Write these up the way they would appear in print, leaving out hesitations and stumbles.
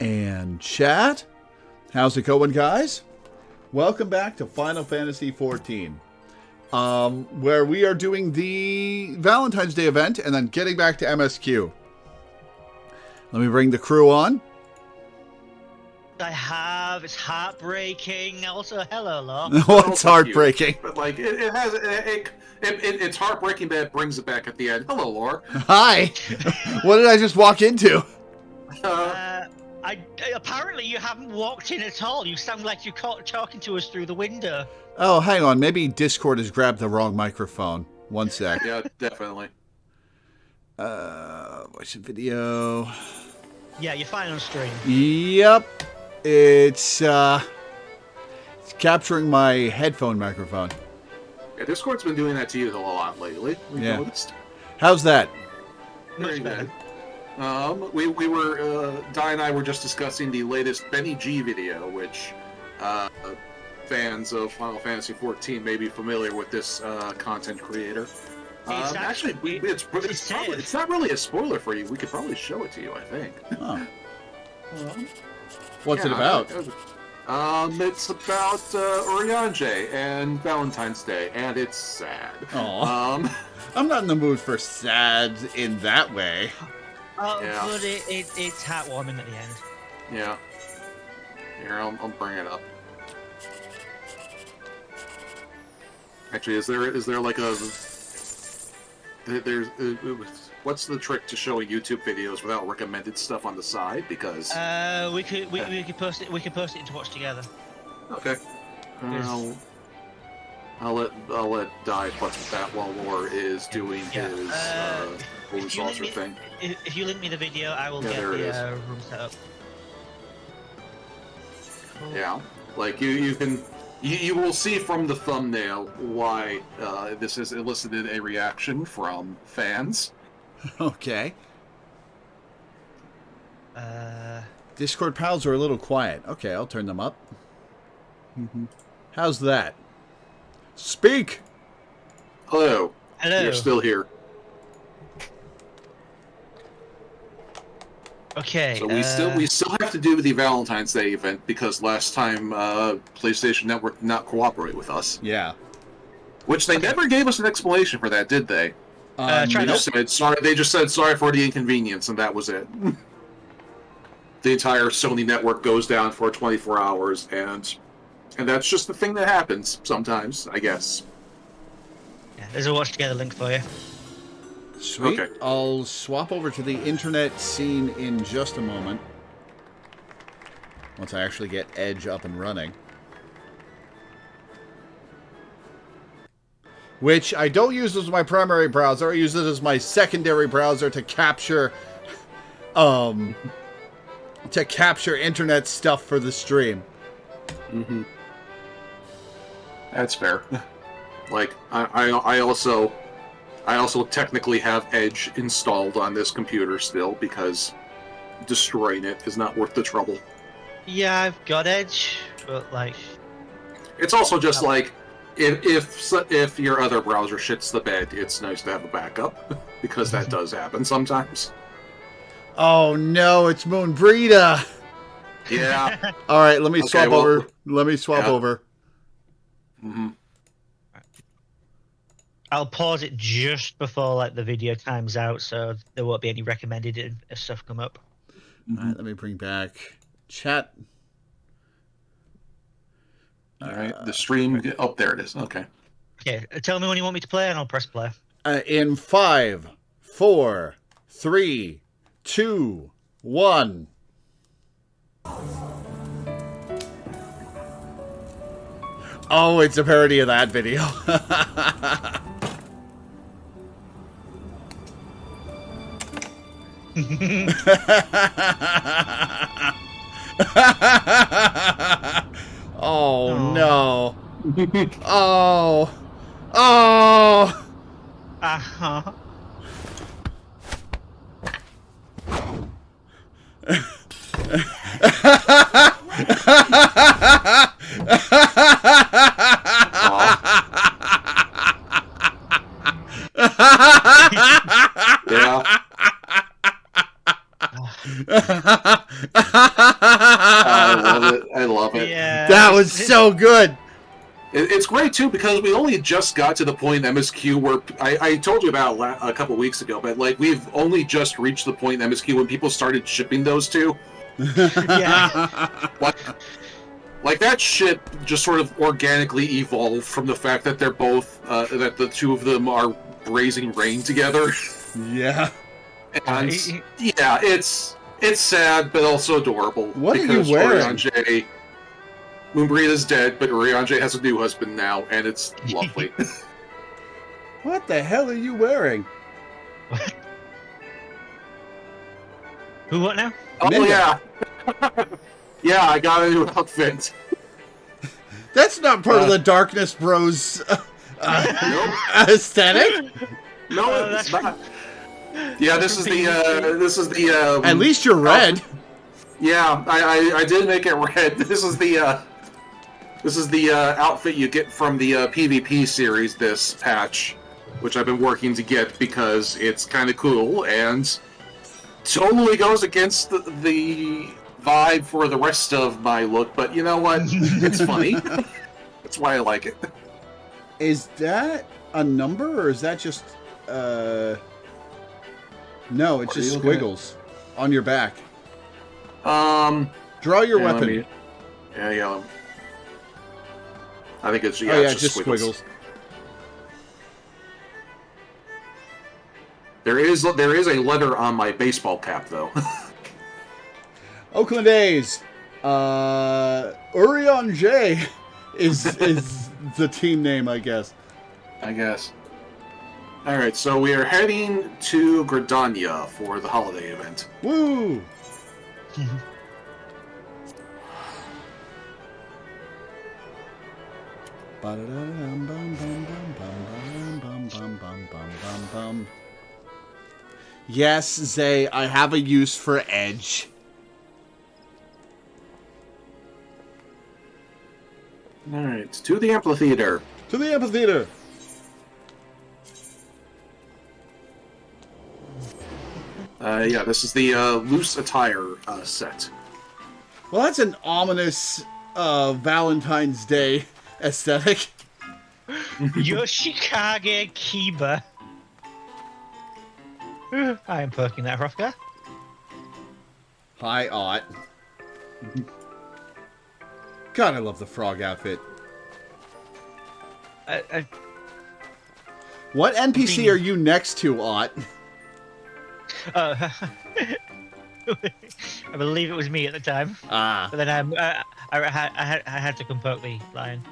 And chat, how's it going, guys? Welcome back to Final Fantasy XIV, where we are doing the Valentine's Day event and then getting back to MSQ. Let me bring the crew on. It's heartbreaking. Also, hello, Lore. What's heartbreaking? But like it's heartbreaking that it brings it back at the end. Hello, Lore. Hi. What did I just walk into? Apparently you haven't walked in at all. You sound like you're talking to us through the window. Oh, hang on. Maybe Discord has grabbed the wrong microphone. One sec. Yeah, definitely. Watch the video. Yeah, you're fine on stream. Yep. It's capturing my headphone microphone. Yeah, Discord's been doing that to you a lot lately. We've noticed. How's that? Very good. We were Di and I were just discussing the latest Benny G video, which fans of Final Fantasy XIV may be familiar with this content creator. Actually, it's not really a spoiler for you. We could probably show it to you, I think. Oh. What's it about? It's about Oriange and Valentine's Day, and it's sad. I'm not in the mood for sad in that way. Oh, yeah. But it's heartwarming at the end. Yeah. Here, I'll bring it up. Actually, is there like a... what's the trick to showing YouTube videos without recommended stuff on the side? Because we could post it. We could post it to watch together. Okay. I'll let Di fuck with that while Lore is doing his holy saucer thing. If you link me the video, I will get the room set up. Cool. Yeah, like you will see from the thumbnail why this has elicited a reaction from fans. Okay. Discord pals are a little quiet. Okay, I'll turn them up. How's that? Speak! Hello. Hello. You're still here. Okay. So we still have to do the Valentine's Day event because last time PlayStation Network did not cooperate with us. Yeah. Which they never gave us an explanation for that, did they? They just said sorry. They just said sorry for the inconvenience, and that was it. The entire Sony network goes down for 24 hours, and that's just the thing that happens sometimes, I guess. Yeah, there's a watch together link for you. Sweet. Okay. I'll swap over to the internet scene in just a moment. Once I actually get Edge up and running. Which I don't use as my primary browser. I use it as my secondary browser to capture internet stuff for the stream. Mm-hmm. That's fair. Like I also technically have Edge installed on this computer still because destroying it is not worth the trouble. Yeah, I've got Edge, but like it's also just like if your other browser shits the bed, it's nice to have a backup because that does happen sometimes. Oh no, it's Moonbreeda. Yeah. All right, let me swap over. Let me swap over. Mm-hmm. I'll pause it just before like the video times out, so there won't be any recommended stuff come up. All right, let me bring back chat. All right, the stream. Oh, there it is. Okay. Okay, tell me when you want me to play, and I'll press play. In 5, 4, 3, 2, 1. Oh, it's a parody of that video. Oh no. Oh. Oh. Uh-huh. Yeah. I love it. I love it. Yeah, That was so good. It's great too because we only just got to the point in MSQ where I told you about a couple weeks ago, but like we've only just reached the point in MSQ when people started shipping those two. Yeah. Like that shit just sort of organically evolved from the fact that they're both that the two of them are raising rain together. Yeah. And yeah, it's sad but also adorable. What are you wearing? Urianger, Moonbreeda's dead, but Urianger has a new husband now, and it's lovely. What the hell are you wearing? Who what now? Oh Minda. yeah. Yeah, I got a new outfit. That's not part of the Darkness Bros aesthetic. No, it's not. Yeah, this is the At least you're red. Yeah, I did make it red. This is the outfit you get from the PvP series, this patch, which I've been working to get because it's kind of cool and totally goes against the vibe for the rest of my look, but you know what? It's funny. That's why I like it. Is that a number or is that just no, it's just squiggles on your back. Draw your weapon. Yeah. I think it's it's just squiggles. There is a letter on my baseball cap though. Oakland A's. Urion J is the team name, I guess. Alright, so we are heading to Gridania for the holiday event. Woo! Yes, Zay, I have a use for Edge. Alright, to the amphitheater. To the amphitheater. Yeah, this is the loose attire set. Well, that's an ominous Valentine's Day aesthetic. Yoshikage Kiba. I am perking that Hrothgar. Hi, Ott. God, I love the frog outfit. What NPC are you next to, Ott? I believe it was me at the time. Ah. But then I had to comport the lion.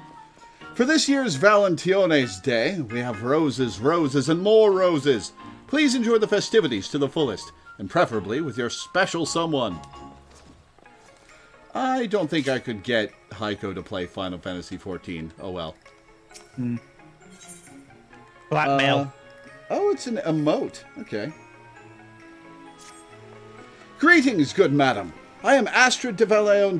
For this year's Valentione's Day, we have roses, roses, and more roses. Please enjoy the festivities to the fullest, and preferably with your special someone. I don't think I could get Heiko to play Final Fantasy XIV. Oh well. Blackmail. Oh, it's an emote. Okay. Greetings, good madam. I am Astrid de Valentione,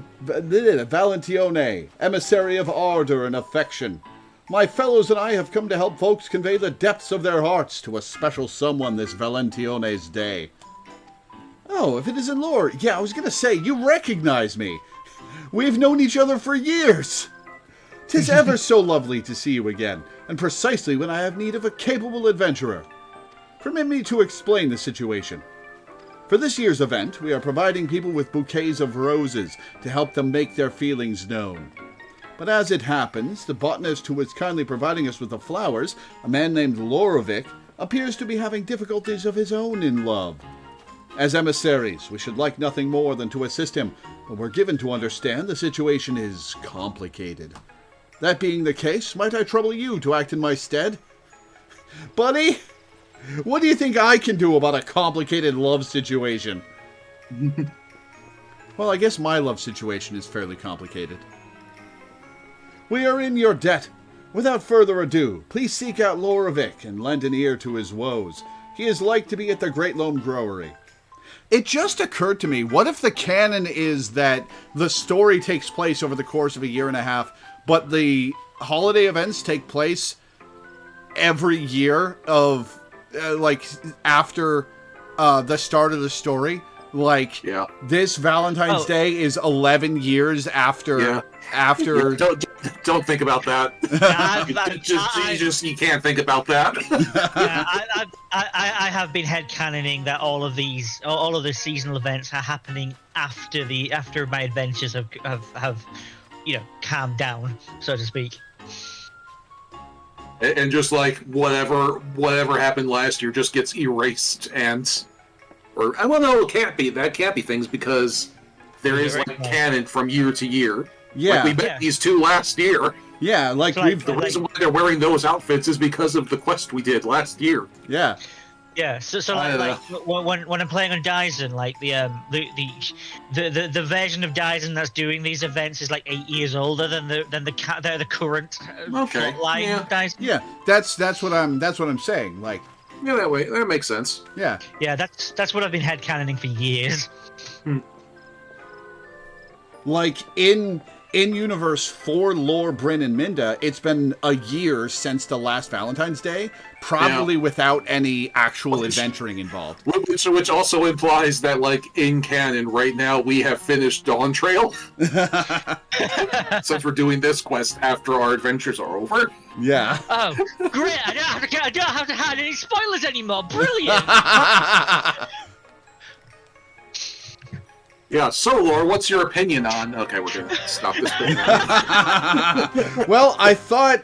emissary of ardor and affection. My fellows and I have come to help folks convey the depths of their hearts to a special someone this Valentione's Day. Oh, if it is in lore, yeah, I was going to say, you recognize me. We've known each other for years. 'Tis ever so lovely to see you again, and precisely when I have need of a capable adventurer. Permit me to explain the situation. For this year's event, we are providing people with bouquets of roses to help them make their feelings known. But as it happens, the botanist who is kindly providing us with the flowers, a man named Loreweaver, appears to be having difficulties of his own in love. As emissaries, we should like nothing more than to assist him, but we're given to understand the situation is complicated. That being the case, might I trouble you to act in my stead? Buddy, what do you think I can do about a complicated love situation? Well, I guess my love situation is fairly complicated. We are in your debt. Without further ado, please seek out Loreweaver and lend an ear to his woes. He is like to be at the Great Loam Growery. It just occurred to me, what if the canon is that the story takes place over the course of a year and a half, but the holiday events take place every year of, like, after the start of the story? Like, Yeah. this Valentine's Oh. Day is 11 years after... Yeah. After... Don't think about that. You can't think about that. Yeah, I have been headcanoning that all of the seasonal events are happening after my adventures have calmed down, so to speak. And just like whatever happened last year just gets erased, that can't be things, because there is like canon from year to year. Yeah. Like we met these two last year. Yeah, like So, we've... The reason why they're wearing those outfits is because of the quest we did last year. Yeah. Yeah, so like when I'm playing on Dyson, like the version of Dyson that's doing these events is like 8 years older than the current line Dyson. Yeah, that's what I'm saying. Like, yeah, that makes sense. Yeah. Yeah, that's what I've been headcanoning for years. Like in universe for Lore, Bryn, and Minda, it's been a year since the last Valentine's Day, probably without any actual adventuring involved. Which also implies that, like, in canon right now, we have finished Dawn Trail. Since we're doing this quest after our adventures are over. Yeah. Oh, great! I don't have to hide any spoilers anymore. Brilliant. Yeah, so, Laura, what's your opinion on... Okay, we're going to stop this bit now. Well, I thought,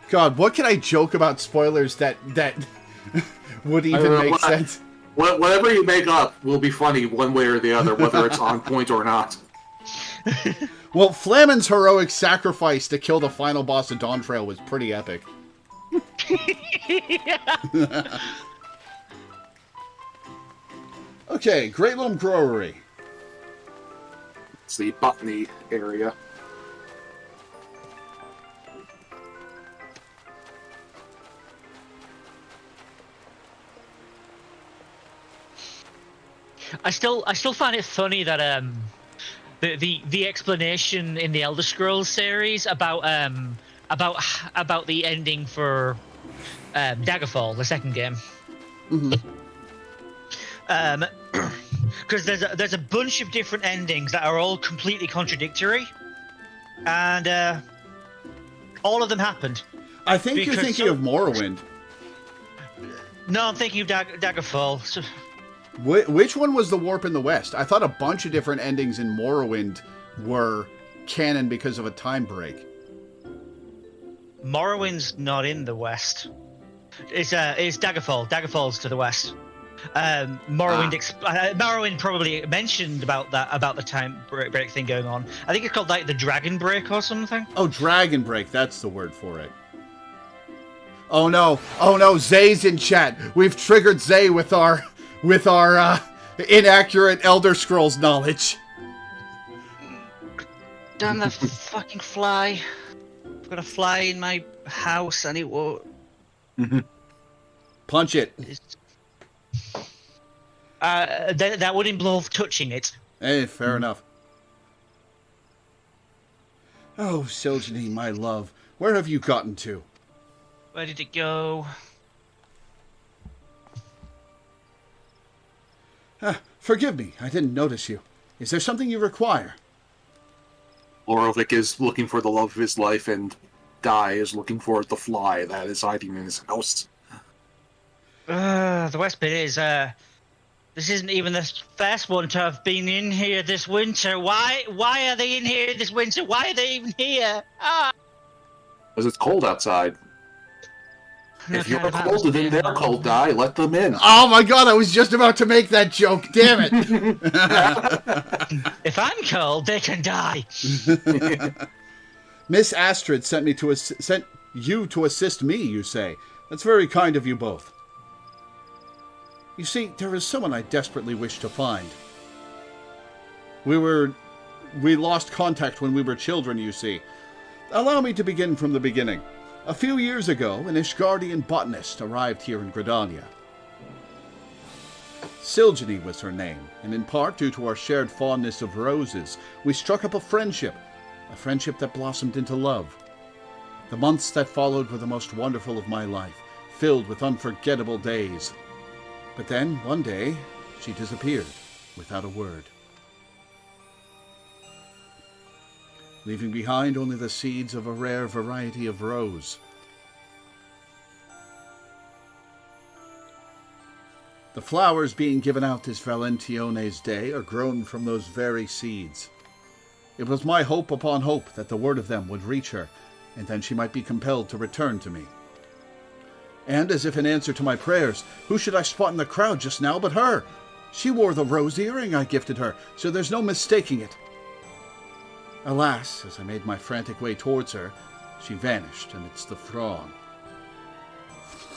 God, what can I joke about spoilers that would even make sense? Whatever you make up will be funny one way or the other, whether it's on point or not. Well, Flamin's heroic sacrifice to kill the final boss of Dawn Trail was pretty epic. Okay, Great Loam Brewery. It's the botany area. I still find it funny that the explanation in the Elder Scrolls series about the ending for Daggerfall, the second game. Because there's a bunch of different endings that are all completely contradictory, and all of them happened. I think you're thinking of Morrowind. No, I'm thinking of Daggerfall. So, which one was the warp in the West? I thought a bunch of different endings in Morrowind were canon because of a time break. Morrowind's not in the West. It's Daggerfall. Daggerfall's to the West. Morrowind probably mentioned about the time break thing going on. I think it's called like the Dragon Break or something. Oh, Dragon Break, that's the word for it. Oh no, Zay's in chat. We've triggered Zay with our inaccurate Elder Scrolls knowledge. Damn that fucking fly. I've got a fly in my house and it won't... Punch it. That would involve touching it. Hey, fair enough. Oh, Siljani, my love, where have you gotten to? Where did it go? Forgive me, I didn't notice you. Is there something you require? Loreweaver is looking for the love of his life, and Dai is looking for the fly that is hiding in his house. The West bit is, this isn't even the first one to have been in here this winter. Why are they in here this winter? Why are they even here? Because it's cold outside. If you're colder than they're cold, Dai, let them in. Oh my god, I was just about to make that joke, damn it! If I'm cold, they can die. Miss Astrid sent you to assist me, you say. That's very kind of you both. You see, there is someone I desperately wish to find. We lost contact when we were children, you see. Allow me to begin from the beginning. A few years ago, an Ishgardian botanist arrived here in Gridania. Siljani was her name, and in part due to our shared fondness of roses, we struck up a friendship that blossomed into love. The months that followed were the most wonderful of my life, filled with unforgettable days. But then, one day, she disappeared without a word, leaving behind only the seeds of a rare variety of rose. The flowers being given out this Valentione's day are grown from those very seeds. It was my hope upon hope that the word of them would reach her, and then she might be compelled to return to me. And as if in answer to my prayers, who should I spot in the crowd just now but her? She wore the rose earring I gifted her, so there's no mistaking it. Alas, as I made my frantic way towards her, she vanished amidst the throng.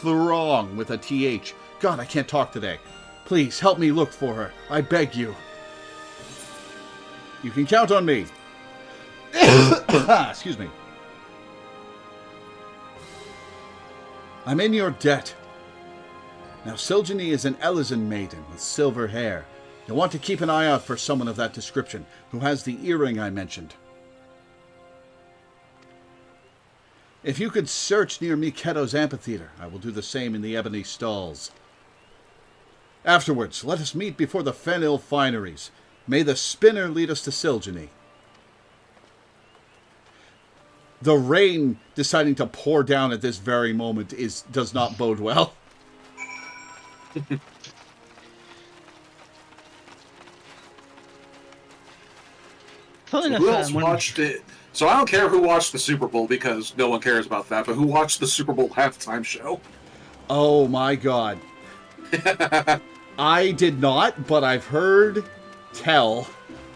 Throng with a TH. God, I can't talk today. Please, help me look for her. I beg you. You can count on me. Excuse me. I'm in your debt. Now, Silgeny is an Elysian maiden with silver hair. You'll want to keep an eye out for someone of that description who has the earring I mentioned. If you could search near Miketo's amphitheater, I will do the same in the ebony stalls. Afterwards, let us meet before the Fenil fineries. May the spinner lead us to Silgeny. The rain deciding to pour down at this very moment does not bode well. Who else watched it? So I don't care who watched the Super Bowl because no one cares about that, but who watched the Super Bowl halftime show? Oh my god. I did not, but I've heard tell.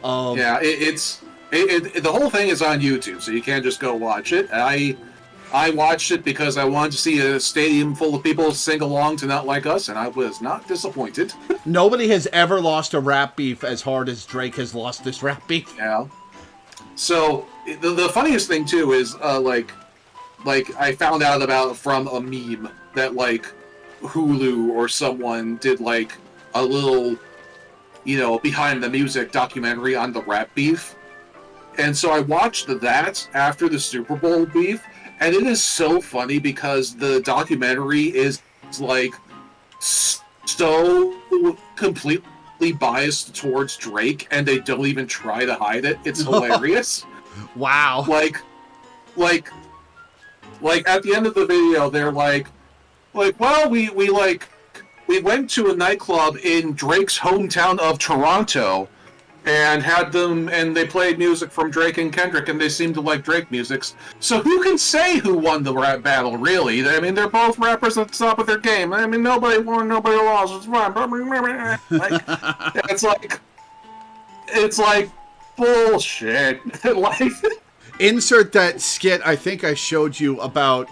Yeah, the whole thing is on YouTube, so you can't just go watch it. I watched it because I wanted to see a stadium full of people sing along to Not Like Us, and I was not disappointed. Nobody has ever lost a rap beef as hard as Drake has lost this rap beef. Yeah. So the funniest thing too is like I found out about from a meme that like Hulu or someone did like a little, behind the music documentary on the rap beef. And so I watched that after the Super Bowl beef, and it is so funny because the documentary is like so completely biased towards Drake, and they don't even try to hide it. It's hilarious. Wow. Like at the end of the video, they're like, well, we went to a nightclub in Drake's hometown of Toronto, and they played music from Drake and Kendrick, and they seemed to like Drake music. So who can say who won the rap battle, really? I mean, they're both rappers at the top of their game. I mean, nobody won, nobody lost. It's fine. It's like bullshit. Like, insert that skit I think I showed you about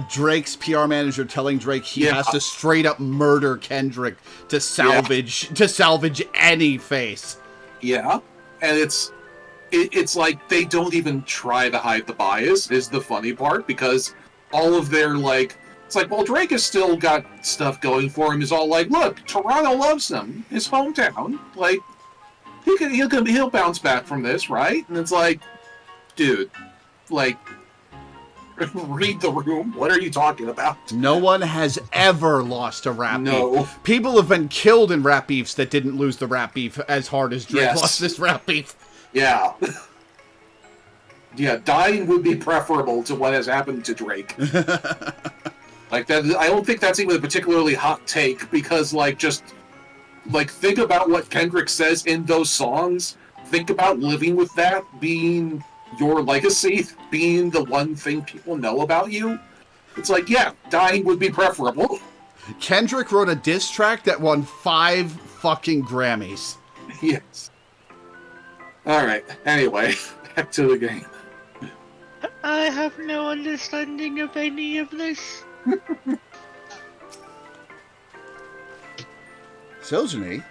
Drake's PR manager telling Drake he has to straight up murder Kendrick to salvage any face. Yeah, and it's like they don't even try to hide the bias is the funny part, because all of their it's like, well, Drake has still got stuff going for him. He's all like, look, Toronto loves him, his hometown. Like, he'll bounce back from this, right? And it's like, dude, like, read the room. What are you talking about? No one has ever lost a rap beef. People have been killed in rap beefs that didn't lose the rap beef as hard as Drake lost this rap beef. Yeah. Yeah, dying would be preferable to what has happened to Drake. Like, that, I don't think that's even a particularly hot take, because, think about what Kendrick says in those songs. Think about living with that being your legacy, being the one thing people know about you. It's like, yeah, dying would be preferable. Kendrick wrote a diss track that won 5 fucking Grammys. Yes. Alright, anyway, back to the game. I have no understanding of any of this. Silgeny?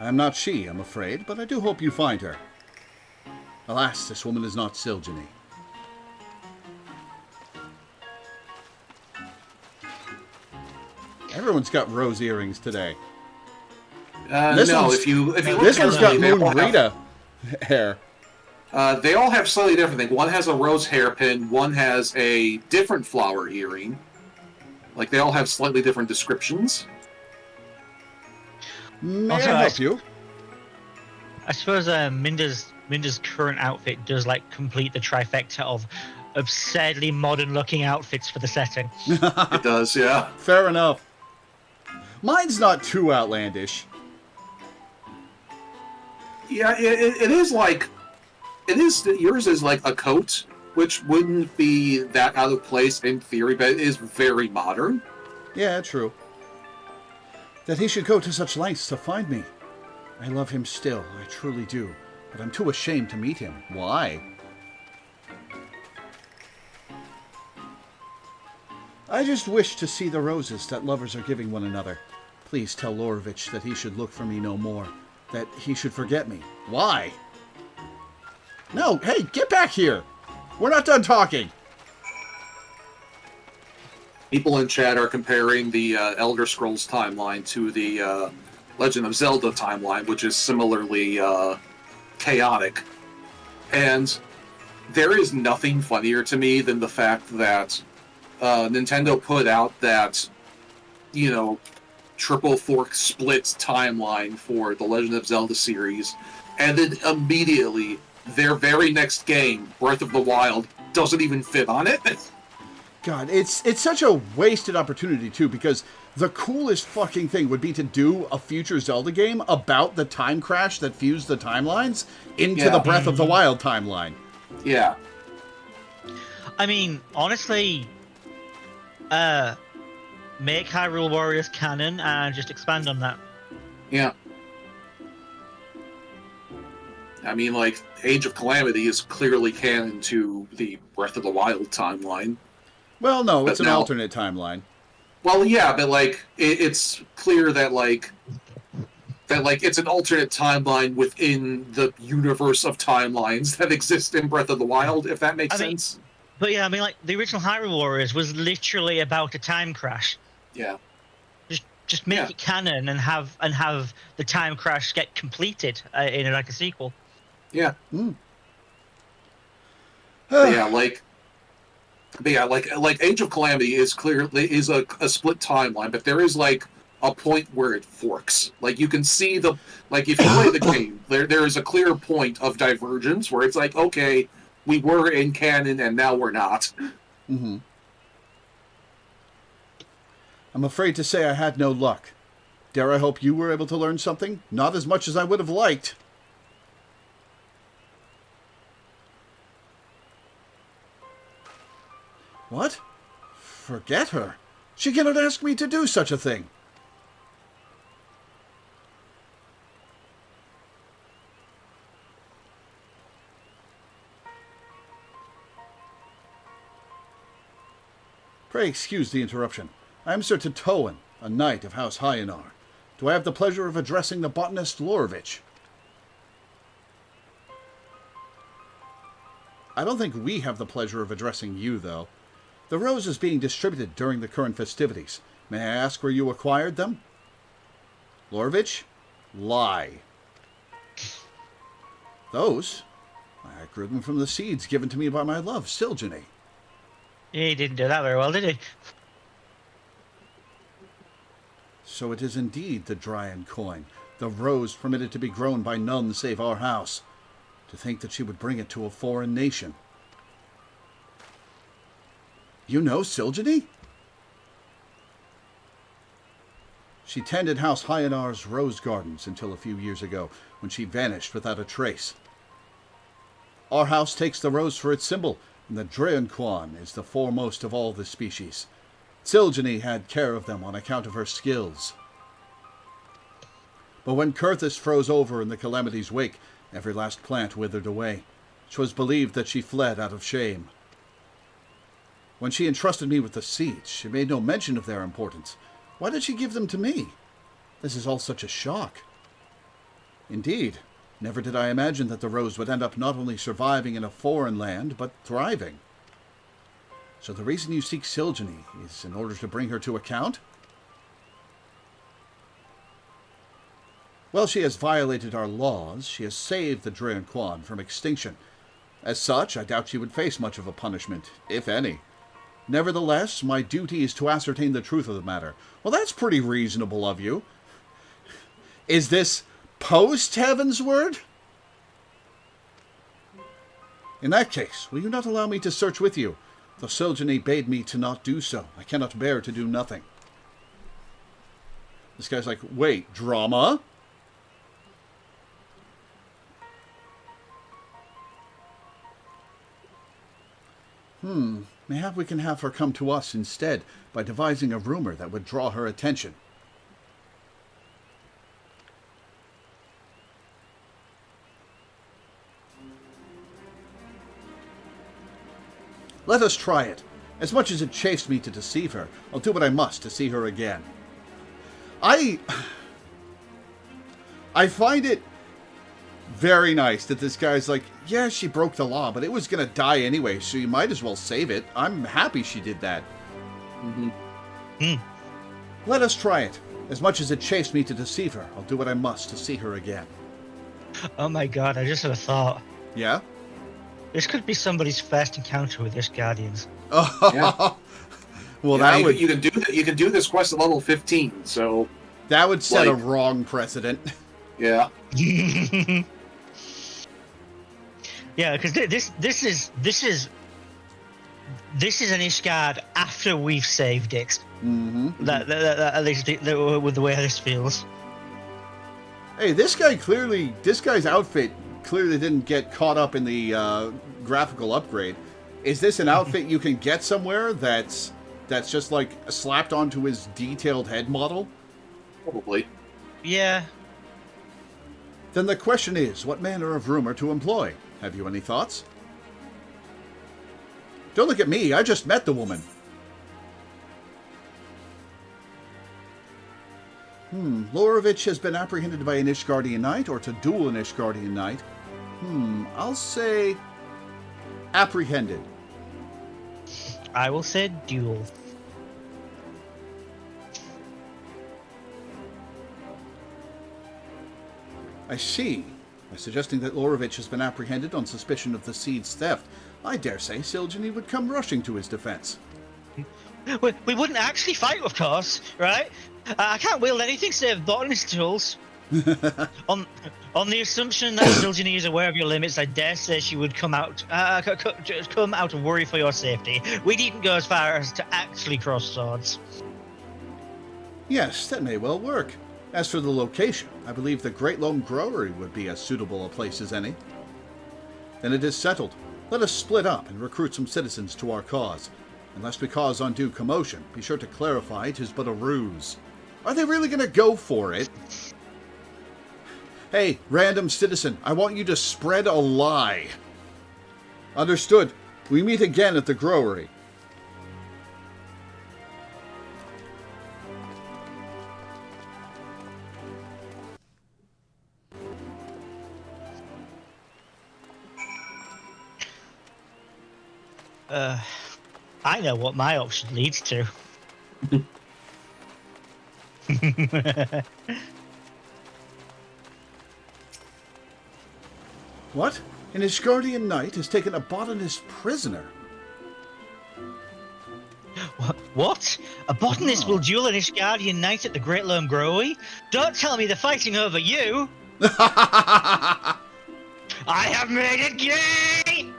I'm not she, I'm afraid, but I do hope you find her. Alas, this woman is not Silgeny. Everyone's got rose earrings today. This one's got Moon Rita hair. They all have slightly different things. One has a rose hairpin, one has a different flower earring. Like, they all have slightly different descriptions. May Also, I help you? I suppose Minda's current outfit does like complete the trifecta of absurdly modern-looking outfits for the setting. It does, yeah. Fair enough. Mine's not too outlandish. Yeah, it is like... Yours is like a coat, which wouldn't be that out of place in theory, but it is very modern. Yeah, true. That he should go to such lengths to find me. I love him still, I truly do. But I'm too ashamed to meet him. Why? I just wish to see the roses that lovers are giving one another. Please tell Loreweaver that he should look for me no more. That he should forget me. Why? No, hey, get back here! We're not done talking! People in chat are comparing the Elder Scrolls timeline to the Legend of Zelda timeline, which is similarly chaotic. And there is nothing funnier to me than the fact that Nintendo put out that, triple fork split timeline for the Legend of Zelda series, and then immediately their very next game, Breath of the Wild, doesn't even fit on it. God, it's such a wasted opportunity, too, because the coolest fucking thing would be to do a future Zelda game about the time crash that fused the timelines into the Breath of the Wild timeline. Yeah. I mean, honestly, make Hyrule Warriors canon and just expand on that. Yeah. I mean, like, Age of Calamity is clearly canon to the Breath of the Wild timeline. Well, no, it's But an now- alternate timeline. Well, yeah, but, like, it's clear that, it's an alternate timeline within the universe of timelines that exist in Breath of the Wild, if that makes sense. But yeah, I mean, like, the original Hyrule Warriors was literally about a time crash. Yeah. Just make Yeah. it canon and have the time crash get completed in like a sequel. Yeah. Mm. But yeah, like Age of Calamity is clearly a split timeline, but there is like a point where it forks. Like you can see if you play the game, there is a clear point of divergence where it's like, okay, we were in canon and now we're not. Mm-hmm. I'm afraid to say I had no luck. Dare I hope you were able to learn something? Not as much as I would have liked. What? Forget her. She cannot ask me to do such a thing. Pray excuse the interruption. I am Sir Titoan, a knight of House Hyanar. Do I have the pleasure of addressing the botanist Loreweaver? I don't think we have the pleasure of addressing you, though. The rose is being distributed during the current festivities. May I ask where you acquired them? Loreweaver? Lie. Those? I grew them from the seeds given to me by my love, Silgeny. He didn't do that very well, did he? So it is indeed the Dryan coin, the rose permitted to be grown by none save our house. To think that she would bring it to a foreign nation. You know Silgeny? She tended House Hyanar's rose gardens until a few years ago, when she vanished without a trace. Our house takes the rose for its symbol, and the Dryan is the foremost of all the species. Silgeny had care of them on account of her skills. But when Kurthus froze over in the calamity's wake, every last plant withered away. 'Twas believed that she fled out of shame. When she entrusted me with the seeds, she made no mention of their importance. Why did she give them to me? This is all such a shock. Indeed, never did I imagine that the rose would end up not only surviving in a foreign land, but thriving. So the reason you seek Silgeny is in order to bring her to account? Well, she has violated our laws. She has saved the Dryan from extinction. As such, I doubt she would face much of a punishment, if any. Nevertheless, my duty is to ascertain the truth of the matter. Well, that's pretty reasonable of you. Is this post-Heaven's Word? In that case, will you not allow me to search with you? The Seljani bade me to not do so. I cannot bear to do nothing. This guy's like, wait, drama? Mayhap we can have her come to us instead by devising a rumor that would draw her attention. Let us try it. As much as it chafes me to deceive her, I'll do what I must to see her again. I find it very nice that this guy's like, yeah, she broke the law, but it was going to die anyway, so you might as well save it. I'm happy she did that. Let us try it. As much as it chafes me to deceive her, I'll do what I must to see her again. Oh my god, I just had a thought. Yeah? This could be somebody's first encounter with this Guardians. Oh, Yeah. Well, Yeah, that would you can do this quest at level 15. So that would set a like- wrong precedent. yeah, Yeah, because this is an Ishgard after we've saved it. That at least with the way this feels. Hey, this guy's outfit clearly didn't get caught up in the graphical upgrade. Is this an outfit you can get somewhere that's just like slapped onto his detailed head model? probably. Yeah. Then the question is, what manner of rumor to employ? Have you any thoughts? Don't look at me, I just met the woman. Loreweaver has been apprehended by an Ishgardian knight, or to duel an Ishgardian knight. I'll say apprehended. I will say duel. I see. By suggesting that Loreweaver has been apprehended on suspicion of the seed's theft, I dare say Seljani would come rushing to his defense. We wouldn't actually fight, of course, right? I can't wield anything save botanist tools. on the assumption that Seljani is aware of your limits, I dare say she would come out of worry for your safety. We needn't go as far as to actually cross swords. Yes, that may well work. As for the location, I believe the Great Loam Growery would be as suitable a place as any. Then it is settled. Let us split up and recruit some citizens to our cause. Unless we cause undue commotion, be sure to clarify it is but a ruse. Are they really going to go for it? Hey, random citizen, I want you to spread a lie. Understood. We meet again at the Growery. I know what my option leads to. What? An Ishgardian knight has taken a botanist prisoner. What? A botanist will duel an Ishgardian knight at the Great Loam Growery? Don't tell me they're fighting over you! I have made it gay!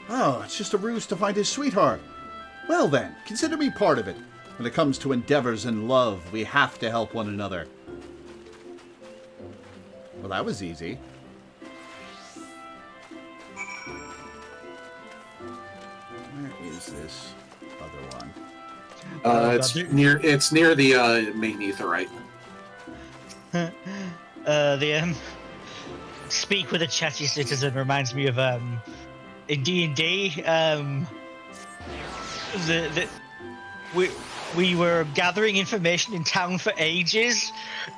Oh, it's just a ruse to find his sweetheart. Well then, consider me part of it. When it comes to endeavors in love, we have to help one another. Well, that was easy. Where is this other one? It's near the main etherite. Speak with a chatty citizen reminds me of in D&D. We were gathering information in town for ages,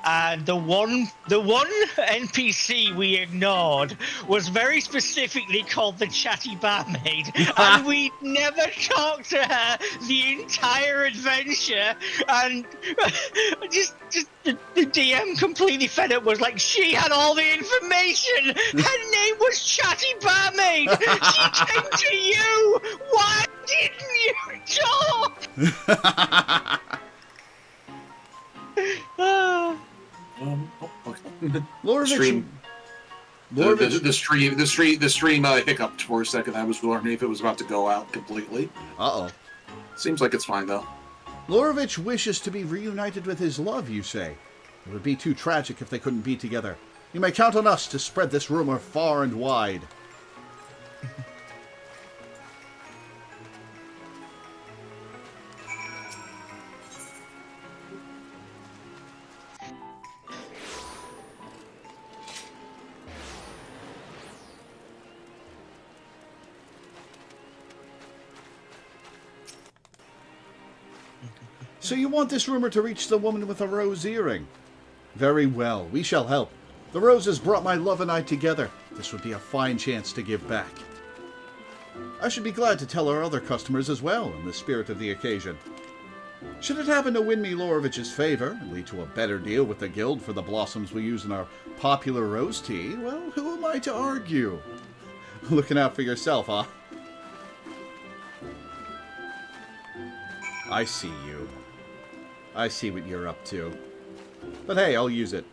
and the one NPC we ignored was very specifically called the Chatty Barmaid, and we never talked to her the entire adventure. And just the DM completely fed up. Was like, she had all the information. Her name was Chatty Barmaid. She came to you. Why didn't you talk? Ah. Okay. Loreweaver. Stream. The stream hiccuped for a second. I was wondering if it was about to go out completely. Uh-oh. Seems like it's fine though. Loreweaver wishes to be reunited with his love, you say. It would be too tragic if they couldn't be together. You may count on us to spread this rumor far and wide. So you want this rumor to reach the woman with a rose earring? Very well, we shall help. The roses brought my love and I together. This would be a fine chance to give back. I should be glad to tell our other customers as well, in the spirit of the occasion. Should it happen to win me Loreweaver's favor, and lead to a better deal with the guild for the blossoms we use in our popular rose tea, well, who am I to argue? Looking out for yourself, huh? I see you. I see what you're up to. But hey, I'll use it.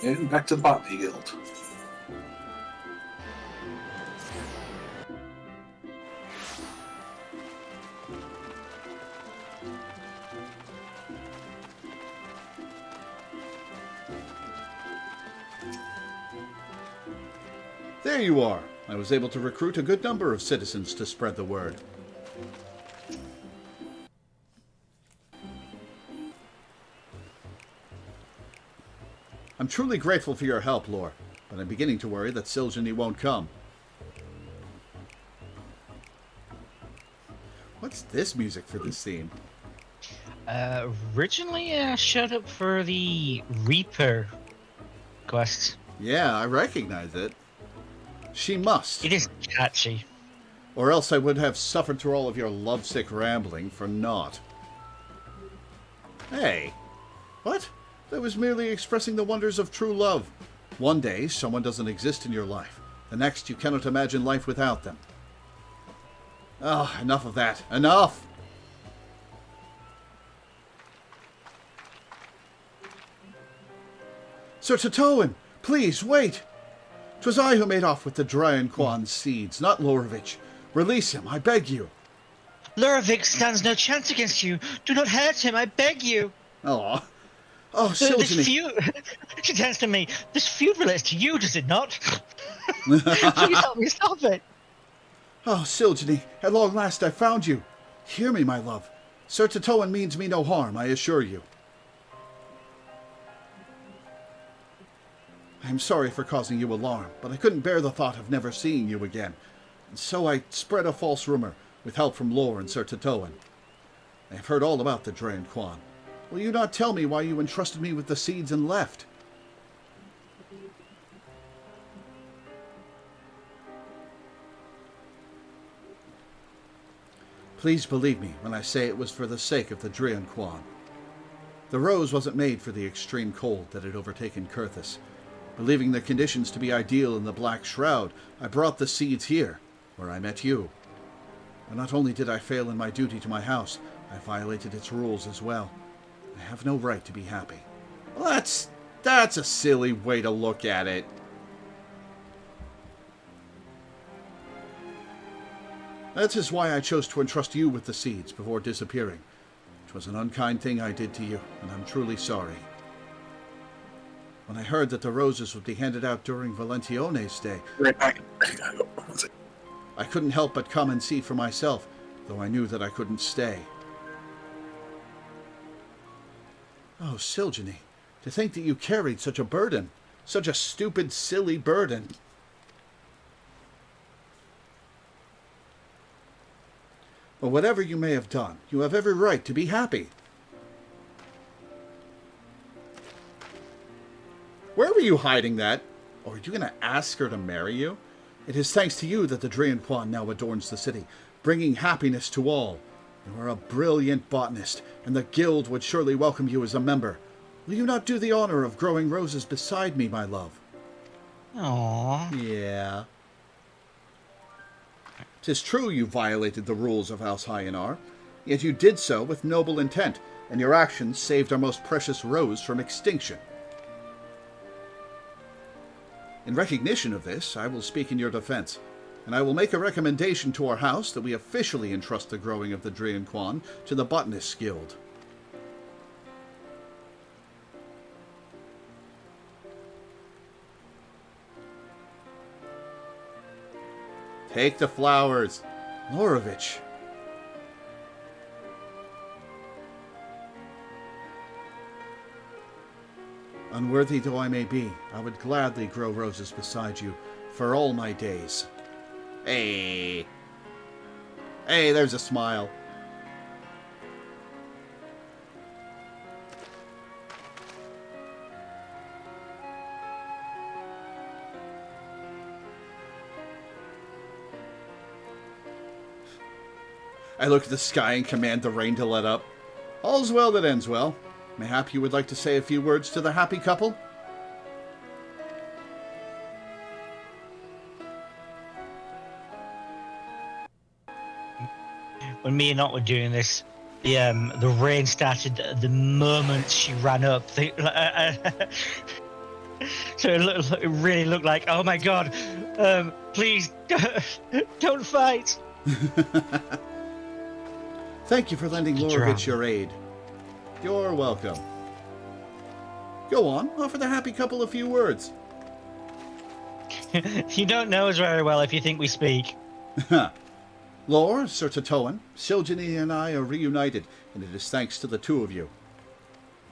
And back to the Botany Guild. There you are. I was able to recruit a good number of citizens to spread the word. I'm truly grateful for your help, Lore, but I'm beginning to worry that Siljani won't come. What's this music for this scene? Originally, I showed up for the Reaper quest. Yeah, I recognize it. She must. It is catchy. Or else I would have suffered through all of your lovesick rambling for naught. Hey. What? That was merely expressing the wonders of true love. One day, someone doesn't exist in your life. The next, you cannot imagine life without them. Oh, enough of that. Enough! Sir Tatoan, please, wait! 'Twas I who made off with the Dryanquan's seeds, not Loreweaver. Release him, I beg you. Loreweaver stands no chance against you. Do not hurt him, I beg you. Aw. Oh, This Siljani. feud... She turns to me. This feud relates to you, does it not? Please help me stop it. Oh, Siljani, at long last I found you. Hear me, my love. Sir Tatoan means me no harm, I assure you. I am sorry for causing you alarm, but I couldn't bear the thought of never seeing you again. And so I spread a false rumor, with help from Lore and Sir Tatoan. I have heard all about the Dryanquan. Will you not tell me why you entrusted me with the seeds and left? Please believe me when I say it was for the sake of the Dryanquan. The rose wasn't made for the extreme cold that had overtaken Kurthus. Believing the conditions to be ideal in the Black Shroud, I brought the seeds here, where I met you. But not only did I fail in my duty to my house, I violated its rules as well. I have no right to be happy. Well, that's a silly way to look at it. That is why I chose to entrust you with the seeds before disappearing. It was an unkind thing I did to you, and I'm truly sorry. When I heard that the roses would be handed out during Valentione's stay, Right back. I couldn't help but come and see for myself, though I knew that I couldn't stay. Oh, Siljani, to think that you carried such a burden, such a stupid, silly burden. But whatever you may have done, you have every right to be happy. Where were you hiding that? Or are you going to ask her to marry you? It is thanks to you that the Dryanquan now adorns the city, bringing happiness to all. You are a brilliant botanist, and the guild would surely welcome you as a member. Will you not do the honor of growing roses beside me, my love? Aww. Yeah. 'Tis true you violated the rules of House Hyanar, yet you did so with noble intent, and your actions saved our most precious rose from extinction. In recognition of this, I will speak in your defense, and I will make a recommendation to our house that we officially entrust the growing of the Drian Quan to the Botanists Guild. Take the flowers, Loreweaver. Unworthy though I may be, I would gladly grow roses beside you for all my days. Hey. Hey, there's a smile. I look at the sky and command the rain to let up. All's well that ends well. Mayhap you would like to say a few words to the happy couple? When me and Ott were doing this, the rain started the moment she ran up. So it really looked like, oh my god, please don't fight. Thank you for lending Loreweaver your aid. You're welcome. Go on, offer the happy couple a few words. You don't know us very well if you think we speak. Lore, Sir Tatoan, Silgeny and I are reunited, and it is thanks to the two of you.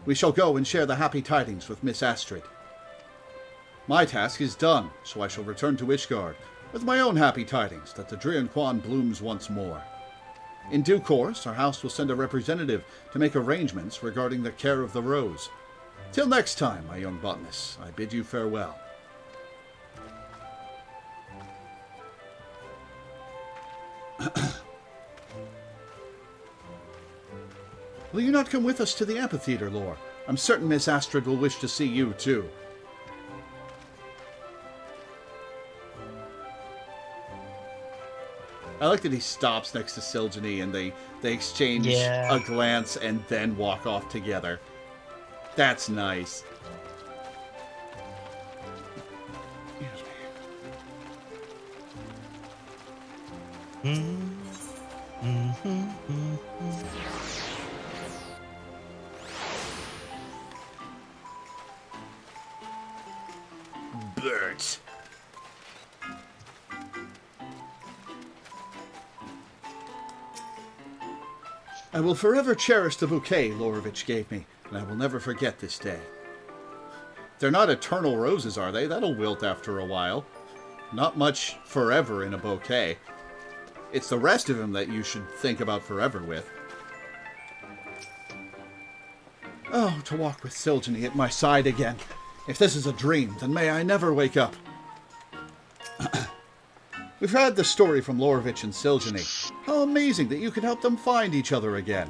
We shall go and share the happy tidings with Miss Astrid. My task is done, so I shall return to Ishgard with my own happy tidings that the Drian Quan blooms once more. In due course, our house will send a representative to make arrangements regarding the care of the rose. Till next time, my young botanists, I bid you farewell. Will you not come with us to the amphitheater, Lore? I'm certain Miss Astrid will wish to see you, too. I like that he stops next to Silgeny and they exchange a glance and then walk off together. That's nice. Birds. I will forever cherish the bouquet Loreweaver gave me, and I will never forget this day. They're not eternal roses, are they? That'll wilt after a while. Not much forever in a bouquet. It's the rest of them that you should think about forever with. Oh, to walk with Silgeny at my side again. If this is a dream, then may I never wake up. We've had the story from Loreweaver and Silgeny. How amazing that you could help them find each other again.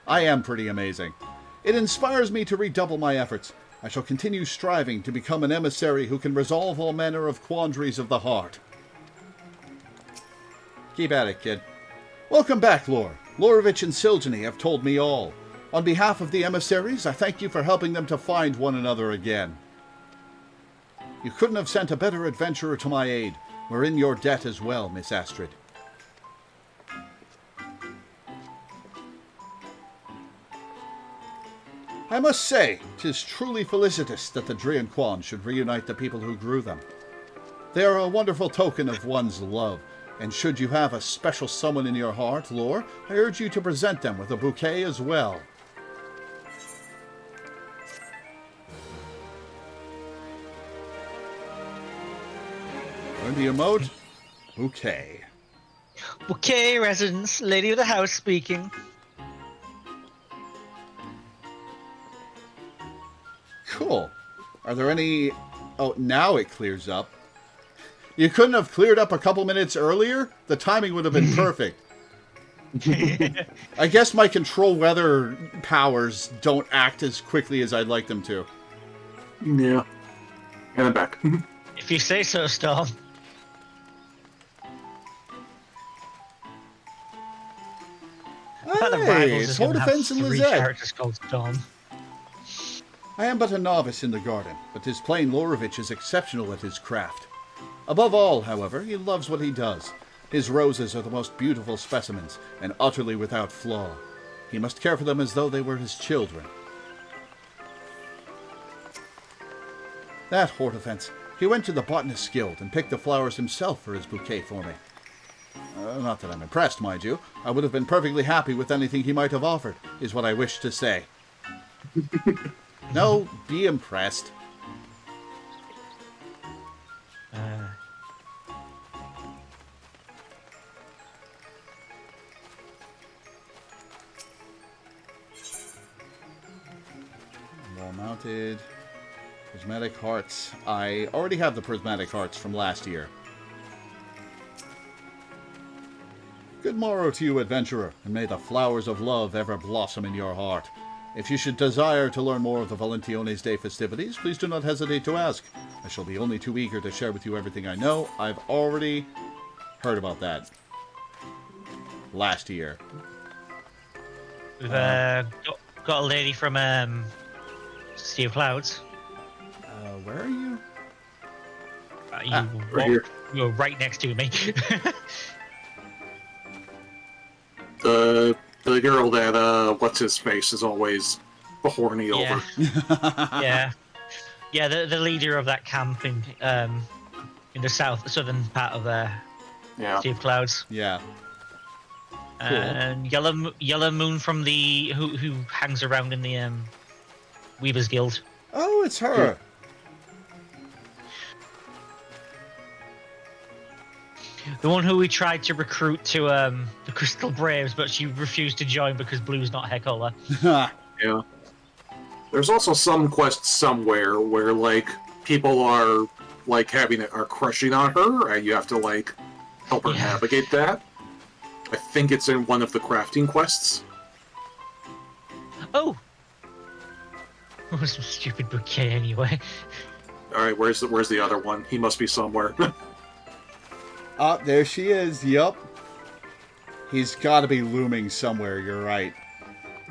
I am pretty amazing. It inspires me to redouble my efforts. I shall continue striving to become an emissary who can resolve all manner of quandaries of the heart. Keep at it, kid. Welcome back, Lore. Loreweaver and Silgeny have told me all. On behalf of the emissaries, I thank you for helping them to find one another again. You couldn't have sent a better adventurer to my aid. We're in your debt as well, Miss Astrid. I must say, 'tis truly felicitous that the Drian Quan should reunite the people who grew them. They are a wonderful token of one's love, and should you have a special someone in your heart, Lore, I urge you to present them with a bouquet as well. Learn the emote? Bouquet. Bouquet residence, lady of the house speaking. Cool. Are there any... Oh, now it clears up. You couldn't have cleared up a couple minutes earlier? The timing would have been perfect. I guess my control weather powers don't act as quickly as I'd like them to. Yeah. And I'm back. If you say so, Storm. The fact that Hey, Rivals it's is going to have Hortefence and 3 Lizette. characters called Storm. I am but a novice in the garden, but this plain Loreweaver is exceptional at his craft. Above all, however, he loves what he does. His roses are the most beautiful specimens, and utterly without flaw. He must care for them as though they were his children. That Hortefence. He went to the Botanist's Guild and picked the flowers himself for his bouquet for me. Not that I'm impressed, mind you. I would have been perfectly happy with anything he might have offered, is what I wish to say. No, be impressed. Wall-mounted. Prismatic hearts. I already have the prismatic hearts from last year. Good morrow to you, adventurer, and may the flowers of love ever blossom in your heart. If you should desire to learn more of the Valentione's Day festivities, please do not hesitate to ask. I shall be only too eager to share with you everything I know. I've already heard about that last year. We've got a lady from Sea of Clouds. Where are you? Right here. You're right next to me. The girl that what's his face is always horny over. Yeah, yeah. The leader of that camp in the southern part of Sea of Clouds. Yeah. And Yellow Moon from the who hangs around in the Weaver's Guild. Oh, it's her. The one who we tried to recruit to the Crystal Braves, but she refused to join because Blue's not her color. Yeah. There's also some quest somewhere where like people are like are crushing on her, and you have to like help her navigate that. I think it's in one of the crafting quests. Oh, it was some stupid bouquet anyway. All right, where's the other one? He must be somewhere. There she is. Yup. He's got to be looming somewhere. You're right.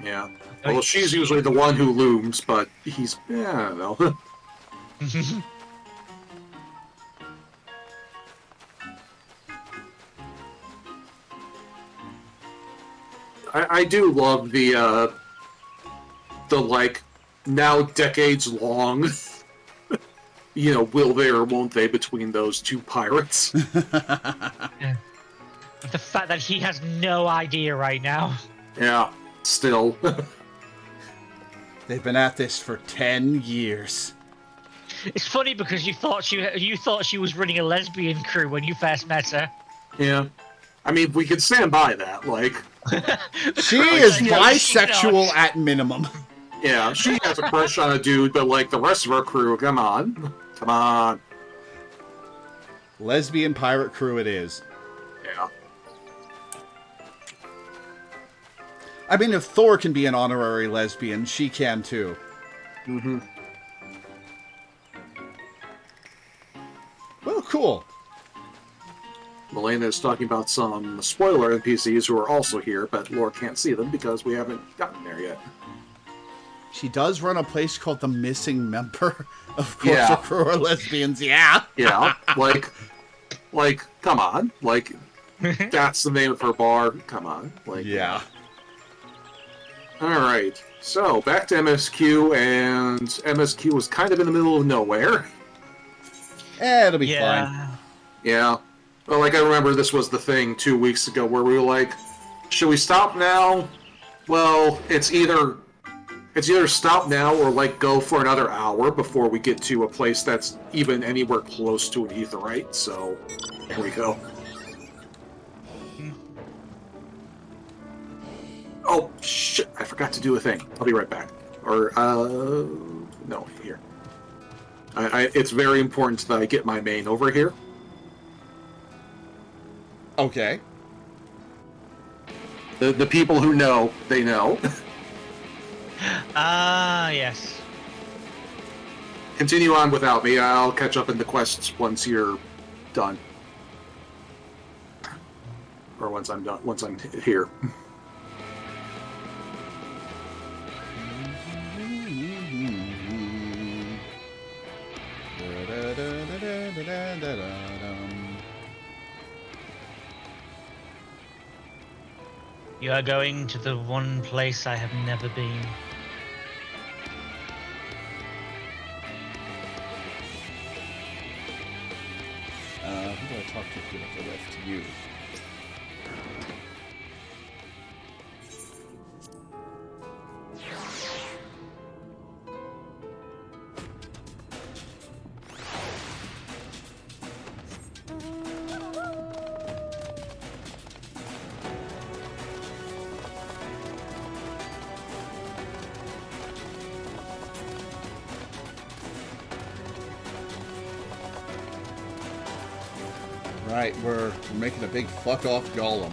Yeah. Well, she's usually the one who looms, but he's I don't know. I do love the like now decades long will they or won't they between those two pirates. The fact that he has no idea right now. Yeah, still. They've been at this for 10 years. It's funny because you thought she was running a lesbian crew when you first met her. Yeah. I mean, we could stand by that, like... She is bisexual at minimum. Yeah, she has a crush on a dude, but, like, the rest of our crew, come on. Come on. Lesbian pirate crew it is. Yeah. I mean, if Thor can be an honorary lesbian, she can too. Mm-hmm. Well, cool. Melena is talking about some spoiler NPCs who are also here, but Lore can't see them because we haven't gotten there yet. She does run a place called the Missing Member. Of course, her crew are lesbians. Yeah. Yeah, like, come on, like, that's the name of her bar. Come on, like. Yeah. All right, so back to MSQ, and MSQ was kind of in the middle of nowhere. It'll be fine. Yeah. Well, like, I remember this was the thing 2 weeks ago where we were like, should we stop now? Well, it's either stop now or, like, go for another hour before we get to a place that's even anywhere close to an aetherite, so here we go. Oh, shit, I forgot to do a thing. I'll be right back. Or, no, here. It's very important that I get my main over here. Okay. The people who know, they know. Yes. Continue on without me. I'll catch up in the quests once you're done. Or once I'm done. Once I'm here. You are going to the one place I have never been. Who do I talk to to get up the lift? You. Right, we're making a big fuck off golem.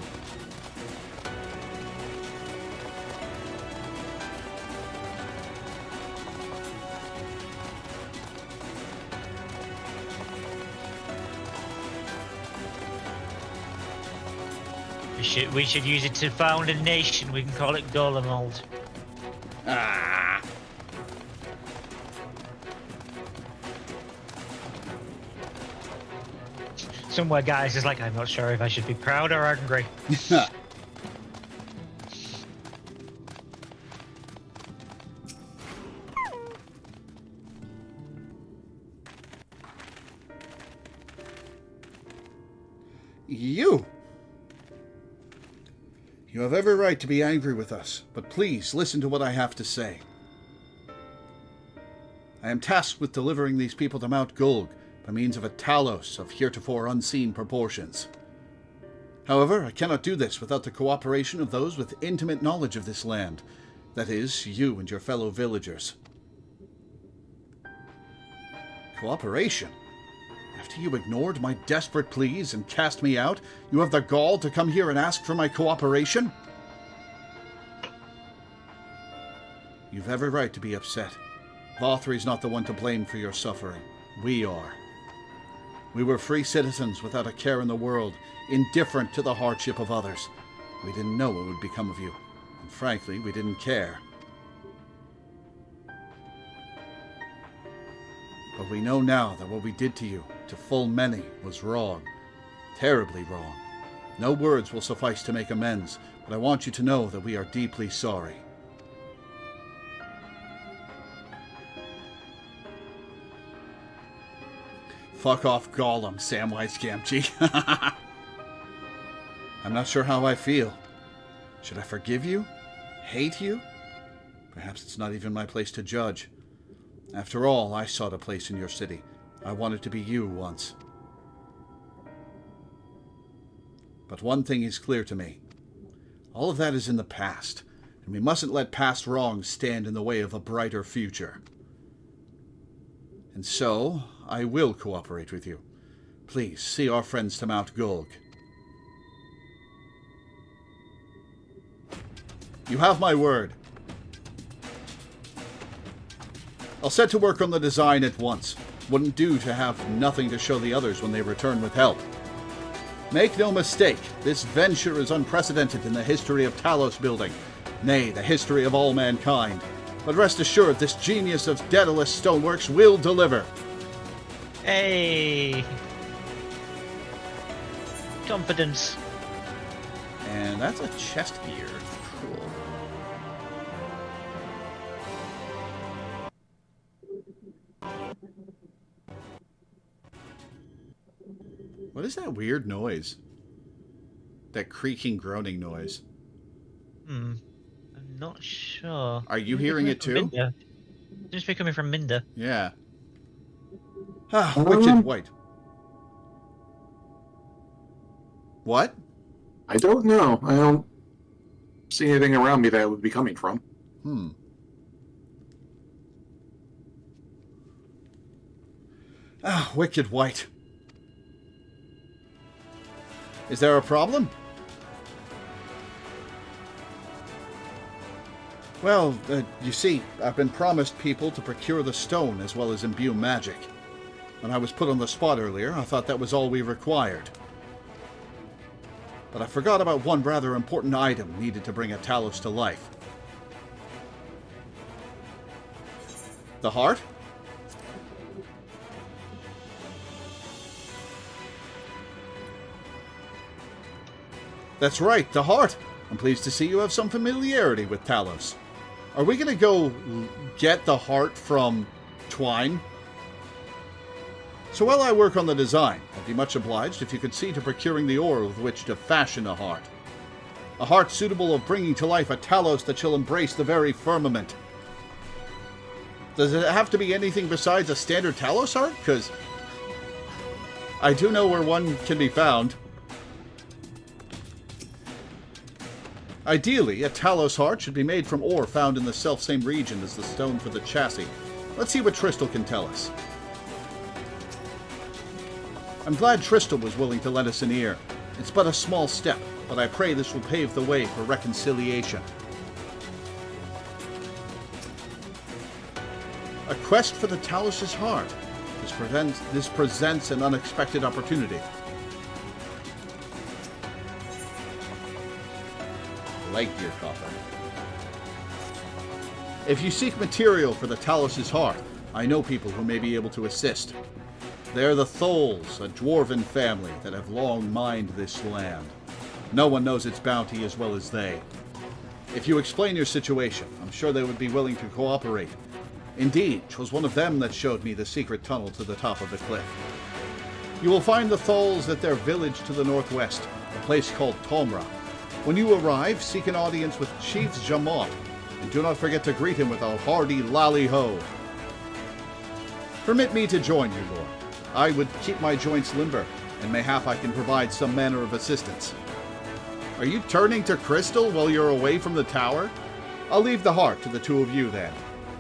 We should use it to found a nation. We can call it Golemold. Ah. Somewhere, guys, is like, I'm not sure if I should be proud or angry. You! You have every right to be angry with us, but please listen to what I have to say. I am tasked with delivering these people to Mount Gulg by means of a Talos of heretofore unseen proportions. However, I cannot do this without the cooperation of those with intimate knowledge of this land. That is, you and your fellow villagers. Cooperation? After you ignored my desperate pleas and cast me out, you have the gall to come here and ask for my cooperation? You've every right to be upset. Vothri's not the one to blame for your suffering. We are. We were free citizens without a care in the world, indifferent to the hardship of others. We didn't know what would become of you, and frankly, we didn't care. But we know now that what we did to you, to full many, was wrong. Terribly wrong. No words will suffice to make amends, but I want you to know that we are deeply sorry. Fuck off, Gollum, Samwise Gamgee. I'm not sure how I feel. Should I forgive you? Hate you? Perhaps it's not even my place to judge. After all, I sought a place in your city. I wanted to be you once. But one thing is clear to me. All of that is in the past, and we mustn't let past wrongs stand in the way of a brighter future. And so, I will cooperate with you. Please, see our friends to Mount Gulg. You have my word. I'll set to work on the design at once. Wouldn't do to have nothing to show the others when they return with help. Make no mistake, this venture is unprecedented in the history of Talos building, nay, the history of all mankind. But rest assured, this genius of Daedalus Stoneworks will deliver. Hey! Confidence. And that's a chest gear. Cool. What is that weird noise? That creaking, groaning noise. I'm not sure. Are you hearing it too? It seems to be coming from Minder. Yeah. Ah, wicked white. What? I don't know. I don't see anything around me that it would be coming from. Ah, wicked white. Is there a problem? Well, you see, I've been promised people to procure the stone as well as imbue magic. When I was put on the spot earlier, I thought that was all we required. But I forgot about one rather important item needed to bring a Talos to life. The heart? That's right, the heart. I'm pleased to see you have some familiarity with Talos. Are we going to go get the heart from Twine? So while I work on the design, I'd be much obliged if you could see to procuring the ore with which to fashion a heart. A heart suitable of bringing to life a Talos that shall embrace the very firmament. Does it have to be anything besides a standard Talos heart? Because I do know where one can be found. Ideally, a Talos heart should be made from ore found in the self-same region as the stone for the chassis. Let's see what Tristal can tell us. I'm glad Tristal was willing to lend us an ear. It's but a small step, but I pray this will pave the way for reconciliation. A quest for the Talos' heart. This presents an unexpected opportunity. Lightyear coffer. If you seek material for the Talos' heart, I know people who may be able to assist. They are the Tholes, a dwarven family that have long mined this land. No one knows its bounty as well as they. If you explain your situation, I'm sure they would be willing to cooperate. Indeed, 'twas one of them that showed me the secret tunnel to the top of the cliff. You will find the Tholes at their village to the northwest, a place called Tomra. When you arrive, seek an audience with Chief Jamot, and do not forget to greet him with a hearty lally-ho. Permit me to join you, Lord. I would keep my joints limber, and mayhap I can provide some manner of assistance. Are you turning to crystal while you're away from the tower? I'll leave the heart to the two of you then.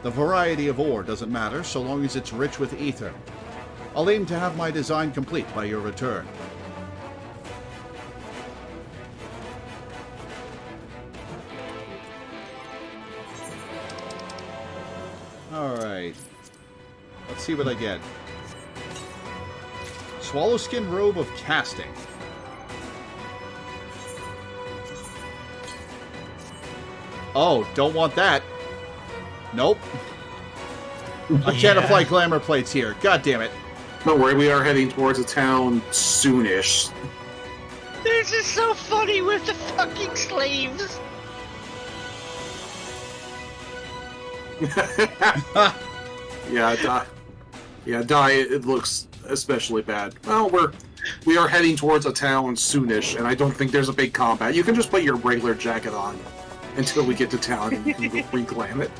The variety of ore doesn't matter so long as it's rich with ether. I'll aim to have my design complete by your return. Alright. Let's see what I get. Swallowskin robe of casting. Oh, don't want that. Nope. I can't apply glamour plates here. God damn it. Don't worry, we are heading towards a town soonish. This is so funny with the fucking sleeves. Die. It looks especially bad. Well, we are heading towards a town soonish, and I don't think there's a big combat. You can just put your regular jacket on until we get to town, and you can go reclaim it.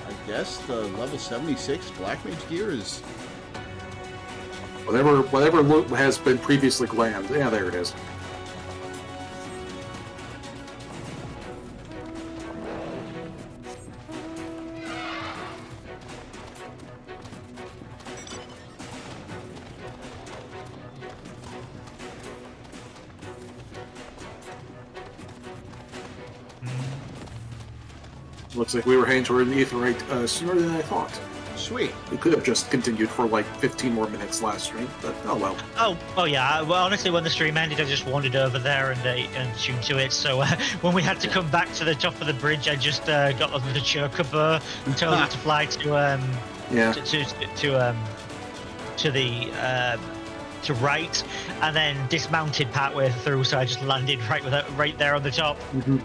I guess the level 76 Black Mage gear is... Whatever loot has been previously glammed. Yeah, there it is. Looks like we were heading toward the Aetherite sooner than I thought. Sweet. We could have just continued for like 15 more minutes last stream, but oh well. Oh yeah. Well, honestly, when the stream ended, I just wandered over there and tuned to it. So when we had to come back to the top of the bridge, I just got on the chocobo and told it to fly to to right, and then dismounted partway through. So I just landed right there on the top. Mm-hmm.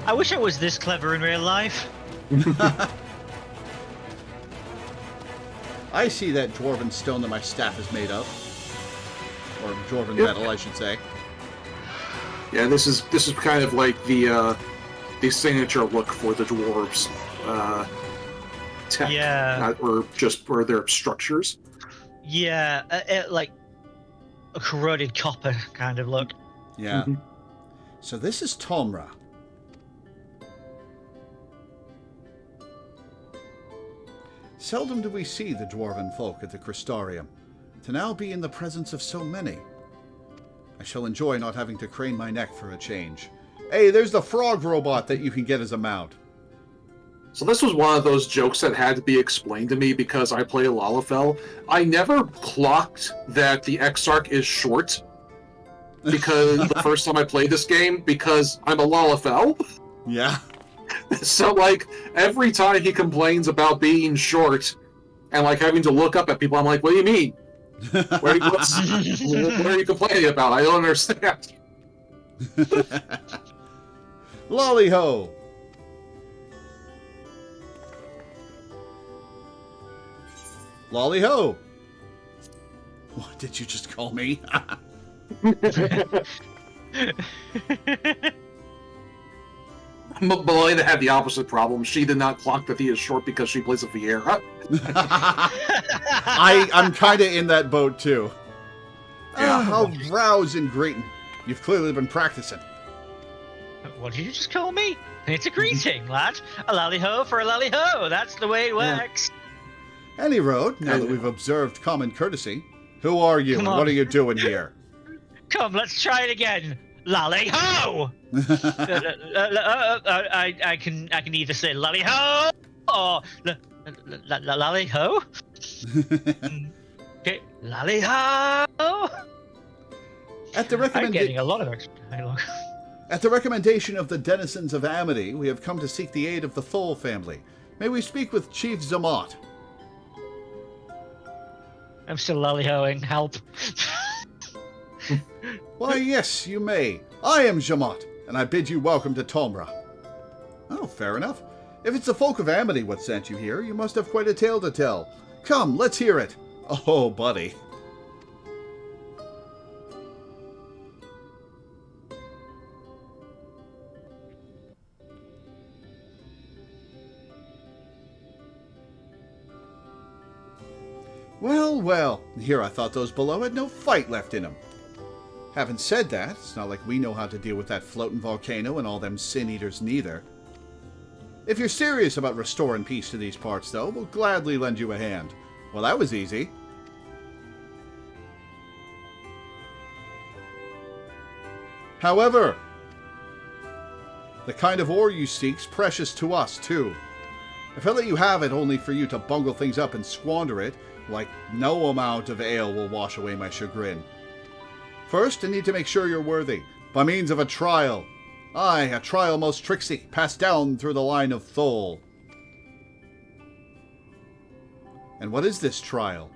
I wish I was this clever in real life. I see that dwarven stone that my staff is made of. Or dwarven metal, I should say. Yeah, this is kind of like the signature look for the dwarves. Tech, or their structures. Yeah, like a corroded copper kind of look. Yeah. Mm-hmm. So this is Tomra. Seldom do we see the dwarven folk at the Crystarium. To now be in the presence of so many. I shall enjoy not having to crane my neck for a change. Hey, there's the frog robot that you can get as a mount. So this was one of those jokes that had to be explained to me because I play Lalafell. I never clocked that the Exarch is short because the first time I played this game, because I'm a Lalafell. Yeah. So, like, every time he complains about being short and, like, having to look up at people, I'm like, what do you mean? What are you complaining about? I don't understand. Lolly ho! Lolly ho! What did you just call me? Belinda had the opposite problem. She did not clock that he is short because she plays a Vieira. I'm kind of in that boat too. Yeah. How rouse and greeting. You've clearly been practicing. What did you just call me? It's a greeting, lad. A lally-ho for a lally-ho. That's the way it works. Any road, now that we've observed common courtesy. Who are you and Come on. what are you doing here? Come, let's try it again. Lally-ho! I can either say lally-ho or lally-ho. Okay, lally-ho! At the I'm getting a lot of extra dialogue. At the recommendation of the denizens of Amity, we have come to seek the aid of the Thole family. May we speak with Chief Zamat? I'm still lally-hoing. Help. Why, yes, you may. I am Zamat, and I bid you welcome to Tomra. Oh, fair enough. If it's the folk of Amity what sent you here, you must have quite a tale to tell. Come, let's hear it. Oh, buddy. Well, well, here I thought those below had no fight left in them. Having said that, it's not like we know how to deal with that floating volcano and all them sin-eaters neither. If you're serious about restoring peace to these parts, though, we'll gladly lend you a hand. Well, that was easy. However, the kind of ore you seek's precious to us, too. If I let you have it only for you to bungle things up and squander it, like no amount of ale will wash away my chagrin. First, I need to make sure you're worthy, by means of a trial. Aye, a trial most tricksy, passed down through the line of Thole. And what is this trial?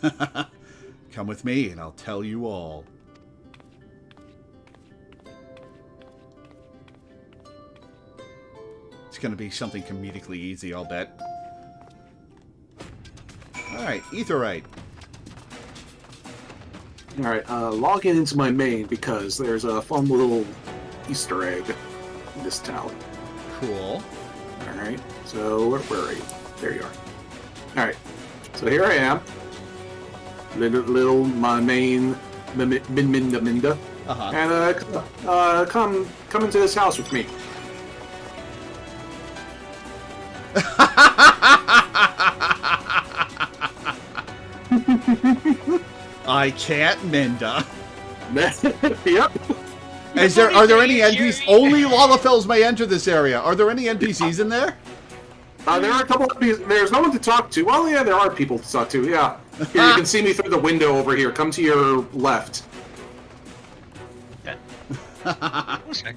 Come with me, and I'll tell you all. It's going to be something comedically easy, I'll bet. Alright, Aetheryte. Alright, log into my main because there's a fun little Easter egg in this town. Cool. Alright, so where are you? There you are. Alright, so here I am. Little my main Minda. Uh-huh. And come into this house with me. I can't, Minda. Yep. Are there any NPCs? Only Lalafells may enter this area. Are there any NPCs in there? There are a couple of people. There's no one to talk to. Well, yeah, there are people to talk to. Yeah. Here, you can see me through the window over here. Come to your left. Okay.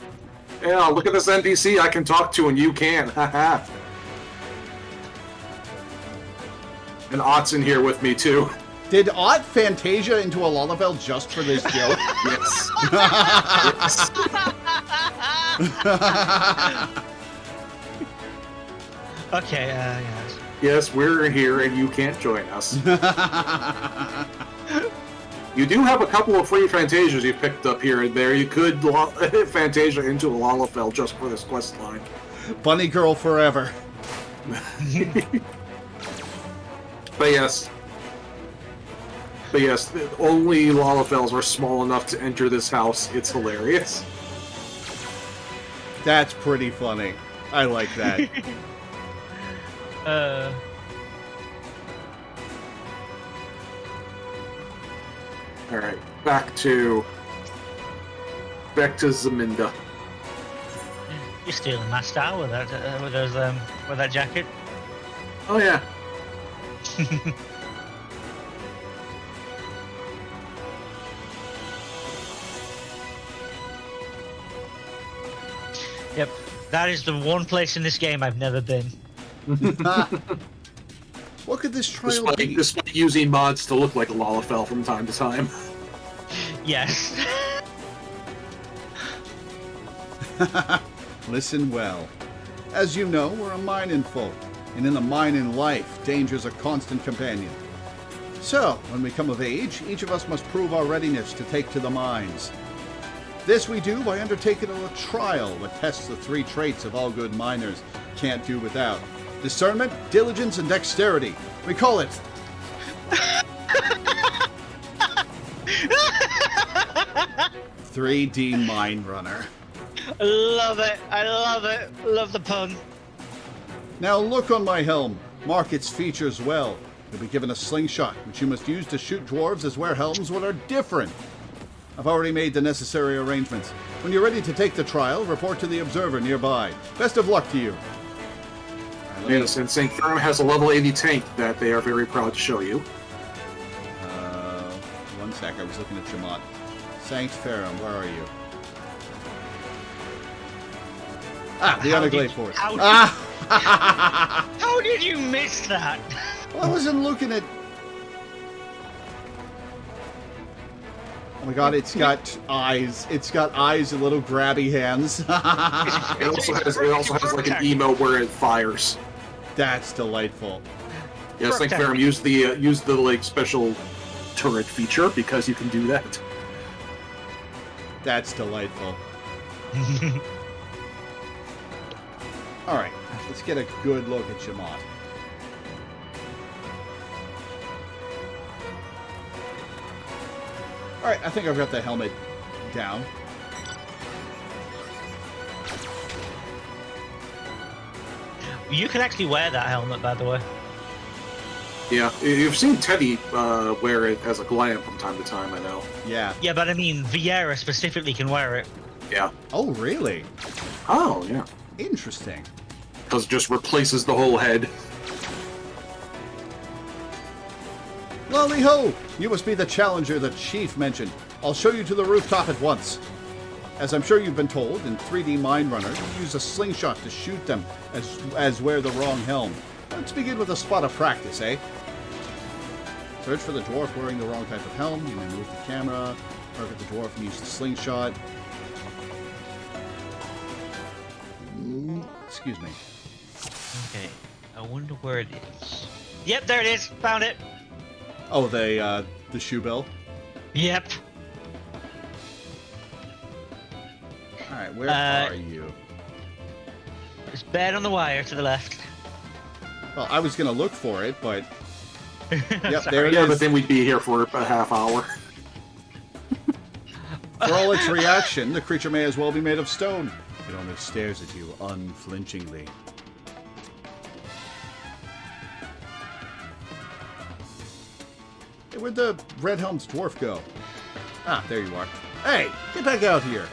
Yeah, look at this NPC I can talk to and you can't. Haha. And Ott's in here with me too. Did Ott Fantasia into a Lalafell just for this joke? Yes. Yes. Okay, yes. Yes, we're here and you can't join us. You do have a couple of free Fantasias you've picked up here and there. You could Fantasia into a Lalafell just for this quest line. Bunny girl forever. But yes, only Lalafells are small enough to enter this house. It's hilarious. That's pretty funny. I like that. Alright, back to Zaminda. You're stealing my style with that, with that jacket. Oh yeah. Yep, that is the one place in this game I've never been. What could this trial be? Despite using mods to look like a Lalafell from time to time. Yes. Listen well. As you know, we're a mining folk, and in the mining life, danger's a constant companion. So, when we come of age, each of us must prove our readiness to take to the mines. This we do by undertaking a trial that tests the 3 traits of all good miners can't do without. Discernment, diligence, and dexterity. We call it... 3D Mine Runner. I love it. I love it. Love the pun. Now look on my helm. Mark its features well. You'll be given a slingshot, which you must use to shoot dwarves as wear helms what are different. I've already made the necessary arrangements. When you're ready to take the trial, report to the observer nearby. Best of luck to you. Yes, and St. Firm has a level 80 tank that they are very proud to show you. One sec, I was looking at Jamot. Sanct Ferrum, where are you? Ah, the Underglade Force. How did you miss that? Well, I wasn't looking at... Oh my god, it's got eyes. It's got eyes and little grabby hands. It also has like an emote where it fires. That's delightful. Yes, St. Ferrum use the like special turret feature because you can do that. That's delightful. Alright, let's get a good look at Jamot. Alright, I think I've got the helmet down. You can actually wear that helmet, by the way. Yeah, you've seen Teddy wear it as a glam from time to time, I know. Yeah. Yeah, but I mean, Vieira specifically can wear it. Yeah. Oh, really? Oh, yeah. Interesting. Because it just replaces the whole head. Lolly ho! You must be the challenger the chief mentioned. I'll show you to the rooftop at once. As I'm sure you've been told, in 3D Mine Runner, you use a slingshot to shoot them as wear the wrong helm. Let's begin with a spot of practice, eh? Search for the dwarf wearing the wrong type of helm. You may move the camera, target the dwarf and use the slingshot. Excuse me. Okay, I wonder where it is. Yep, there it is. Found it. Oh, the shoe bill? Yep. Alright, where are you? It's bed on the wire to the left. Well, I was going to look for it, but... Yep, Sorry. there it Yeah, is. but then we'd be here for a half hour. For all its reaction, the creature may as well be made of stone. It only stares at you unflinchingly. Hey, where'd the Red Helm's dwarf go? Ah, there you are. Hey, get back out here.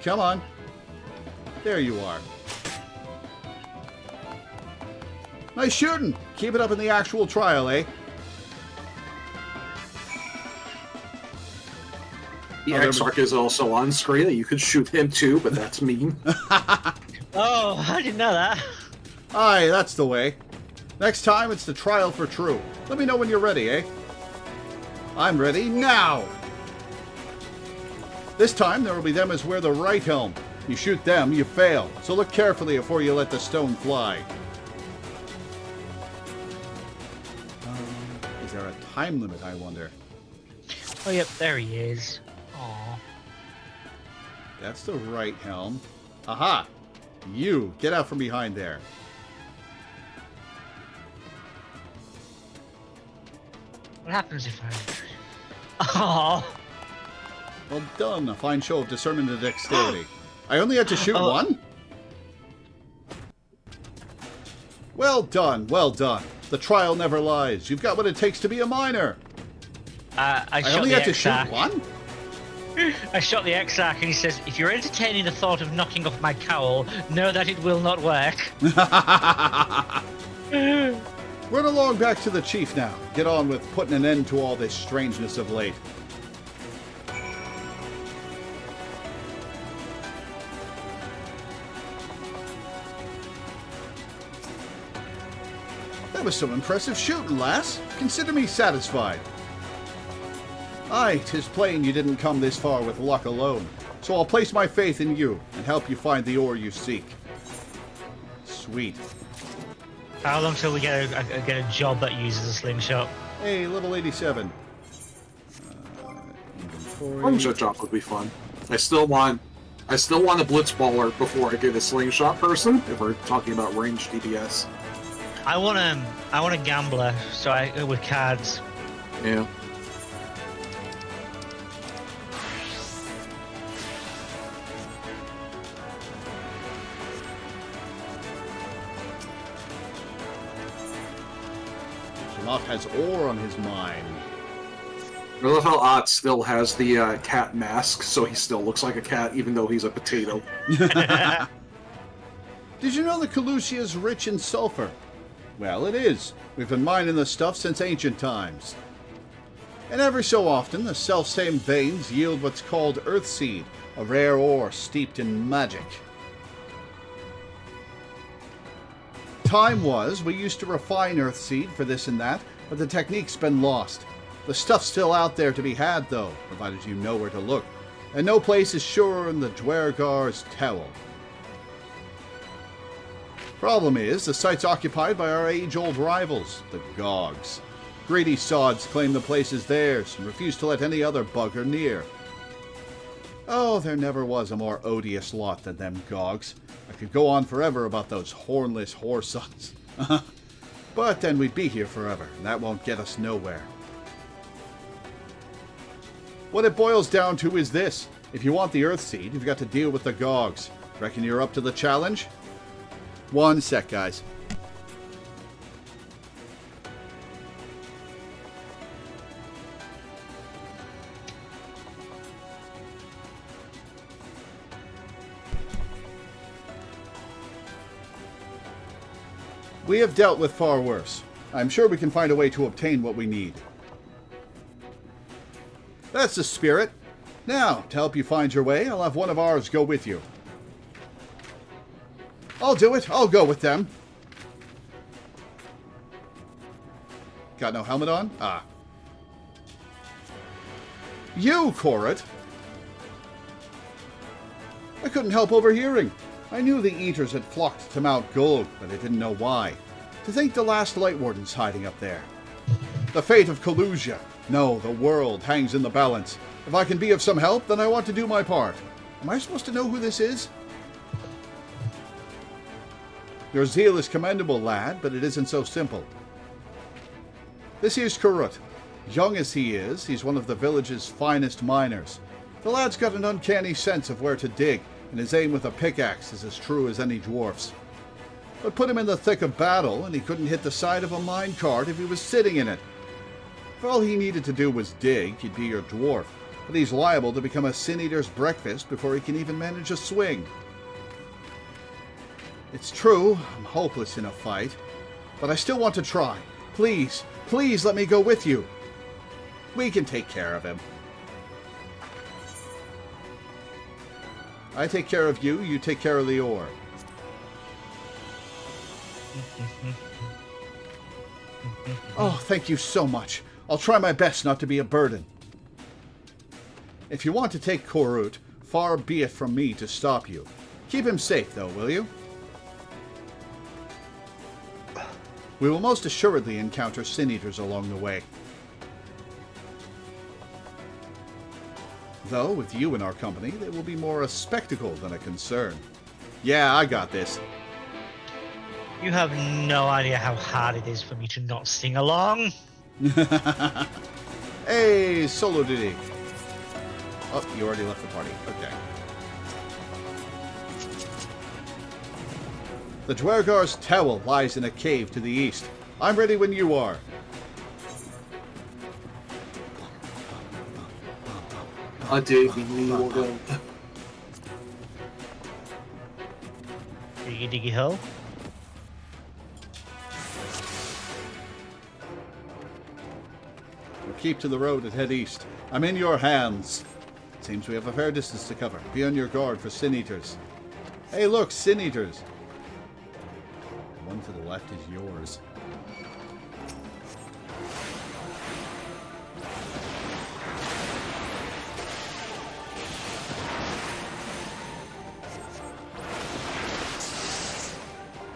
Come on. There you are. Nice shooting. Keep it up in the actual trial, eh? The Exarch is also on screen. You could shoot him too, but that's mean. Oh, I didn't know that. Aye, that's the way. Next time, it's the trial for true. Let me know when you're ready, eh? I'm ready now! This time, there will be them as wear the right helm. You shoot them, you fail. So look carefully before you let the stone fly. Is there a time limit, I wonder? Oh, yep, there he is. Aw. That's the right helm. Aha! You, get out from behind there. What happens if I... Oh. Well done, a fine show of discernment and dexterity. I only had to shoot one? Well done, well done. The trial never lies. You've got what it takes to be a miner. I shot only the had to shoot Exarch. one? I shot the Exarch and he says, if you're entertaining the thought of knocking off my cowl, know that it will not work. Run along back to the chief now. Get on with putting an end to all this strangeness of late. That was some impressive shooting, lass. Consider me satisfied. Aye, 'tis plain you didn't come this far with luck alone, so I'll place my faith in you and help you find the ore you seek. Sweet. How long till we get a job that uses a slingshot? Hey, level 87. Inventory. Slingshot job would be fun. I still want a blitzballer before I get a slingshot person. If we're talking about range DPS. I want a gambler, so with cards. Yeah. Lot has ore on his mind. I love how Ott still has the cat mask, so he still looks like a cat, even though he's a potato. Did you know that Kalusia is rich in sulfur? Well, it is. We've been mining the stuff since ancient times. And every so often, the self-same veins yield what's called earthseed, a rare ore steeped in magic. Time was, we used to refine earthseed for this and that, but the technique's been lost. The stuff's still out there to be had, though, provided you know where to look. And no place is surer than the Dwergar's Towel. Problem is, the site's occupied by our age-old rivals, the Gogs. Greedy sods claim the place is theirs and refuse to let any other bugger near. Oh, there never was a more odious lot than them Gogs. I could go on forever about those hornless whoresuns. But then we'd be here forever, and that won't get us nowhere. What it boils down to is this. If you want the Earthseed, you've got to deal with the Gogs. Reckon you're up to the challenge? One sec, guys. We have dealt with far worse. I'm sure we can find a way to obtain what we need. That's the spirit. Now, to help you find your way, I'll have one of ours go with you. I'll do it. I'll go with them. Got no helmet on? Ah. You, Korrit! I couldn't help overhearing. I knew the Eaters had flocked to Mount Gulg, but I didn't know why. To think the last Light Warden's hiding up there. The fate of Kalusia. No, the world hangs in the balance. If I can be of some help, then I want to do my part. Am I supposed to know who this is? Your zeal is commendable, lad, but it isn't so simple. This here's Korrit. Young as he is, he's one of the village's finest miners. The lad's got an uncanny sense of where to dig, and his aim with a pickaxe is as true as any dwarf's. But put him in the thick of battle, and he couldn't hit the side of a minecart if he was sitting in it. If all he needed to do was dig, he'd be your dwarf, but he's liable to become a sin-eater's breakfast before he can even manage a swing. It's true, I'm hopeless in a fight, but I still want to try. Please, please let me go with you. We can take care of him. I take care of you, you take care of the ore. Oh, thank you so much. I'll try my best not to be a burden. If you want to take Korrit, far be it from me to stop you. Keep him safe, though, will you? We will most assuredly encounter sin-eaters along the way. Though, with you in our company, they will be more a spectacle than a concern. Yeah, I got this. You have no idea how hard it is for me to not sing along. Hey, solo duty. Oh, you already left the party. Okay. The Dwergar's Towel lies in a cave to the east. I'm ready when you are. A digging water. Diggy diggy hole. We'll keep to the road and head east. I'm in your hands. Seems we have a fair distance to cover. Be on your guard for sin eaters. Hey, look, sin eaters. The one to the left is yours.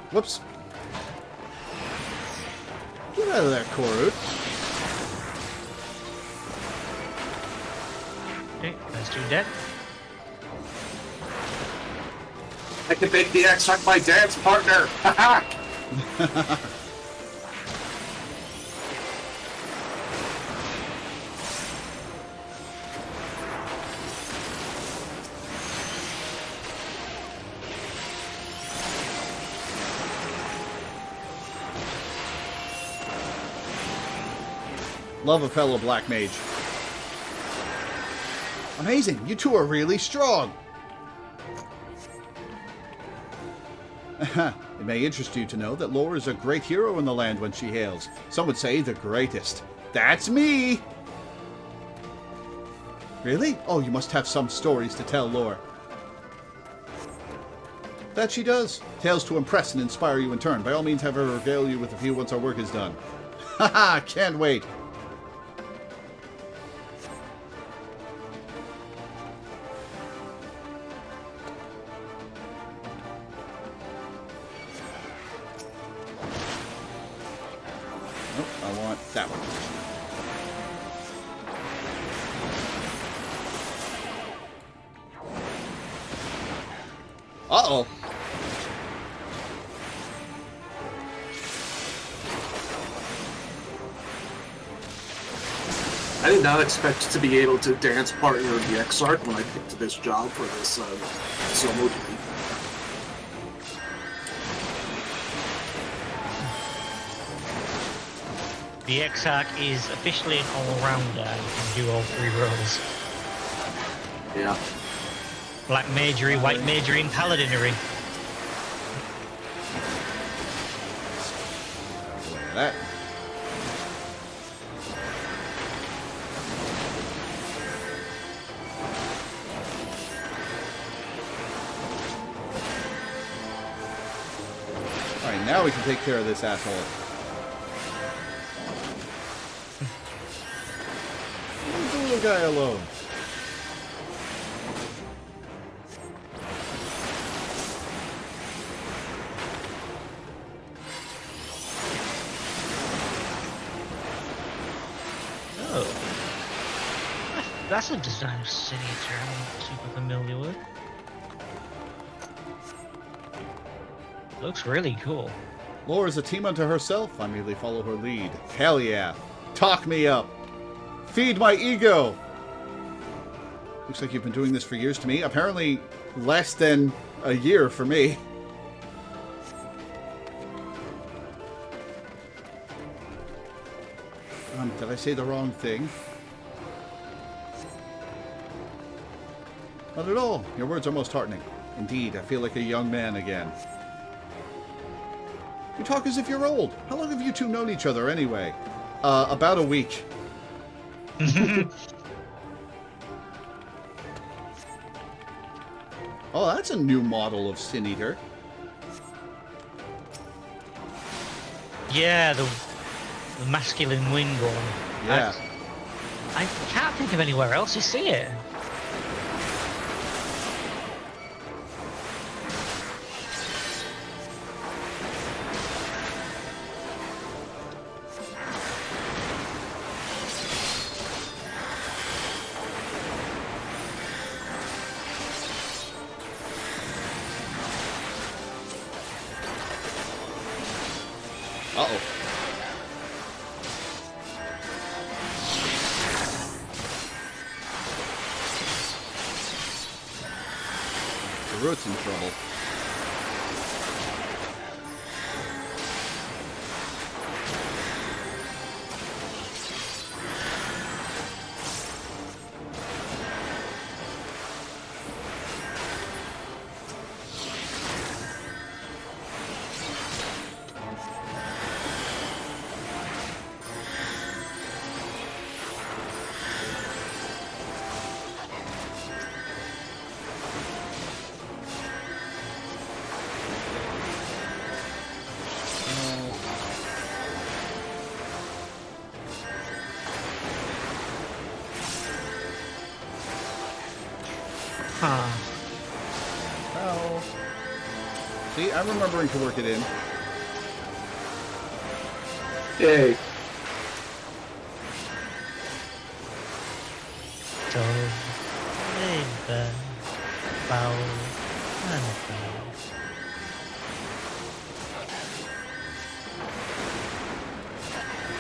Whoops. Get out of there, Korut. Okay, that's two dead. I can make the X-Hunt my dance partner! Haha! Love a fellow black mage. Amazing, you two are really strong. It may interest you to know that Lore is a great hero in the land when she hails. Some would say the greatest. That's me! Really? Oh, you must have some stories to tell, Lore. That she does. Tales to impress and inspire you in turn. By all means, have her regale you with a few once our work is done. Haha, can't wait. I want that one. Uh-oh. I did not expect to be able to dance partner the X-Arc when I picked this job for this solo duty. The X-Arc is officially an all-rounder and can do all three roles. Yeah. Black magery, white magery, and paladinery. Look at that. Alright, now we can take care of this asshole. Leave the little guy alone. That's a design of Sin Eater I'm not super familiar with. Looks really cool. Lore is a team unto herself. I merely follow her lead. Hell yeah. Talk me up. Feed my ego. Looks like you've been doing this for years to me. Apparently less than a year for me. Did I say the wrong thing? Not at all. Your words are most heartening. Indeed, I feel like a young man again. You talk as if you're old. How long have you two known each other anyway? About a week. Oh, that's a new model of Sin Eater. Yeah, the masculine wing one. Yeah. I can't think of anywhere else you see it. Uh-oh. The root's in trouble. Huh. Oh. See, I'm remembering to work it in. Yay. Loreweaver, Valentione.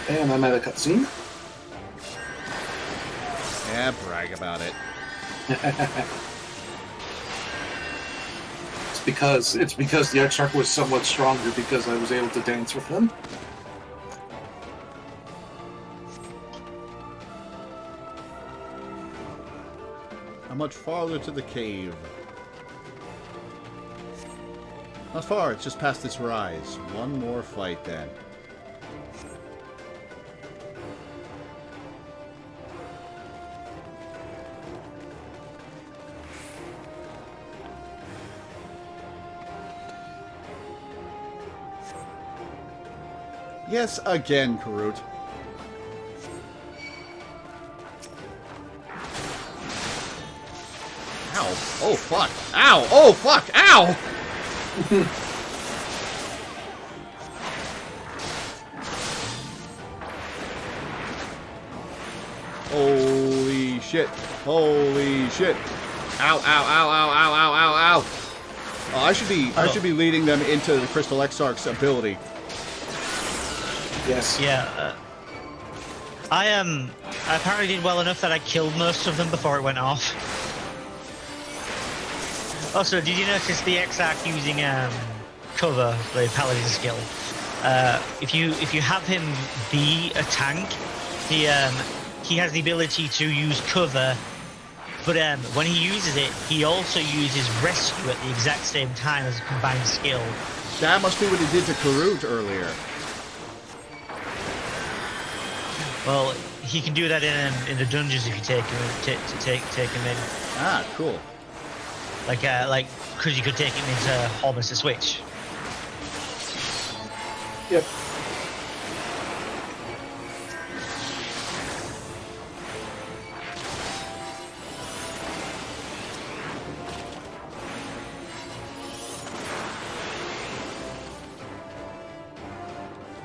And I'm at a cutscene. Yeah, brag about it. It's because the Exarch was somewhat stronger because I was able to dance with him. How much farther to the cave? Not far, it's just past this rise. One more fight then. Yes, again, Karut. Ow. Oh, fuck. Ow. Oh, fuck. Ow! Holy shit. Holy shit. Ow, ow, ow, ow, ow, ow, ow, ow. Oh, I should be leading them into the Crystal Exarch's ability. Yes. Yeah. I apparently did well enough that I killed most of them before it went off. Also, did you notice the Exarch using cover, the paladin skill? If you have him be a tank, he has the ability to use cover, but when he uses it, he also uses rescue at the exact same time as a combined skill. That must be what he did to Karut earlier. Well, he can do that in the dungeons if you take him in. Ah, cool. Like, because you could take him into almost a switch. Yep.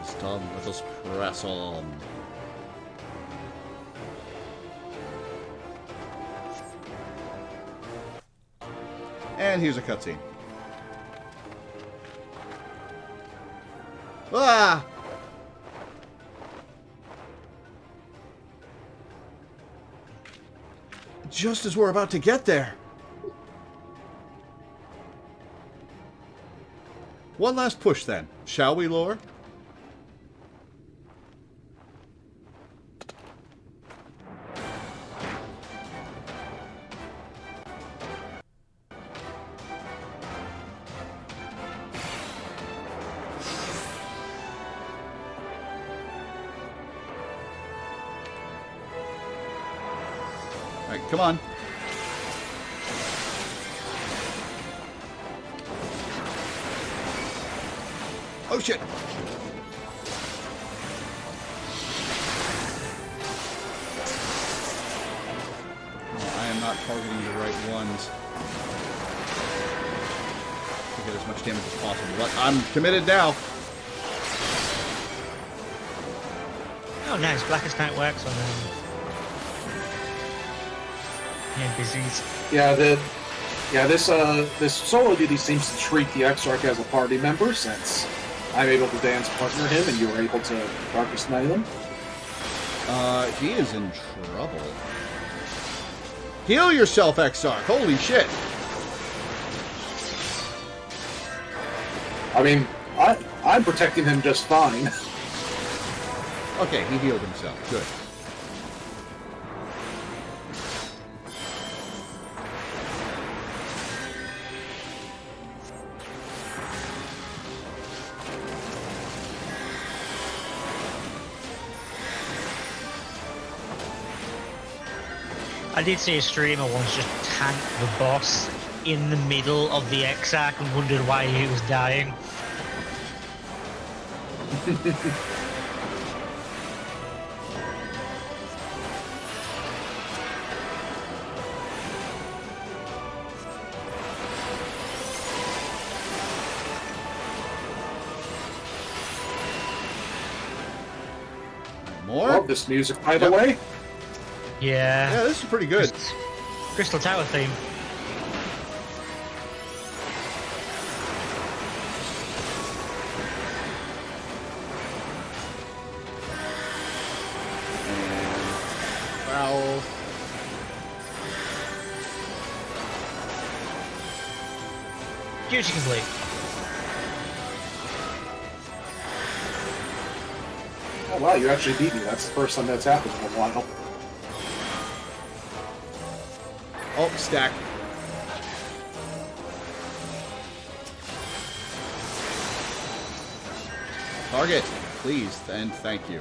It's done. Let us press on. And here's a cutscene. Ah! Just as we're about to get there. One last push then, shall we, Lore? Alright, come on. Oh shit! Oh, I am not targeting the right ones. To get as much damage as possible, but I'm committed now. Oh, nice. Blackest Night works on NPCs. Yeah, this solo duty seems to treat the Exarch as a party member, since I'm able to dance partner him and you were able to Darkest Night him. He is in trouble. Heal yourself, Exarch! Holy shit! I mean, I'm protecting him just fine. Okay, he healed himself. Good. I did see a streamer once just tank the boss in the middle of the Exarch and wondered why he was dying. More? Love this music, by the way. Yeah. Yeah, this is pretty good. Crystal Tower theme. Foul. Duty complete. Oh wow, you actually beat me. That's the first time that's happened in a while. Oh, stack. Target, please, and thank you.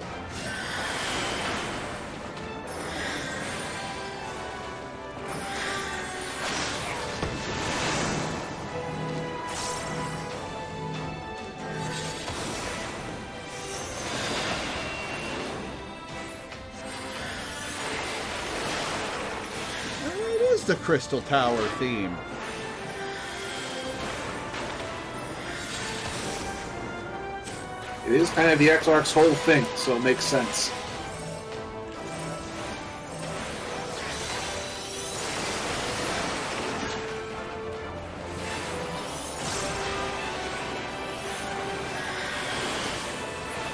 It is the Crystal Tower theme. It is kind of the X-Arc's whole thing, so it makes sense.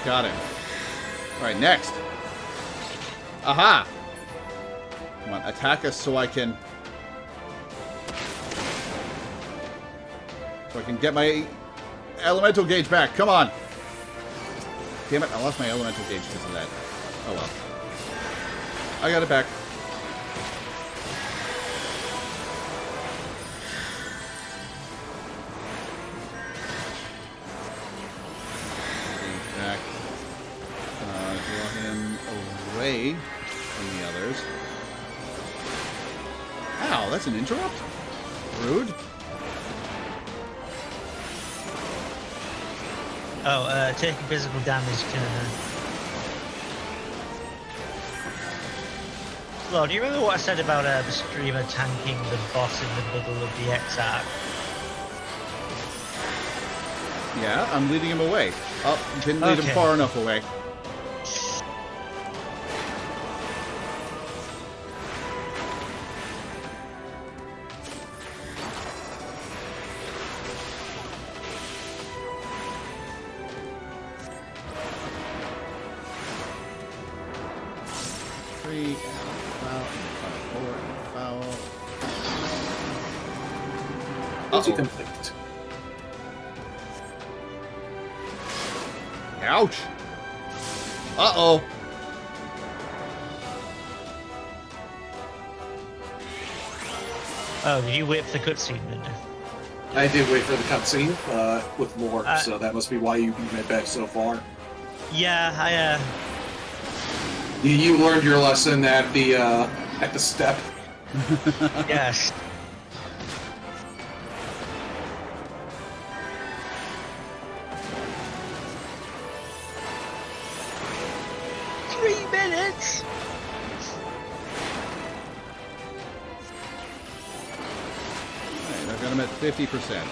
Got him. Alright, next. Aha! Come on, attack us so I can... So I can get my elemental gauge back. Come on! Damn it, I lost my elemental gauge because of that. Oh well. I got it back. Back. Draw him away from the others. Ow, that's an interrupt? Rude. Oh, taking physical damage can... Well, do you remember what I said about the streamer tanking the boss in the middle of the X-Arc? Yeah, I'm leading him away. Oh, didn't lead him far enough away. Duty complete. Ouch! Uh-oh! Oh, did you whip the cutscene then? I did wait for the cutscene with lore, so that must be why you beat my bet so far. Yeah, You learned your lesson at the step. yes. 3 minutes. Alright, I've got him at 50%.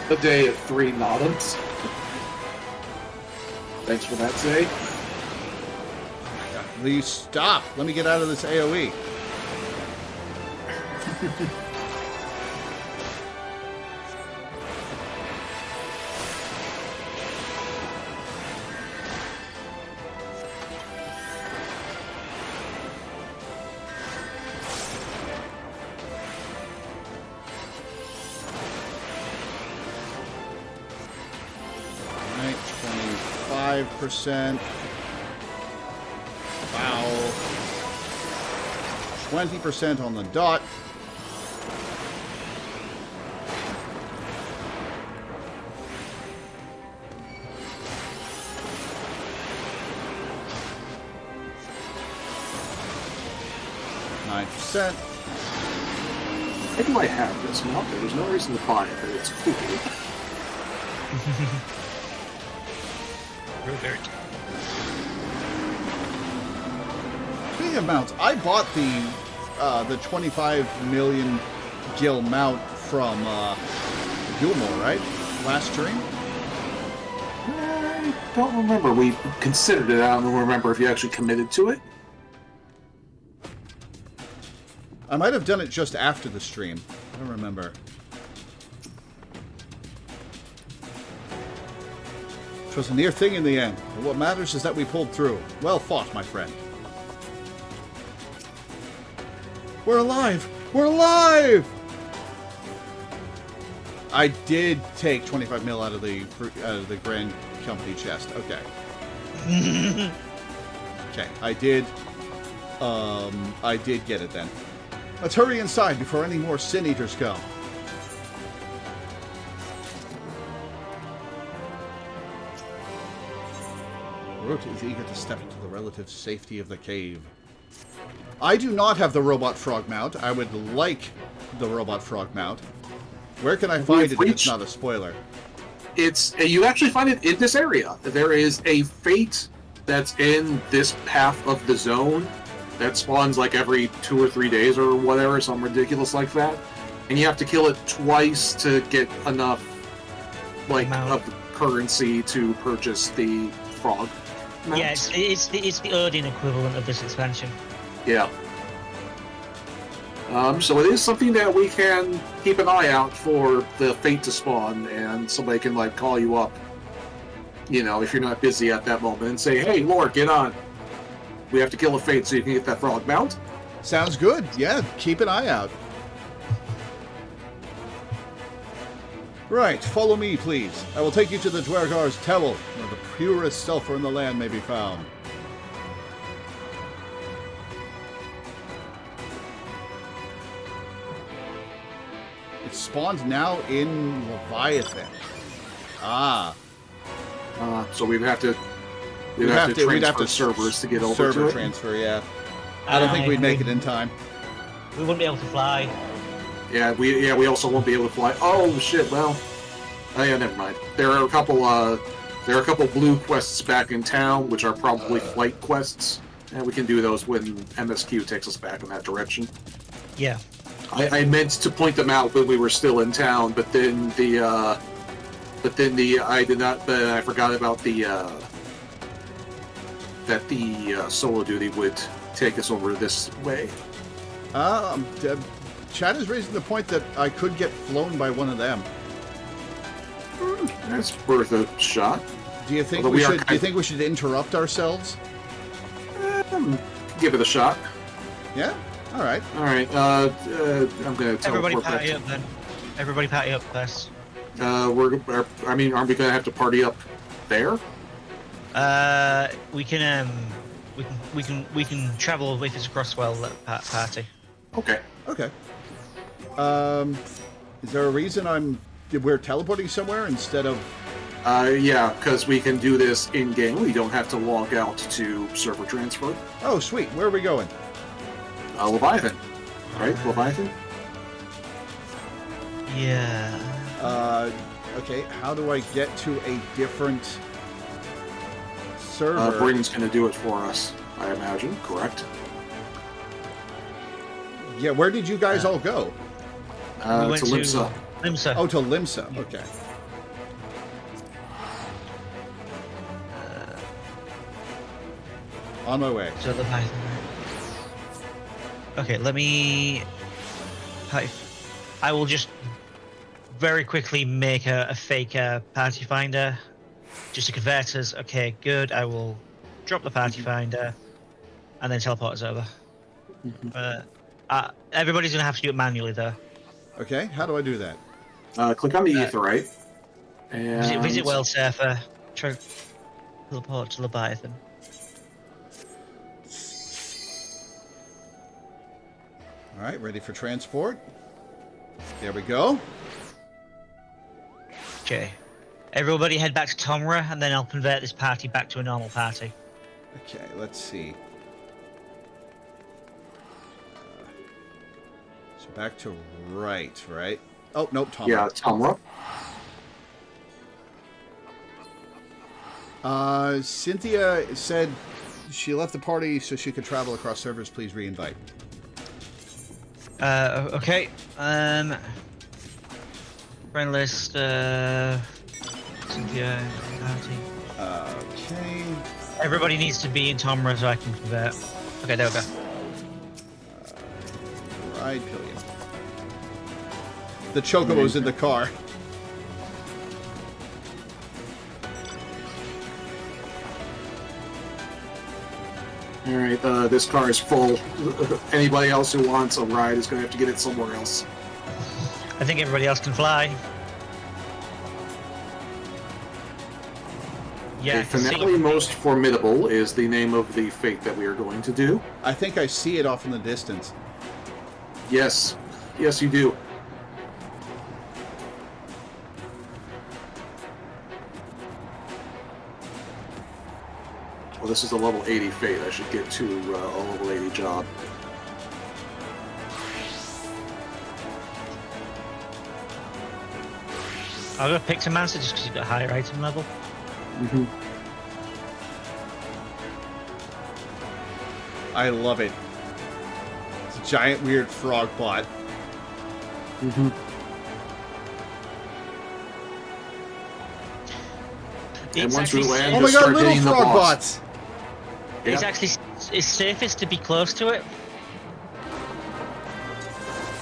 A day of 3 Nodums. Thanks for that, Zay. Please stop! Let me get out of this AoE. Alright, 25%. Foul. 20% on the dot. %. Why do I have this mount? There's no reason to buy it, but it's cool. Rupert. Speaking of mounts, I bought the 25 million Gil mount from Gilmore, right? Last stream? I don't remember. We considered it. I don't remember if you actually committed to it. I might have done it just after the stream. I don't remember. It was a near thing in the end. But what matters is that we pulled through. Well fought, my friend. We're alive! We're alive! I did take 25 mil out of the Grand Company chest. Okay. Okay, I did get it then. Let's hurry inside before any more Sin Eaters come. Root is eager to step into the relative safety of the cave. I do not have the robot frog mount. I would like the robot frog mount. Where can I find it if it's not a spoiler? You actually find it in this area. There is a fate that's in this path of the zone that spawns like every 2 or 3 days or whatever, something ridiculous like that. And you have to kill it twice to get enough of currency to purchase the frog mount. Yeah, it's the Odin equivalent of this expansion. Yeah. So it is something that we can keep an eye out for the fate to spawn, and somebody can call you up, if you're not busy at that moment, and say, "Hey, Lord, get on. We have to kill a fate so you can get that frog mount." Sounds good. Yeah, keep an eye out. Right, follow me, please. I will take you to the Dwergar's Temple, where the purest sulfur in the land may be found. It spawns now in Leviathan. Ah. So we'd have to transfer servers to get over to it. Server transfer, yeah. I don't think we'd make it in time. We wouldn't be able to fly. Yeah, we also won't be able to fly. Oh shit! Well, yeah, never mind. There are a couple blue quests back in town, which are probably flight quests, and we can do those when MSQ takes us back in that direction. Yeah. I meant to point them out when we were still in town, but then I did not. But I forgot about that the solo duty would take us over this way. Chad is raising the point that I could get flown by one of them. That's worth a shot. Do you think we should interrupt ourselves? Give it a shot. Yeah. All right. I'm gonna tell Everybody party up then. Everybody party up first. Aren't we gonna have to party up there? We can travel with us across party. Okay. Okay. Is there a reason we're teleporting somewhere instead of? Yeah, because we can do this in game. We don't have to log out to server transfer. Oh, sweet. Where are we going? Leviathan, right? Leviathan. Yeah. Okay. How do I get to a different server? Brayden's going to do it for us, I imagine. Correct. Yeah. Where did you guys all go? We went to Limsa. Limsa. Oh, to Limsa. Okay. On my way. So Leviathan. Okay, let me. I will just very quickly make a fake party finder, just to convert us. Okay, good. I will drop the party finder, and then teleport us over. Everybody's gonna have to do it manually, though. Okay, how do I do that? Click on the Aetheryte. And Visit World Surfer. Teleport to Leviathan. All right, ready for transport. There we go. Okay. Everybody head back to Tomra, and then I'll convert this party back to a normal party. Okay, let's see. So back to right? Oh, nope, Tomra. Yeah, Tomra. Cynthia said she left the party so she could travel across servers. Please re-invite. Okay. Friend list. Cynthia. Marty. Okay. Everybody needs to be in Tomra so I can convert. Okay, there we go. Ride Pillion. The Chocobo's in the car. All right, this car is full. Anybody else who wants a ride is going to have to get it somewhere else. I think everybody else can fly. Yeah. The finale most formidable is the name of the fate that we are going to do. I think I see it off in the distance. Yes, yes, you do. Well, this is a level 80 fate. I should get to a level 80 job. I'll go pick some Mancer just because you've got a higher item level. Mm-hmm. I love it. It's a giant weird frog bot. Mm-hmm. And once we land, Oh my just god, start little hitting the frog boss. bots! It's Yeah. actually it's safest to be close to it.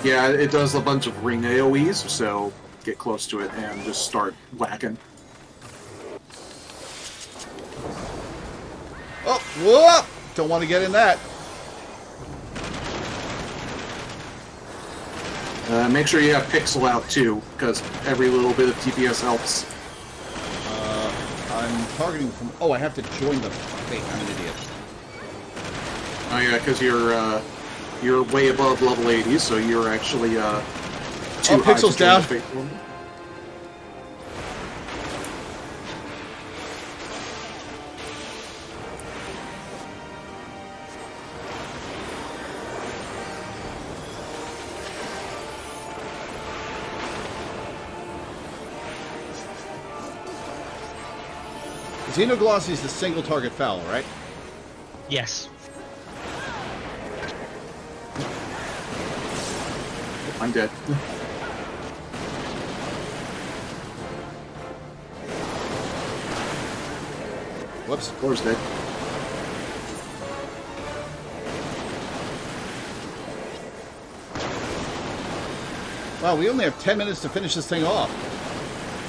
Yeah, it does a bunch of ring AoEs, so get close to it and just start whacking. Oh, whoa! Don't want to get in that. Make sure you have pixel out too, because every little bit of DPS helps. I'm targeting from... Oh, I have to join the... Wait, I'm an idiot. Oh yeah, because you're way above level 80, so you're actually too high pixels to join down. the fate one. Xenoglossy is the single target foul, right? Yes. I'm dead. Whoops. Core's dead. Wow, we only have 10 minutes to finish this thing off.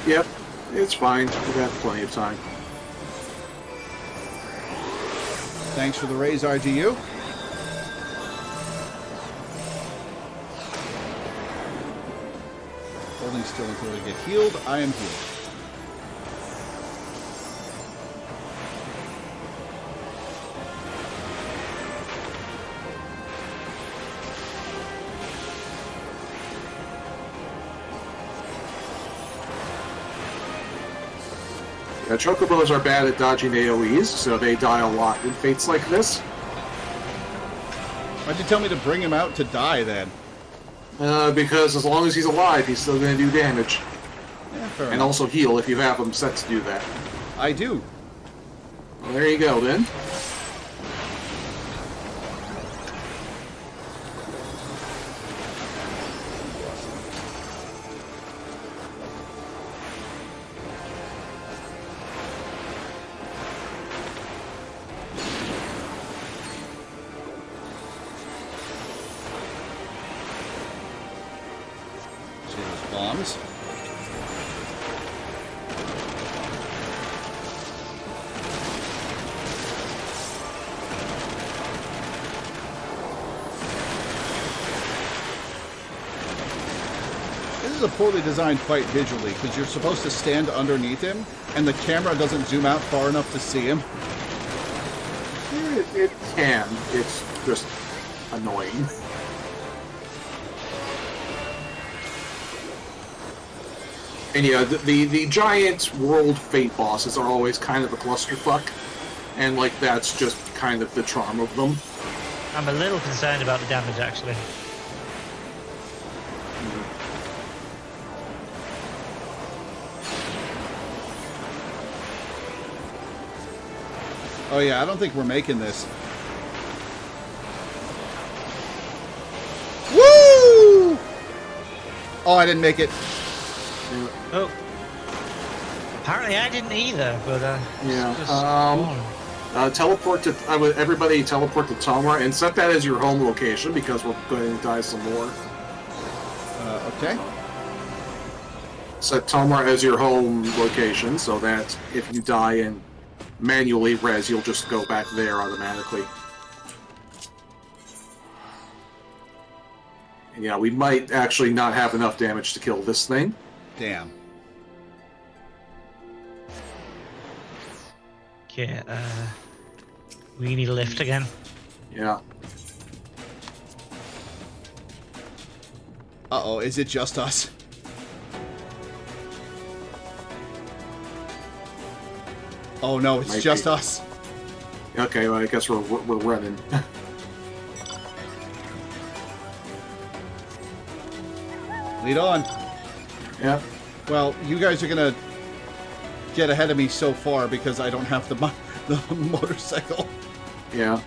Yep, it's fine. We got plenty of time. Thanks for the raise, RGU. Holding still until we get healed. I am healed. Yeah, Chocobos are bad at dodging AoEs, so they die a lot in fates like this. Why'd you tell me to bring him out to die, then? Because as long as he's alive, he's still going to do damage. Yeah, fair And enough. also heal if you have him set to do that. I do. Well, there you go, then. See those bombs. This is a poorly designed fight visually, because you're supposed to stand underneath him, and the camera doesn't zoom out far enough to see him. It can. It's just annoying. And yeah, the giant world fate bosses are always kind of a clusterfuck, and like that's just kind of the charm of them. I'm a little concerned about the damage actually. Oh yeah, I don't think we're making this. Woo! Oh, I didn't make it. Oh. Apparently I didn't either, but teleport to everybody. Teleport to Tomra and set that as your home location because we're going to die some more. Okay. Set Tomra as your home location so that if you die and manually res, you'll just go back there automatically. And yeah, we might actually not have enough damage to kill this thing. Damn. Okay, we need a lift again. Yeah. Uh-oh, is it just us? Oh no, it's just us. Okay, well, I guess we're running. Lead on. Yeah. Well, you guys are gonna get ahead of me so far because I don't have the motorcycle. Yeah.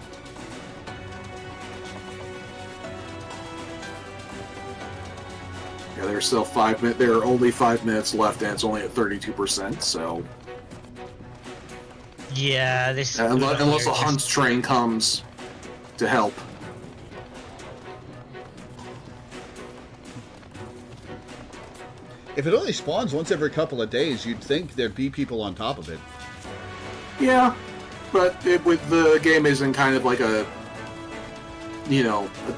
Yeah, there's still 5 minutes. There are only 5 minutes left, and it's only at 32%. So. Yeah, this. Unless a hunt train comes to help. If it only spawns once every couple of days, you'd think there'd be people on top of it. Yeah, but the game is in kind of like a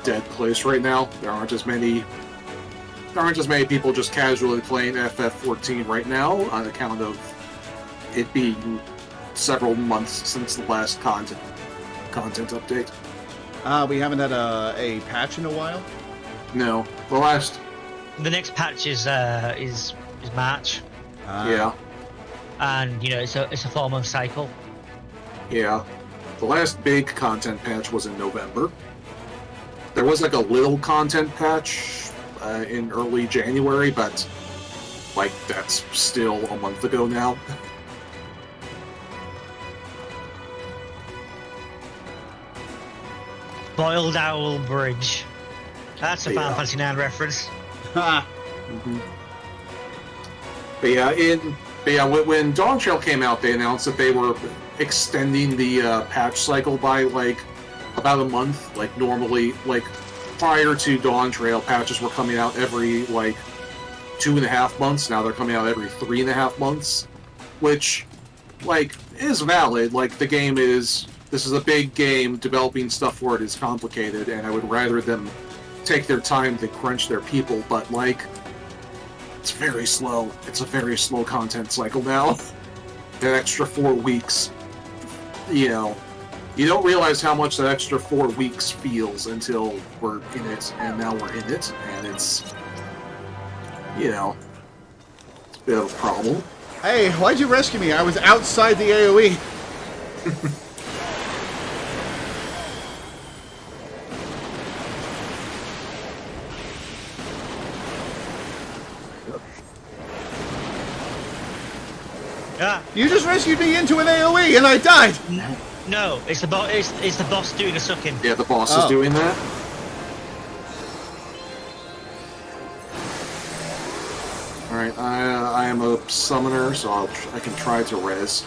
dead place right now. There aren't as many people just casually playing FF14 right now on account of it being several months since the last content update. We haven't had a patch in a while? No, The next patch is March. Yeah. And it's a 4-month cycle. Yeah. The last big content patch was in November. There was like a little content patch in early January, but that's still a month ago now. Boiled Owl Bridge. That's a Final Fantasy IX reference. Ha! Mm-hmm. But yeah, when Dawn Trail came out, they announced that they were extending the patch cycle by about a month. Normally, prior to Dawn Trail, patches were coming out every 2.5 months. Now they're coming out every 3.5 months, which is valid. The game is. This is a big game. Developing stuff for it is complicated, and I would rather them take their time to crunch their people, but it's very slow. It's a very slow content cycle now. That extra 4 weeks, you don't realize how much that extra 4 weeks feels until we're in it, and now we're in it, and it's a bit of a problem. Hey, why'd you rescue me? I was outside the AoE. Yeah. You just rescued me into an AoE and I died! No, it's the boss doing a sucking. Yeah, the boss is doing that. Alright, I am a summoner, so I can try to res.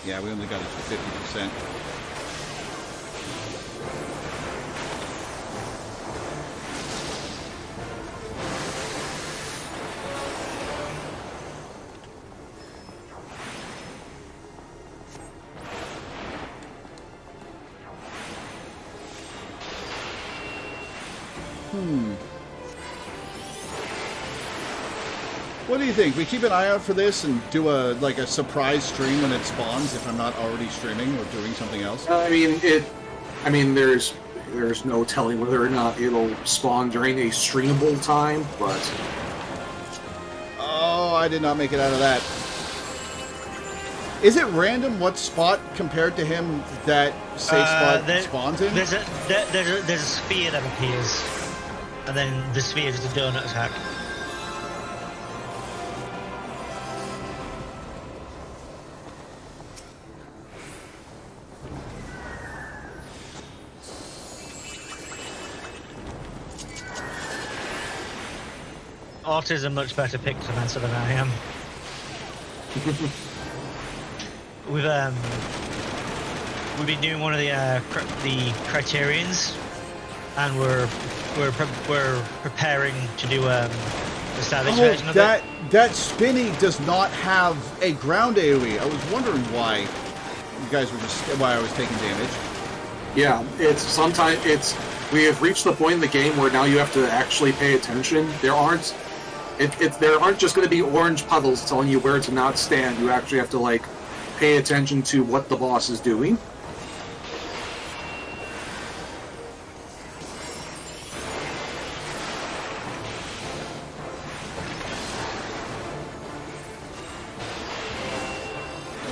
Yeah, we only got it to 50%. What do you think? We keep an eye out for this and do a surprise stream when it spawns if I'm not already streaming or doing something else? There's no telling whether or not it'll spawn during a streamable time, but Oh, I did not make it out of that. Is it random what spot compared to him that safe spot spawns in? There's a sphere that appears, and then the sphere is a donut attack. Art is a much better pictomancer than I am. We've been doing one of the criterions, and we're preparing to do the savage version of it. That Spinny does not have a ground AoE. I was wondering why you guys were why I was taking damage. Yeah, we have reached the point in the game where now you have to actually pay attention. There aren't just going to be orange puddles telling you where to not stand. You actually have to like pay attention to what the boss is doing.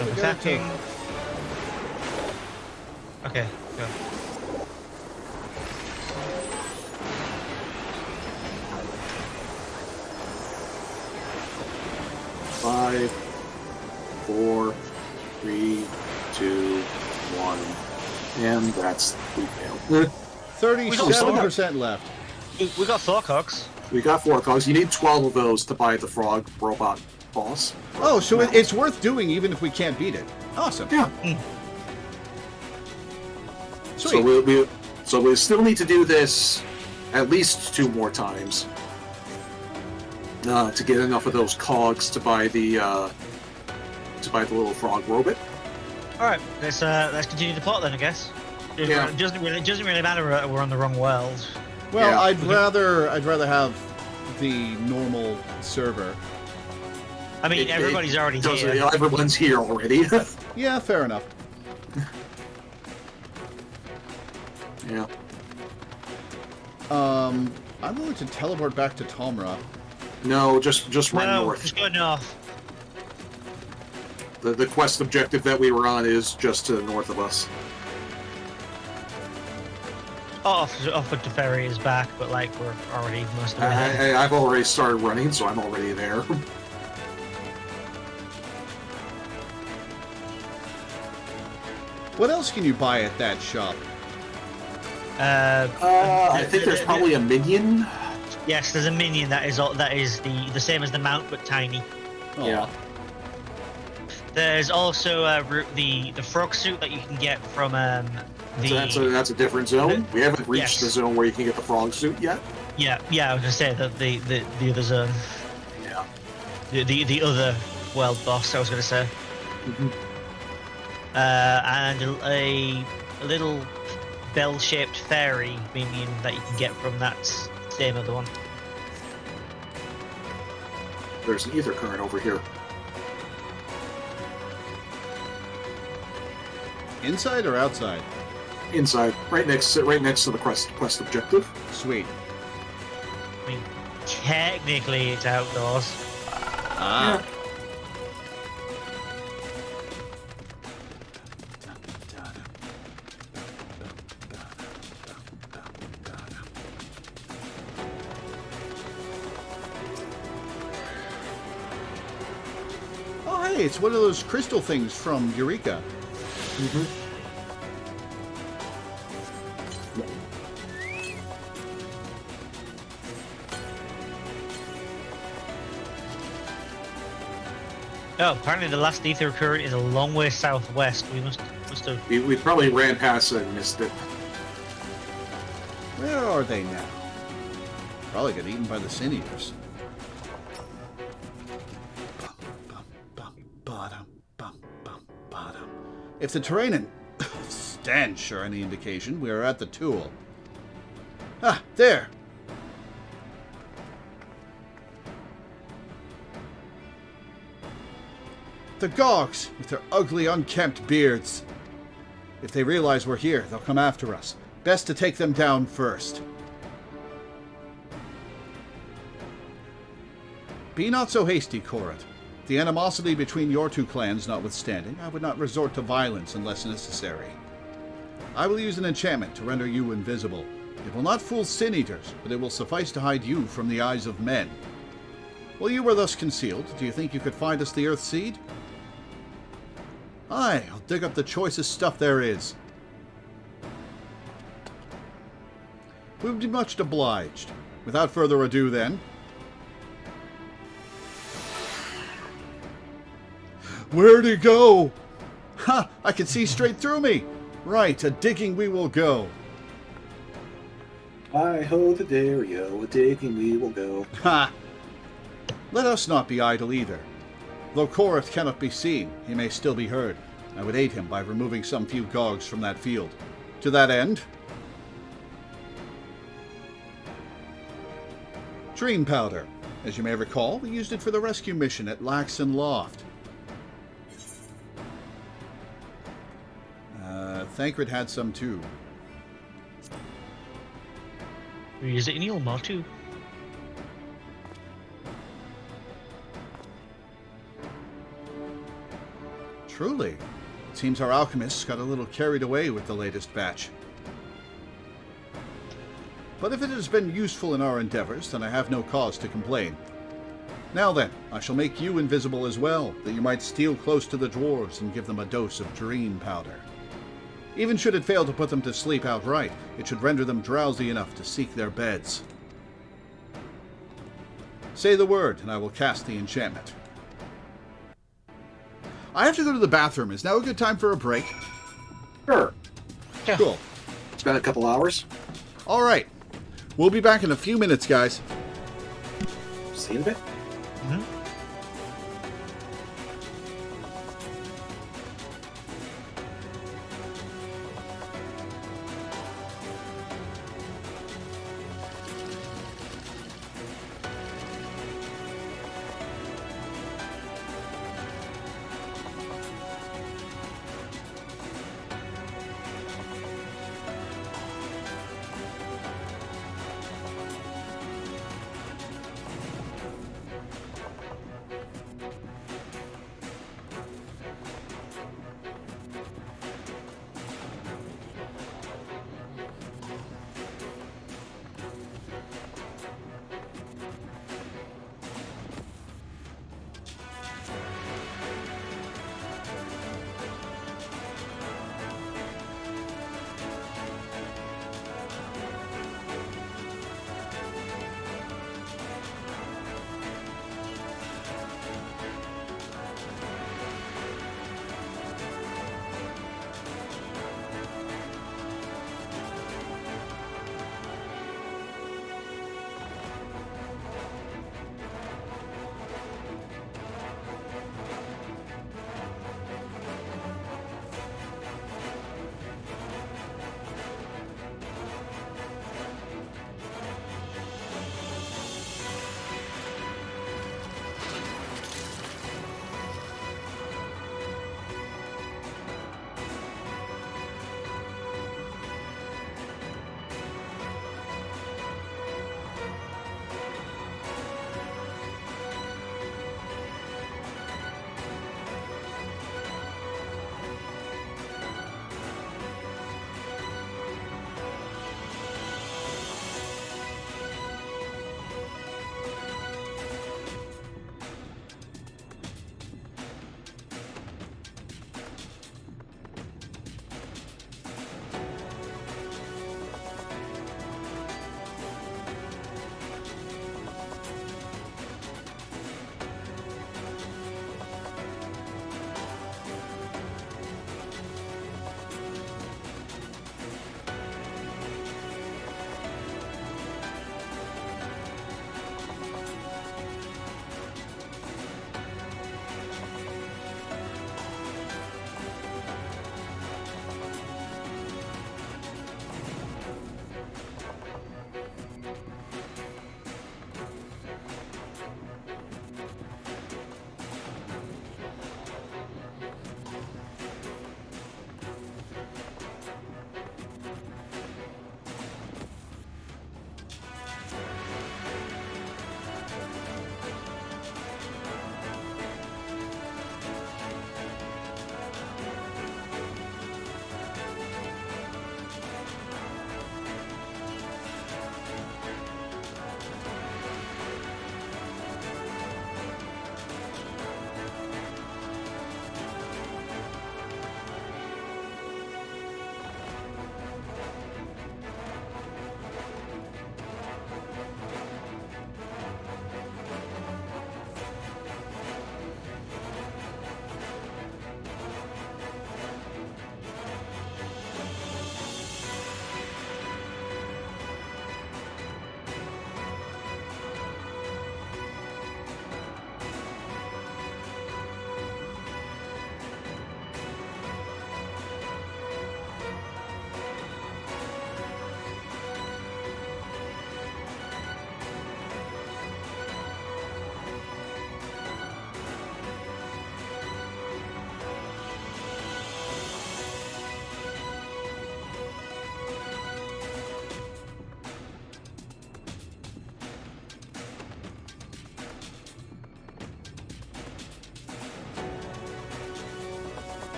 Attacking. Okay, go. Five, 4, 3, 2, 1, and we failed. 37% left. We got 4 cogs. We got 4 cogs. You need 12 of those to buy the frog robot boss. Oh, so it's worth doing even if we can't beat it. Awesome. Yeah. Sweet. So we still need to do this at least 2 more times to get enough of those cogs to buy the little frog robot. All right, let's continue the plot then, I guess. Yeah. It doesn't really matter we're on the wrong world. Well, Yeah. I'd rather have the normal server. I mean, everybody's already here. Everyone's here already. Yeah, fair enough. Yeah. I'm going to teleport back to Tomra. No, just run north. Just go north. The quest objective that we were on is just to the north of us. Offer to ferry is back, but like we're already most of the way ahead. I've already started running, so I'm already there. What else can you buy at that shop? I think there's probably a minion. Yes, there's a minion that is the same as the mount but tiny. Oh. Yeah. There's also the frog suit that you can get from That's a different zone. We haven't reached the zone where you can get the frog suit yet. Yeah, I was gonna say that the other zone. Yeah. The other world boss. I was gonna say. Mm-hmm. And a little bell-shaped fairy minion that you can get from that same other one. There's an ether current over here. Inside or outside? Inside, right next to the quest objective. Sweet. I mean, technically it's outdoors. Ah. Oh, hey, it's one of those crystal things from Eureka. Mm-hmm. Oh, apparently the last ether current is a long way southwest. We must have. We probably ran past it and missed it. Where are they now? Probably got eaten by the sin eaters. If the terrain and stench are any indication, we are at the Tool. Ah, there! The Gogs, with their ugly, unkempt beards. If they realize we're here, they'll come after us. Best to take them down first. Be not so hasty, Korat. The animosity between your two clans notwithstanding, I would not resort to violence unless necessary. I will use an enchantment to render you invisible. It will not fool sin eaters, but it will suffice to hide you from the eyes of men. While you were thus concealed, do you think you could find us the Earth Seed? Aye, I'll dig up the choicest stuff there is. We would be much obliged. Without further ado, then. Where'd he go? Ha! I can see straight through me! Right, a digging we will go. I ho the dairy-o, a digging we will go. Ha! Let us not be idle either. Though Korath cannot be seen, he may still be heard. I would aid him by removing some few Gulgs from that field. To that end... Dream powder. As you may recall, we used it for the rescue mission at Laxon Loft. Thancred had some too. Is it in your mod too? Truly. It seems our alchemists got a little carried away with the latest batch. But if it has been useful in our endeavors, then I have no cause to complain. Now then, I shall make you invisible as well, that you might steal close to the dwarves and give them a dose of dream powder. Even should it fail to put them to sleep outright, it should render them drowsy enough to seek their beds. Say the word, and I will cast the enchantment. I have to go to the bathroom. Is now a good time for a break? Sure. Yeah. Cool. It's been a couple hours. All right. We'll be back in a few minutes, guys. See you in a bit. Mm-hmm.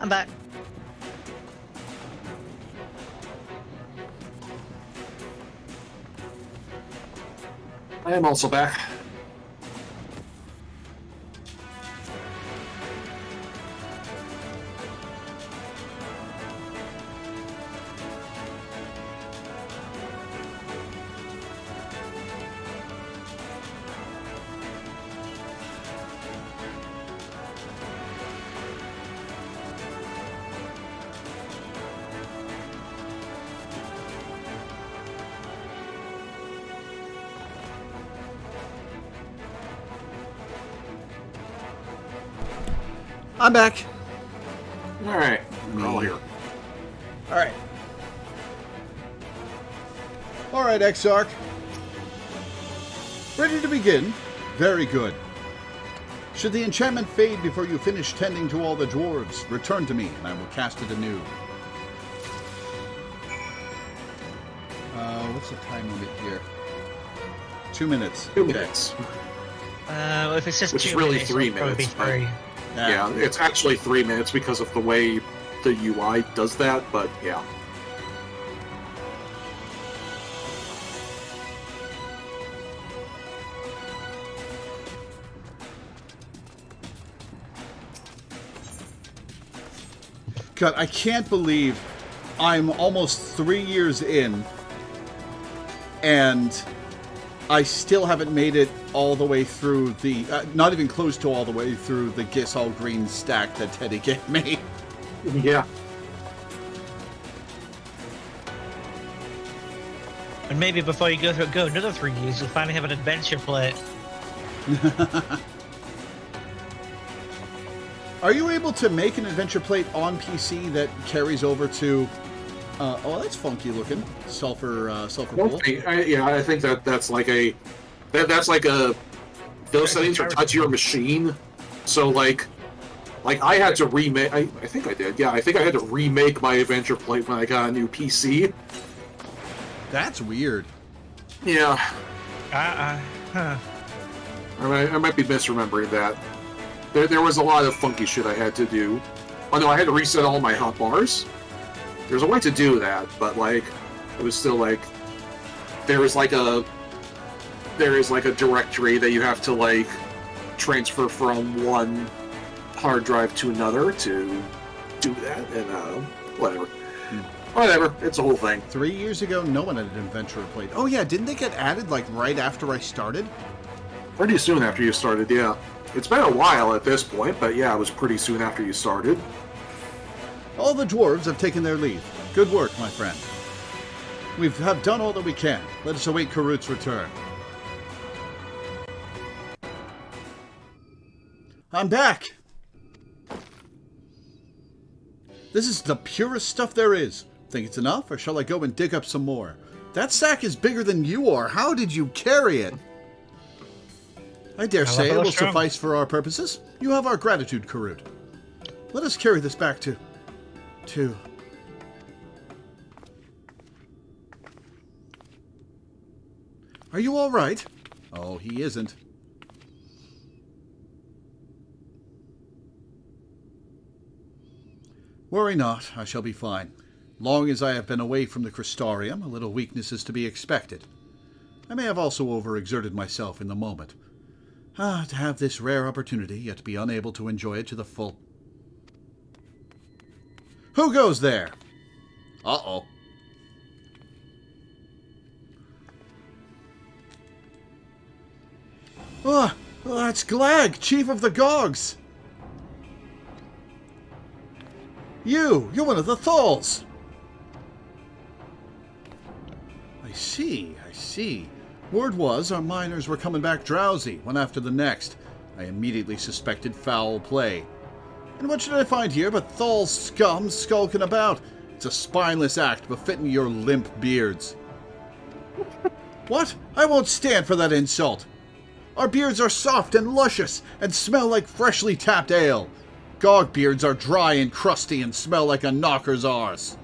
I'm back. I am also back. I'm back. All right, we're all here. All right. All right, Exarch. Ready to begin? Very good. Should the enchantment fade before you finish tending to all the dwarves, return to me, and I will cast it anew. What's the time limit here? 2 minutes. 2 minutes. If it's just Which is 2 really minutes, 3 it'll probably minutes, be but- 3. Yeah, it's actually 3 minutes because of the way the UI does that, but yeah. God, I can't believe I'm almost 3 years in, and I still haven't made it all the way through the... not even close to all the way through the Giss All Green stack that Teddy gave me. Yeah. And maybe before you go another 3 years, you'll finally have an adventure plate. Are you able to make an adventure plate on PC that carries over to... oh, that's funky looking. Sulfur Bolt. I think that's like a... That's like a... Those settings are tied to your machine. So, like I had to remake... I think I did. Yeah, I think I had to remake my adventure plate when I got a new PC. That's weird. Yeah. Huh. I might be misremembering that. There was a lot of funky shit I had to do. Oh no, I had to reset all my hotbars. There's a way to do that, but like, it was still like, there is like a directory that you have to like transfer from one hard drive to another to do that, and whatever. Whatever, it's a whole thing. 3 years ago, no one had an adventure plate. Oh yeah, didn't they get added like right after I started? Pretty soon after you started, yeah. It's been a while at this point, but yeah, it was pretty soon after you started. All the dwarves have taken their leave. Good work, my friend. We have done all that we can. Let us await Karut's return. I'm back! This is the purest stuff there is. Think it's enough, or shall I go and dig up some more? That sack is bigger than you are. How did you carry it? I dare say it will suffice for our purposes. You have our gratitude, Karut. Let us carry this back to... Are you all right? Oh, he isn't. Worry not, I shall be fine. Long as I have been away from the Crystarium, a little weakness is to be expected. I may have also overexerted myself in the moment. To have this rare opportunity, yet be unable to enjoy it to the full... Who goes there? Uh-oh. Oh, that's Glag, Chief of the Gogs! You're one of the Thalls! I see. Word was our miners were coming back drowsy, one after the next. I immediately suspected foul play. And what should I find here but Thal scum skulking about? It's a spineless act befitting your limp beards. What? I won't stand for that insult. Our beards are soft and luscious, and smell like freshly tapped ale. Gog beards are dry and crusty and smell like a knocker's arse.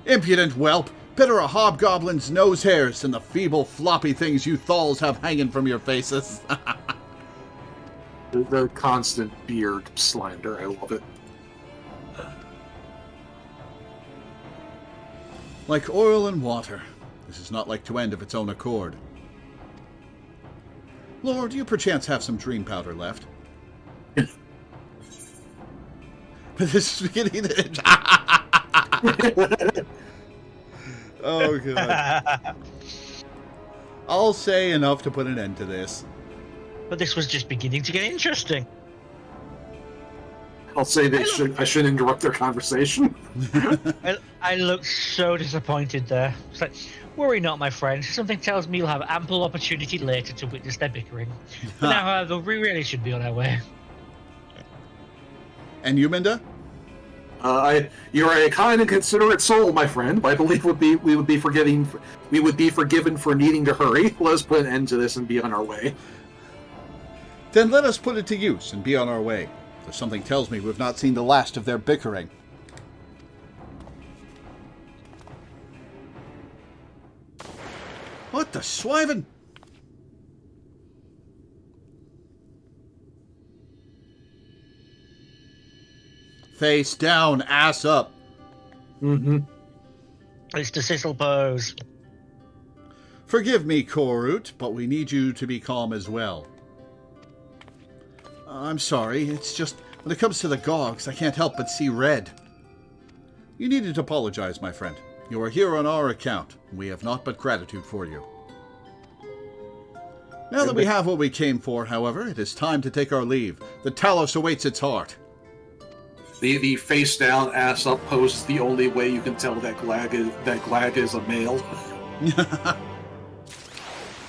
Impudent whelp! Better a hobgoblin's nose hairs than the feeble floppy things you Thals have hanging from your faces. The constant beard slander, I love it. Like oil and water. This is not like to end of its own accord. Lord, do you perchance have some dream powder left? But this is beginning to... Oh, God. I'll say enough to put an end to this. But this was just beginning to get interesting. I'll say I should interrupt their conversation. I looked so disappointed there. It's like, worry not, my friend. Something tells me you'll have ample opportunity later to witness their bickering. But now, however, we really should be on our way. And you, Minda? You're a kind and considerate soul, my friend. I believe we would be forgiven for needing to hurry. Let's put an end to this and be on our way. Then let us put it to use and be on our way. Though something tells me we've not seen the last of their bickering. What the swiven? Face down, ass up. Mm-hmm. It's the Sissel pose. Forgive me, Korut, but we need you to be calm as well. I'm sorry, it's just, when it comes to the Gogs, I can't help but see red. You needn't to apologize, my friend. You are here on our account, and we have naught but gratitude for you. Now that we have what we came for, however, it is time to take our leave. The Talos awaits its heart. The face down, ass up pose is the only way you can tell that Glag is a male.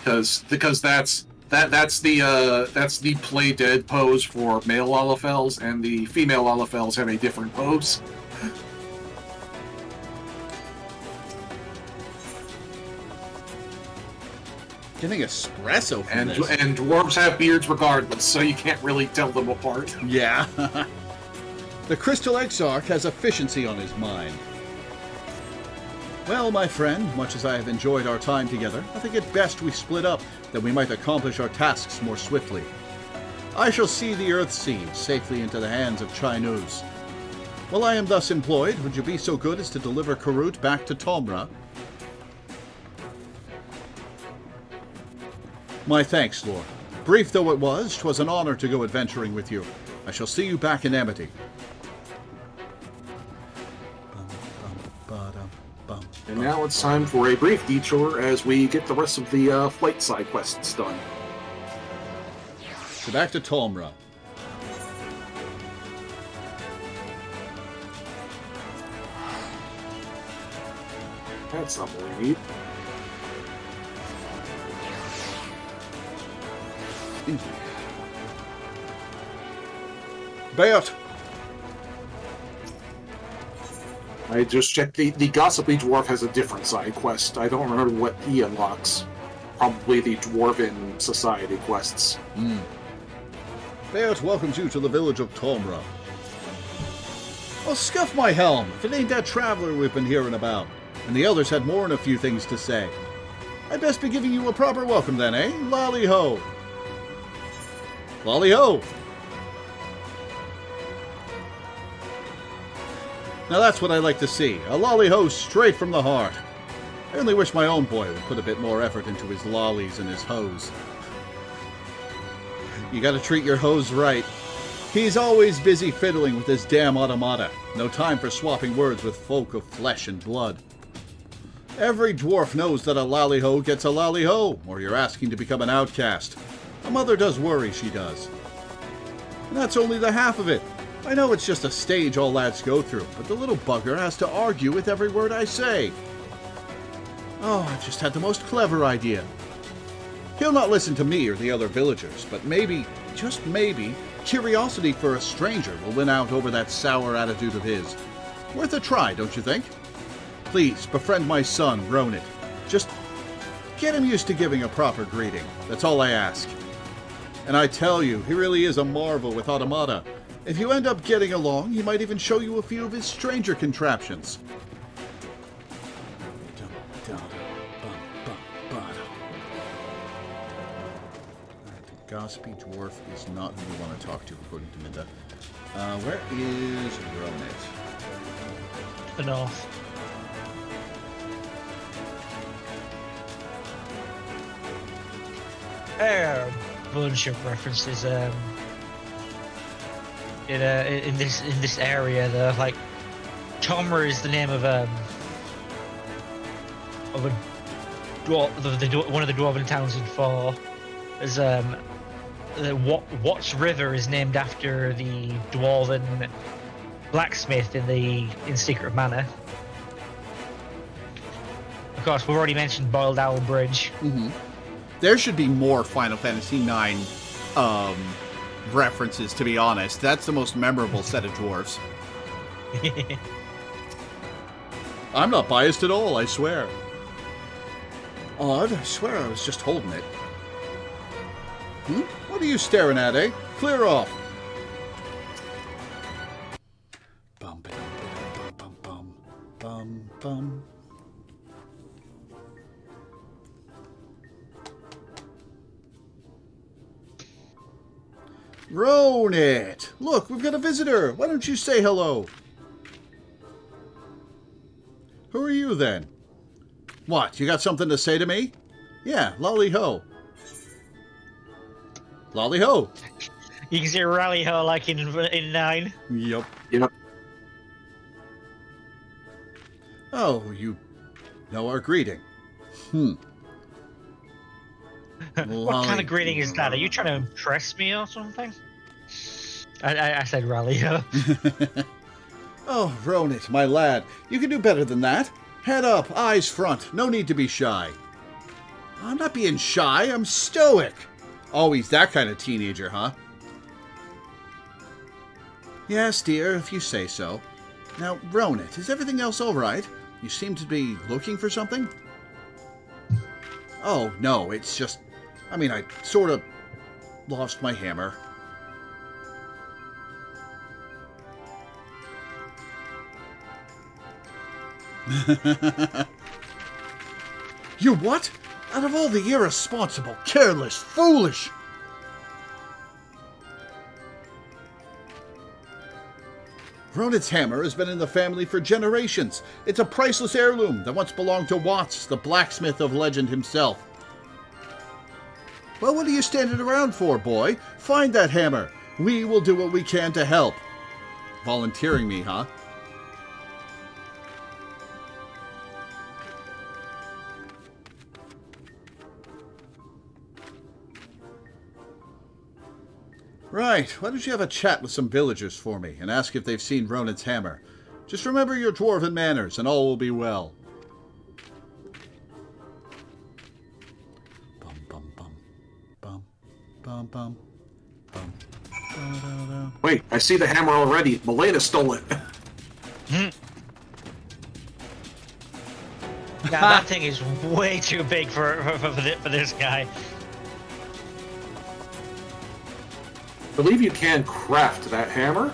Because that's the play dead pose for male Lalafels, and the female Lalafels have a different pose. Getting espresso from this. And dwarves have beards regardless, so you can't really tell them apart. Yeah. The Crystal Exarch has efficiency on his mind. Well, my friend, much as I have enjoyed our time together, I think it best we split up, that we might accomplish our tasks more swiftly. I shall see the Earth Seed safely into the hands of Chinooz. While I am thus employed, would you be so good as to deliver Korut back to Tomra? My thanks, Lord. Brief though it was, 'twas an honor to go adventuring with you. I shall see you back in Amity. And now it's time for a brief detour as we get the rest of the flight side quests done. So back to Tomra. That's not what we need. Bayot! I just checked. The Gossipy Dwarf has a different side quest. I don't remember what he unlocks. Probably the Dwarven Society quests. Bayot welcomes you to the village of Tomra. Well, scuff my helm, if it ain't that traveler we've been hearing about. And the elders had more than a few things to say. I'd best be giving you a proper welcome then, eh? Lolly-ho! Lolly-ho! Now that's what I like to see. A lolly-ho straight from the heart. I only wish my own boy would put a bit more effort into his lollies and his hoes. You gotta treat your hose right. He's always busy fiddling with his damn automata. No time for swapping words with folk of flesh and blood. Every dwarf knows that a lolly-ho gets a lolly-ho, or you're asking to become an outcast. A mother does worry, she does. And that's only the half of it. I know it's just a stage all lads go through, but the little bugger has to argue with every word I say. Oh, I've just had the most clever idea. He'll not listen to me or the other villagers, but maybe, just maybe, curiosity for a stranger will win out over that sour attitude of his. Worth a try, don't you think? Please, befriend my son, Ronit. Just get him used to giving a proper greeting. That's all I ask. And I tell you, he really is a marvel with automata. If you end up getting along, he might even show you a few of his stranger contraptions. The gossipy dwarf is not who we want to talk to, according to Minda. Where is Ronit? The north. A bunch of references in this area. Though, like Tomer is the name of a one of the dwarven towns in 4. There's the Watts River is named after the dwarven blacksmith in Secret Manor. Of course, we've already mentioned Boiled Owl Bridge. Mm-hmm. There should be more Final Fantasy IX references, to be honest. That's the most memorable set of dwarves. I'm not biased at all, I swear. Odd, I swear I was just holding it. What are you staring at, eh? Clear off. Bum, bum, bum, bum, bum, bum. Ronit! Look, we've got a visitor. Why don't you say hello? Who are you, then? What, you got something to say to me? Yeah, lolly-ho. Lolly-ho. You can say rally-ho like in 9. Yep. Yep. Oh, you know our greeting. What kind of greeting is that? Are you trying to impress me or something? I said rally-ho. Oh, Ronit, my lad, you can do better than that. Head up, eyes front, no need to be shy. I'm not being shy, I'm stoic. Oh, he's that kind of teenager, huh? Yes, dear, if you say so. Now, Ronit, is everything else all right? You seem to be looking for something? Oh, no, it's just... I sort of lost my hammer. You what? Out of all the irresponsible, careless, foolish... Ronit's hammer has been in the family for generations. It's a priceless heirloom that once belonged to Watts, the blacksmith of legend himself. Well, what are you standing around for, boy? Find that hammer. We will do what we can to help. Volunteering me, huh? Right, why don't you have a chat with some villagers for me and ask if they've seen Ronit's hammer. Just remember your dwarven manners and all will be well. Bum bum bum bum bum bum bum. Da-da-da. Wait, I see the hammer already. Milena stole it. That thing is way too big for this guy. I believe you can craft that hammer.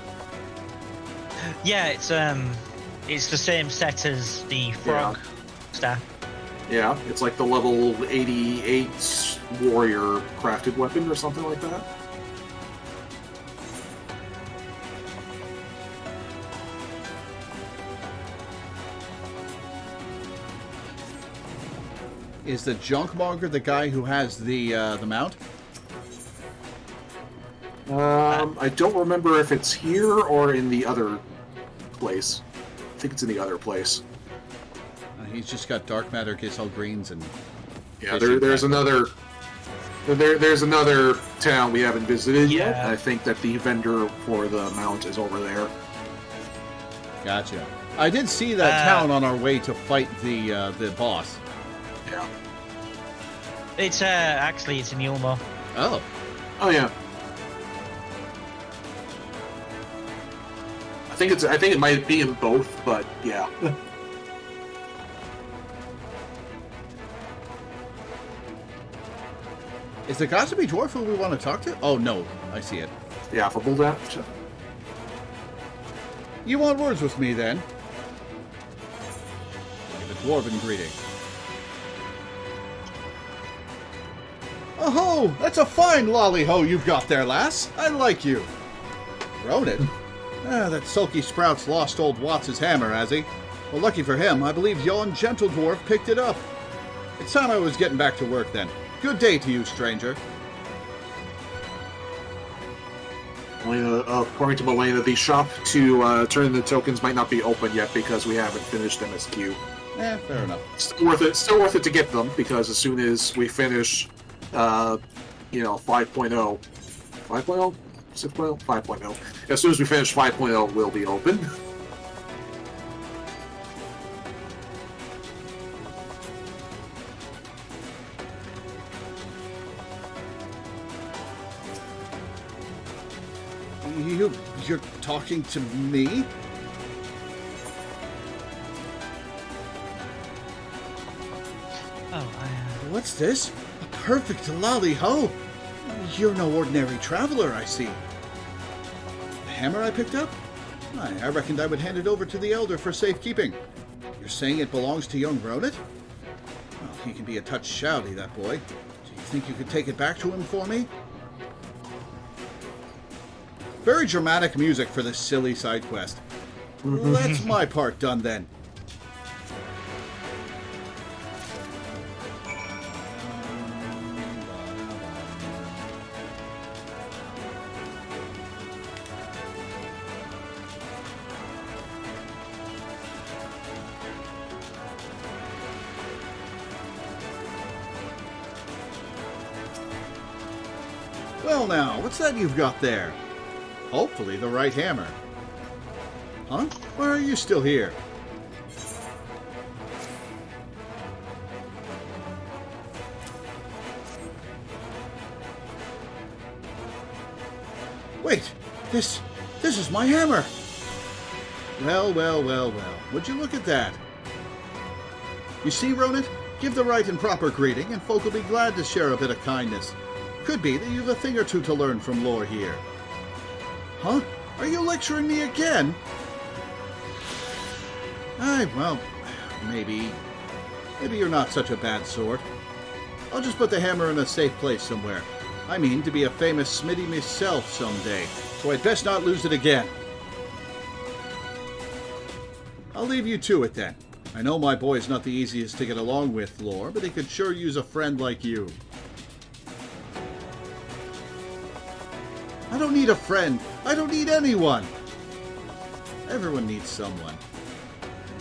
Yeah, it's the same set as the frog staff. Yeah, it's like the level 88 warrior crafted weapon or something like that. Is the junkmonger the guy who has the mount? I don't remember if it's here or in the other place. I think it's in the other place. He's just got dark matter, Giselle Greens, and... Yeah, there's another... There's another town we haven't visited yet. I think that the vendor for the mount is over there. Gotcha. I did see that town on our way to fight the boss. Yeah. It's actually it's in Yulmo. Oh. Oh yeah. I think it might be in both, but yeah. Is the Gossipy Dwarf who we want to talk to? Oh no, I see it. The affable dash. You want words with me then? Give a dwarven greeting. Oh-ho! That's a fine lolly-ho you've got there, lass. I like you. Ronit? That sulky sprout's lost old Watts' hammer, has he? Well, lucky for him, I believe yon gentle dwarf picked it up. It's time I was getting back to work then. Good day to you, stranger. According to Melena, the shop to turn in the tokens might not be open yet because we haven't finished MSQ. Fair enough. Still worth it. Still worth it to get them because as soon as we finish, 5.0, 5.0, 6.0, 5.0. As soon as we finish 5.0, we'll be open. You're talking to me? What's this? A perfect lolly-ho! You're no ordinary traveler, I see. The hammer I picked up? I reckoned I would hand it over to the Elder for safekeeping. You're saying it belongs to young Ronit? Well, he can be a touch shouty, that boy. Do you think you could take it back to him for me? Very dramatic music for this silly side quest. That's my part done then. Well now, what's that you've got there? Hopefully the right hammer. Huh? Why are you still here? Wait! This is my hammer! Well. Would you look at that? You see, Ronit? Give the right and proper greeting, and folk will be glad to share a bit of kindness. Could be that you've a thing or two to learn from Lore here. Huh? Are you lecturing me again? Well, maybe. Maybe you're not such a bad sort. I'll just put the hammer in a safe place somewhere. I mean to be a famous smithy myself someday, so I'd best not lose it again. I'll leave you to it then. I know my boy's not the easiest to get along with, Lore, but he could sure use a friend like you. I don't need a friend. I don't need anyone. Everyone needs someone.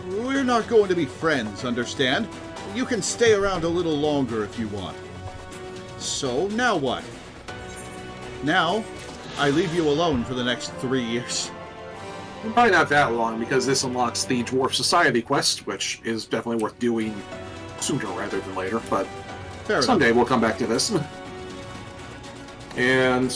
We're not going to be friends, understand? You can stay around a little longer if you want. So, now what? Now, I leave you alone for the next 3 years. Probably not that long because this unlocks the Dwarf Society quest, which is definitely worth doing sooner rather than later, but someday we'll come back to this. And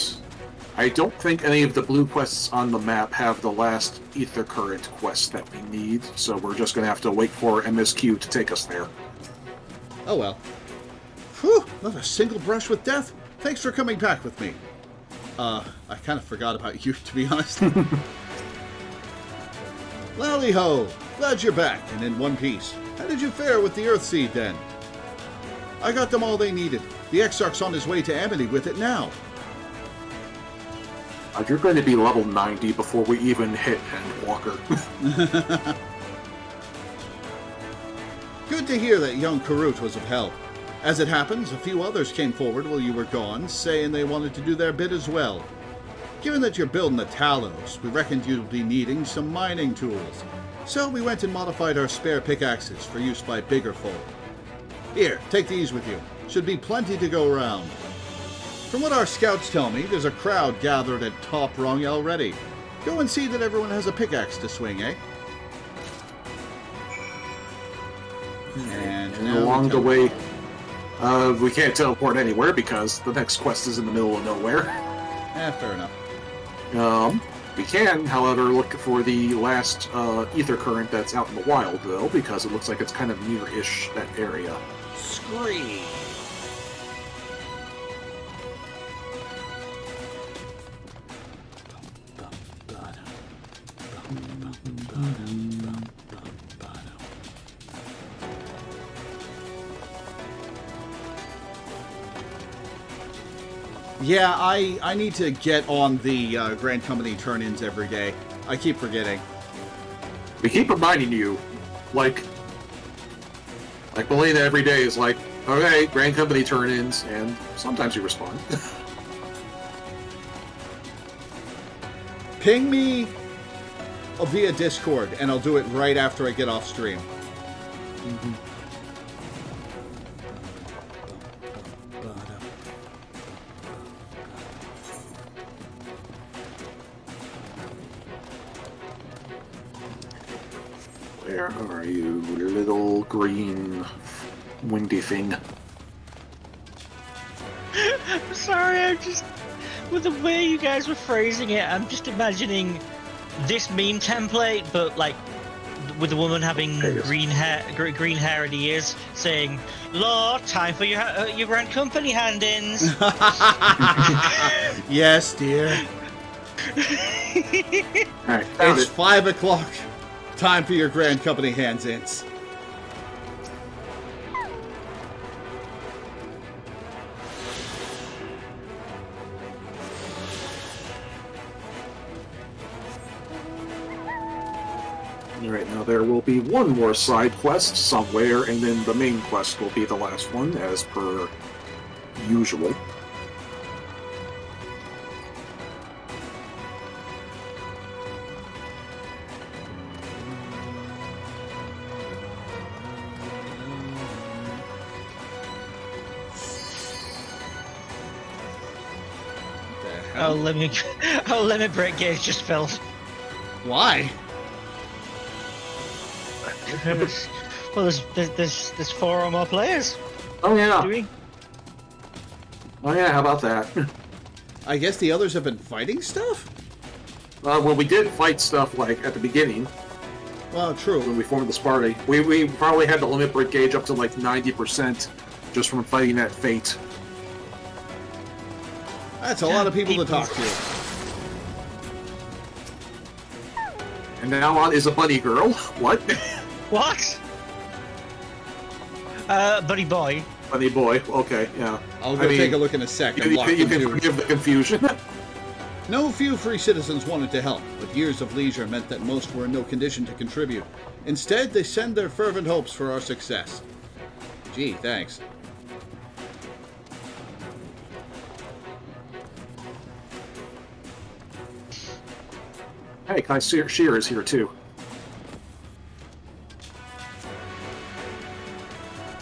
I don't think any of the blue quests on the map have the last Ether Current quest that we need, so we're just going to have to wait for MSQ to take us there. Oh well. Whew, not a single brush with death. Thanks for coming back with me. I kind of forgot about you, to be honest. Lally-ho! Glad you're back and in one piece. How did you fare with the Earthseed, then? I got them all they needed. The Exarch's on his way to Amity with it now. You're going to be level 90 before we even hit Endwalker. Good to hear that young Karut was of help. As it happens, a few others came forward while you were gone, saying they wanted to do their bit as well. Given that you're building the Talos, we reckoned you'd be needing some mining tools. So we went and modified our spare pickaxes for use by bigger folk. Here, take these with you. Should be plenty to go around. From what our scouts tell me, there's a crowd gathered at Top Rung already. Go and see that everyone has a pickaxe to swing, eh? And along the way, we can't teleport anywhere because the next quest is in the middle of nowhere. Fair enough. We can, however, look for the last Ether Current that's out in the wild, though, because it looks like it's kind of near-ish, that area. Scream! Yeah, I need to get on the Grand Company turn-ins every day. I keep forgetting. We keep reminding you, like Melina every day is like, okay, Grand Company turn-ins, and sometimes you respond. Ping me via Discord, and I'll do it right after I get off stream. Where are you, little green windy thing? I'm sorry, I'm just with the way you guys were phrasing it, I'm just imagining this meme template, but like with the woman having green hair and ears, saying, "Lord, time for your grand company hand-ins." Yes, dear. Alright, It's 5 o'clock. Time for your grand company hands-ins. Alright, now there will be one more side quest somewhere, and then the main quest will be the last one, as per usual. Oh, limit break gauge just filled. Why? Well, there's 4 or more players. Oh yeah. Doing. Oh yeah, how about that? I guess the others have been fighting stuff? Well, we did fight stuff, like, at the beginning, Well, true. when we formed this party. We probably had the limit break gauge up to, like, 90% just from fighting that fate. That's a lot of people to talk to. And now on is a bunny girl. What? What? Buddy boy. Bunny boy. Okay, yeah. I'll go I mean, take a look in a sec. I'm You locked can into- forgive the confusion. No few free citizens wanted to help, but years of leisure meant that most were in no condition to contribute. Instead, they send their fervent hopes for our success. Gee, thanks. Hey, Kai Shear is here too.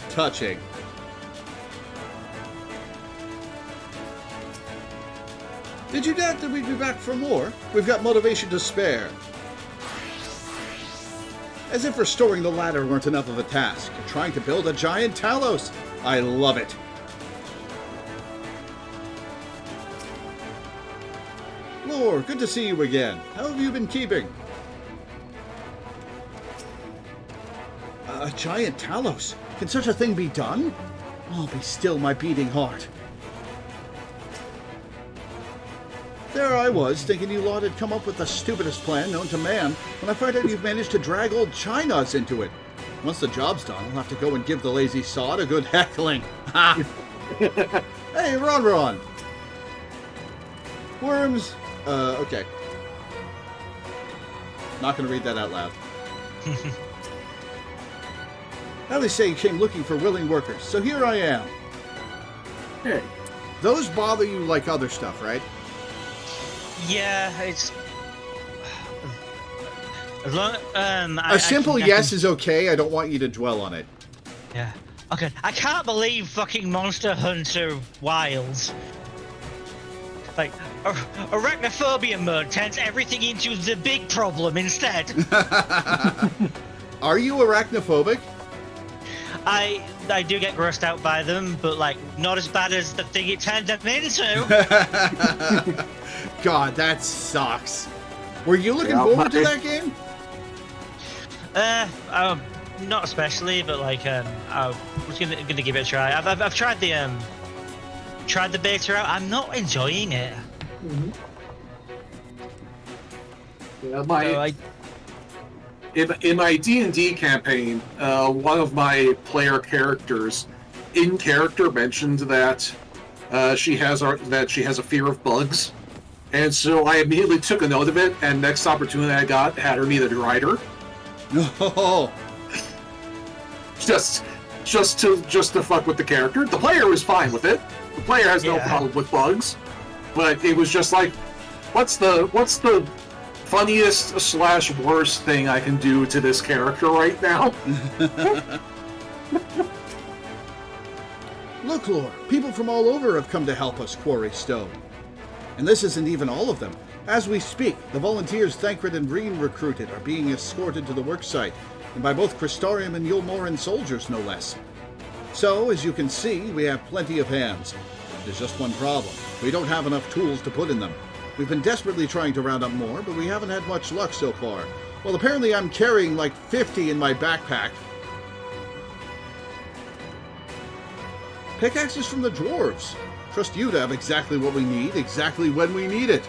Touching. Did you doubt that we'd be back for more? We've got motivation to spare. As if restoring the ladder weren't enough of a task. You're trying to build a giant Talos. I love it. Lore, good to see you again. How have you been keeping? A giant Talos? Can such a thing be done? Oh, be still my beating heart. There I was, thinking you lot had come up with the stupidest plan known to man, when I find out you've managed to drag old China's into it. Once the job's done, I'll have to go and give the lazy sod a good heckling. Ha! Hey, Ron! Worms... okay. Not gonna read that out loud. Now they say you came looking for willing workers, so here I am. Hey. Those bother you like other stuff, right? Yeah, it's as long A simple yes is okay. I don't want you to dwell on it. Yeah. Okay. I can't believe fucking Monster Hunter Wilds. Like, arachnophobia mode turns everything into the big problem instead. Are you arachnophobic? I do get grossed out by them, but like not as bad as the thing it turned them into. God, that sucks. Were you looking forward to that game? Not especially, but like I was gonna give it a try. I've tried the beta out. I'm not enjoying it. Mm-hmm. Yeah, in my D&D campaign, one of my player characters in character mentioned that she has a fear of bugs, and so I immediately took a note of it. And next opportunity I got had her meet a rider. No. Just to fuck with the character. The player was fine with it. The player has no problem with bugs, but it was just like, what's the funniest / worst thing I can do to this character right now. Look, Lore, people from all over have come to help us quarry stone. And this isn't even all of them. As we speak, the volunteers Thancred and Reen recruited are being escorted to the worksite, and by both Crystarium and Yulmoran soldiers, no less. So, as you can see, we have plenty of hands. There's just one problem. We don't have enough tools to put in them. We've been desperately trying to round up more, but we haven't had much luck so far. Well, apparently I'm carrying like 50 in my backpack. Pickaxes from the dwarves. Trust you to have exactly what we need, exactly when we need it.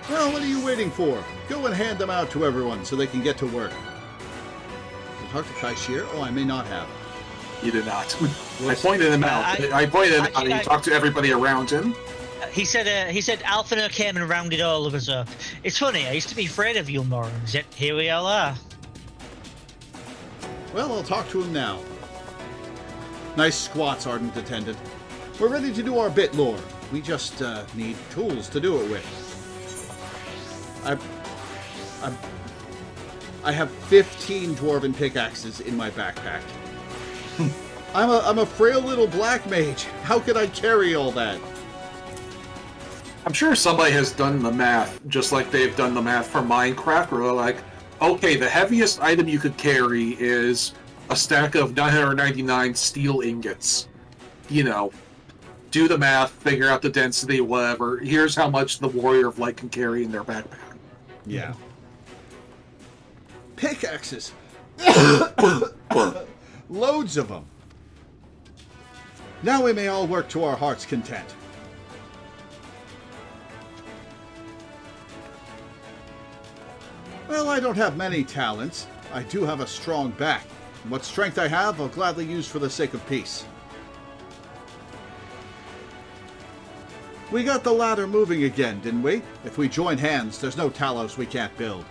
Well, what are you waiting for? Go and hand them out to everyone so they can get to work. Did you talk to Kaishir? Oh, I may not have. You did not. I pointed him out. I pointed him out and he talked to everybody around him. He said Alphina came and rounded all of us up. It's funny, I used to be afraid of Yulmorans, yet here we all are. Well, I'll talk to him now. Nice squats, Ardent Attendant. We're ready to do our bit, Lore. We just need tools to do it with. I have 15 dwarven pickaxes in my backpack. I'm a frail little black mage. How could I carry all that? I'm sure somebody has done the math, just like they've done the math for Minecraft, where they're like, okay, the heaviest item you could carry is a stack of 999 steel ingots. You know, do the math, figure out the density, whatever. Here's how much the Warrior of Light can carry in their backpack. Yeah. Pickaxes. Loads of them. Now we may all work to our heart's content. Well, I don't have many talents. I do have a strong back. And what strength I have, I'll gladly use for the sake of peace. We got the ladder moving again, didn't we? If we join hands, there's no Talos we can't build.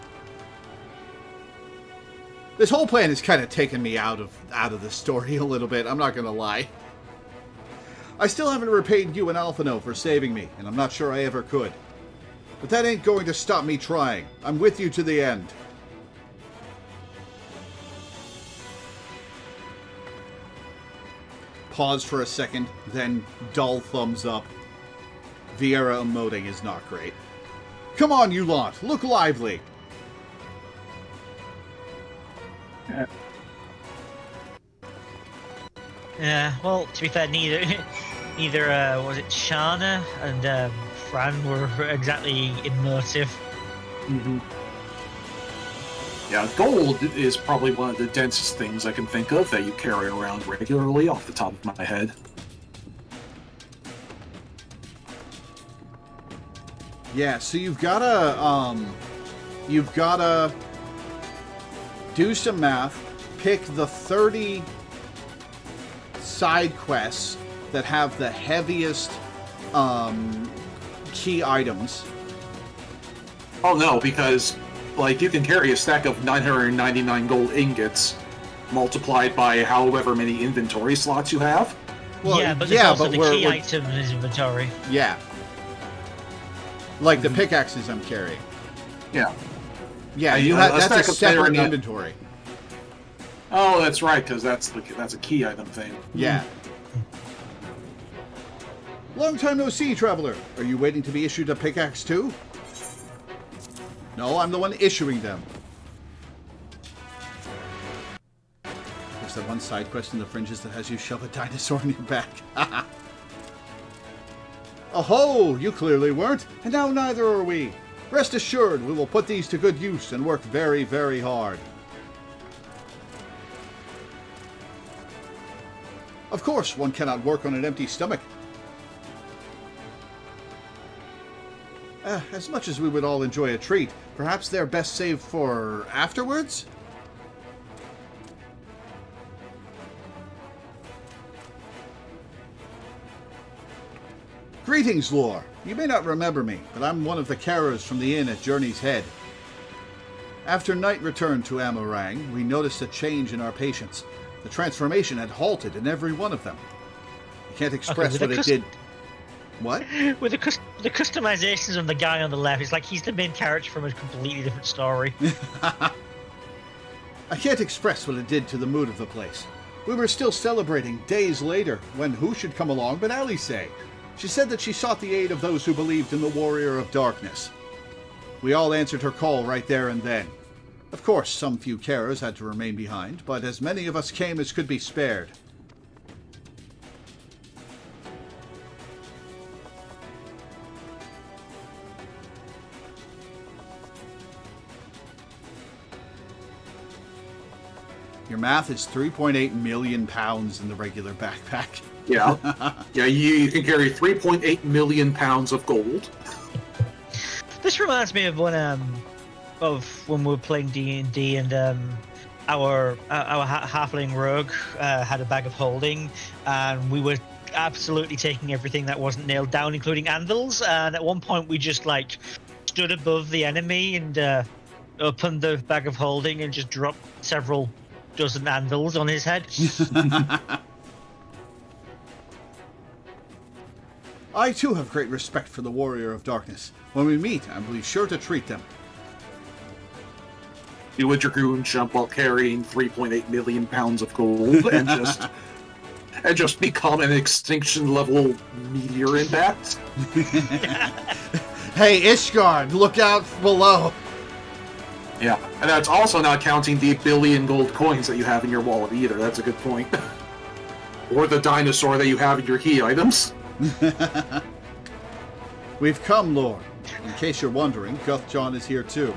This whole plan has kind of taken me out of the story a little bit, I'm not going to lie. I still haven't repaid you and Alphino for saving me, and I'm not sure I ever could. But that ain't going to stop me trying. I'm with you to the end. Pause for a second, then dull thumbs up. Vieira emoting is not great. Come on, you lot, look lively. Yeah, well, to be fair, neither was it Shana and Fran were exactly immersive. Mm-hmm. Yeah, gold is probably one of the densest things I can think of that you carry around regularly off the top of my head. Yeah, so you've gotta do some math, pick the 30 side quests that have the heaviest key items. Oh no, because like you can carry a stack of 999 gold ingots multiplied by however many inventory slots you have. Well, yeah, but there's also the key item in his inventory. Yeah. Like the pickaxes I'm carrying. Yeah. Yeah, that's a separate inventory. Oh, that's right, because that's a key item thing. Yeah. Long time no see, traveler. Are you waiting to be issued a pickaxe too? No, I'm the one issuing them. There's that one side quest in the fringes that has you shove a dinosaur in your back. Oh, you clearly weren't, and now neither are we. Rest assured, we will put these to good use and work very, very hard. Of course, one cannot work on an empty stomach. As much as we would all enjoy a treat, perhaps they're best saved for afterwards? Greetings, Lore. You may not remember me, but I'm one of the carers from the inn at Journey's Head. After night returned to Amarang, we noticed a change in our patients. The transformation had halted in every one of them. I can't express what it did. What? With the customizations on the guy on the left, it's like he's the main character from a completely different story. I can't express what it did to the mood of the place. We were still celebrating days later when who should come along but Alice. She said that she sought the aid of those who believed in the Warrior of Darkness. We all answered her call right there and then. Of course, some few carers had to remain behind, but as many of us came as could be spared. Your math is 3.8 million pounds in the regular backpack. Yeah. Yeah, you can carry 3.8 million pounds of gold. This reminds me of when we were playing D&D and our halfling rogue had a bag of holding, and we were absolutely taking everything that wasn't nailed down, including anvils. And at one point, we just like stood above the enemy and opened the bag of holding and just dropped several dozen anvils on his head. I too have great respect for the Warrior of Darkness. When we meet, I will be sure to treat them. Do a dragoon jump while carrying 3.8 million pounds of gold and just become an extinction level meteor impact. Hey, Ishgard, look out below. Yeah, and that's also not counting the billion gold coins that you have in your wallet either. That's a good point. Or the dinosaur that you have in your key items. We've come, Lord. In case you're wondering, Guthjohn is here too.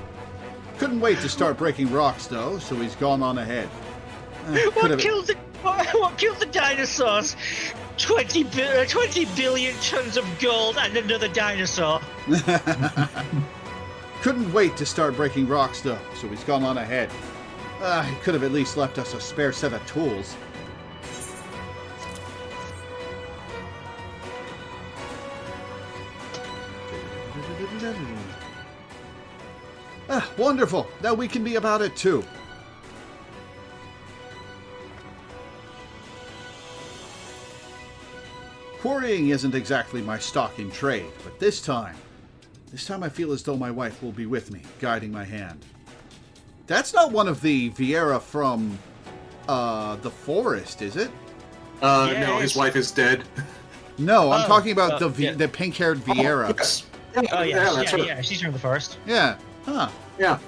Couldn't wait to start breaking rocks, though, so he's gone on ahead. What killed the dinosaurs? 20 billion tons of gold and another dinosaur. Couldn't wait to start breaking rocks, though, so he's gone on ahead. He could have at least left us a spare set of tools. Wonderful. Now we can be about it, too. Quarrying isn't exactly my stock in trade, but this time I feel as though my wife will be with me, guiding my hand. That's not one of the Vieira from the forest, is it? No, his wife is dead. No, I'm talking about the pink-haired Vieira. Yes. Yeah, she's from the forest. Yeah. Huh. Yeah.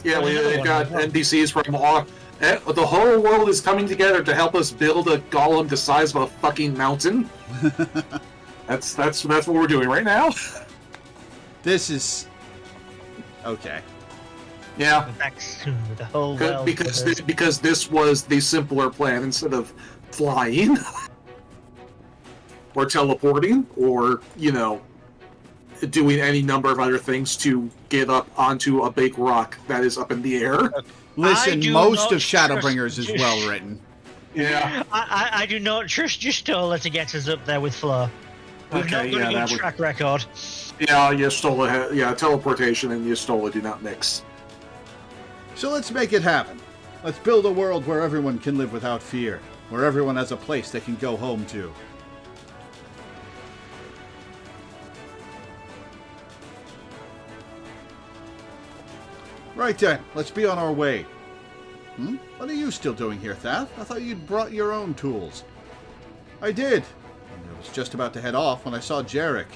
Yeah, we've got NPCs from all... The whole world is coming together to help us build a golem the size of a fucking mountain. That's what we're doing right now. This is... okay. Yeah. The whole world. Because this was the simpler plan instead of flying. Or teleporting, or, doing any number of other things to get up onto a big rock that is up in the air. Listen, most of Shadowbringers is well written. Yeah. I do not trust Justola to get us up there with Flo. We've not got a good track record. Yeah, Justola, teleportation and Justola do not mix. So let's make it happen. Let's build a world where everyone can live without fear, where everyone has a place they can go home to. Right then, let's be on our way. What are you still doing here, Thath? I thought you'd brought your own tools. I did. And I was just about to head off when I saw Jarek.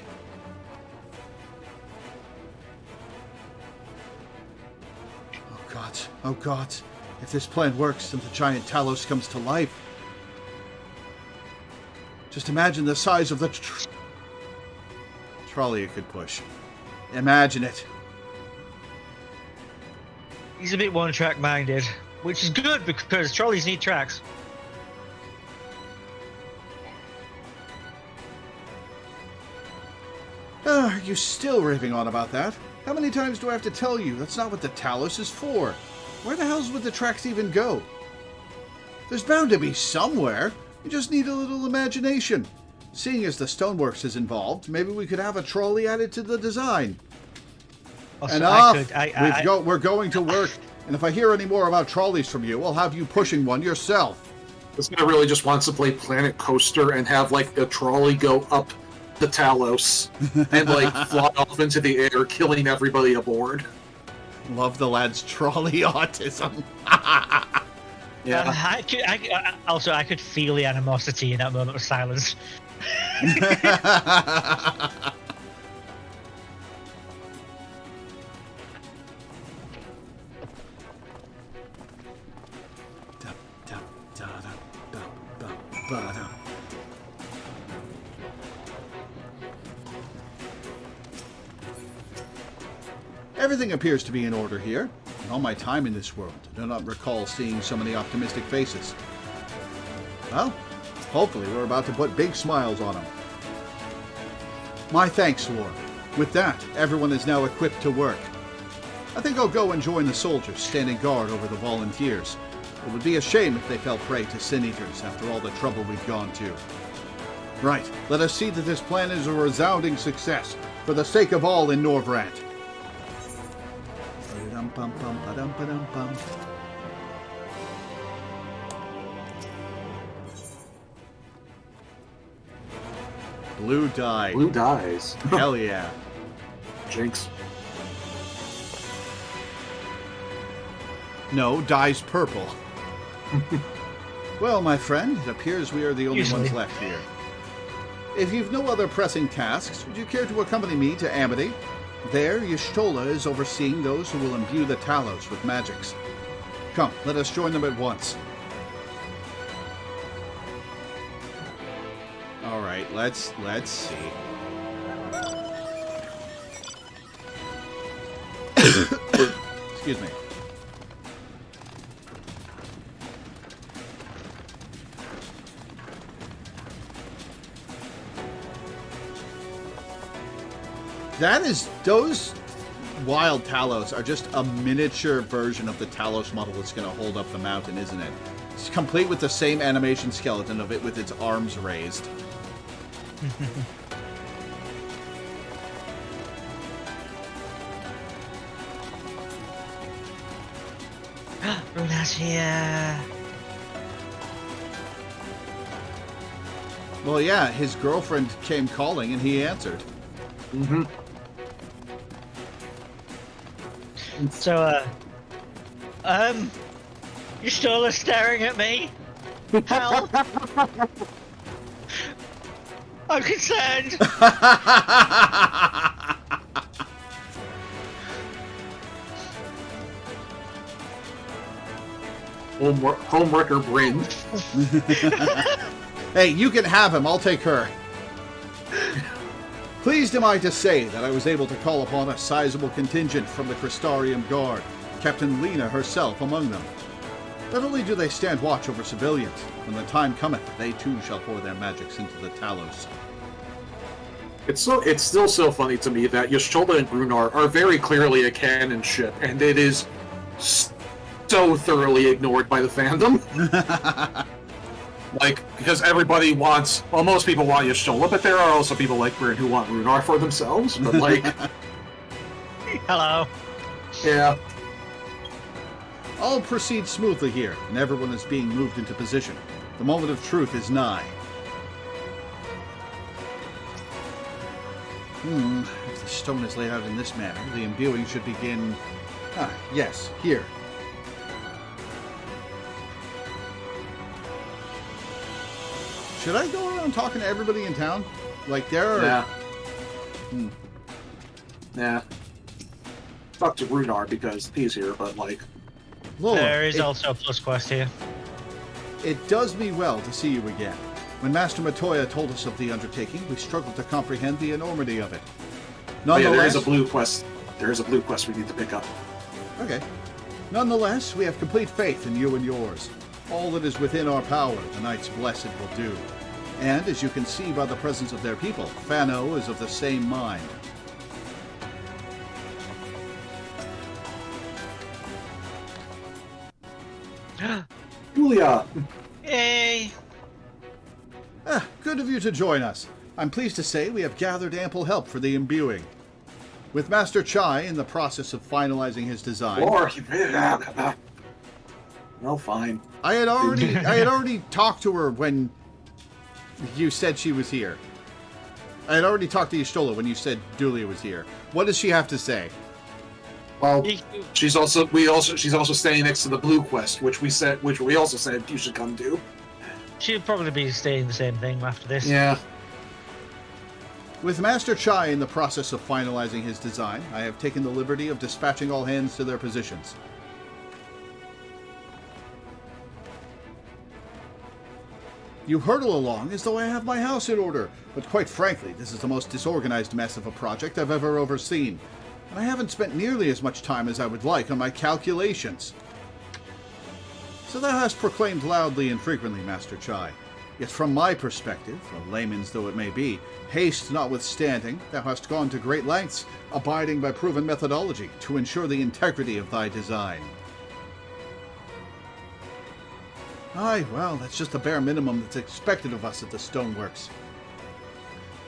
Oh god. If this plan works and the giant Talos comes to life. Just imagine the size of the trolley it could push. Imagine it. He's a bit one-track minded, which is good because trolleys need tracks. Are you still raving on about that? How many times do I have to tell you that's not what the Talos is for? Where the hell would the tracks even go? There's bound to be somewhere. You just need a little imagination. Seeing as the Stoneworks is involved, maybe we could have a trolley added to the design. Also, Enough! We're going to work, and if I hear any more about trolleys from you, I'll have you pushing one yourself. This guy really just wants to play Planet Coaster and have, a trolley go up the Talos and like fly off into the air, killing everybody aboard. Love the lad's trolley autism. Yeah. I could feel the animosity in that moment of silence. Everything appears to be in order here. In all my time in this world, I do not recall seeing so many optimistic faces. Well, hopefully we're about to put big smiles on them. My thanks, Lord. With that, everyone is now equipped to work. I think I'll go and join the soldiers standing guard over the volunteers. It would be a shame if they fell prey to sin-eaters after all the trouble we've gone to. Right, let us see that this plan is a resounding success, for the sake of all in Norvrant. Blue dye. Blue dies. Hell yeah. Jinx. No, dye's purple. Well, my friend, it appears we are the only Usually. ones left here. If you've no other pressing tasks, would you care to accompany me to Amity? There, Y'shtola is overseeing those who will imbue the Talos with magics. Come, let us join them at once. All right, let's see. Excuse me. Those wild Talos are just a miniature version of the Talos model that's going to hold up the mountain, isn't it? It's complete with the same animation skeleton of it with its arms raised. Runa's here. Well, yeah, his girlfriend came calling and he answered. Mm-hmm. So, you're still staring at me? Hell? I'm concerned. Homewrecker Bryn. Hey, you can have him. I'll take her. Pleased am I to say that I was able to call upon a sizable contingent from the Crystarium Guard, Captain Lena herself among them. Not only do they stand watch over civilians, when the time cometh, they too shall pour their magics into the Talos. It's still so funny to me that Y'shtola and Runar are very clearly a canon ship, and it is so thoroughly ignored by the fandom. Like, because everybody wants, well, most people want Y'shtola, but there are also people like Bryn who want Runar for themselves, but like... Hello. Yeah. All proceeds smoothly here, and everyone is being moved into position. The moment of truth is nigh. If the stone is laid out in this manner, the imbuing should begin... yes, here. Should I go around talking to everybody in town? Like, there are... Yeah. Yeah. Talk to Runar because he's here, but like... Lord, There is also a plus quest here. It does me well to see you again. When Master Matoya told us of the undertaking, we struggled to comprehend the enormity of it. Oh yeah, there Nonetheless, is a blue quest. There is a blue quest we need to pick up. Okay. Nonetheless, we have complete faith in you and yours. All that is within our power, the Knights Blessed will do. And, as you can see by the presence of their people, Fano is of the same mind. Julia! Yay! Good of you to join us. I'm pleased to say we have gathered ample help for the imbuing. With Master Chai in the process of finalizing his design... Or, well, fine. I had already talked to her when you said she was here. I had already talked to Y'shtola when you said Dulia was here. What does she have to say? Well, He- she's also staying next to the blue quest, which we also said you should come to. She'll probably be saying the same thing after this. Yeah. With Master Chai in the process of finalizing his design, I have taken the liberty of dispatching all hands to their positions. You hurtle along as though I have my house in order, but quite frankly, this is the most disorganized mess of a project I've ever overseen, and I haven't spent nearly as much time as I would like on my calculations. So thou hast proclaimed loudly and frequently, Master Chai. Yet from my perspective, a layman's though it may be, haste notwithstanding, thou hast gone to great lengths, abiding by proven methodology, to ensure the integrity of thy design. Aye, well, that's just the bare minimum that's expected of us at the Stoneworks.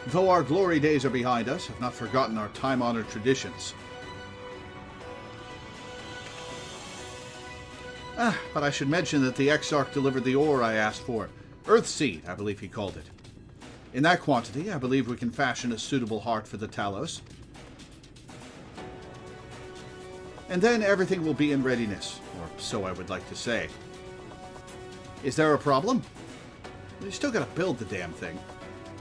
Though our glory days are behind us, have not forgotten our time-honored traditions. But I should mention that the Exarch delivered the ore I asked for. Earthseed, I believe he called it. In that quantity, I believe we can fashion a suitable heart for the Talos. And then everything will be in readiness, or so I would like to say. Is there a problem? You still gotta build the damn thing.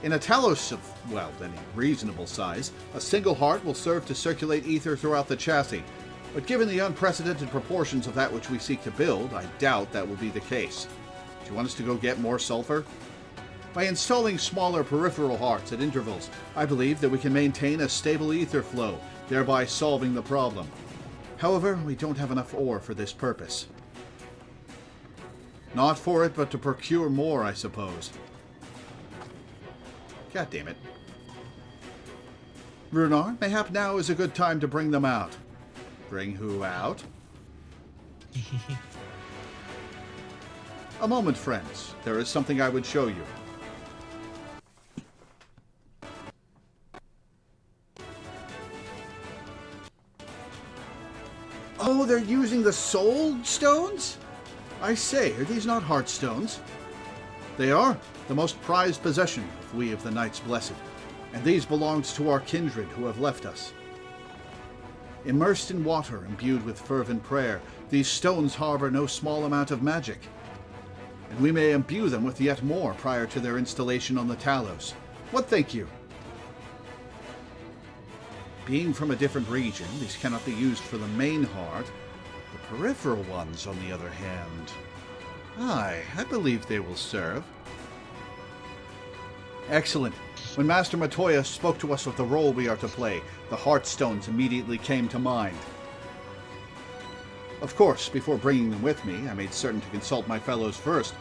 In a Talos of, well, any reasonable size, a single heart will serve to circulate ether throughout the chassis. But given the unprecedented proportions of that which we seek to build, I doubt that will be the case. Do you want us to go get more sulfur? By installing smaller peripheral hearts at intervals, I believe that we can maintain a stable ether flow, thereby solving the problem. However, we don't have enough ore for this purpose. Not for it, but to procure more, I suppose. God damn it. Runar, mayhap now is a good time to bring them out. Bring who out? A moment, friends. There is something I would show you. Oh, they're using the soul stones? I say, are these not heart stones? They are, the most prized possession of we of the Knights Blessed, and these belonged to our kindred who have left us. Immersed in water, imbued with fervent prayer, these stones harbor no small amount of magic, and we may imbue them with yet more prior to their installation on the Talos. What think you? Being from a different region, these cannot be used for the main heart. The peripheral ones, on the other hand, aye, I believe they will serve. Excellent. When Master Matoya spoke to us of the role we are to play, the Heartstones immediately came to mind. Of course, before bringing them with me, I made certain to consult my fellows first.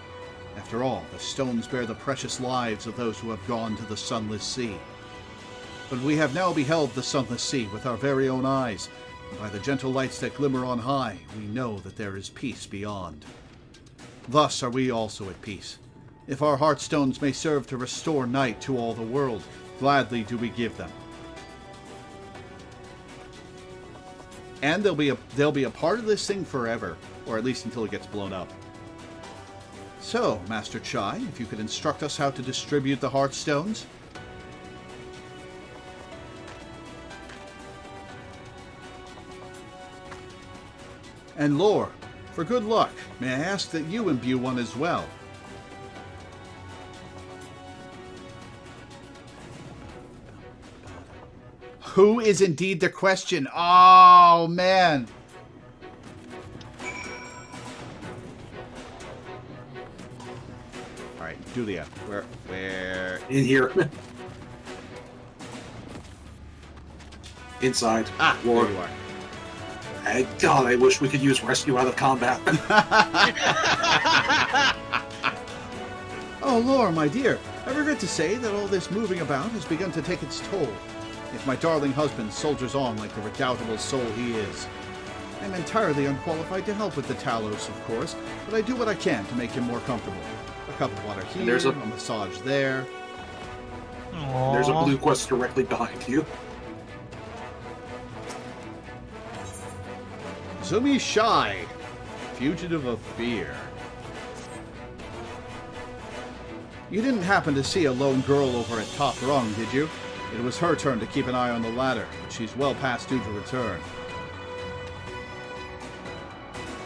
After all, the stones bear the precious lives of those who have gone to the Sunless Sea. But we have now beheld the Sunless Sea with our very own eyes, and by the gentle lights that glimmer on high, we know that there is peace beyond. Thus are we also at peace. If our Heartstones may serve to restore night to all the world, gladly do we give them. And they'll be a part of this thing forever, or at least until it gets blown up. So, Master Chai, if you could instruct us how to distribute the Heartstones? And Lore, for good luck, may I ask that you imbue one as well? Who is indeed the question? Oh, man. All right, Julia, where? In here. Inside. Ah, Lord. there you are. God, I wish we could use rescue out of combat. Oh, Lore, my dear, I regret to say that all this moving about has begun to take its toll. If my darling husband soldiers on like the redoubtable soul he is. I'm entirely unqualified to help with the Talos, of course, but I do what I can to make him more comfortable. A cup of water here, There's a massage there. Aww. There's a blue quest directly behind you. Zumi Shai, fugitive of fear. You didn't happen to see a lone girl over at top rung, did you? It was her turn to keep an eye on the ladder, but she's well past due to return.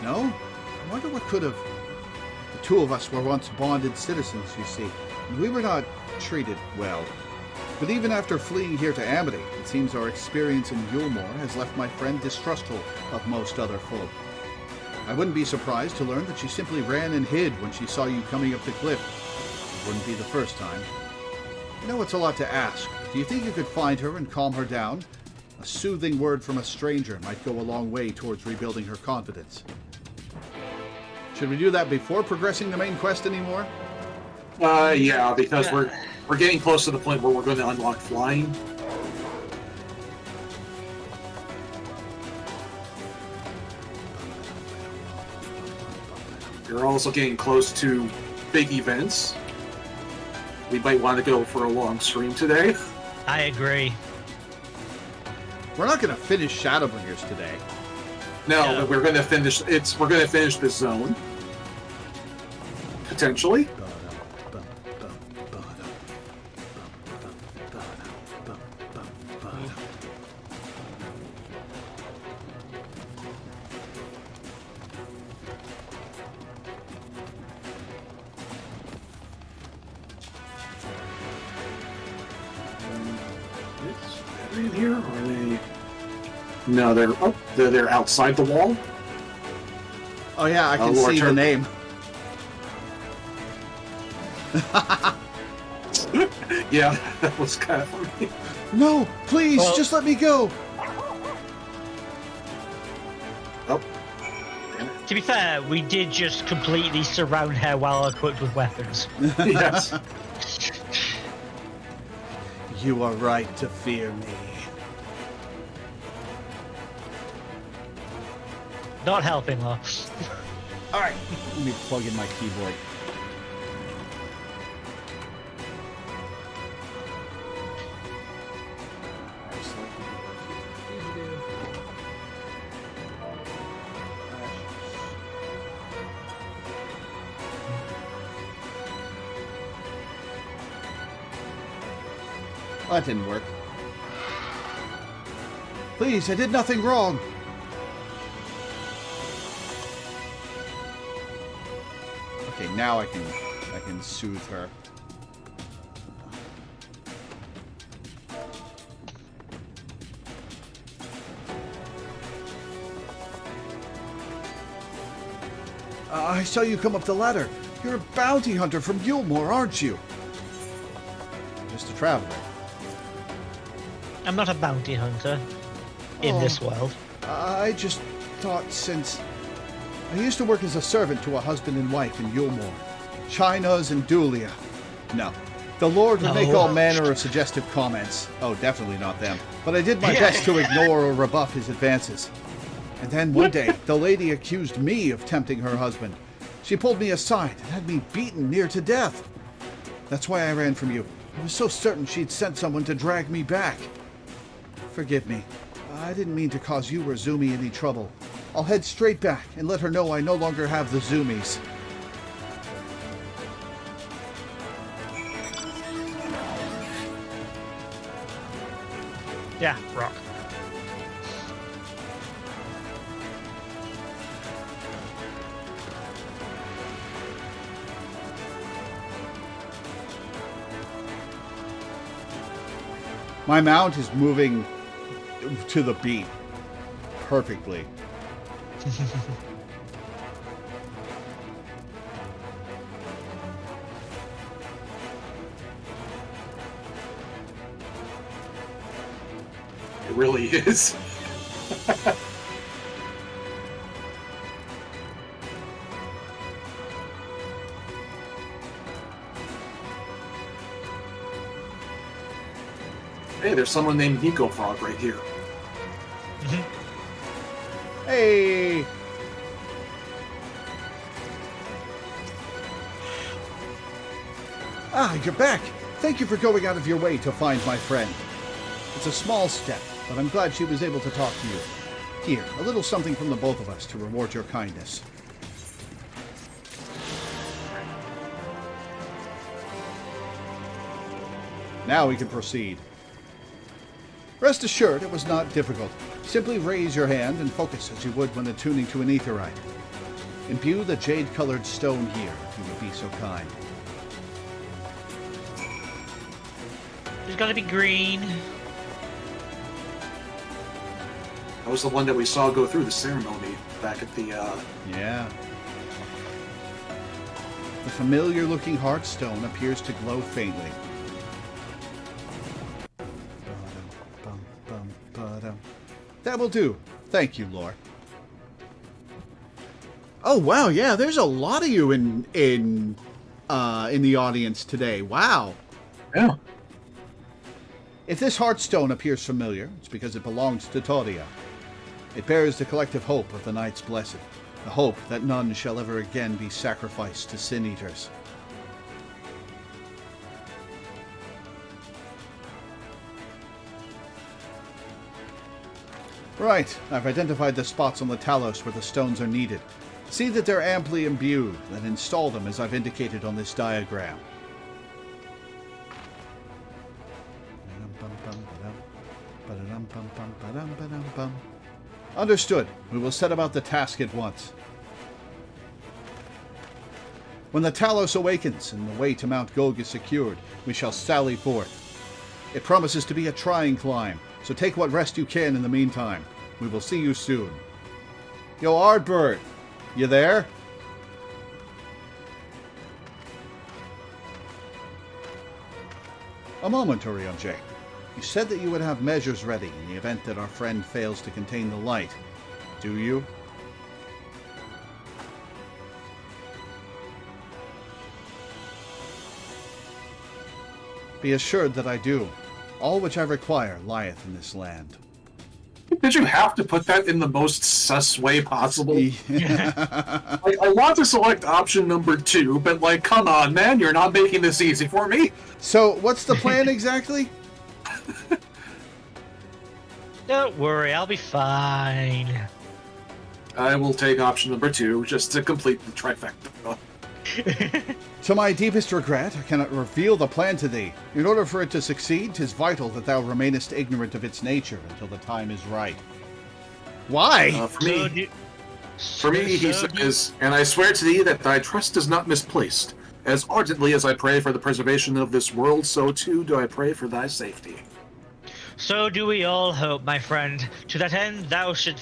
No? I wonder what could have... The two of us were once bonded citizens, you see, and we were not treated well. But even after fleeing here to Amity, it seems our experience in Yulmore has left my friend distrustful of most other folk. I wouldn't be surprised to learn that she simply ran and hid when she saw you coming up the cliff. It wouldn't be the first time. I know it's a lot to ask. Do you think you could find her and calm her down? A soothing word from a stranger might go a long way towards rebuilding her confidence. Should we do that before progressing the main quest anymore? Yeah, because we're getting close to the point where we're going to unlock flying. You're also getting close to big events. We might want to go for a long stream today. I agree. We're not going to finish Shadowbringers today. No, but we're going to finish. We're going to finish this zone. Potentially. In here? Are they? No, they're outside the wall. Oh yeah, I can see the name. Yeah, that was kind of funny. No, please, just let me go. Oh. To be fair, we did just completely surround her while equipped with weapons. Yes. You are right to fear me. Not helping, though. Alright, let me plug in my keyboard. That didn't work. Please, I did nothing wrong. Okay, now I can soothe her. I saw you come up the ladder. You're a bounty hunter from Yulmore, aren't you? Just a traveler. I'm not a bounty hunter in this world. I just thought since... I used to work as a servant to a husband and wife in Yulmore. China's and Dulia. No. The Lord would make all manner of suggestive comments. Oh, definitely not them. But I did my best to ignore or rebuff his advances. And then one day, the lady accused me of tempting her husband. She pulled me aside and had me beaten near to death. That's why I ran from you. I was so certain she'd sent someone to drag me back. Forgive me. I didn't mean to cause you or Zumi any trouble. I'll head straight back and let her know I no longer have the Zumis. Yeah, rock. My mount is moving to the beat perfectly. It really is. Hey, there's someone named Nico Frog right here. Hey! Ah, you're back! Thank you for going out of your way to find my friend. It's a small step, but I'm glad she was able to talk to you. Here, a little something from the both of us to reward your kindness. Now we can proceed. Rest assured, it was not difficult. Simply raise your hand and focus as you would when attuning to an aetherite. Imbue the jade-colored stone here, if you would be so kind. It's gotta be green. That was the one that we saw go through the ceremony back at the, Yeah. The familiar-looking heartstone appears to glow faintly. That will do. Thank you, Lore. Oh wow, yeah, there's a lot of you in the audience today. Wow. Yeah. If this heartstone appears familiar, it's because it belongs to Toria. It bears the collective hope of the Knights Blessed, the hope that none shall ever again be sacrificed to sin-eaters. Right, I've identified the spots on the Talos where the stones are needed. See that they're amply imbued, then install them as I've indicated on this diagram. Understood. We will set about the task at once. When the Talos awakens and the way to Mount Gulg is secured, we shall sally forth. It promises to be a trying climb, so take what rest you can in the meantime. We will see you soon. Yo, Ardbird, you there? A moment, Orionjay. You said that you would have measures ready in the event that our friend fails to contain the light. Do you? Be assured that I do. All which I require lieth in this land. Did you have to put that in the most sus way possible? Like, I want to select option number 2, but like, come on, man, you're not making this easy for me. So, what's the plan exactly? Don't worry, I'll be fine. I will take option number 2 just to complete the trifecta. To my deepest regret, I cannot reveal the plan to thee. In order for it to succeed, 'tis vital that thou remainest ignorant of its nature until the time is right. Why? For me, he says, and I swear to thee that thy trust is not misplaced. As ardently as I pray for the preservation of this world, so too do I pray for thy safety. So do we all hope, my friend. To that end, thou should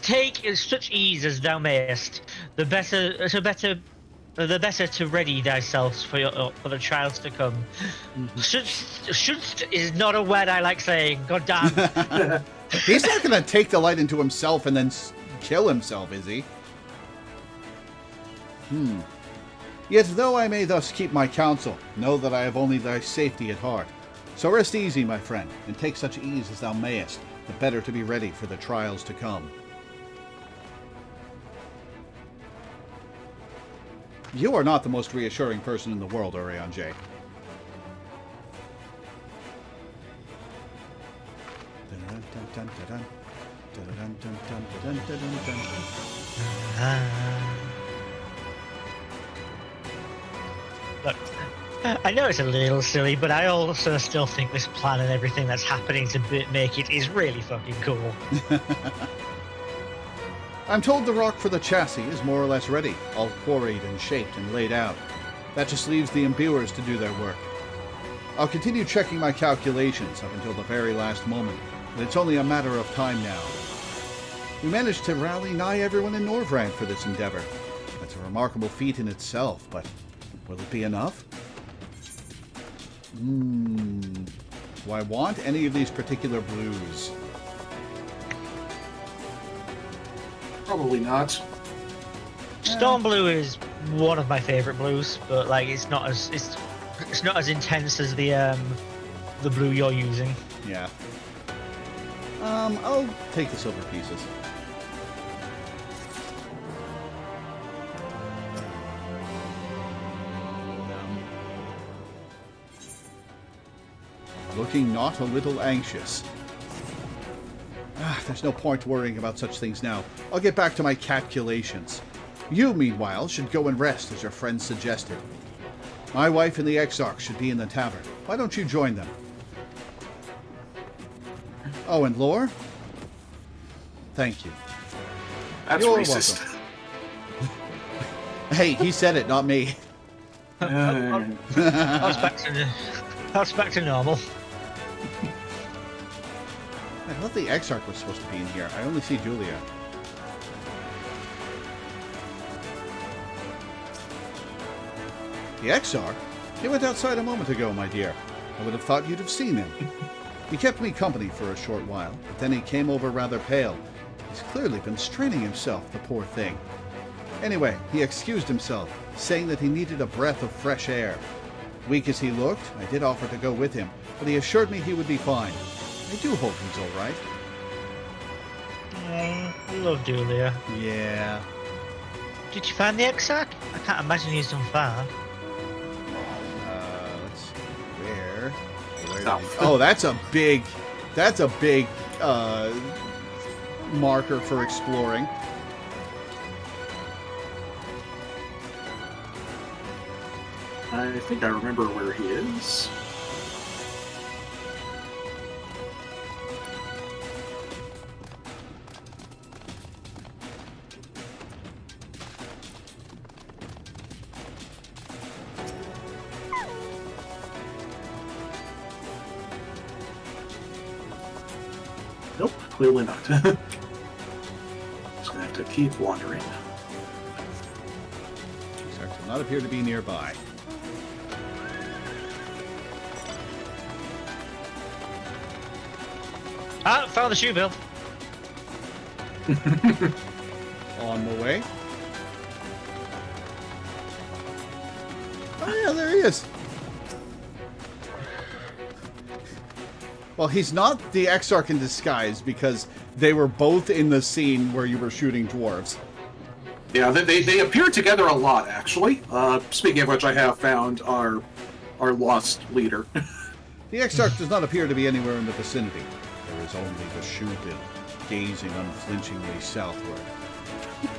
take as such ease as thou mayest. The better to ready thyself for the trials to come. Shouldst is not a word I like saying. God damn. He's not going to take the light into himself and then kill himself, is he? Yet though I may thus keep my counsel, know that I have only thy safety at heart. So rest easy, my friend, and take such ease as thou mayest, the better to be ready for the trials to come. You are not the most reassuring person in the world, Orionjay. Look, I know it's a little silly, but I also still think this plan and everything that's happening to make it is really fucking cool. I'm told the rock for the chassis is more or less ready, all quarried and shaped and laid out. That just leaves the imbuers to do their work. I'll continue checking my calculations up until the very last moment, but it's only a matter of time now. We managed to rally nigh everyone in Norvrand for this endeavor. That's a remarkable feat in itself, but will it be enough? Do I want any of these particular blues? Probably not. Storm blue is one of my favorite blues, but like it's not as intense as the blue you're using. Yeah. I'll take the silver pieces. Looking not a little anxious. There's no point worrying about such things now. I'll get back to my calculations. You, meanwhile, should go and rest, as your friend suggested. My wife and the Exarch should be in the tavern. Why don't you join them? Oh, and Lore? Thank you. That's You're racist. Hey, he said it, not me. That's back to normal. I thought the Exarch was supposed to be in here. I only see Julia. The Exarch? He went outside a moment ago, my dear. I would have thought you'd have seen him. He kept me company for a short while, but then he came over rather pale. He's clearly been straining himself, the poor thing. Anyway, he excused himself, saying that he needed a breath of fresh air. Weak as he looked, I did offer to go with him, but he assured me he would be fine. I do hope he's all right. I love Julia. Yeah. Did you find the Exarch? I can't imagine he's done far. Let's see. Where South. Oh, that's a big marker for exploring. I think I remember where he is. Nope, clearly not. Just gonna have to keep wandering. Exarch does not appear to be nearby. Ah, found the shoe bill. On the way. Oh yeah, there he is. Well, he's not the Exarch in disguise because they were both in the scene where you were shooting dwarves. Yeah, they appear together a lot, actually. Speaking of which, I have found our lost leader. The Exarch does not appear to be anywhere in the vicinity. There is only the shoe bill, gazing unflinchingly southward.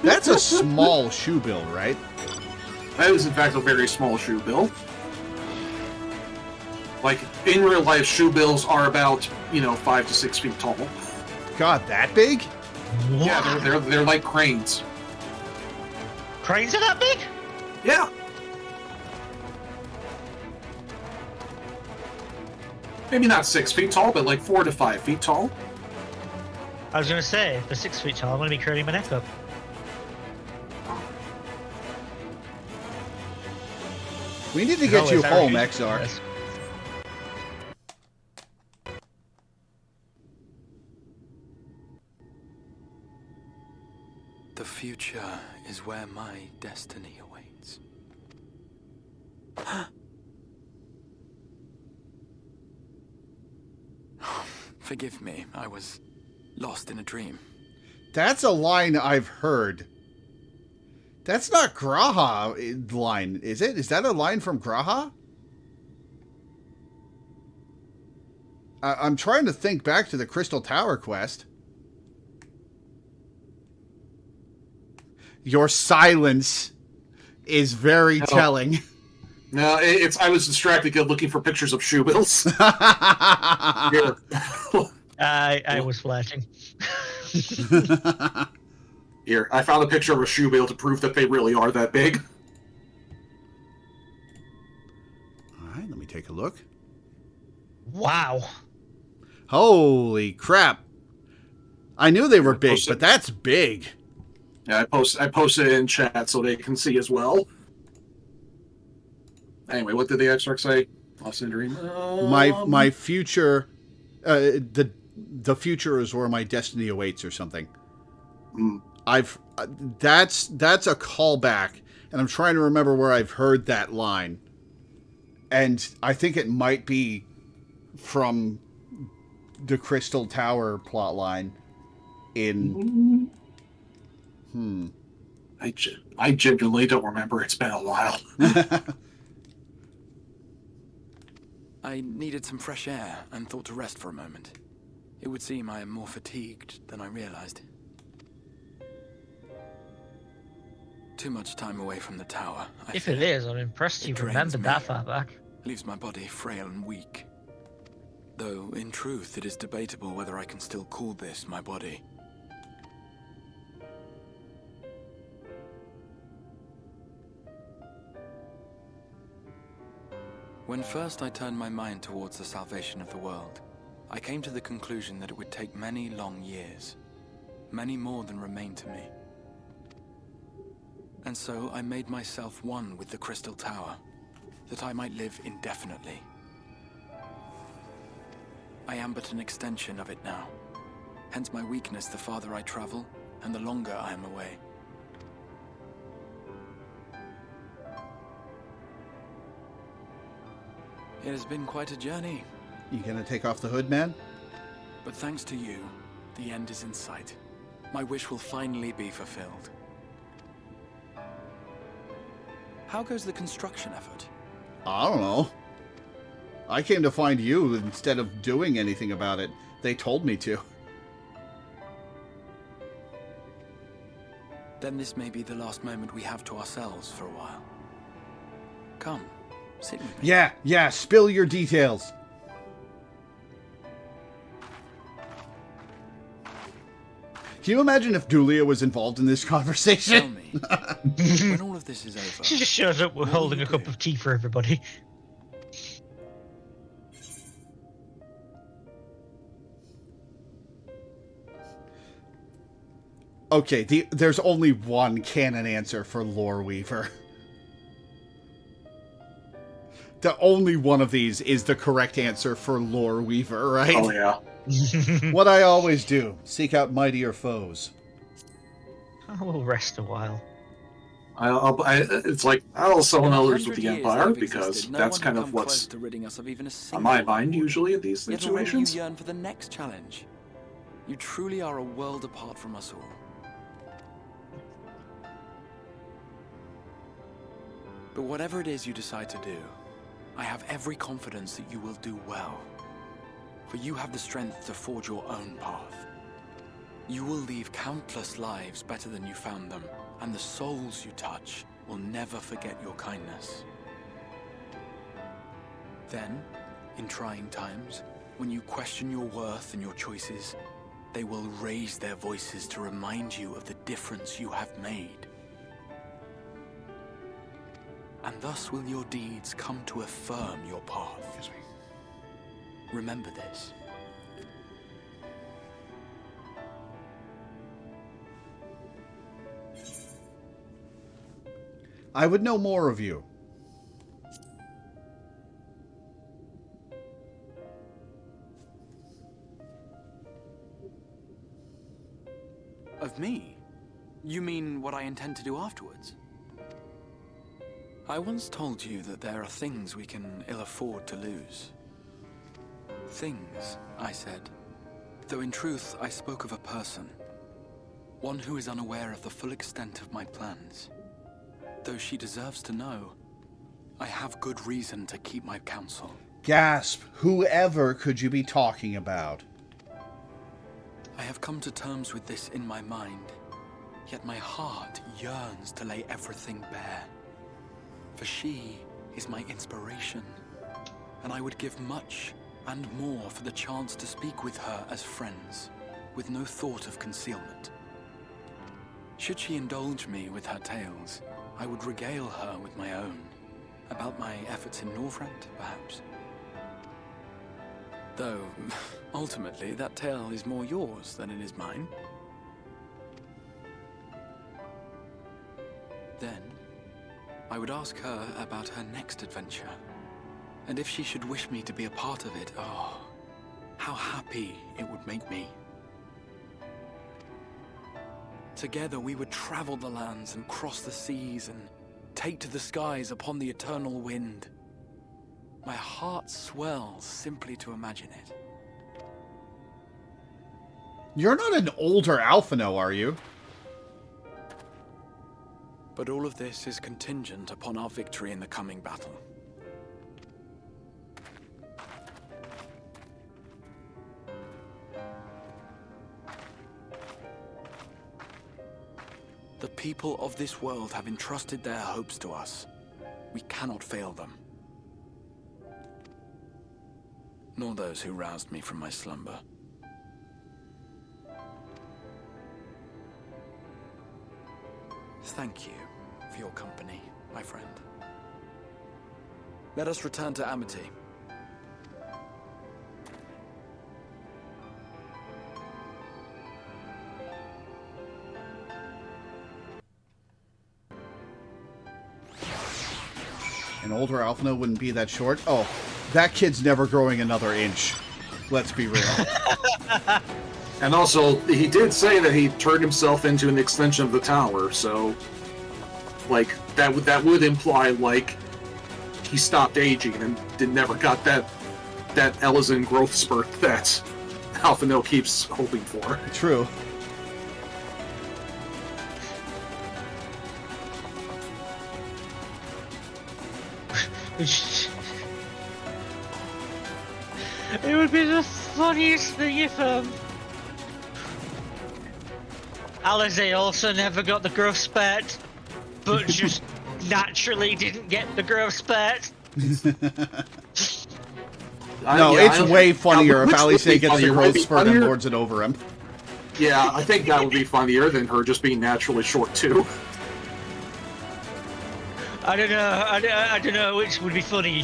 That's a small shoe bill, right? That is, in fact, a very small shoe bill. Like, in real life, shoe bills are about, 5 to 6 feet tall. God, that big? What? Yeah, they're like cranes. Cranes are that big? Yeah. Maybe not 6 feet tall, but like 4 to 5 feet tall. I was going to say, if they're 6 feet tall, I'm going to be curling my neck up. We need to get you home, Exarch. Yes. The future is where my destiny awaits. Forgive me, I was lost in a dream. That's a line I've heard. That's not Graha line, is it? Is that a line from Graha? I'm trying to think back to the Crystal Tower quest. Your silence is very telling. No, I was distracted looking for pictures of shoe bills. Here. I was flashing. Here, I found a picture of a shoe bill to prove that they really are that big. All right, let me take a look. Wow. Holy crap. I knew they were big, but that's big. Yeah, I posted it in chat so they can see as well. Anyway, what did the Exarch say? Lost in a dream. My future, the future is where my destiny awaits, or something. That's a callback, and I'm trying to remember where I've heard that line, and I think it might be from the Crystal Tower plotline. I genuinely don't remember. It's been a while. I needed some fresh air and thought to rest for a moment. It would seem I am more fatigued than I realized. Too much time away from the tower. If it is, I'm impressed It you drains remembered me. that far back. Leaves my body frail and weak. Though, in truth, it is debatable whether I can still call this my body. When first I turned my mind towards the salvation of the world, I came to the conclusion that it would take many long years, many more than remain to me. And so I made myself one with the Crystal Tower, that I might live indefinitely. I am but an extension of it now, hence my weakness the farther I travel, and the longer I am away. It has been quite a journey, You gonna take off the hood, man? but thanks to you, the end is in sight. My wish will finally be fulfilled. How goes the construction effort? I don't know. I came to find you instead of doing anything about it. They told me to. Then this may be the last moment we have to ourselves for a while. Come, sit with me. Yeah, spill your details. Can you imagine if Dulia was involved in this Tell conversation? me, when all of this is over, She just shows up What will holding you a cup do? of tea for everybody. Okay, there's only one canon answer for Loreweaver. The only one of these is the correct answer for Loreweaver, right? Oh yeah. What I always do, seek out mightier foes. I will rest a while. It's like I'll summon in others 100 with the years Empire I've because existed, no that's one kind can of come close what's to ridding us of even a on single my one. mind usually in these Yet already situations. you yearn for the next challenge. You truly are a world apart from us all. But whatever it is you decide to do, I have every confidence that you will do well. For you have the strength to forge your own path. You will leave countless lives better than you found them, and the souls you touch will never forget your kindness. Then, in trying times, when you question your worth and your choices, they will raise their voices to remind you of the difference you have made. And thus will your deeds come to affirm your path. Remember this. I would know more of you. Of me? You mean what I intend to do afterwards? I once told you that there are things we can ill afford to lose. Things, I said. Though in truth, I spoke of a person. One who is unaware of the full extent of my plans. Though she deserves to know, I have good reason to keep my counsel. Gasp! Whoever could you be talking about? I have come to terms with this in my mind, yet my heart yearns to lay everything bare. For she is my inspiration, and I would give much and more for the chance to speak with her as friends, with no thought of concealment. Should she indulge me with her tales, I would regale her with my own, about my efforts in Northrend, perhaps. Though, ultimately, that tale is more yours than it is mine. Then, I would ask her about her next adventure, and if she should wish me to be a part of it, oh, how happy it would make me. Together we would travel the lands and cross the seas and take to the skies upon the eternal wind. My heart swells simply to imagine it. You're not an older Alphino, are you? But all of this is contingent upon our victory in the coming battle. The people of this world have entrusted their hopes to us. We cannot fail them. Nor those who roused me from my slumber. Thank you for your company, my friend. Let us return to Amity. An older Alphino wouldn't be that short. Oh, that kid's never growing another inch. Let's be real. And also, he did say that he turned himself into an extension of the tower, so, like, that would imply, like, he stopped aging and never got that Elysian growth spurt that Alphino keeps hoping for. True. It would be the funniest thing if Alize also never got the growth spurt, but just naturally didn't get the growth spurt. No, it's way funnier if Alice gets the funnier? growth Would it be spurt and funnier? lords it over him. Yeah, I think that would be funnier than her just being naturally short, too. I don't know. I don't know which would be funny.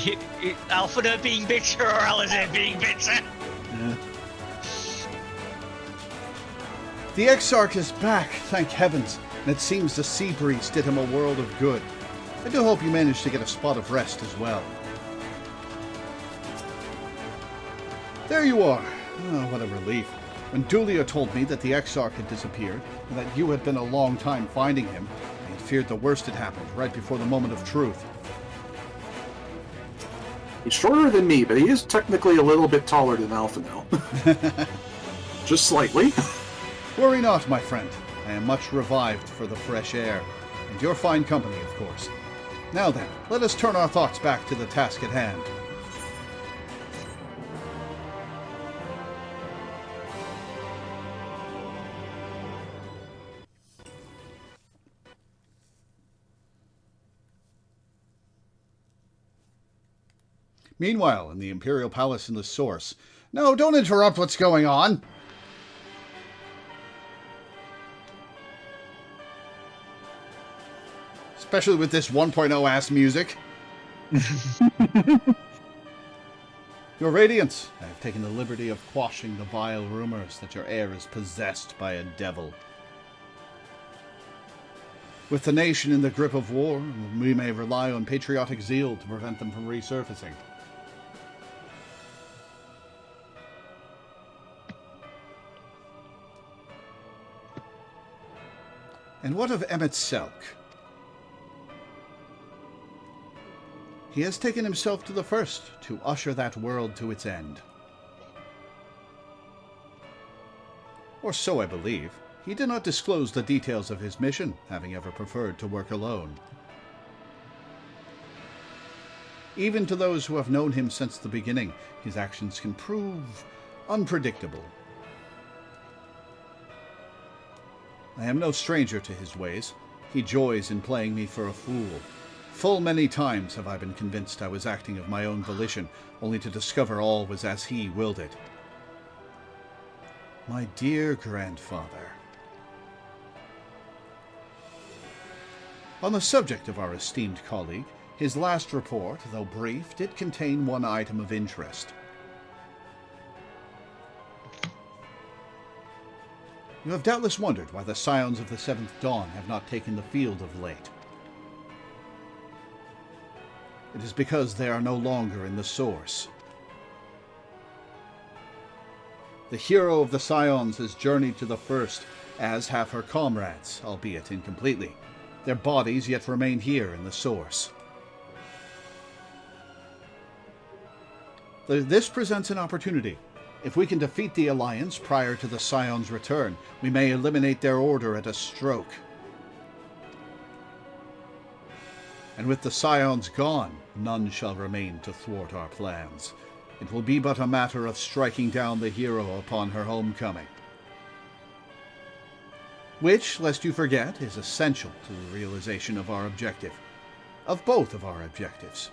Alphina being bitter or Alize being bitter. Yeah. The Exarch is back, thank heavens, and it seems the sea breeze did him a world of good. I do hope you managed to get a spot of rest as well. There you are. Oh, what a relief. When Dulia told me that the Exarch had disappeared, and that you had been a long time finding him, I had feared the worst had happened right before the moment of truth. He's shorter than me, but he is technically a little bit taller than Alphino. Just slightly. Worry not, my friend. I am much revived for the fresh air, and your fine company, of course. Now then, let us turn our thoughts back to the task at hand. Meanwhile, in the Imperial Palace in the Source... No, don't interrupt what's going on! Especially with this 1.0 ass music. Your Radiance, I have taken the liberty of quashing the vile rumors that your heir is possessed by a devil. With the nation in the grip of war, we may rely on patriotic zeal to prevent them from resurfacing. And what of Emmett Selk? He has taken himself to the first to usher that world to its end. Or so I believe. He did not disclose the details of his mission, having ever preferred to work alone. Even to those who have known him since the beginning, his actions can prove unpredictable. I am no stranger to his ways. He joys in playing me for a fool. Full many times have I been convinced I was acting of my own volition, only to discover all was as he willed it. My dear grandfather. On the subject of our esteemed colleague, his last report, though brief, did contain one item of interest. You have doubtless wondered why the Scions of the Seventh Dawn have not taken the field of late. It is because they are no longer in the Source. The hero of the Scions has journeyed to the First, as have her comrades, albeit incompletely. Their bodies yet remain here in the Source. This presents an opportunity. If we can defeat the Alliance prior to the Scions' return, we may eliminate their order at a stroke. And with the Scions gone, none shall remain to thwart our plans. It will be but a matter of striking down the hero upon her homecoming. which, lest you forget, is essential to the realization of our objective. Of both of our objectives.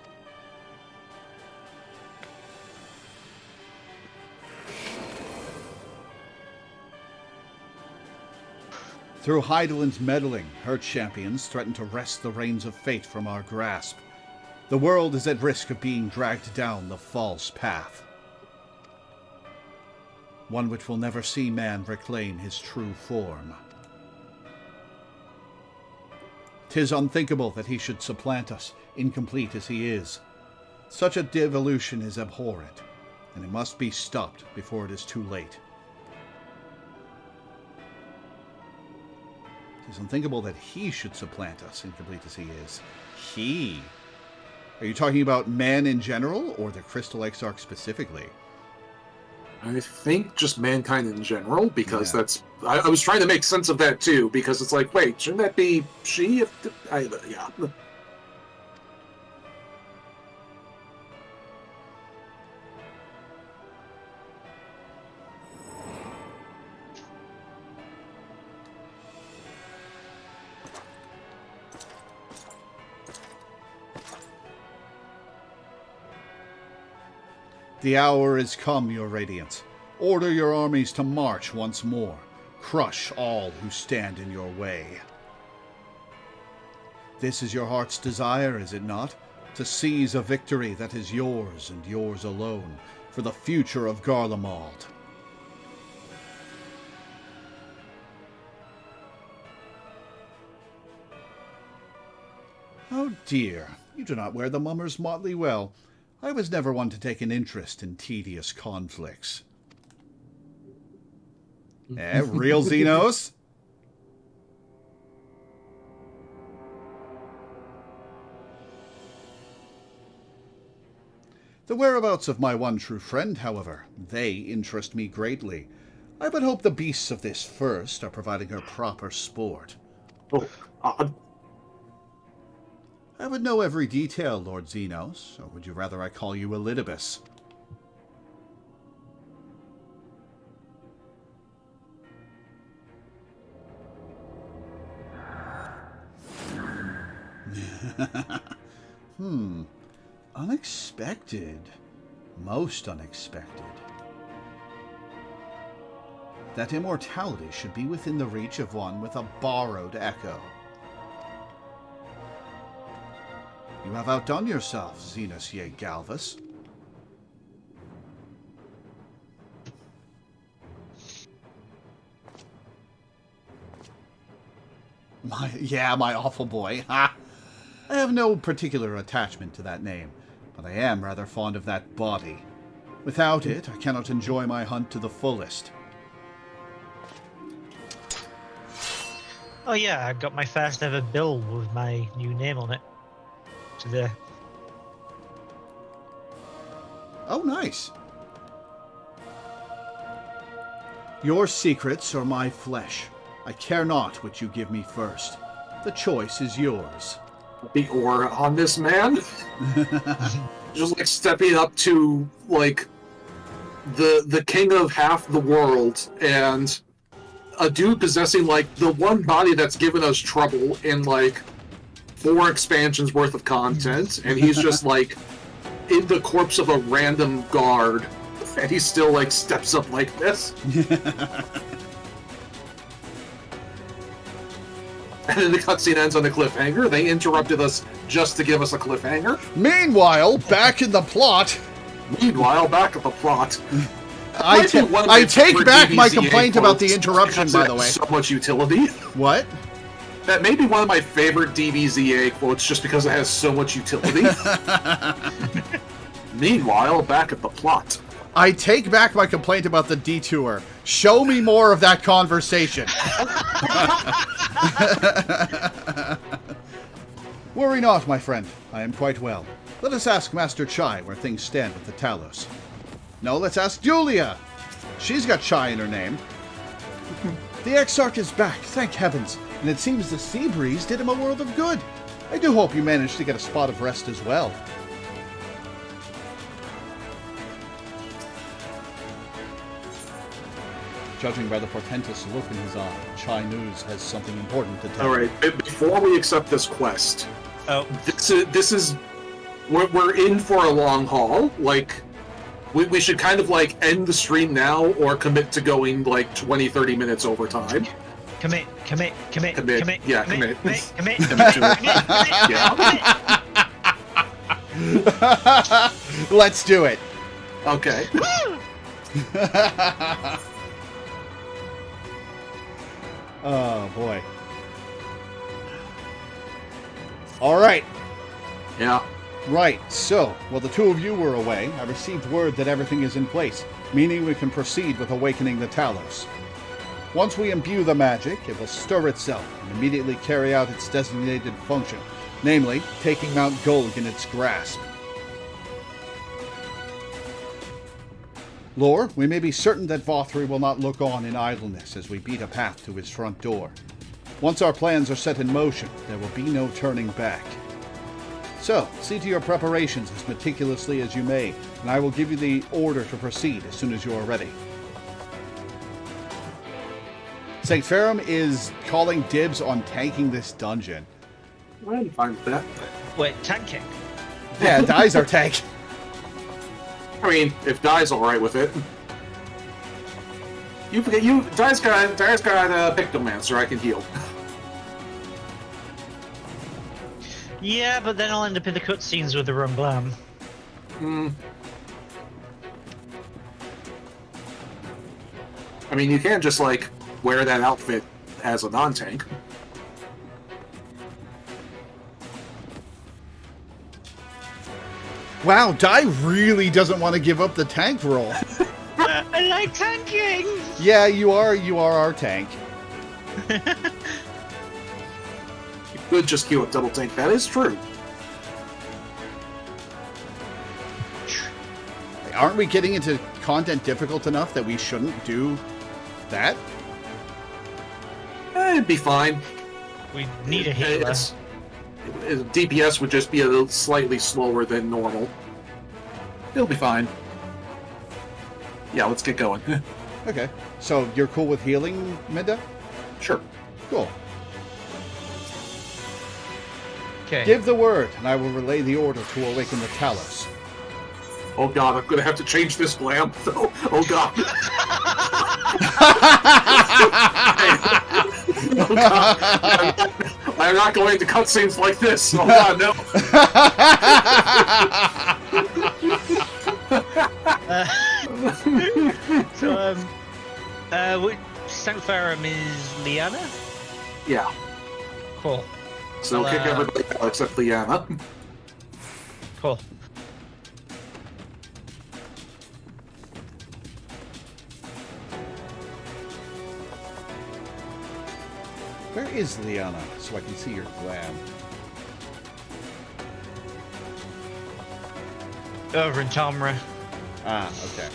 Through Heidelin's meddling, her champions threaten to wrest the reins of fate from our grasp. The world is at risk of being dragged down the false path. One which will never see man reclaim his true form. 'Tis unthinkable that he should supplant us, incomplete as he is. Such a devolution is abhorrent, and it must be stopped before it is too late. 'Tis unthinkable that he should supplant us, incomplete as he is. He? Are you talking about man in general, or the Crystal Exarch specifically? I think just mankind in general, because that's... I was trying to make sense of that, too, because it's like, wait, shouldn't that be she? Yeah. The hour is come, your radiance. Order your armies to march once more. Crush all who stand in your way. This is your heart's desire, is it not? To seize a victory that is yours and yours alone, for the future of Garlemald. Oh dear, you do not wear the mummer's motley well. I was never one to take an interest in tedious conflicts. Real Xenos? The whereabouts of my one true friend, however, they interest me greatly. I but hope the beasts of this first are providing her proper sport. Oh, I would know every detail, Lord Xenos, or would you rather I call you Elidibus? Unexpected. Most unexpected. That immortality should be within the reach of one with a borrowed echo. You have outdone yourself, Xenos ye Galvus. My awful boy. Ha! I have no particular attachment to that name, but I am rather fond of that body. Without it, I cannot enjoy my hunt to the fullest. Oh yeah, I got my first ever bill with my new name on it today. Oh, nice. Your secrets are my flesh. I care not which you give me first. The choice is yours. the aura on this man. Just like stepping up to like the king of half the world and a dude possessing like the one body that's given us trouble in like 4 expansions worth of content, and he's just like in the corpse of a random guard, and he still like steps up like this. And then the cutscene ends on a cliffhanger. They interrupted us just to give us a cliffhanger. Meanwhile, back in the plot. I take back my complaint about the interruption, by the way. So much utility. What? That may be one of my favorite DBZA quotes just because it has so much utility. Meanwhile, back at the plot. I take back my complaint about the detour. Show me more of that conversation. Worry not, my friend. I am quite well. Let us ask Master Chai where things stand with the Talos. No, let's ask Julia. She's got Chai in her name. The Exarch is back, thank heavens, and it seems the sea breeze did him a world of good. I do hope you managed to get a spot of rest as well. Judging by the portentous look in his eye, Chai News has something important to tell. All right, before we accept this quest, this is we're in for a long haul. Like, we should kind of like end the stream now or commit to going like 20-30 minutes over time. Commit. Yeah, commit. Commit. Yeah. Let's do it. Okay. Oh, boy. All right. Yeah. Right, so, while the two of you were away, I received word that everything is in place, meaning we can proceed with awakening the Talos. Once we imbue the magic, it will stir itself and immediately carry out its designated function, namely, taking Mount Gulg in its grasp. Lore, we may be certain that Vothri will not look on in idleness as we beat a path to his front door. Once our plans are set in motion, there will be no turning back. So, see to your preparations as meticulously as you may, and I will give you the order to proceed as soon as you are ready. St. Ferrum is calling dibs on tanking this dungeon. I'm fine with that. Wait, tanking? Yeah, Dai's our tank. I mean, if Dai's all right with it. Dai's got Pictomancer. I can heal. Yeah, but then I'll end up in the cutscenes with the wrong glam. I mean, you can't just like wear that outfit as a non-tank. Wow, Dai really doesn't want to give up the tank role. I like tanking! Yeah, you are our tank. You could just queue up double tank. That is true. Aren't we getting into content difficult enough that we shouldn't do that? It'd be fine. We need a healer. DPS would just be a little slightly slower than normal. It'll be fine. Yeah, let's get going. Okay, so you're cool with healing, Minda? Sure. Cool. Okay. Give the word, and I will relay the order to awaken the Talos. Oh god, I'm gonna have to change this glam, though. Oh god. Oh god. I'm not going to cutscenes like this. Oh god, no. St. Ferrum is Liana? Yeah. Cool. So kick everybody out except Liana. Cool. Where is Liana, so I can see your glam? Over in Tomra. Ah, okay.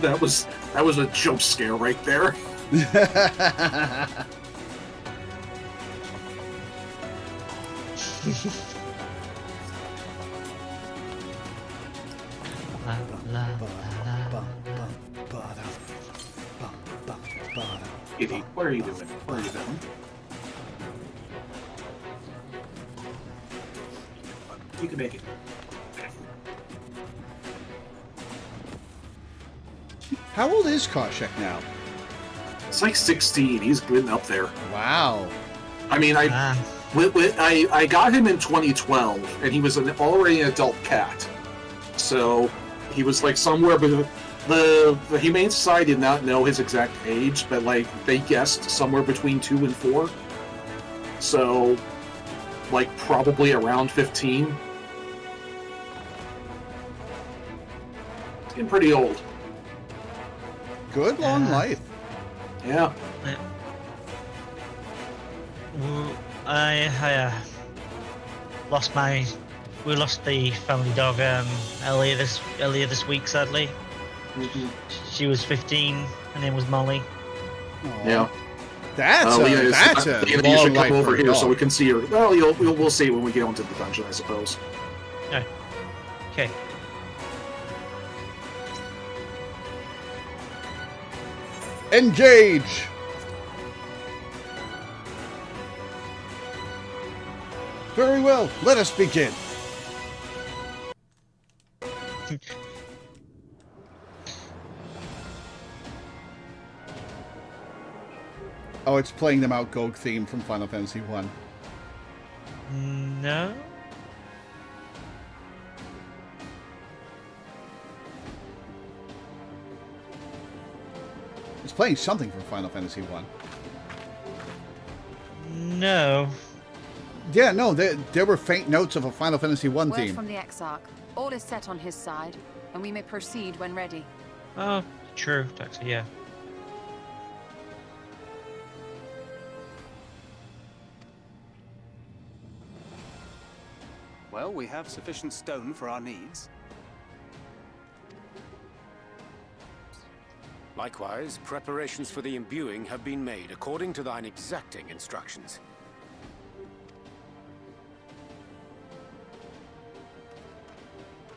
That was a jump scare right there. Idiot, what are you doing? What are you doing? You can make it. How old is Koshek now? It's like 16. He's good up there. Wow. I mean, I got him in 2012, and he was already an adult cat. So he was like somewhere, but the Humane Society did not know his exact age, but like they guessed somewhere between 2 and 4. So, like probably around 15. He's getting pretty old. Good long life. Yeah. I we lost the family dog earlier this week, sadly. Mm-hmm. She was 15. Her name was Molly. Aww. Yeah. That's a you long should life come over for a here dog. so we can see her. Well, we'll see when we get onto the dungeon, I suppose. Okay. Engage! Very well, let us begin. Oh, it's playing the Mount Gulg theme from Final Fantasy I. No. It's playing something from Final Fantasy I. No. Yeah, no, there were faint notes of a Final Fantasy I Word theme. from the Exarch. All is set on his side, and we may proceed when ready. Oh, true. Actually, yeah. Well, we have sufficient stone for our needs. Likewise, preparations for the imbuing have been made according to thine exacting instructions.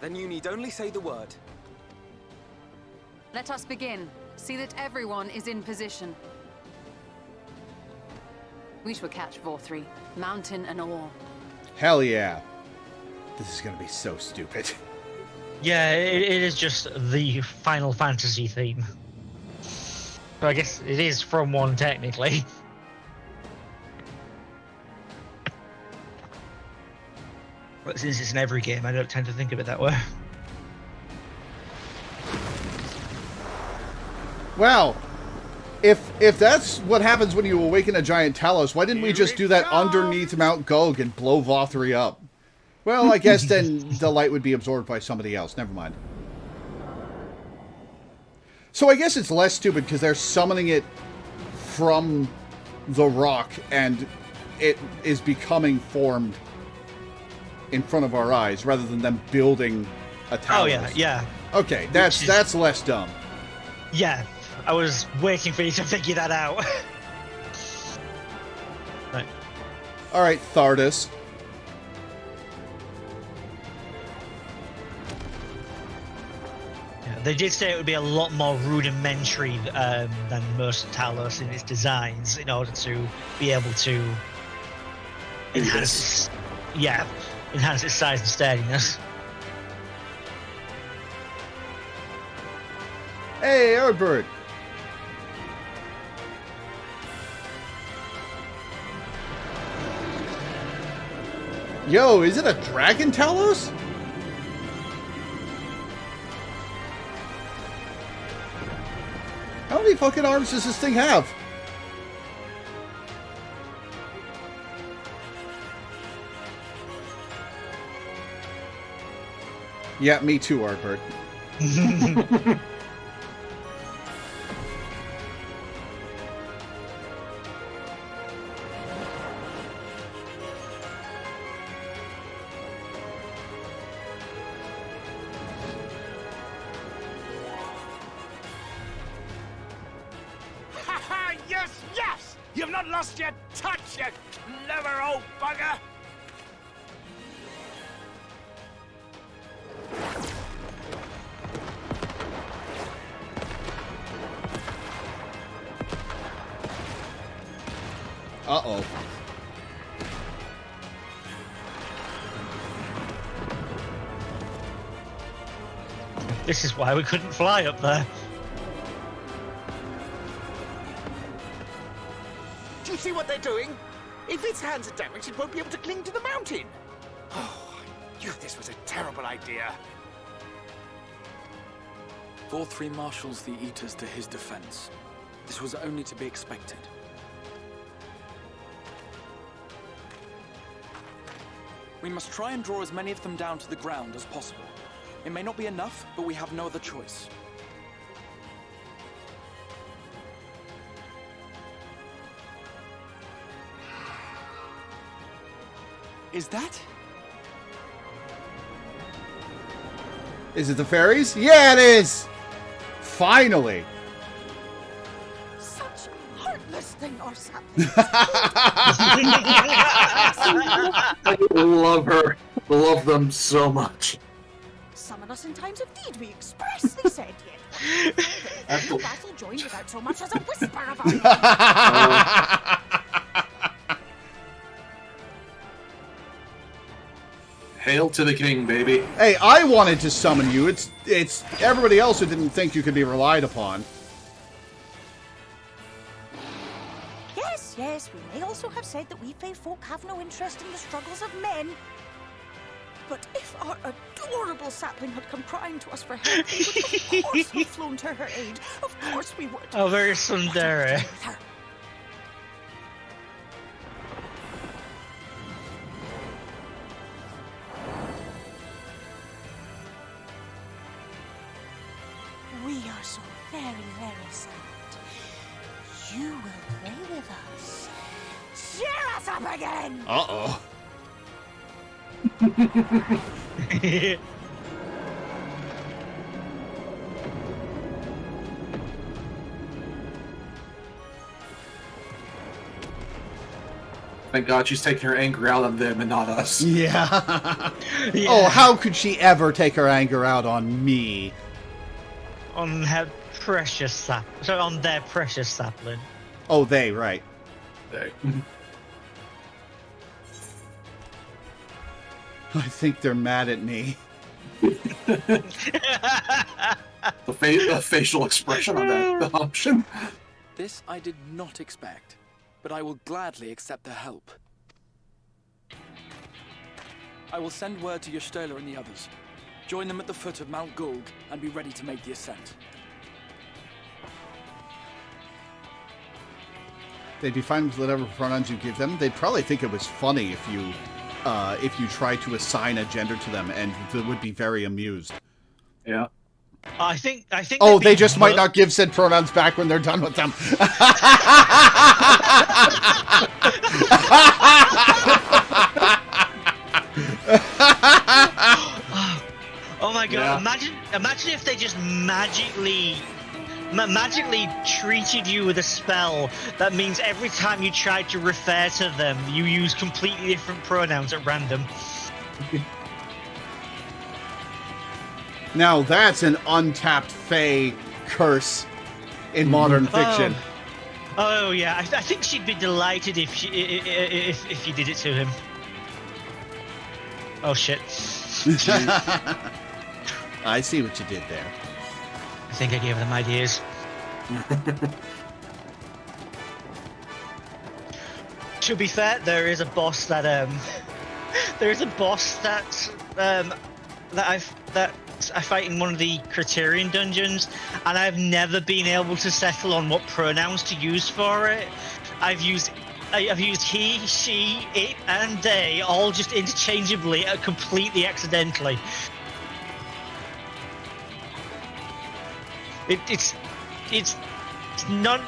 Then you need only say the word. Let us begin. See that everyone is in position. We shall catch Vorthri, mountain and all. Hell yeah. This is gonna be so stupid. Yeah, it is just the Final Fantasy theme. But I guess it is from one technically. But since it's in every game, I don't tend to think of it that way. Wow. If that's what happens when you awaken a giant Talos, why didn't we just do that underneath Mount Gulg and blow Vothri up? Well, I guess then the light would be absorbed by somebody else. Never mind. So I guess it's less stupid because they're summoning it from the rock and it is becoming formed in front of our eyes rather than them building a Talos. Oh yeah, yeah. Okay, that's less dumb. Yeah, I was waiting for you to figure that out. Right. All right, Thardus. Yeah, they did say it would be a lot more rudimentary than most Talos in its designs in order to be able to enhance its size and steadiness. Hey, Erdbird. Yo, is it a dragon Talos? How many fucking arms does this thing have? Yeah, me too, Ardbert. Yes, yes! You've not lost your touch, you clever old bugger! Uh-oh. This is why we couldn't fly up there. Do you see what they're doing? If its hands are damaged, it won't be able to cling to the mountain. Oh, I knew this was a terrible idea. Vorthri marshals the Eaters to his defense. This was only to be expected. We must try and draw as many of them down to the ground as possible. It may not be enough, but we have no other choice. Is that? Is it the fairies? Yeah, it is! Finally! Such heartless thing or something. I love her. Love them so much. Summon us in times of need, we expressly said yet. The battle joined without so much as a whisper of a Hail to the king, baby. Hey, I wanted to summon you. It's everybody else who didn't think you could be relied upon. Yes, yes, we may also have said that we fae folk have no interest in the struggles of men. But if our adorable sapling had come crying to us for help, we would of course have flown to her aid. Of course we would. Oh, very Sundara. We are so very, very sad. You will play with us. Cheer us up again! Uh-oh. Thank God she's taking her anger out on them and not us. Yeah. Oh, how could she ever take her anger out on me? On her precious on their precious sapling. Oh, they, right. They. I think they're mad at me. The facial expression on that option. This I did not expect, but I will gladly accept their help. I will send word to Y'shtola and the others. Join them at the foot of Mount Gulg and be ready to make the ascent. They'd be fine with whatever pronouns you give them. They'd probably think it was funny if you try to assign a gender to them, and they would be very amused. Yeah. I think. Oh, they just might not give said pronouns back when they're done with them. Oh my god! Yeah. Imagine if they just magically treated you with a spell that means every time you try to refer to them, you use completely different pronouns at random. Now that's an untapped fae curse in modern fiction. Oh yeah, I think she'd be delighted if you did it to him. Oh shit. I see what you did there. I think I gave them ideas. To be fair, there is a boss that I fight in one of the Criterion dungeons, and I've never been able to settle on what pronouns to use for it. I've used he, she, it, and they all just interchangeably, completely accidentally. It's not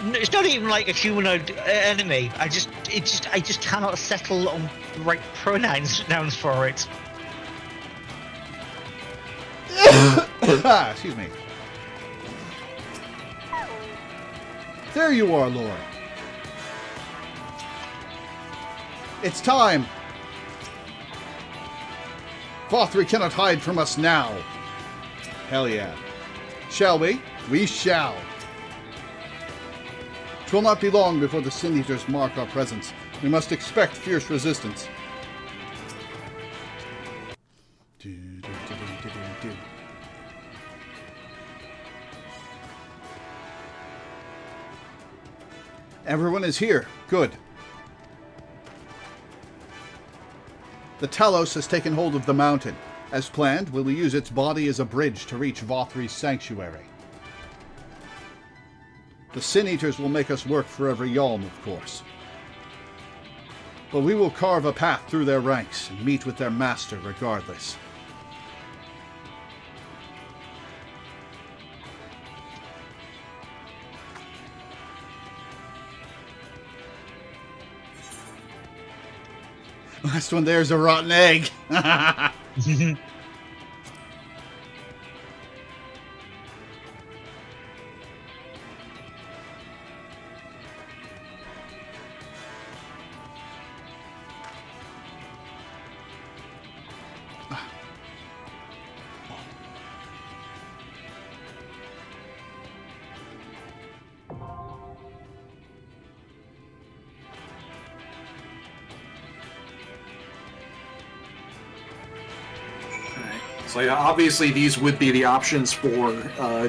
even like a humanoid enemy. I just cannot settle on the right pronouns for it. Excuse me. There you are, Lord. It's time. Vothri cannot hide from us now. Hell yeah. Shall we? We shall. 'Twill not be long before the Sin Eaters mark our presence. We must expect fierce resistance. Everyone is here. Good. The Talos has taken hold of the mountain. As planned, we will use its body as a bridge to reach Vothri's sanctuary. The Sin Eaters will make us work for every yalm, of course. But we will carve a path through their ranks and meet with their master regardless. Last one there's a rotten egg. So yeah, obviously these would be the options for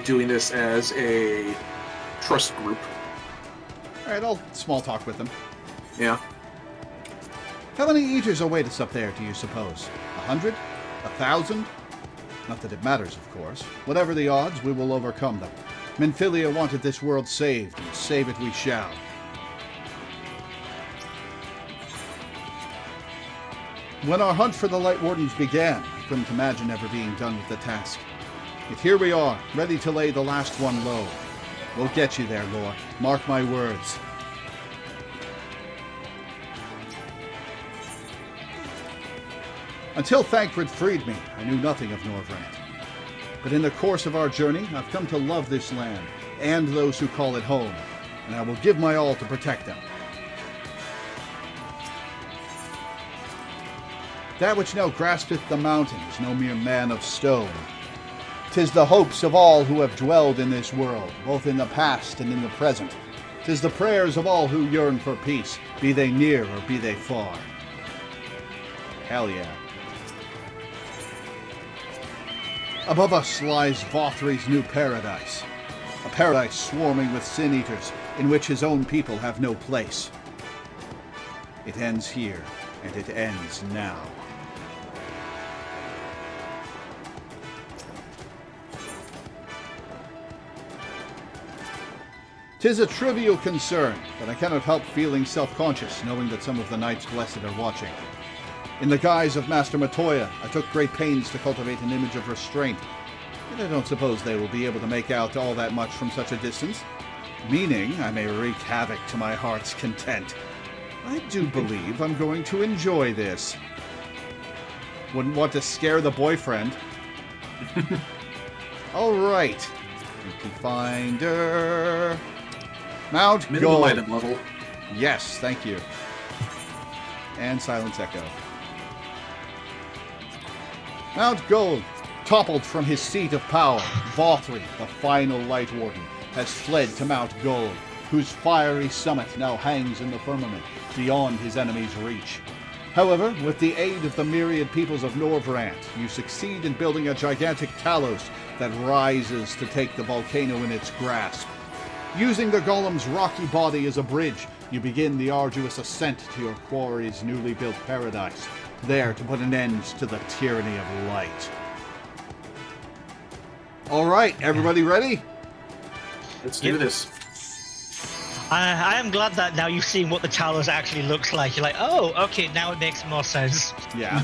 doing this as a trust group. All right, I'll small talk with them. Yeah. How many eaters await us up there, do you suppose? 100? 1,000? Not that it matters, of course. Whatever the odds, we will overcome them. Minfilia wanted this world saved, and save it we shall. When our hunt for the Light Wardens began, I couldn't imagine ever being done with the task. Yet here we are, ready to lay the last one low. We'll get you there, Lore. Mark my words. Until Thancred freed me, I knew nothing of Norvrant. But in the course of our journey, I've come to love this land, and those who call it home, and I will give my all to protect them. That which now graspeth the mountain is no mere man of stone. 'Tis the hopes of all who have dwelled in this world, both in the past and in the present. 'Tis the prayers of all who yearn for peace, be they near or be they far. Hell yeah. Above us lies Vothri's new paradise. A paradise swarming with sin-eaters, in which his own people have no place. It ends here, and it ends now. "'Tis a trivial concern, but I cannot help feeling self-conscious, knowing that some of the Knights Blessed are watching. In the guise of Master Matoya, I took great pains to cultivate an image of restraint, yet I don't suppose they will be able to make out all that much from such a distance, meaning I may wreak havoc to my heart's content. I do believe I'm going to enjoy this. Wouldn't want to scare the boyfriend. All right. Beauty Finder. Mount Gulg. Minimum item level. Yes, thank you. And Silence Echo. Mount Gulg, toppled from his seat of power, Vothri, the final Light Warden, has fled to Mount Gulg, whose fiery summit now hangs in the firmament, beyond his enemy's reach. However, with the aid of the myriad peoples of Norvrant, you succeed in building a gigantic Talos that rises to take the volcano in its grasp. Using the golem's rocky body as a bridge, you begin the arduous ascent to your quarry's newly built paradise, there to put an end to the tyranny of light. All right, everybody ready? Let's do this. I am glad that now you've seen what the Talos actually looks like. You're like, oh, okay, now it makes more sense. Yeah.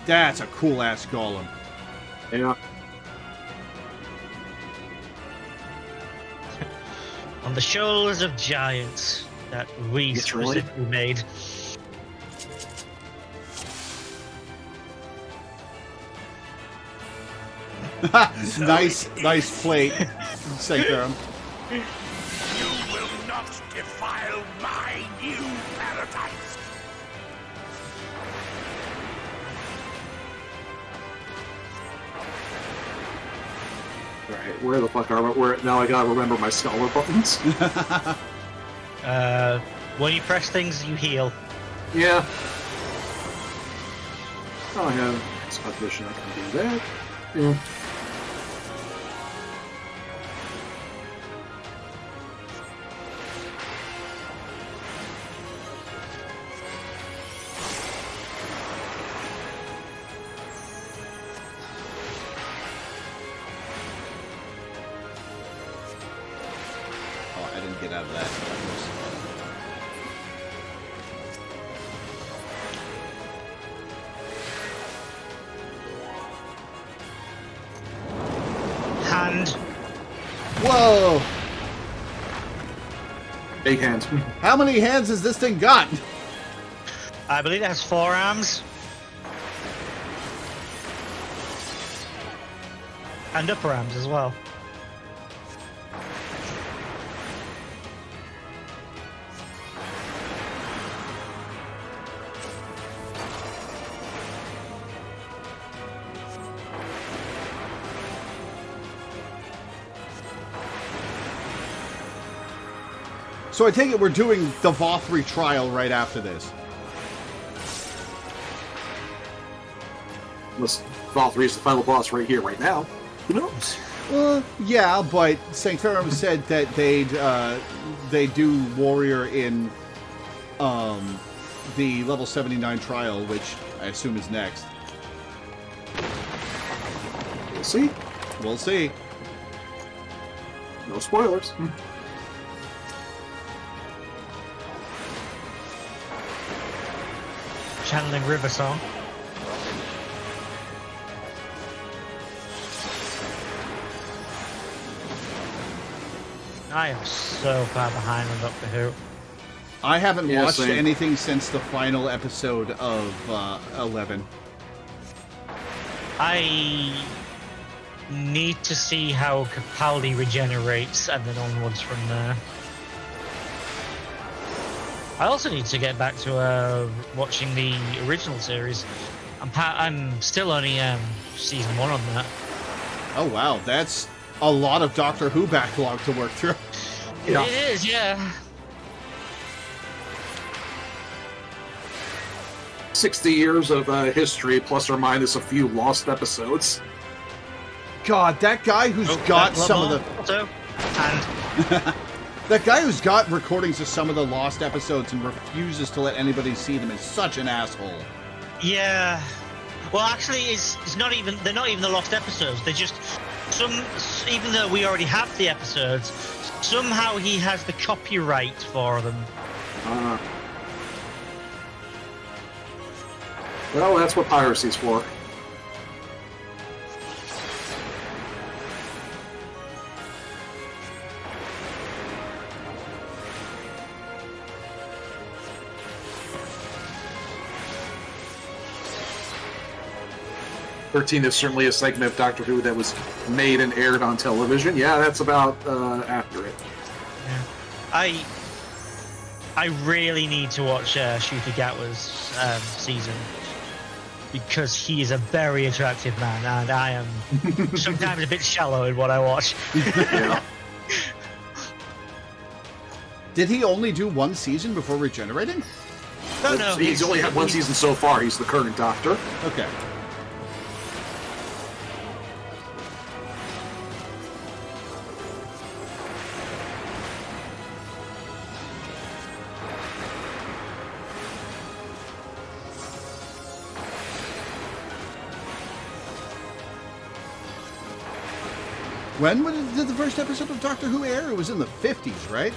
That's a cool-ass golem. Yeah. On the shoulders of giants that we specifically made. nice plate, Synchron. You will not defile my new paradise. Alright, where the fuck are we? Now I gotta remember my scholar buttons. When you press things, you heal. Yeah. Oh, I have spot vision, I can do that. Yeah. Get out of that. Hand. Whoa! Big hands. How many hands has this thing got? I believe it has 4 arms. And upper arms as well. So I take it we're doing the Voth trial right after this. Unless Valkyrie is the final boss right here, right now. Who knows? Well, yeah, but Sanctorum said that they do Warrior in the level 79 trial, which I assume is next. We'll see. We'll see. No spoilers. Channeling River Song. I am so far behind on Doctor Who. I haven't watched same. anything since the final episode of 11. I need to see how Capaldi regenerates and then onwards from there. I also need to get back to watching the original series. I'm still only season 1 on that. Oh wow, that's a lot of Doctor Who backlog to work through. Yeah. It is, yeah. 60 years of history, plus or minus a few lost episodes. God, that guy who's got some of the... Also, and... That guy who's got recordings of some of the lost episodes and refuses to let anybody see them is such an asshole. Yeah. Well, actually, it's not even... They're not even the lost episodes. They're just... Even though we already have the episodes, somehow he has the copyright for them. Well, that's what piracy's for. '13 is certainly a segment of Doctor Who that was made and aired on television. Yeah, that's about accurate. Yeah. I really need to watch Shuti Gatwa's season because he is a very attractive man, and I am sometimes a bit shallow in what I watch. Yeah. Did he only do one season before regenerating? No. He's only had one season so far. He's the current Doctor. Okay. When did the first episode of Doctor Who air? It was in the 50s, right?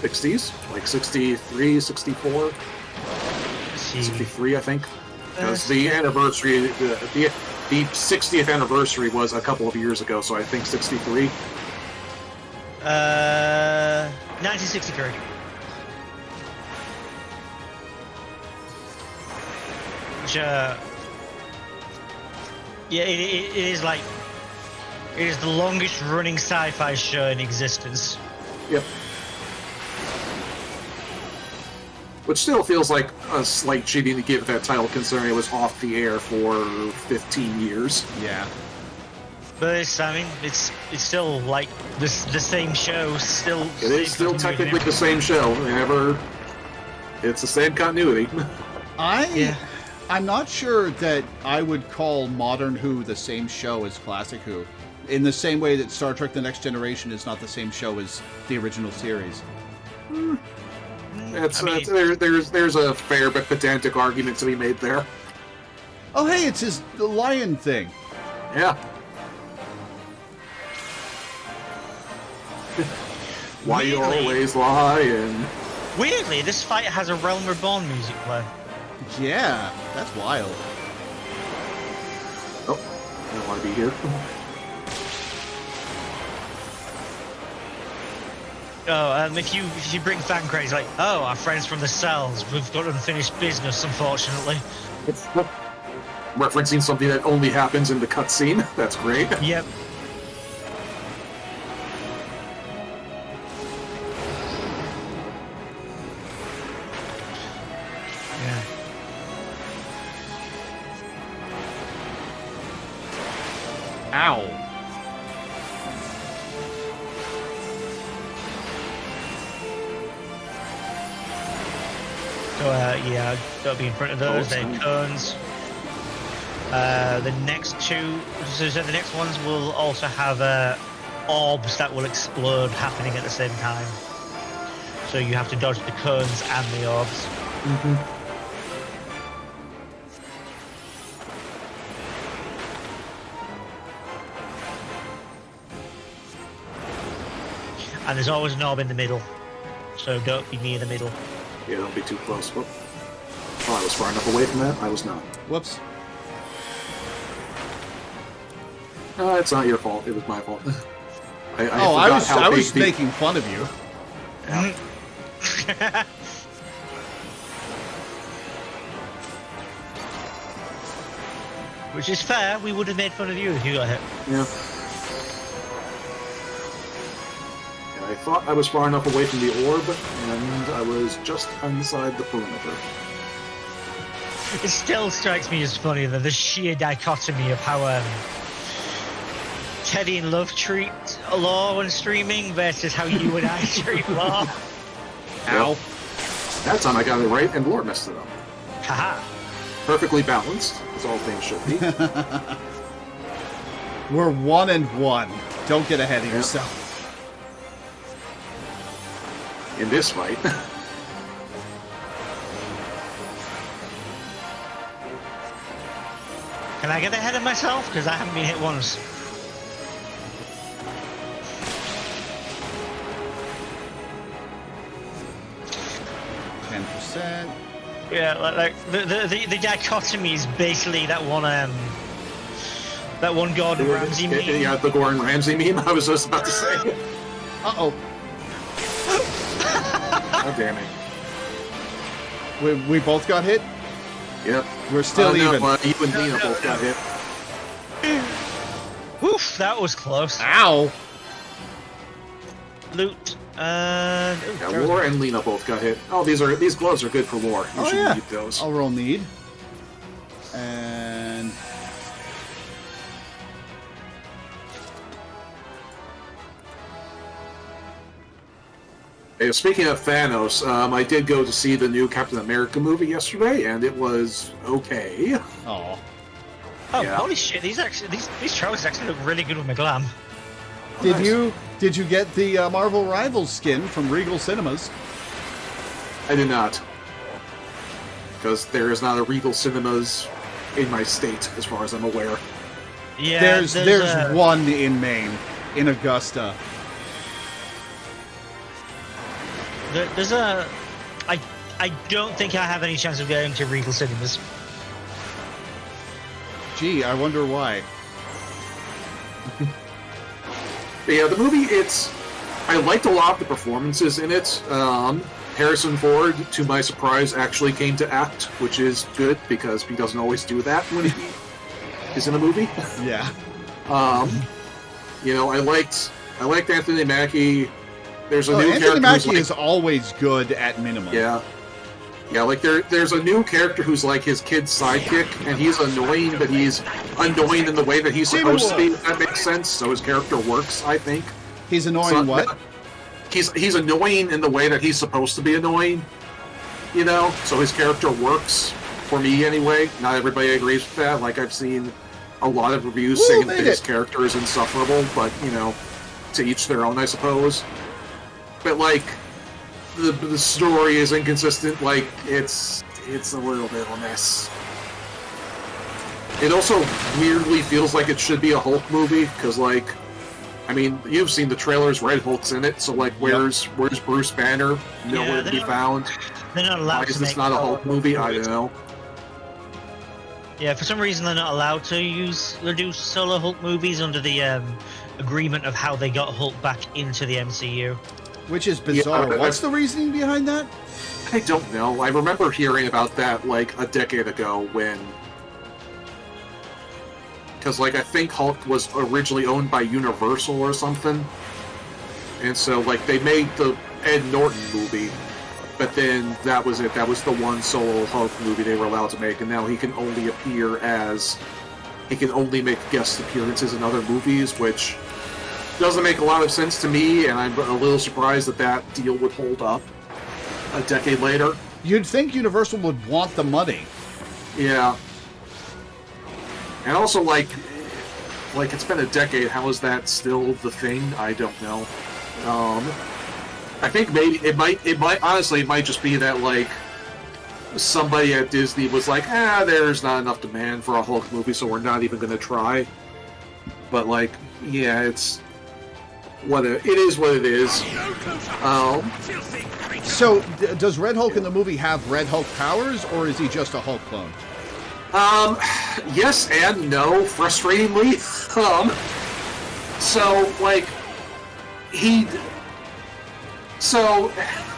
60s? Like 63, 64? 63, I think. Because the anniversary, the 60th anniversary was a couple of years ago, so I think 63. 1963. Which, yeah, it is like... It is the longest running sci-fi show in existence. Yep. Which still feels like a slight cheating to give it that title, considering it was off the air for 15 years. Yeah. But it's still like the same show. It is still technically the same show. It's the same continuity. I'm not sure that I would call Modern Who the same show as Classic Who. In the same way that Star Trek The Next Generation is not the same show as the original series. There's a fair but pedantic argument to be made there. Oh, hey, it's his lion thing. Yeah. Why you always lying? Weirdly, this fight has a Realm Reborn music play. Yeah, that's wild. Oh, I don't want to be here. Oh, if you bring fan craze, like, oh, our friends from the cells, we've got unfinished business, unfortunately. It's referencing something that only happens in the cutscene. That's great. Yep. Yeah. Ow. So yeah, they'll be in front of those. They're cones. The next two, so the next ones will also have orbs that will explode happening at the same time. So you have to dodge the cones and the orbs. And there's always an orb in the middle, so don't be near the middle. Yeah, don't be too close. Whoop. Oh, I was far enough away from that. I was not. Whoops. It's not your fault. It was my fault. I was making fun of you. Which is fair. We would have made fun of you if you got hit. Yeah. I thought I was far enough away from the orb, and I was just inside the perimeter. It still strikes me as funny that the sheer dichotomy of how Teddy and Love treat Law when streaming versus how you and I treat Law. Ow. That time I got it right, and Lore messed it up. Haha. Perfectly balanced, as all things should be. We're 1-1. Don't get ahead of yourself. In this fight. Can I get ahead of myself? Because I haven't been hit once. Yeah, like the dichotomy is basically that one Gordon Ramsay meme. Yeah, the Gordon Ramsay meme. I was just about to say. Uh-oh. Oh, damn it. We both got hit? Yep. We're still even. No, you and Nina both got hit. Oof, that was close. Ow! Loot. Yeah, Lore and Lena both got hit. Oh, these gloves are good for Lore. You should need those. I'll roll need. And hey, speaking of Thanos, I did go to see the new Captain America movie yesterday, and it was okay. Oh, yeah. Holy shit! These trailers actually look really good with my glam. Did you get the Marvel Rivals skin from Regal Cinemas? I did not, because there is not a Regal Cinemas in my state, as far as I'm aware. Yeah, there's one in Maine, in Augusta. I don't think I have any chance of going to Regal Cinemas. Gee, I wonder why. Yeah, the movie, I liked a lot of the performances in it. Harrison Ford, to my surprise, actually came to act, which is good, because he doesn't always do that when he is in a movie. Yeah. I liked Anthony Mackie. There's a new Anthony character Mackie is always good at minimum. Yeah. Yeah, like there's a new character who's like his kid's sidekick, and he's annoying, but he's annoying in the way that he's supposed to be, if that makes sense. So his character works, I think. He's annoying what? He's annoying in the way that he's supposed to be annoying. So his character works, for me anyway. Not everybody agrees with that. Like, I've seen a lot of reviews saying that his character is insufferable, but, to each their own, I suppose. But, like, the story is inconsistent. Like, it's a little bit of a mess. It also weirdly feels like it should be a Hulk movie, because, like, I mean, you've seen the trailers, Red Hulk's in it, so, like, where's Bruce Banner? Nowhere to be found. They're not allowed Why to is this not a Hulk movie? I don't know. Yeah, for some reason they're not allowed to do solo Hulk movies under the agreement of how they got Hulk back into the MCU. Which is bizarre. Yeah, What's the reasoning behind that? I don't know. I remember hearing about that, like, a decade ago when... Because, like, I think Hulk was originally owned by Universal or something. And so, like, they made the Ed Norton movie, but then that was it. That was the one solo Hulk movie they were allowed to make, and now he can only appear as... He can only make guest appearances in other movies, which doesn't make a lot of sense to me, and I'm a little surprised that that deal would hold up a decade later. You'd think Universal would want the money. Yeah. And also, like it's been a decade. How is that still the thing? I don't know. I think maybe it might honestly, it might just be that, like, somebody at Disney was like, there's not enough demand for a Hulk movie, so we're not even going to try. But, like, yeah, it is what it is. So, does Red Hulk in the movie have Red Hulk powers, or is he just a Hulk clone? Yes and no, frustratingly. So, like, So,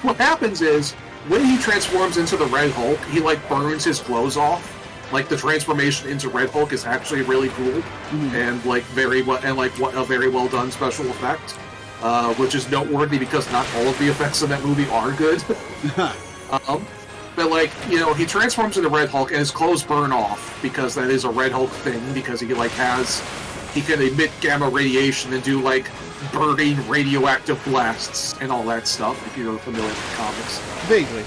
what happens is, when he transforms into the Red Hulk, he, like, burns his clothes off. Like, the transformation into Red Hulk is actually really cool, and, like, very well done special effect, which is noteworthy because not all of the effects in that movie are good. But, like, you know, he transforms into Red Hulk and his clothes burn off, because that is a Red Hulk thing, because he, like, he can emit gamma radiation and do, like, burning radioactive blasts and all that stuff, if you're familiar with the comics. Vaguely.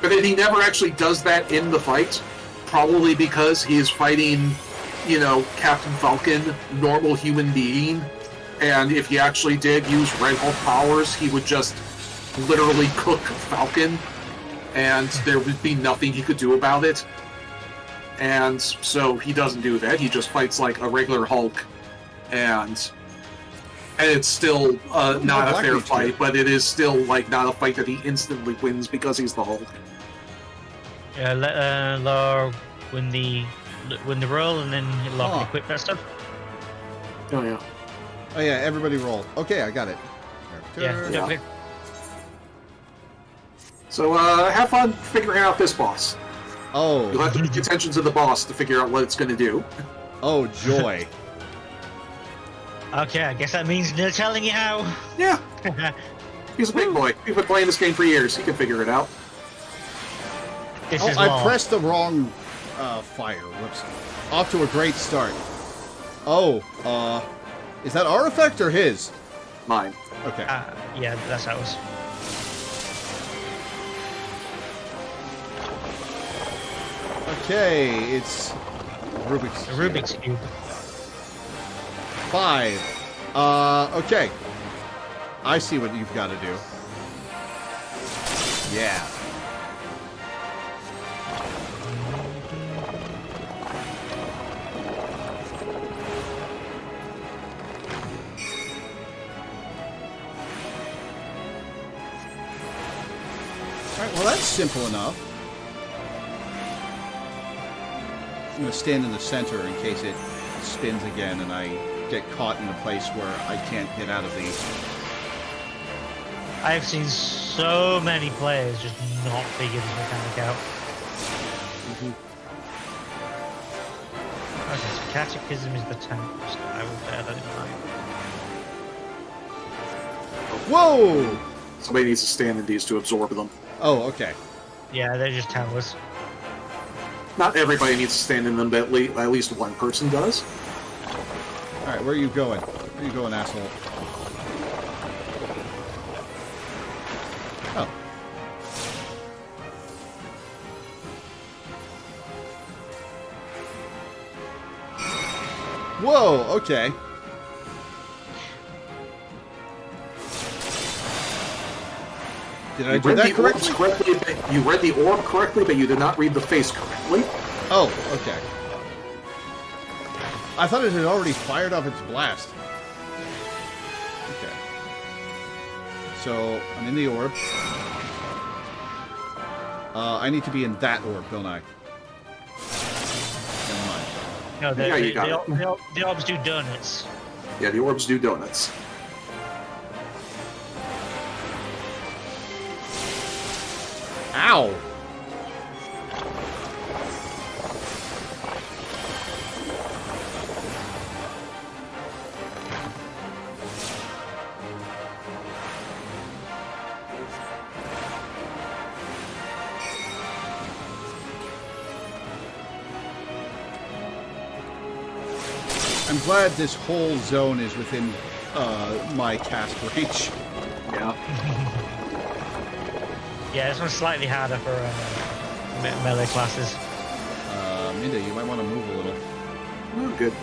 But then he never actually does that in the fight, probably because he is fighting, you know, Captain Falcon, normal human being, and if he actually did use Red Hulk powers, he would just literally cook Falcon, and there would be nothing he could do about it. And so he doesn't do that, he just fights like a regular Hulk, and it's still not a fair fight, but it is still, like, not a fight that he instantly wins because he's the Hulk. Yeah, let Lore win the roll, and then Lore can equip that stuff. Oh yeah. Oh yeah, everybody roll. Okay, I got it. Yeah. So, have fun figuring out this boss. Oh. You'll have to pay attention to the boss to figure out what it's going to do. Oh, joy. Okay, I guess that means no telling you how. Yeah. He's a big boy. We've been playing this game for years. He can figure it out. I pressed the wrong fire. Whoops. Off to a great start. Oh, is that our effect or his? Mine. Okay. Yeah, that's ours. Okay, it's Rubik's Cube. 5. Okay. I see what you've got to do. Yeah. Alright, well that's simple enough. I'm going to stand in the center in case it spins again and I get caught in a place where I can't get out of the... I've seen so many players just not figure this mechanic out. Okay, so Catechism is the 10th, so I will bear that in mind. Whoa! Somebody needs to stand in these to absorb them. Oh, okay. Yeah, they're just towers. Not everybody needs to stand in them, but at least one person does. Alright, where are you going? Where are you going, asshole? Oh. Whoa, okay. Did I do that correctly? You read the orb correctly, but you did not read the face correctly. Oh, okay. I thought it had already fired off its blast. Okay. So, I'm in the orb. I need to be in that orb, don't I? Never mind. No, the orbs do donuts. Yeah, the orbs do donuts. Ow! I'm glad this whole zone is within my cast range. Yeah. Yeah, this one's slightly harder for melee classes. Minda, you might want to move a little. Oh, good.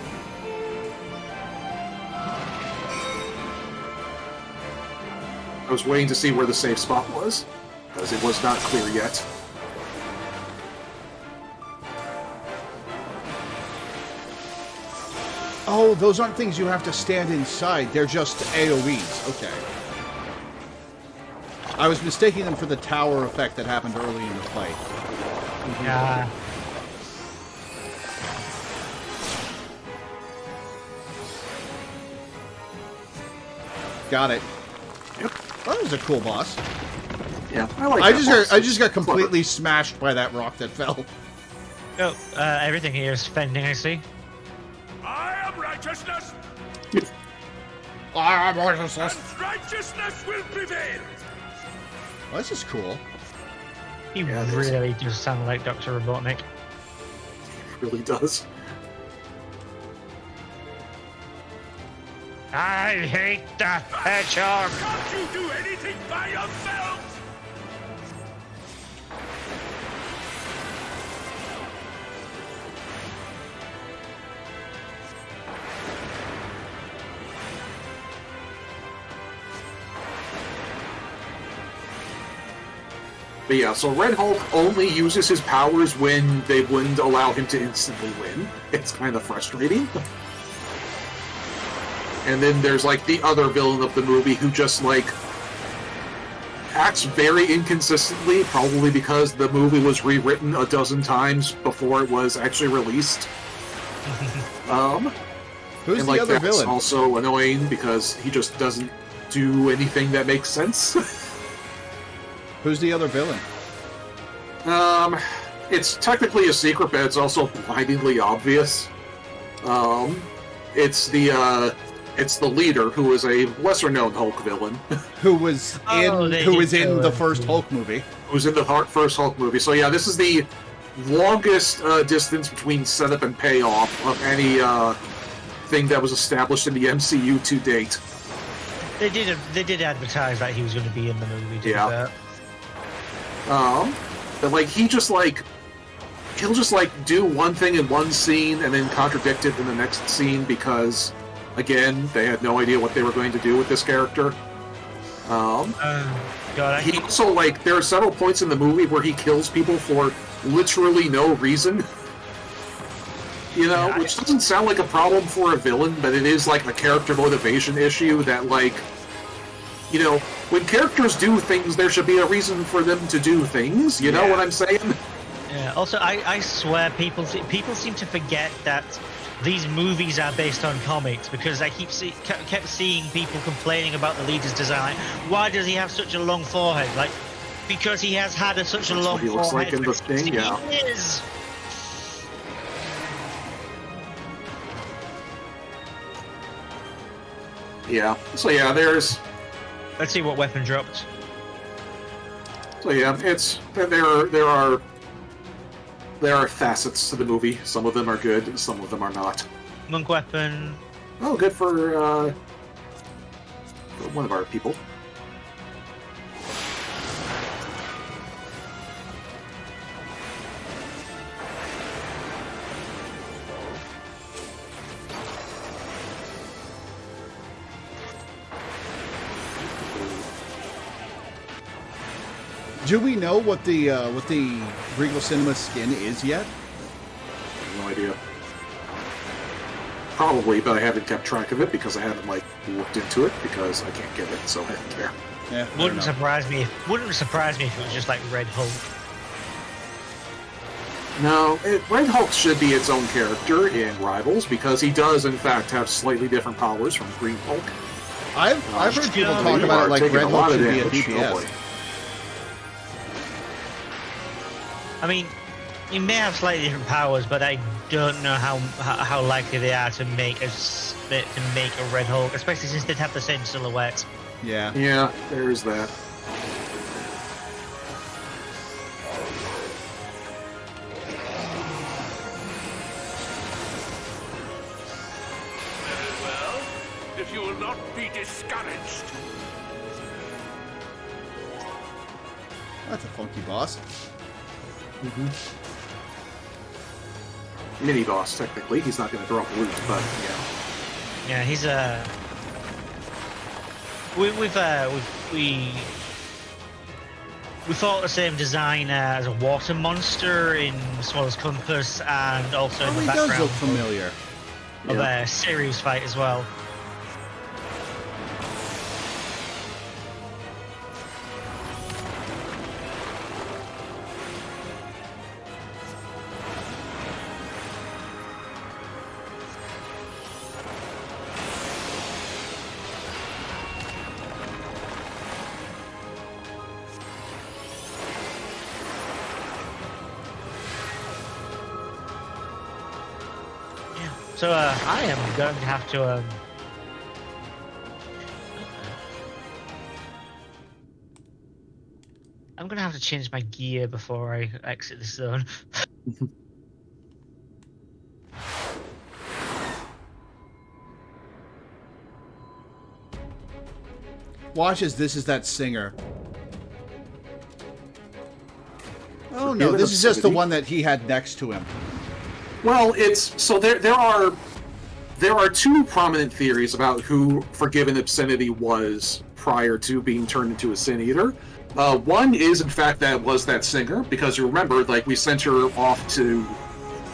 I was waiting to see where the safe spot was, because it was not clear yet. Oh, those aren't things you have to stand inside. They're just AoEs. Okay. I was mistaking them for the tower effect that happened early in the fight. Yeah. Got it. Yep. That was a cool boss. Yeah, I like I that just boss. got, I just got Clever. completely smashed by that rock that fell. Oh, everything here is fending, I see. I am righteousness, Ah, righteousness. and righteousness will prevail. Well, this is cool. He Yeah, this- really does sound like Dr. Robotnik. It really does. I hate that hedgehog! Can't you do anything by yourself? But yeah, so Red Hulk only uses his powers when they wouldn't allow him to instantly win. It's kind of frustrating. And then there's like the other villain of the movie who just like acts very inconsistently, probably because the movie was rewritten a dozen times before it was actually released. Who's and the like other that's villain? also annoying because he just doesn't do anything that makes sense. Who's the other villain? It's technically a secret, but it's also blindingly obvious. It's the leader, who is a lesser-known Hulk villain, Who was in the first Hulk movie? who's in the first Hulk movie. So yeah, this is the longest distance between setup and payoff of any thing that was established in the MCU to date. They did advertise that he was going to be in the movie. Didn't Yeah. they? But like he'll just like do one thing in one scene and then contradict it in the next scene because, again, they had no idea what they were going to do with this character. God, He also, like, there are several points in the movie where he kills people for literally no reason. You know, Yeah, which doesn't sound like a problem for a villain, but it is like a character motivation issue that, like, you know, when characters do things, there should be a reason for them to do things. You know what I'm saying? Yeah. Also, I swear people seem to forget that these movies are based on comics because I kept seeing people complaining about the leader's design. Why does he have such a long forehead? Like, because he has had such a That's long what he looks forehead like in the for thing, 60 yeah. years. Yeah. So yeah, there's. Let's see what weapon dropped. So yeah, it's there are facets to the movie. Some of them are good, and some of them are not. Monk weapon. Oh, good for one of our people. Do we know what the Regal Cinema skin is yet? No idea. Probably, but I haven't kept track of it because I haven't like looked into it because I can't get it, so I don't care. Yeah, Wouldn't surprise me if it was just like Red Hulk. No, Red Hulk should be its own character in Rivals because he does, in fact, have slightly different powers from Green Hulk. I've heard people you talk about are it like taking Red a lot Hulk of should be a damage. Oh, boy. DPS. I mean, he may have slightly different powers, but I don't know how likely they are to make a Red Hulk, especially since they'd have the same silhouette. Yeah. Yeah, there's that. Very well. If you will not be discouraged. That's a funky boss. Mm-hmm. Mini boss, technically. He's not going to drop loot, but yeah. Yeah, he's we thought the same design as a water monster in Swallow's Compass, and also in the He background does look familiar. of a Sirius fight as well. So I am going to have to I'm going to have to change my gear before I exit this zone. Watch as this is that singer. Oh no, this is just the one that he had next to him. Well, it's so there are two prominent theories about who Forgiven Obscenity was prior to being turned into a Sin Eater. One is, in fact, that was that singer, because you remember, like, we sent her off to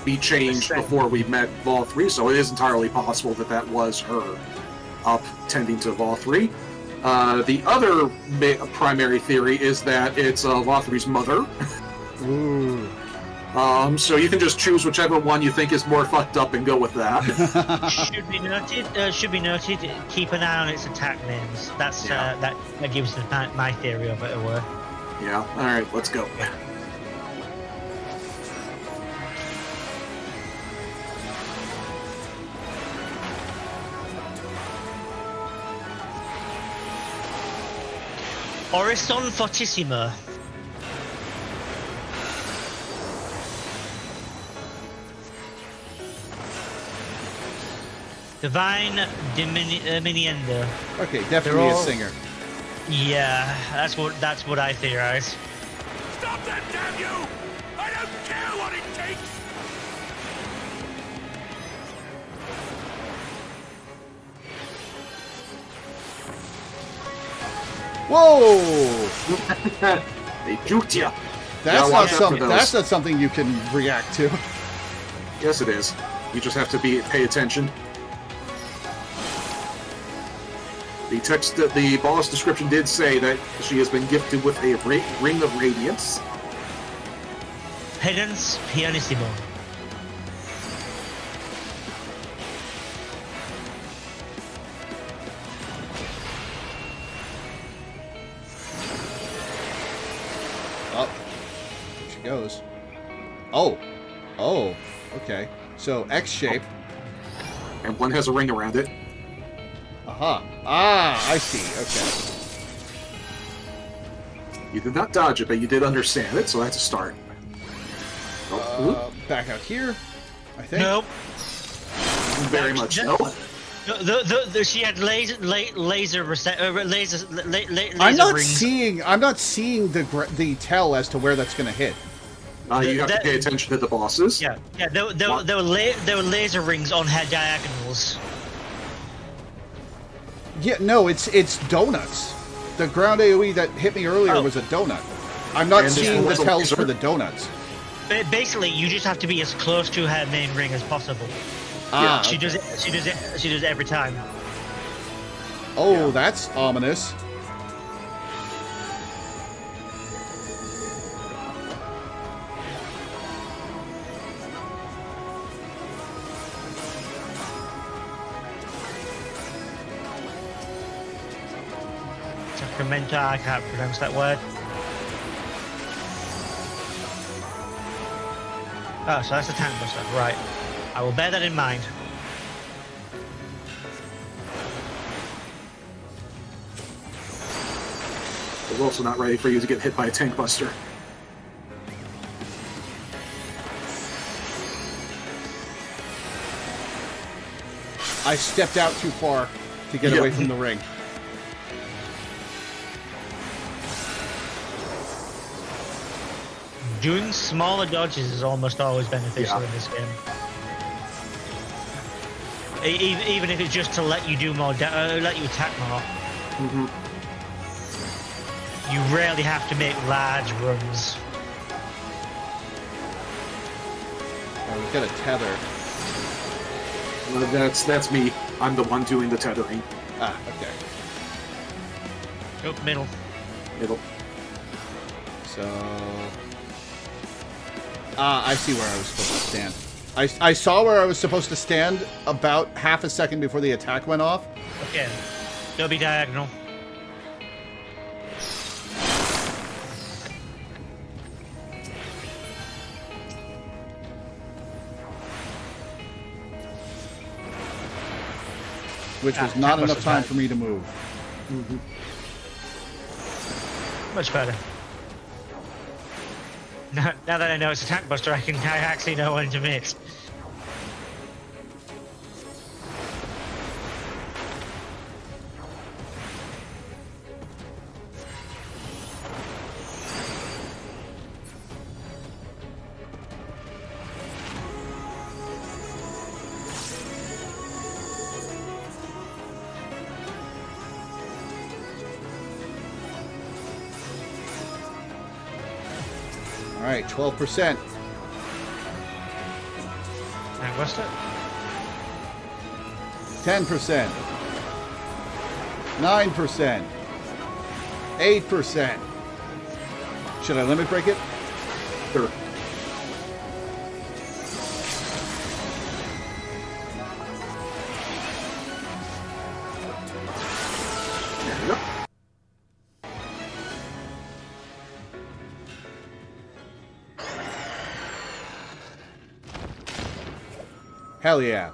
be changed before we met Vol 3, so it is entirely possible that that was her up tending to Vol 3. The other primary theory is that it's Vol 3's mother. Ooh. So you can just choose whichever one you think is more fucked up and go with that. Should be noted. Keep an eye on its attack names. That's that gives my theory of it away. Yeah. All right. Let's go. Orison Fortissimo. Divine Diminuendo. Okay, definitely a singer. Yeah, that's what I theorize. Stop that, damn you! I don't care what it takes! Whoa! They juked ya. That's not something you can react to. Yes, it is. You just have to pay attention. The boss description did say that she has been gifted with a ring of radiance. Penance Pianissimo. Oh, there she goes. Oh, okay. So X shape, and one has a ring around it. Aha! Ah, I see. Okay. You did not dodge it, but you did understand it, so that's a start. Back out here, I think. Nope. Very much no. She had laser I'm not seeing the tell as to where that's going to hit. You have to pay attention to the bosses. Yeah. There were laser rings on her diagonals. Yeah, no, it's donuts. The ground AoE that hit me earlier was a donut. I'm not seeing the tells for the donuts. Basically, you just have to be as close to her main ring as possible. She does it. She does it every time. Oh, that's ominous. Sacramento, I can't pronounce that word. Oh, so that's a tank buster, right. I will bear that in mind. We're also not ready for you to get hit by a tank buster. I stepped out too far to get away from the ring. Doing smaller dodges is almost always beneficial in this game. Even if it's just to let you do more, let you attack more. You rarely have to make large runs. Oh, we got a tether. That's me. I'm the one doing the tethering. Ah, okay. Oh, middle. Middle. So... I see where I was supposed to stand. I saw where I was supposed to stand about half a second before the attack went off. Okay. Don't be diagonal. Which was not enough time for me to move. Much better. Now that I know it's Attack Buster, I actually know when to miss. All right, 12%. Attack Buster. 10%. 9%. 8%. Should I limit break it? Sure. There you go. Hell yeah.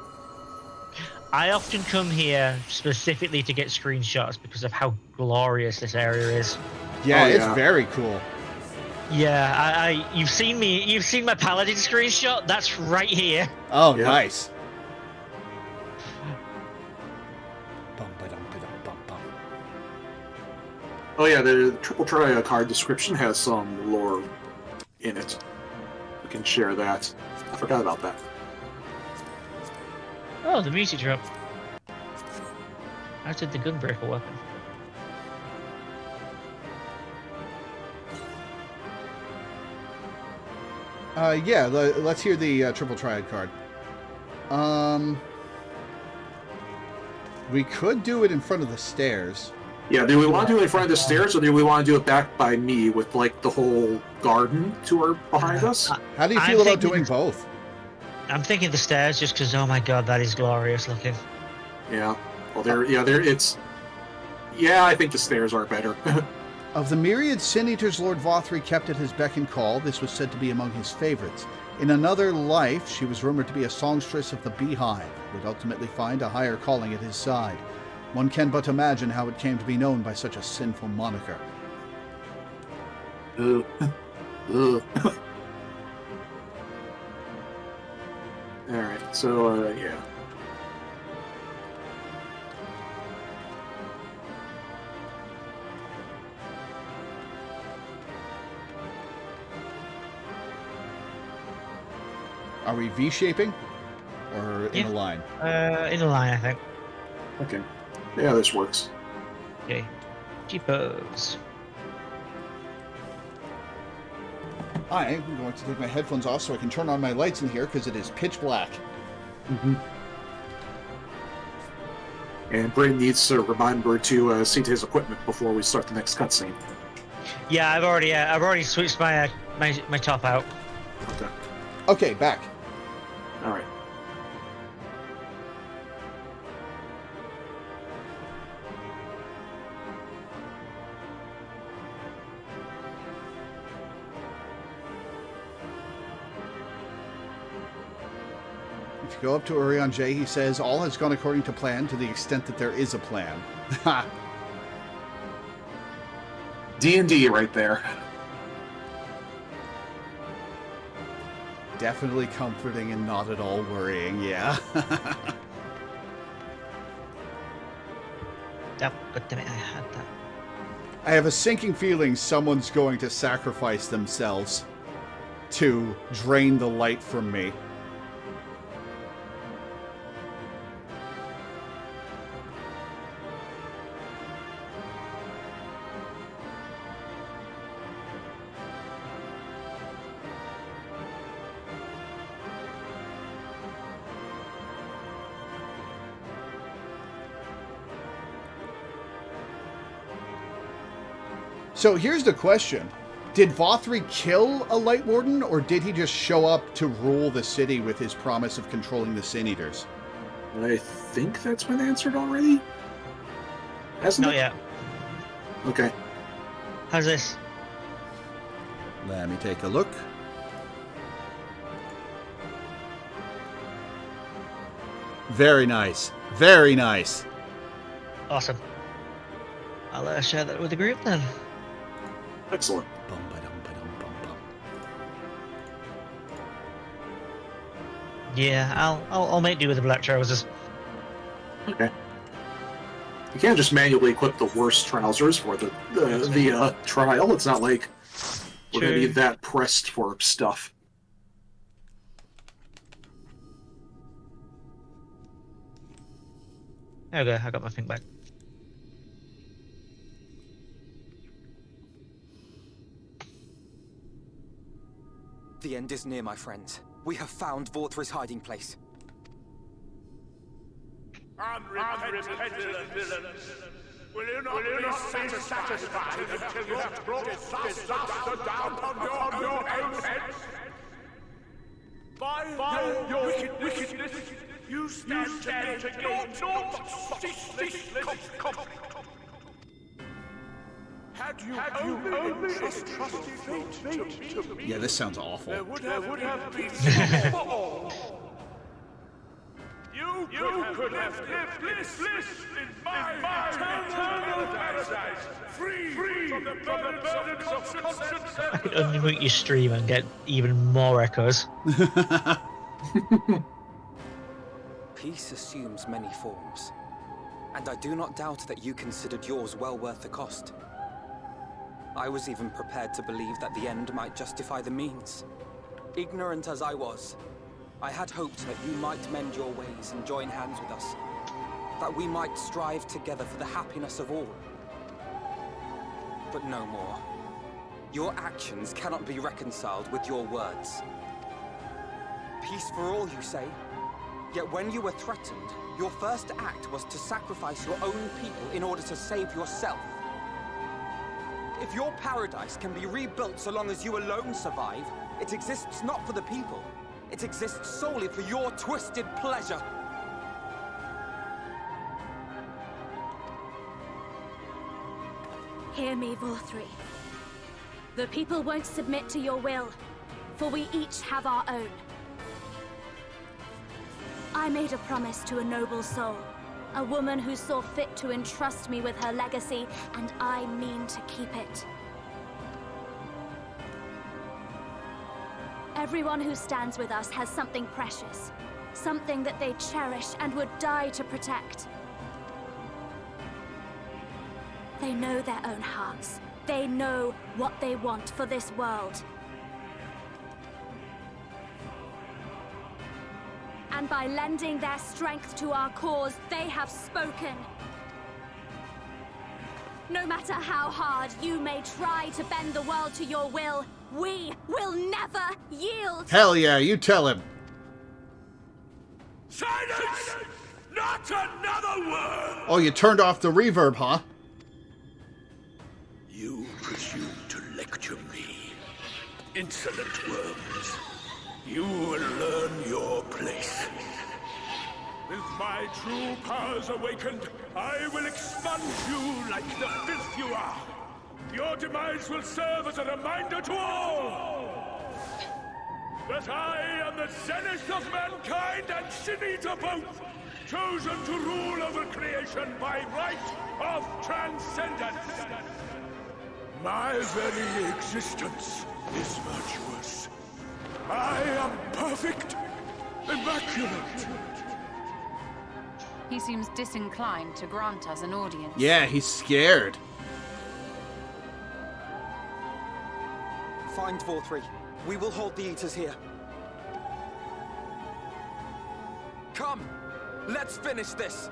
I often come here specifically to get screenshots because of how glorious this area is. Yeah, Oh, it's yeah. very cool. Yeah, you've seen my paladin screenshot. That's right here. Oh, Yeah. nice. Bum, ba-dum, ba-dum, bum, bum. Oh yeah, the triple try card description has some lore in it. We can share that. I forgot about that. Oh, the music drop. How did the gunbreaker weapon? Yeah, let's hear the triple triad card. We could do it in front of the stairs. Yeah, do we want to do it in front of the stairs, or do we want to do it back by me with like the whole garden tour behind us? How do you feel about doing both? I'm thinking the stairs just because, oh my god, that is glorious looking. Yeah. Well, it's. Yeah, I think the stairs are better. Of the myriad sin eaters Lord Vothry kept at his beck and call, this was said to be among his favorites. In another life, she was rumored to be a songstress of the Beehive, would ultimately find a higher calling at his side. One can but imagine how it came to be known by such a sinful moniker. Ugh. Alright, so, yeah. Are we V-shaping? Or in a line? In a line, I think. Okay. Yeah, this works. Okay. Jeepers. I am going to take my headphones off so I can turn on my lights in here because it is pitch black. Mm-hmm. And Brayden needs to remember to see to his equipment before we start the next cutscene. Yeah, I've already switched my my top out. Okay. Okay, back. All right. If you go up to Urion J, he says, all has gone according to plan to the extent that there is a plan. Ha! D&D right there. Definitely comforting and not at all worrying, yeah. Yep, good to me. I had that. I have a sinking feeling someone's going to sacrifice themselves. to drain the light from me. So here's the question. Did Vothri kill a Light Warden, or did he just show up to rule the city with his promise of controlling the Sin Eaters? I think that's been answered already. Hasn't Not it? yet. Okay. How's this? Let me take a look. Very nice. Very nice. Awesome. I'll share that with the group then. Excellent. Yeah, I'll make do with the black trousers. Okay. You can't just manually equip the worst trousers for the trial. It's not like we're going to be that pressed for stuff. Okay, I got my thing back. The end is near, my friends. We have found Vorthri's hiding place. Unrepentant villains! Will you not be satisfied until you have brought disaster down upon your own heads? By your wickedness, you stand to gain naught ceaseless conflict. Had you only trusted fate to me, Yeah, this sounds awful. there would have been some for all. You could have lived bliss in my eternal paradise, free from the burdens of conscience. I could unmute your stream and get even more echoes. Peace assumes many forms, and I do not doubt that you considered yours well worth the cost. I was even prepared to believe that the end might justify the means. Ignorant as I was, I had hoped that you might mend your ways and join hands with us. That we might strive together for the happiness of all. But no more. Your actions cannot be reconciled with your words. Peace for all, you say? Yet when you were threatened, your first act was to sacrifice your own people in order to save yourself. If your paradise can be rebuilt so long as you alone survive, it exists not for the people. It exists solely for your twisted pleasure. Hear me, Vorthri. The people won't submit to your will, for we each have our own. I made a promise to a noble soul, a woman who saw fit to entrust me with her legacy, and I mean to keep it. Everyone who stands with us has something precious, something that they cherish and would die to protect. They know their own hearts. They know what they want for this world. And by lending their strength to our cause, they have spoken. No matter how hard you may try to bend the world to your will, we will never yield! Hell yeah, you tell him. Silence! Not another word! Oh, you turned off the reverb, huh? You presume to lecture me. Insolent worms. You will learn your place. With my true powers awakened, I will expunge you like the filth you are. Your demise will serve as a reminder to all that I am the zenith of mankind and Sin Eater both, chosen to rule over creation by right of transcendence. My very existence is virtuous. I am perfect, immaculate. He seems disinclined to grant us an audience. Yeah, he's scared. Find Vorthree. We will hold the Eaters here. Come! Let's finish this!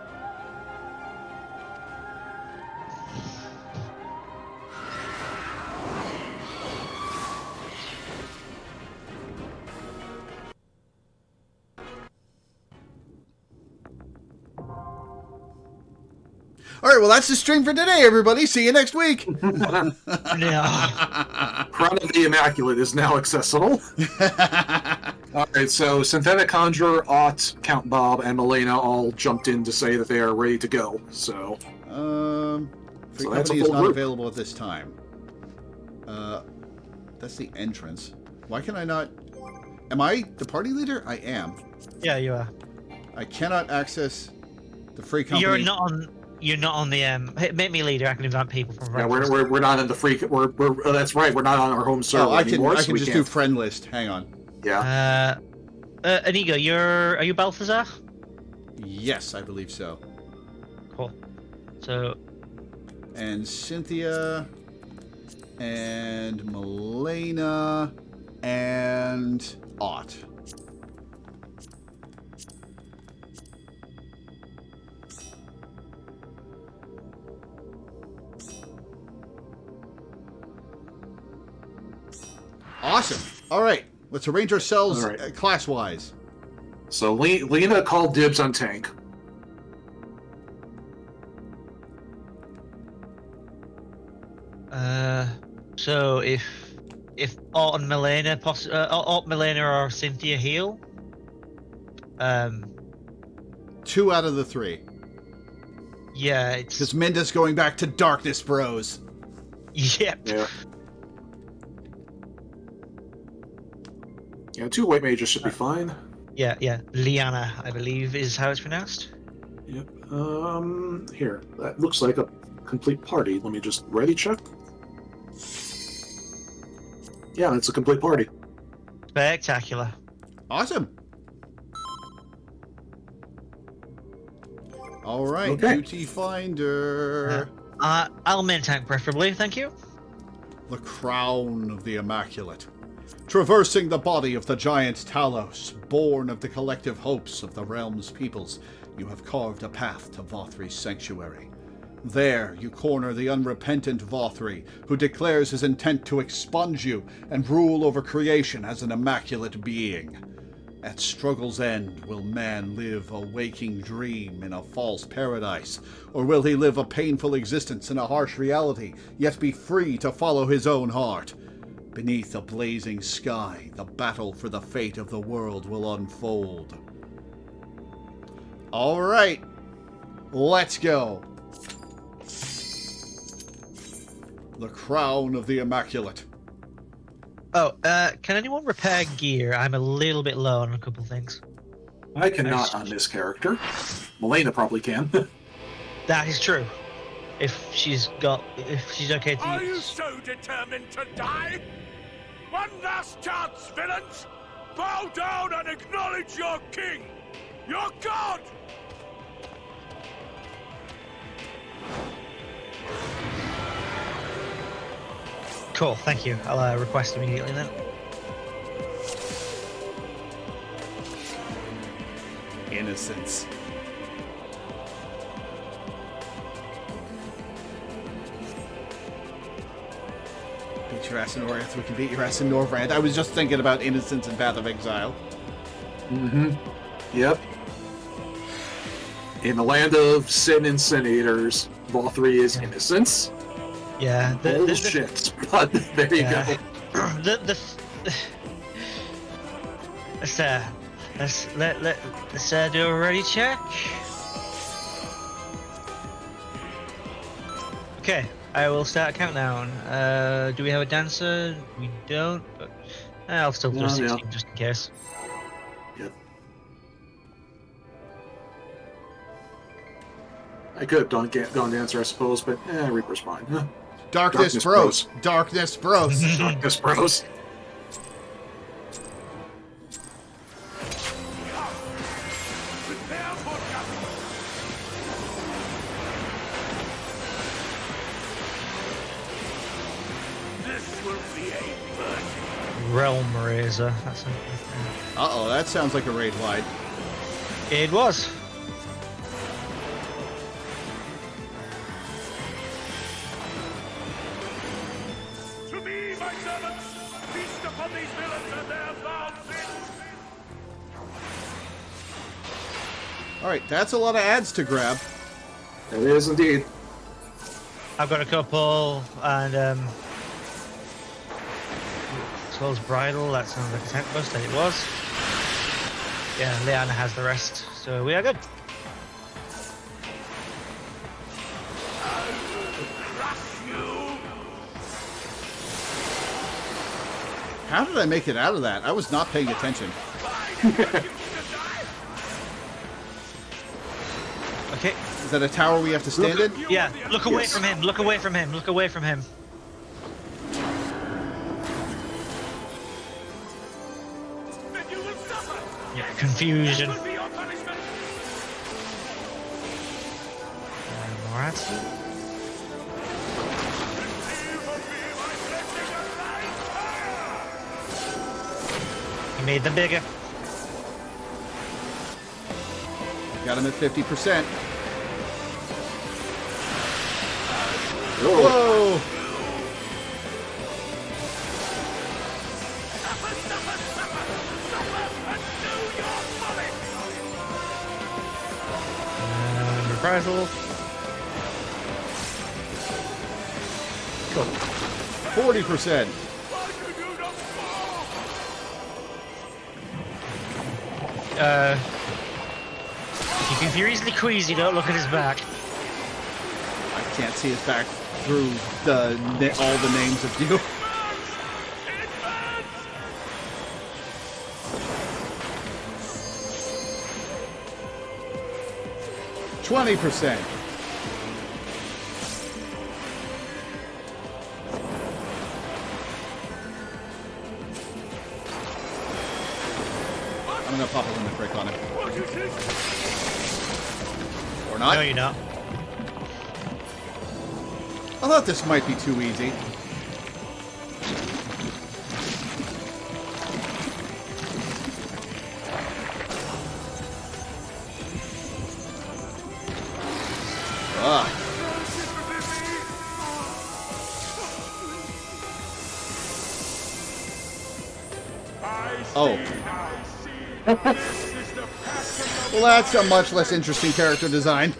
All right, well, that's the stream for today, everybody. See you next week. Crown of the Immaculate is now accessible. All right, so Synthetic Conjurer, Ott, Count Bob, and Milena all jumped in to say that they are ready to go. So, Free so that's a Company is full not group. available at this time. That's the entrance. Why can I not... Am I the party leader? I am. Yeah, you are. I cannot access the Free Company. You're not on the make me leader. I can invite people from. Yeah, we're not in the free. We're that's right. We're not on our home server anymore. I can just do friend list. Hang on. Yeah. Inigo, are you Balthazar? Yes, I believe so. Cool. So. And Cynthia, and Milena, and Ott. Awesome. All right. Let's arrange ourselves class-wise. So Lena called dibs on tank. So if Ott and Milena, Ott, Milena, or Cynthia heal. 2 out of the 3. Yeah, it's because Minda's going back to Darkness Bros. Yep. Yeah. Yeah, 2 white mages should be fine. Yeah. Liana, I believe, is how it's pronounced. Yep. Here. That looks like a complete party. Let me just ready check. Yeah, it's a complete party. Spectacular. Awesome. All right, Okay. Duty Finder. I'll main tank preferably, thank you. The Crown of the Immaculate. Traversing the body of the giant Talos, born of the collective hopes of the realm's peoples, you have carved a path to Vothri's sanctuary. There, you corner the unrepentant Vothri, who declares his intent to expunge you and rule over creation as an immaculate being. At struggle's end, will man live a waking dream in a false paradise, or will he live a painful existence in a harsh reality, yet be free to follow his own heart? Beneath a blazing sky, the battle for the fate of the world will unfold. All right, let's go. The Crown of the Immaculate. Oh, can anyone repair gear? I'm a little bit low on a couple things. I cannot on this character. Milena probably can. That is true. If she's okay to Are you use. so determined to die? One last chance, villains! Bow down and acknowledge your king! Your god! Cool, thank you. I'll request immediately then. Innocence. Beat your ass in Orith, we can beat your ass in Norvrand. I was just thinking about Innocence and Path of Exile. Mm-hmm. Yep. In the land of sin incinerators, Vothri is innocence. Yeah. Bullshit. But there you go. Let's do a ready check. Okay, I will start a countdown. Do we have a dancer? We don't, but I'll still do a 16 just in case. Yep. I could have gone dancer, I suppose, but Reaper's fine. Huh? Darkness Bros. Darkness Bros. Darkness Bros. This will be a burning Realm Razor. That's Uh-oh, that sounds like a raid wide. It was. To me, my servants, feast upon these villains and their foul sins. Alright, that's a lot of ads to grab. It is indeed. I've got a couple, and Soul's Bridal, that sounds like a tank bust, and it was. Yeah, Leanna has the rest, so we are good. How did I make it out of that? I was not paying attention. Okay. Is that a tower we have to stand in? Yeah, look away from him, look away from him, look away from him. Yeah, confusion. Alright. He made them bigger. Got him at 50%. Whoa! Reprisal. Cool. 40%. If you're easily queasy, don't look at his back. I can't see his back through all the names of you. %. I'm gonna pop a limit break on him. Or not? No, you're not. I thought this might be too easy. Oh. Well, that's a much less interesting character design.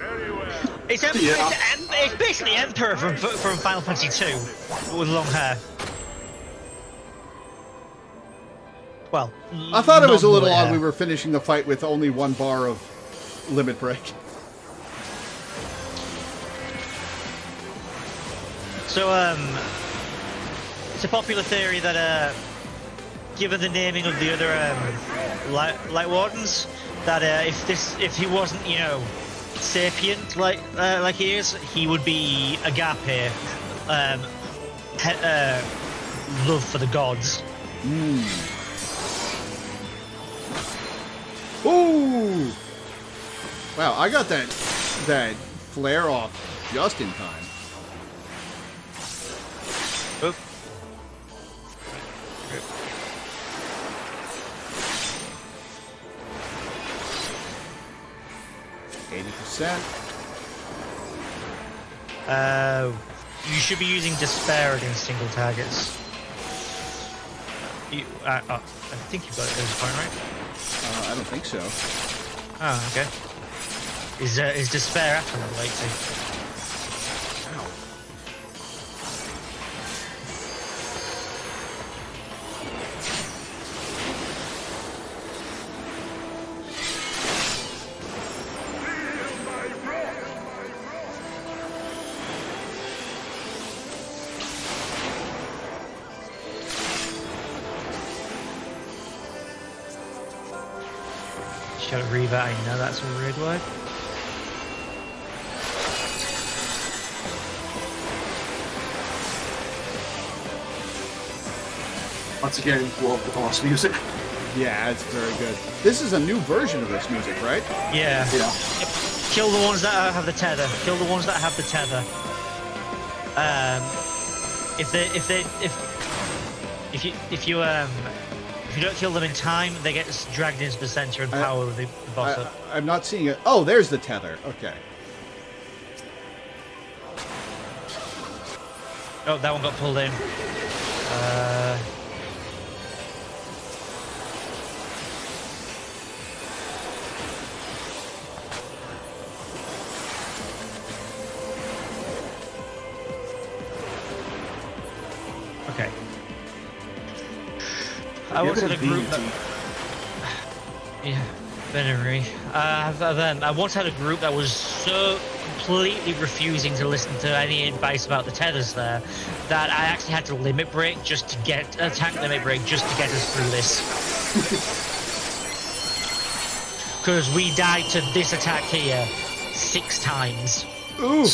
It's basically Emperor from Final Fantasy II with long hair. Well, I thought it was a little odd we were finishing the fight with only 1 bar of limit break. So, it's a popular theory that, given the naming of the other light wardens, that if he wasn't, you know, sapient like he is, he would be agape, love for the gods. Ooh! Wow, I got that flare off just in time. Oop. 80%. You should be using Despair against single targets. I think you've got it at this point, right? I don't think so. Oh, okay. Is Despair after level 80? Shadowbringers, I know that's a weird word. Once again, love the boss music. Yeah, it's very good. This is a new version of this music, right? Yeah. Yeah. Kill the ones that have the tether. Kill the ones that have the tether. if you don't kill them in time, they get dragged into the center and power the boss up. I'm not seeing it. Oh, there's the tether. Okay. Oh, that one got pulled in. Okay. I wanted a group that... Yeah, Venery. I once had a group that was so completely refusing to listen to any advice about the tethers there that I actually had to limit break just to get a tank limit break just to get us through this. Because we died to this attack here 6 times. Ooh.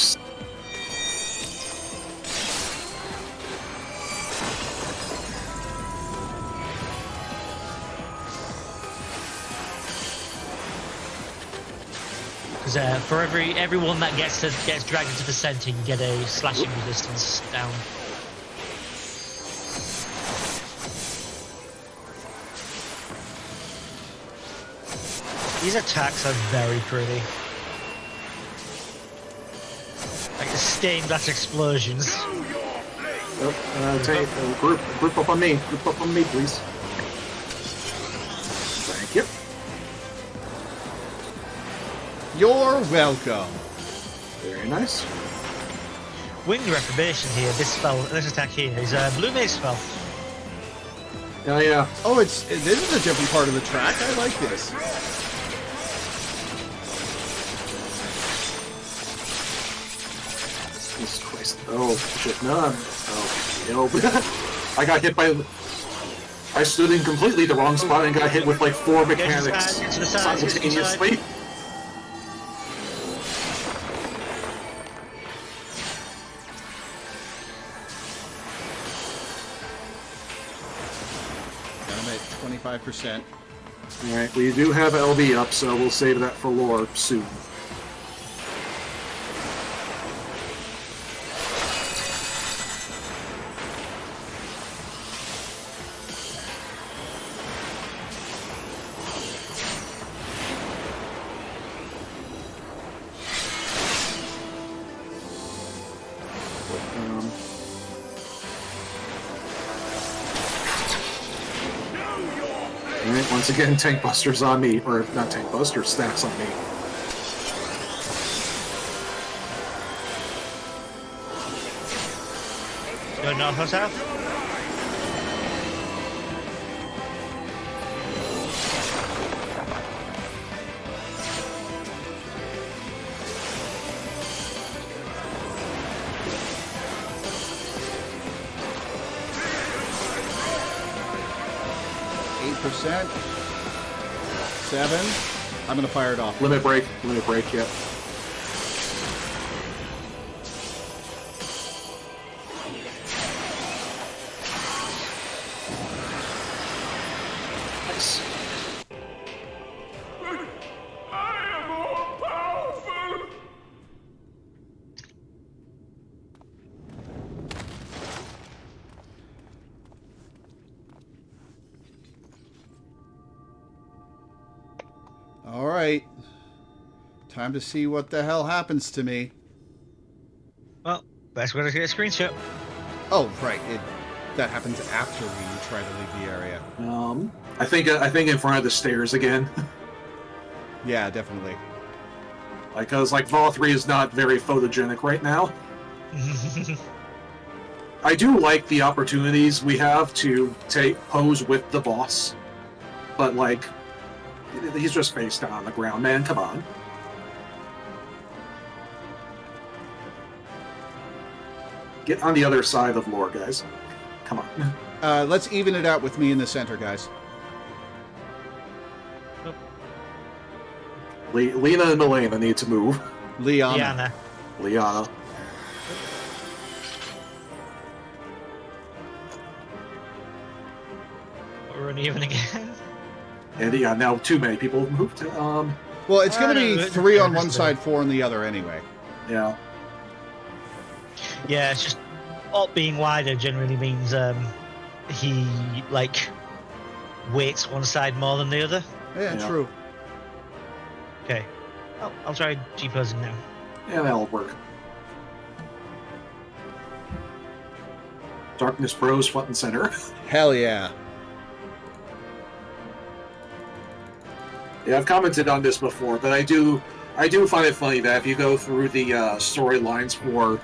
For everyone that gets dragged into the center, you get a slashing resistance down. These attacks are very pretty. Like the stained glass explosions. Group up on me. Group up on me, please. Thank you. You're welcome. Very nice. Winged Reprobation here, this attack here, is a blue mage spell. Oh, yeah. Oh, this is a different part of the track. I like this. Jesus Christ. Oh, shit. No. Oh, no. I got hit by... I stood in completely the wrong spot and got hit with like 4 mechanics simultaneously. I'm at 25%. Alright, we do have LB up, so we'll save that for lore soon. Alright, once again, Tank Buster's on me. Or, not Tank Buster, Stacks on me. Go north or south? 7. I'm gonna fire it off. Limit break, yeah. Nice. I am more powerful! All right. Time to see what the hell happens to me. Well, that's where I get a screenshot. Oh, right. That happens after we try to leave the area. I think in front of the stairs again. Yeah, definitely. Because Vol 3 is not very photogenic right now. I do like the opportunities we have to pose with the boss, but he's just face down on the ground, man. Come on. Get on the other side of lore, guys. Come on. Let's even it out with me in the center, guys. Lena and Milena need to move. Liana. We're uneven again. And yeah, now too many people have moved. Well, it's going to be 3 on one side, 4 on the other anyway. Yeah. Yeah, it's just Alt being wider generally means he like weights one side more than the other. Yeah, true. Okay, I'll try G-posing now. Yeah, that'll work. Darkness Bros front and center. Hell yeah. Yeah, I've commented on this before, but I do find it funny that if you go through the storylines for,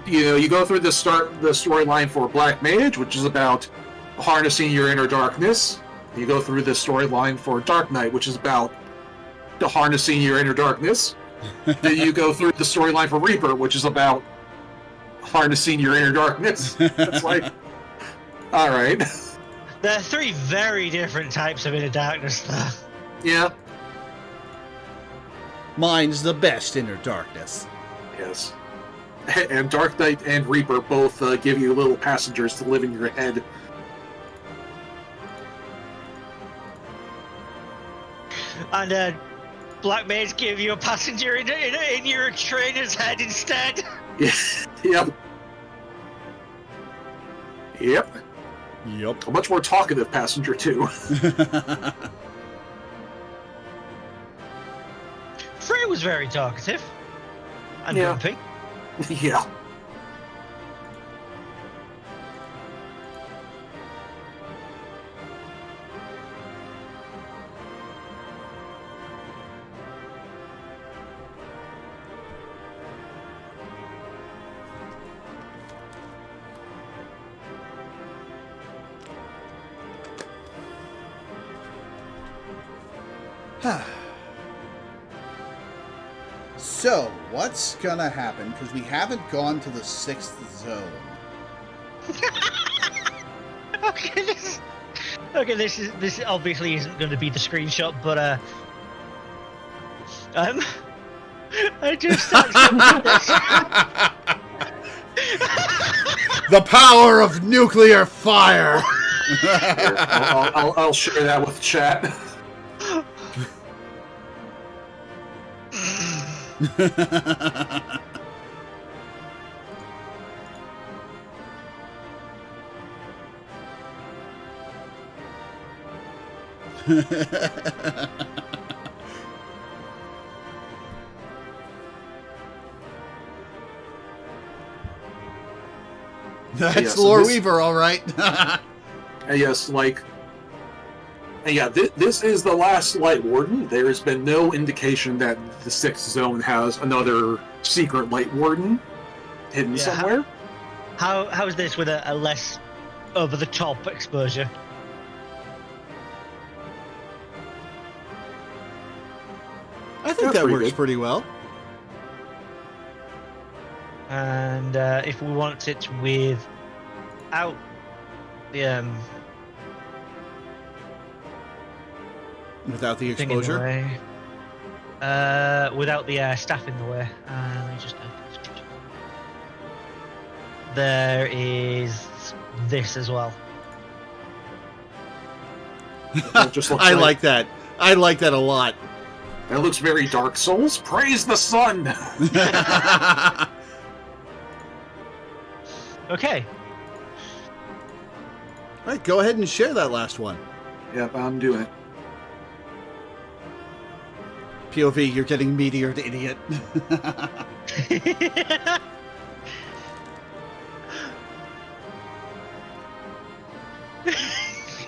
you go through the storyline for Black Mage, which is about harnessing your inner darkness. You go through the storyline for Dark Knight, which is about harnessing your inner darkness. Then you go through the storyline for Reaper, which is about harnessing your inner darkness. It's like, all right. There are three very different types of inner darkness, though. Yeah. Mine's the best inner darkness. Yes. And Dark Knight and Reaper both give you little passengers to live in your head. And Black Mage give you a passenger in your trainer's head instead. Yep. Yep. Yep. A much more talkative passenger, too. Frey was very talkative. And grumpy. Yeah. So, what's gonna happen? Because we haven't gone to the 6th zone. Okay, this obviously isn't going to be the screenshot, but I just The power of nuclear fire. I'll share that with chat. That's Loreweaver, all right. Yes, like... And yeah, this is the last Light Warden. There has been no indication that the 6th zone has another secret Light Warden hidden somewhere. How is this with a less over-the-top exposure? I think that works pretty well. And if we want it without the without the thing in the exposure, way, without the staff in the way, let me just there is this as well. I like that. I like that a lot. That looks very Dark Souls. Praise the sun! Okay. All right, go ahead and share that last one. Yep, I'm doing it. POV, you're getting meteored, idiot.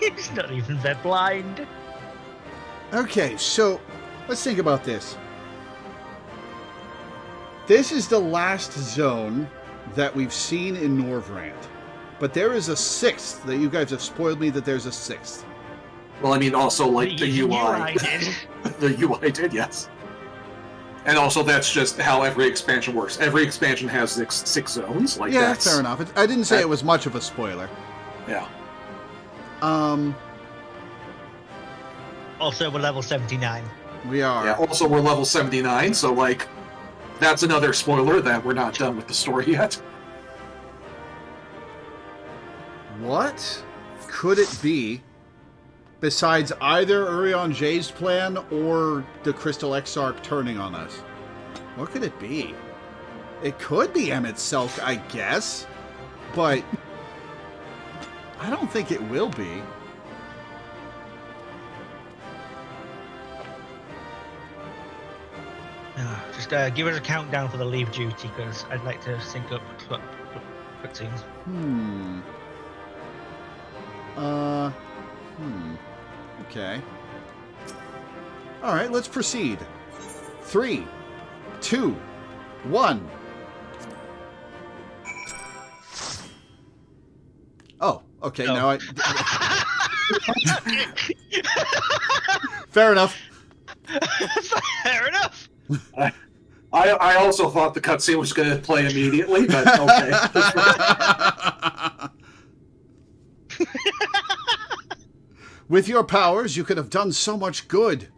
He's not even that blind. Okay, so let's think about this. This is the last zone that we've seen in Norvrand. But there is a 6th that you guys have spoiled me that there's a 6th. Well, I mean, also, like, the UI. UI did. The UI did, yes. And also, that's just how every expansion works. Every expansion has six zones. Like, yeah, that's fair enough. I didn't say it was much of a spoiler. Yeah. Also, we're level 79. We are. Yeah, also, we're level 79, so, like, that's another spoiler that we're not done with the story yet. What could it be besides either Urion Jay's plan or the Crystal Exarch turning on us? What could it be? It could be Emmett Selk, I guess. But I don't think it will be. Just give us a countdown for the leave duty, because I'd like to sync up cutscenes. Okay. All right, let's proceed. 3, 2, 1. Oh, okay. No. Now I. Fair enough. Fair enough. I also thought the cutscene was going to play immediately, but okay. With your powers, you could have done so much good.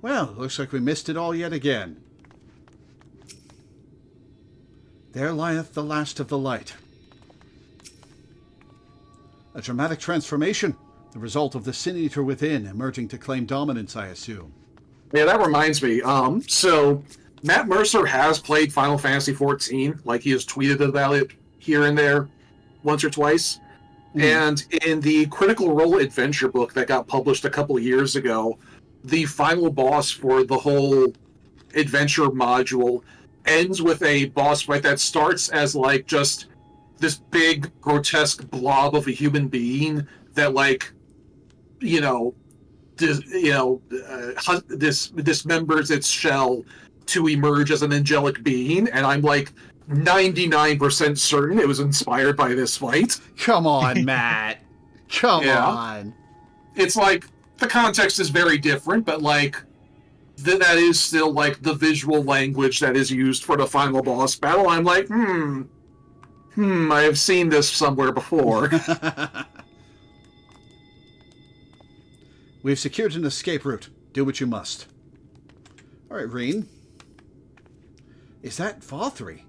Well, looks like we missed it all yet again. There lieth the last of the light. A dramatic transformation, the result of the Sin Eater within emerging to claim dominance, I assume. Yeah, that reminds me. So Matt Mercer has played Final Fantasy XIV. Like, he has tweeted about it here and there, once or twice. And in the Critical Role adventure book that got published a couple of years ago, the final boss for the whole adventure module ends with a boss fight that starts as, like, just this big, grotesque blob of a human being that, like, dismembers its shell to emerge as an angelic being, and I'm like 99% certain it was inspired by this fight. Come on, Matt. Come on. It's like, the context is very different, but like, that is still like the visual language that is used for the final boss battle. I'm like, I have seen this somewhere before. We've secured an escape route. Do what you must. All right, Reen. Is that Valtteri?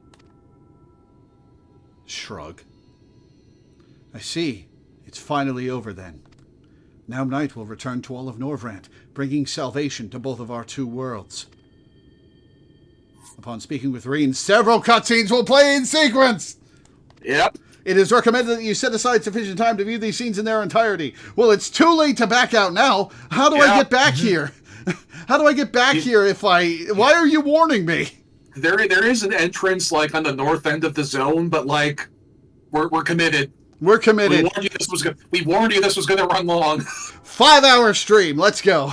Shrug. I see. It's finally over then. Now night will return to all of Norvrant, bringing salvation to both of our two worlds. Upon speaking with Reen, several cutscenes will play in sequence! Yep. It is recommended that you set aside sufficient time to view these scenes in their entirety. Well, it's too late to back out now. How do I get back here? How do I get back here if I... Why are you warning me? There is an entrance, like, on the north end of the zone, but, like, we're committed. We're committed. We warned you this was gonna run long. 5-hour stream. Let's go.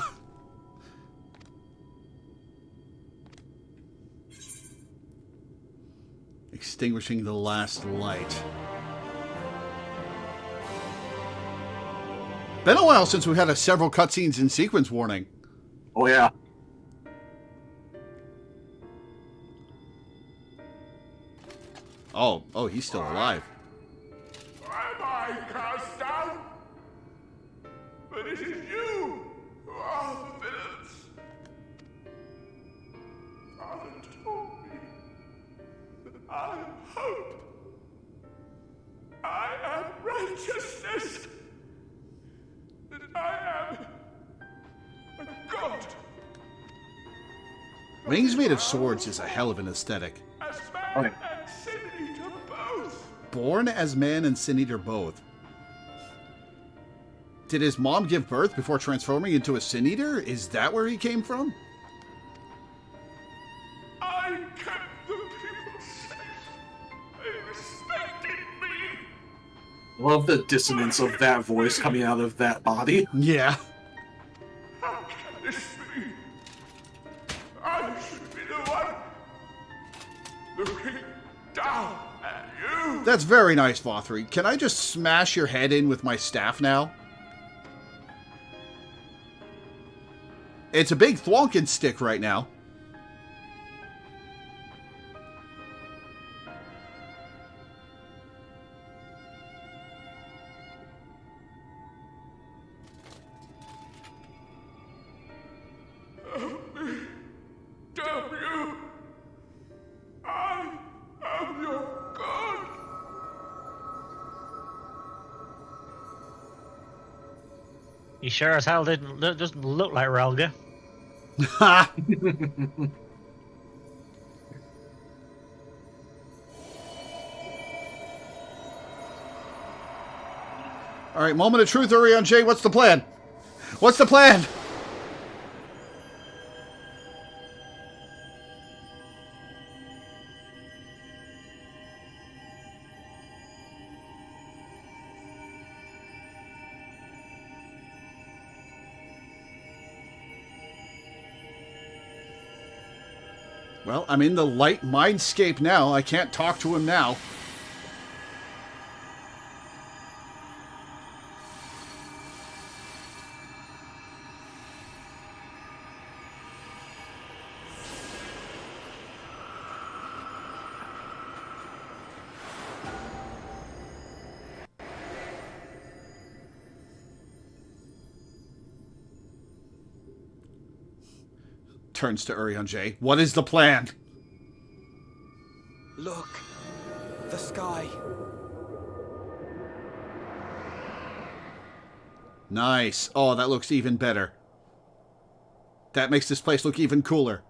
Extinguishing the last light. Been a while since we've had several cutscenes in sequence warning. Oh, yeah. Oh, he's still alive. Am I cast down? But it is you who are the villains. Father told me that I am hope. I am righteousness. That I am a god. Wings made of swords is a hell of an aesthetic. As man and sin eater both. Born as man and Sin Eater both. Did his mom give birth before transforming into a Sin Eater? Is that where he came from? I kept the people safe. They respected me. Love the dissonance of that voice coming out of that body. Yeah. How can this be? I should be the one looking down at you. That's very nice, Valtteri. Can I just smash your head in with my staff now? It's a big thwonkin stick right now. Help me. Damn you. I am your god. He sure as hell doesn't look like Relga. Ha! All right, moment of truth, Urion J. What's the plan? What's the plan? Well, I'm in the light mindscape now. I can't talk to him now. Turns to Urion J. What is the plan? Look. The sky. Nice. Oh, that looks even better. That makes this place look even cooler.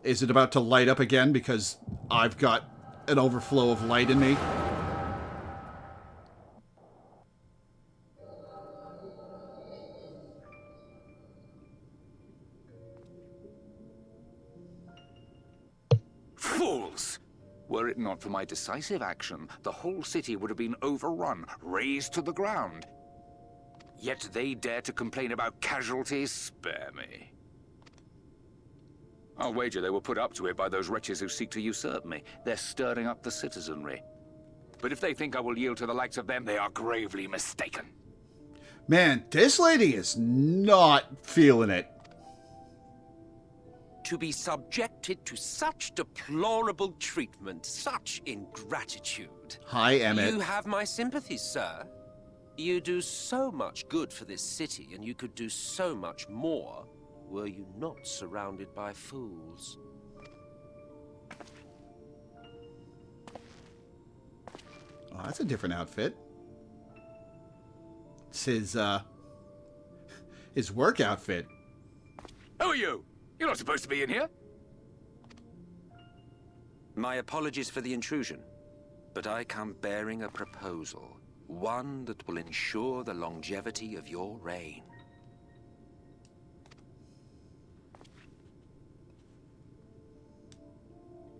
Is it about to light up again because I've got an overflow of light in me? Fools! Were it not for my decisive action, the whole city would have been overrun, razed to the ground. Yet they dare to complain about casualties? Spare me. I'll wager they were put up to it by those wretches who seek to usurp me. They're stirring up the citizenry. But if they think I will yield to the likes of them, they are gravely mistaken. Man, this lady is not feeling it. To be subjected to such deplorable treatment, such ingratitude. Hi, Emmett. You have my sympathies, sir. You do so much good for this city, and you could do so much more were you not surrounded by fools. Oh, that's a different outfit. It's his work outfit. Who are you? You're not supposed to be in here. My apologies for the intrusion, but I come bearing a proposal. One that will ensure the longevity of your reign.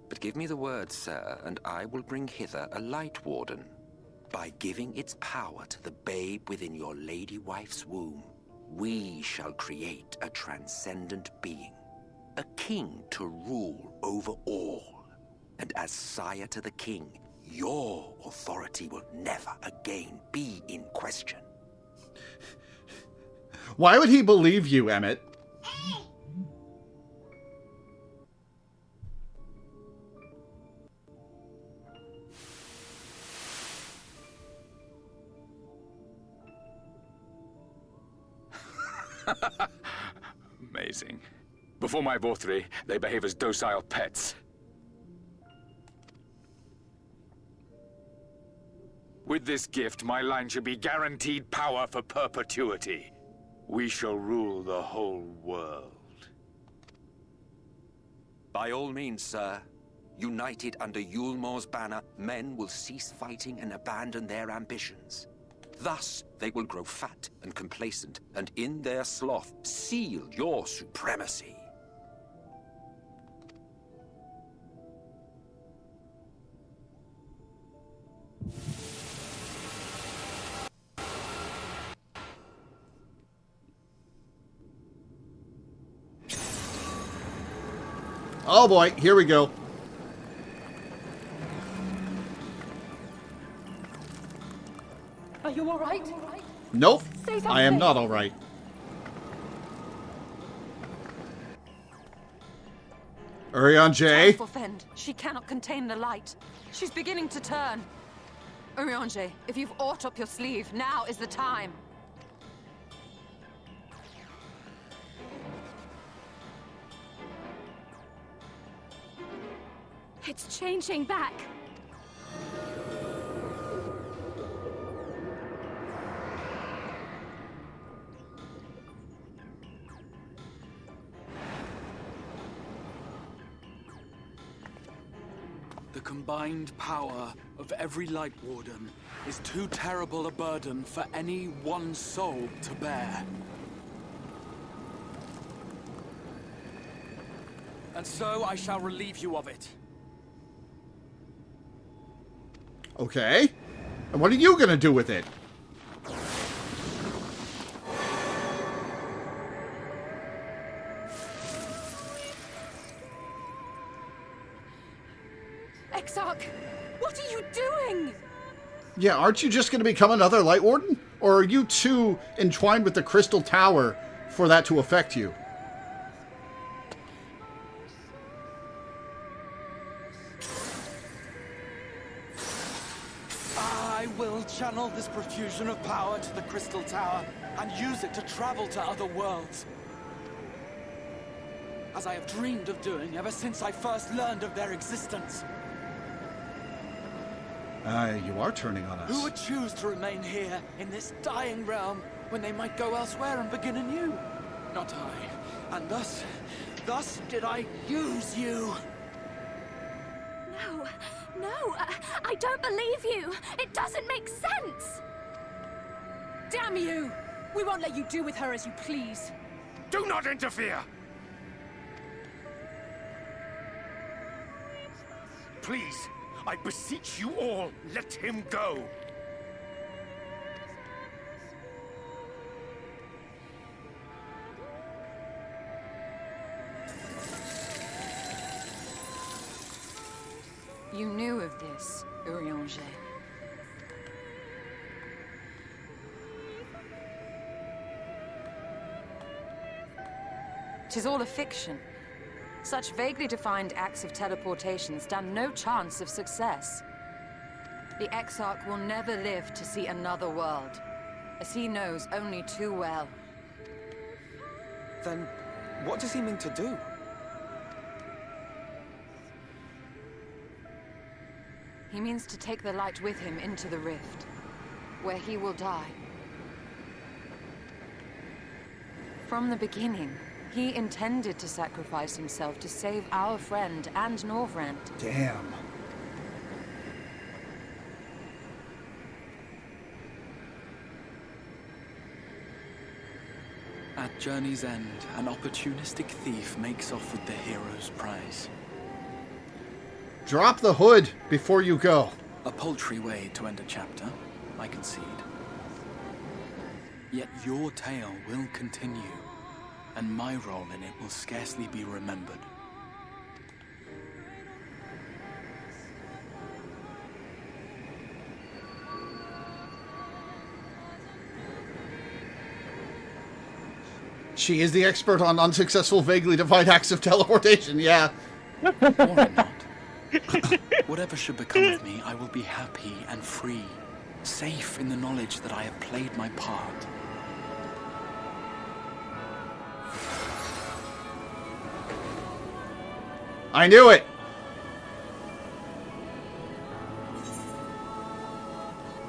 But give me the word, sir, and I will bring hither a light warden. By giving its power to the babe within your lady wife's womb, we shall create a transcendent being. A king to rule over all. And as sire to the king, your authority will never again be in question. Why would he believe you, Emmett? Amazing. Before my Vortri, they behave as docile pets. With this gift, my line should be guaranteed power for perpetuity. We shall rule the whole world. By all means, sir. United under Yulmor's banner, men will cease fighting and abandon their ambitions. Thus, they will grow fat and complacent, and in their sloth, seal your supremacy. Oh boy, here we go. Are you all right? Nope, I am not all right. Urion J. Fend. She cannot contain the light. She's beginning to turn. Urion J, if you've aught up your sleeve, now is the time. It's changing back. The combined power of every Light Warden is too terrible a burden for any one soul to bear. And so I shall relieve you of it. Okay. And what are you gonna do with it? Exarch, what are you doing? Yeah, aren't you just gonna become another Light Warden? Or are you too entwined with the Crystal Tower for that to affect you? I will channel this profusion of power to the Crystal Tower and use it to travel to other worlds. As I have dreamed of doing ever since I first learned of their existence. You are turning on us. Who would choose to remain here in this dying realm when they might go elsewhere and begin anew? Not I. And thus did I use you. No, I don't believe you. It doesn't make sense. Damn you! We won't let you do with her as you please. Do not interfere! Please, I beseech you all, let him go! You knew of this, Loreweaver. 'Tis all a fiction. Such vaguely defined acts of teleportation stand no chance of success. The Exarch will never live to see another world, as he knows only too well. Then, what does he mean to do? He means to take the light with him into the rift, where he will die. From the beginning, he intended to sacrifice himself to save our friend and Norvrand. Damn. At journey's end, an opportunistic thief makes off with the hero's prize. Drop the hood before you go. A paltry way to end a chapter, I concede. Yet your tale will continue, and my role in it will scarcely be remembered. She is the expert on unsuccessful, vaguely defined acts of teleportation, yeah. Or not. Whatever should become of me, I will be happy and free, safe in the knowledge that I have played my part. I knew it!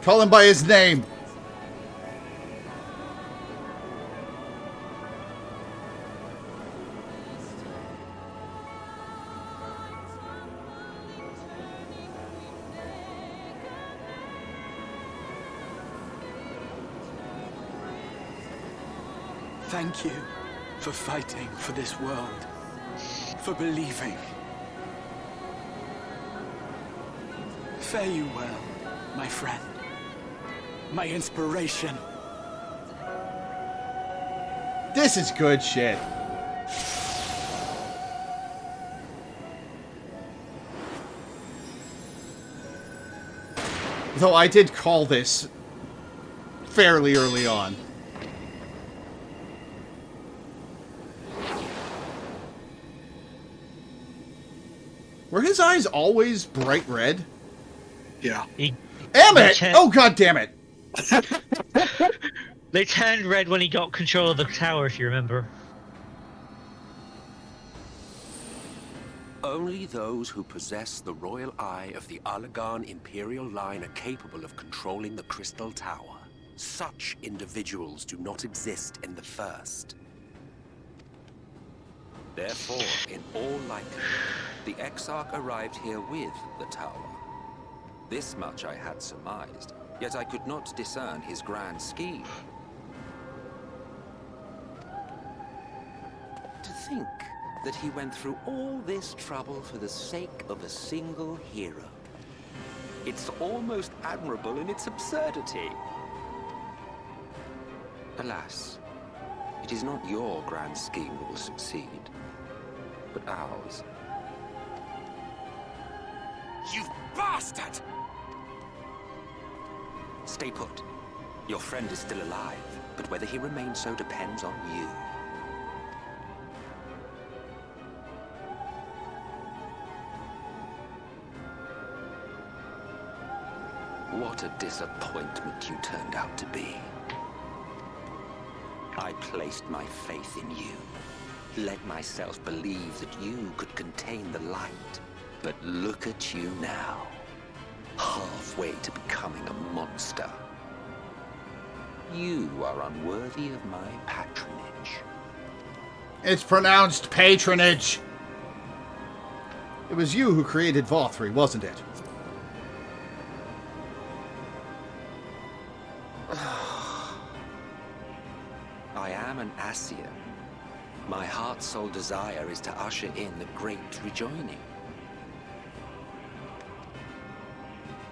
Call him by his name. Thank you for fighting for this world, for believing. Fare you well, my friend, my inspiration. This is good shit. Though I did call this fairly early on. Were his eyes always bright red? Yeah. Damn it! Oh, god damn it! They turned red when he got control of the tower, if you remember. Only those who possess the royal eye of the Allagan Imperial line are capable of controlling the Crystal Tower. Such individuals do not exist in the First. Therefore, in all likelihood, the Exarch arrived here with the tower. This much I had surmised, Yet I could not discern his grand scheme. To think that he went through all this trouble for the sake of a single hero. It's almost admirable in its absurdity. Alas, it is not your grand scheme that will succeed, but ours. You bastard! Stay put. Your friend is still alive, but whether he remains so depends on you. What a disappointment you turned out to be. I placed my faith in you, let myself believe that you could contain the light. But look at you now, halfway to becoming a monster. You are unworthy of my patronage. It's pronounced patronage. It was you who created Valkyrie, wasn't it? I am an Ascian. My heart's sole desire is to usher in the great rejoining.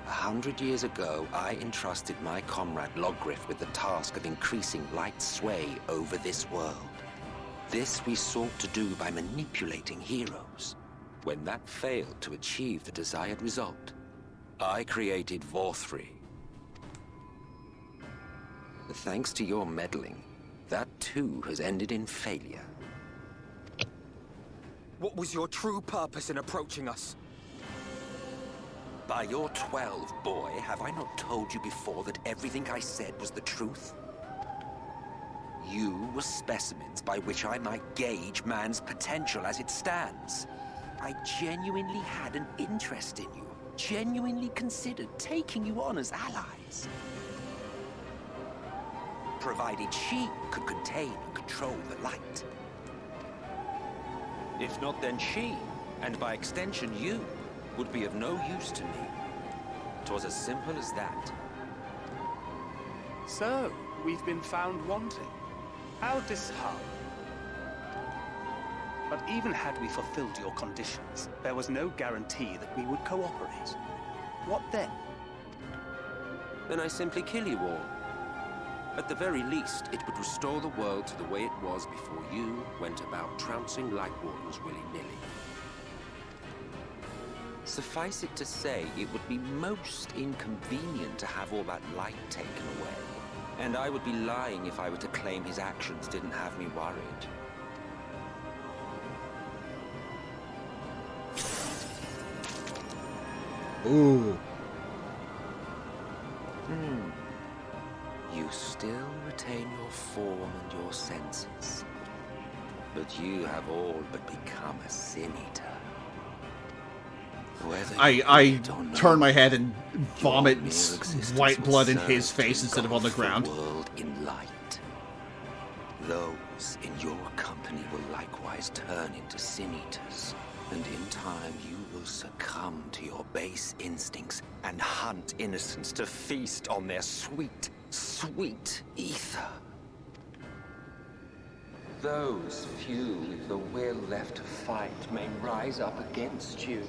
100 years ago, I entrusted my comrade Loreweaver with the task of increasing light's sway over this world. This we sought to do by manipulating heroes. When that failed to achieve the desired result, I created Valkyrie. Thanks to your meddling, that too has ended in failure. What was your true purpose in approaching us? By your 12, boy, have I not told you before that everything I said was the truth? You were specimens by which I might gauge man's potential as it stands. I genuinely had an interest in you, genuinely considered taking you on as allies. Provided she could contain and control the light. If not, then she, and by extension you, would be of no use to me. 'Twas as simple as that. So, we've been found wanting. How disheartening. But even had we fulfilled your conditions, there was no guarantee that we would cooperate. What then? Then I simply kill you all. At the very least, it would restore the world to the way it was before you went about trouncing Light Wardens willy-nilly. Suffice it to say, it would be most inconvenient to have all that light taken away. And I would be lying if I were to claim his actions didn't have me worried. Ooh. You still retain your form and your senses. But you have all but become a sin-eater. I turn my head and vomit white blood in his face instead of on the ground. World in light. Those in your company will likewise turn into sin-eaters. And in time you will succumb to your base instincts and hunt innocents to feast on their sweet, sweet ether. Those few with the will left to fight may rise up against you.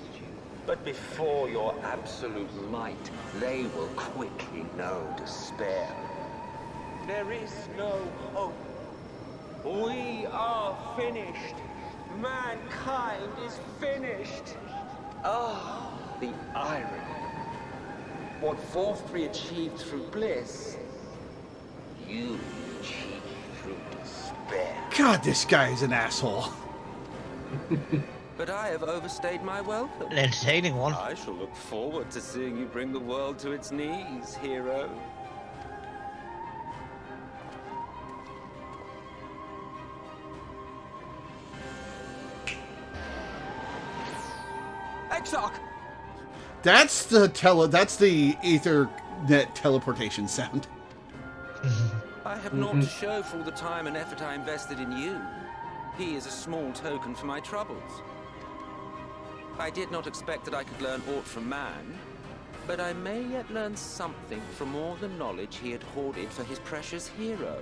But before your absolute might, they will quickly know despair. There is no hope. We are finished. Mankind is finished. Ah, the irony. What Valkyrie achieved through bliss, you achieved through despair. God, this guy is an asshole. But I have overstayed my welcome. An entertaining one. I shall look forward to seeing you bring the world to its knees, hero. Exarch! That's the Ethernet teleportation sound. I have naught to show for all the time and effort I invested in you. He is a small token for my troubles. I did not expect that I could learn aught from man, But I may yet learn something from all the knowledge he had hoarded for his precious hero.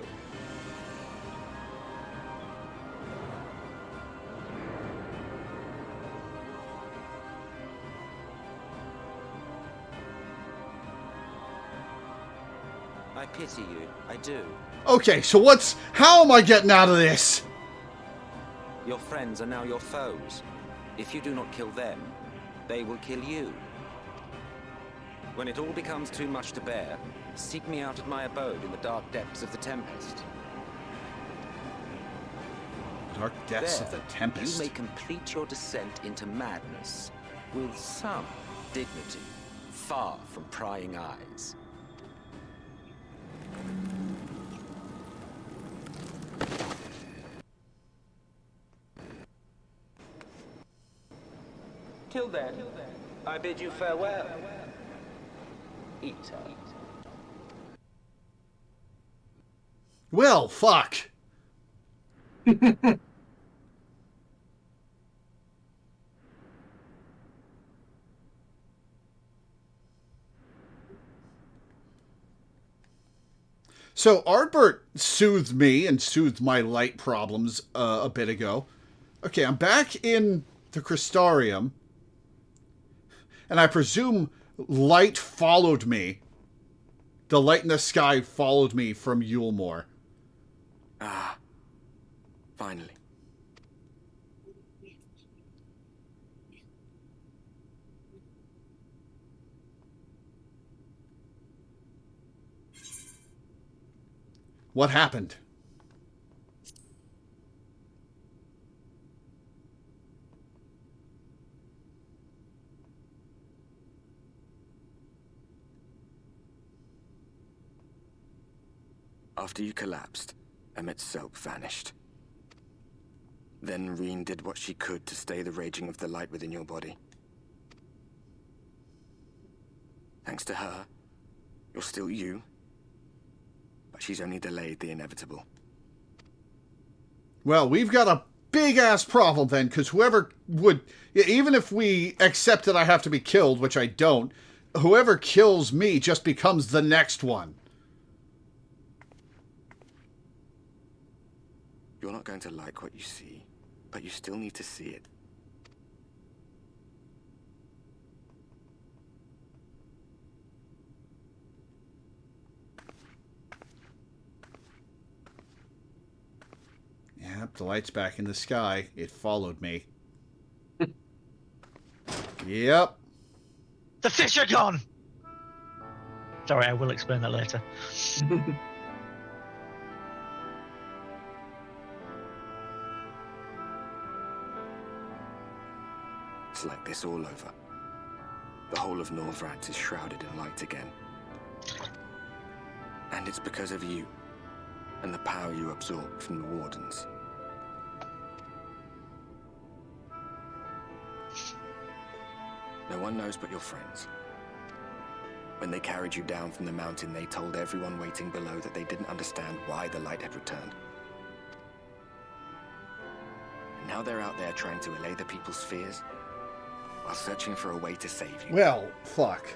I pity you, I do. Okay, so how am I getting out of this? Your friends are now your foes. If you do not kill them, they will kill you. When it all becomes too much to bear, seek me out at my abode in the dark depths of the Tempest. Dark depths There, of the Tempest. You may complete your descent into madness with some dignity, far from prying eyes. Till then, I bid you farewell. Eater. Well, fuck. So Artbert soothed me and soothed my light problems a bit ago. Okay, I'm back in the Crystarium. And I presume light followed me. The light in the sky followed me from Yulemoor. Ah, finally. What happened? After you collapsed, Emmet's self vanished. Then Reen did what she could to stay the raging of the light within your body. Thanks to her, you're still you, but she's only delayed the inevitable. Well, we've got a big-ass problem then, because whoever would... Even if we accept that I have to be killed, which I don't, whoever kills me just becomes the next one. You're not going to like what you see, but you still need to see it. Yep, the light's back in the sky. It followed me. Yep. The fish are gone! Sorry, I will explain that later. It's like this all over. The whole of Northrad is shrouded in light again. And it's because of you, and the power you absorbed from the Wardens. No one knows but your friends. When they carried you down from the mountain, they told everyone waiting below that they didn't understand why the light had returned. And now they're out there trying to allay the people's fears, while searching for a way to save you. Well, fuck.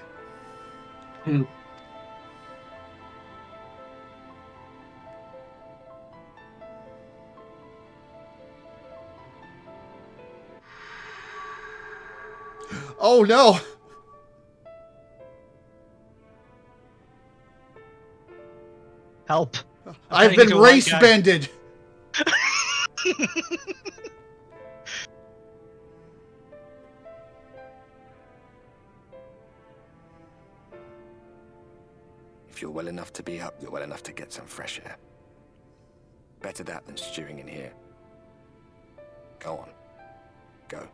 Oh no! Help. I've been race-bended! If you're well enough to be up, you're well enough to get some fresh air. Better that than stewing in here. Go on. Go.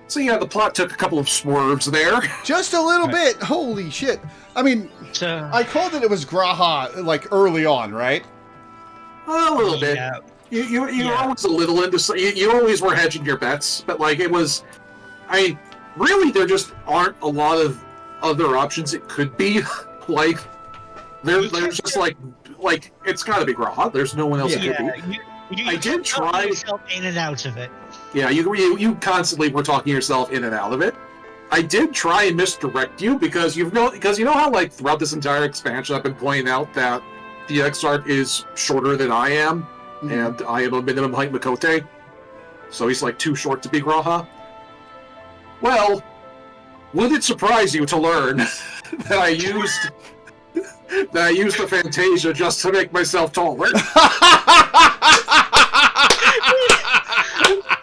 So yeah, the plot took a couple of swerves there. Just a little bit. Holy shit. I mean, I called it was Graha, like, early on, right? A little bit. You're always a little into... You always were hedging your bets, but, like, it was... I mean, really, there just aren't a lot of other options it could be. Like, there's just, like, it's gotta be Grawha. There's no one else it could be. I did try... yourself in and out of it. Yeah, you constantly were talking yourself in and out of it. I did try and misdirect you, because you know how, like, throughout this entire expansion I've been pointing out that the Exarch is shorter than I am, and I am a minimum height Makote, so he's, like, too short to be Grawha. Well, would it surprise you to learn that I used the Fantasia just to make myself taller?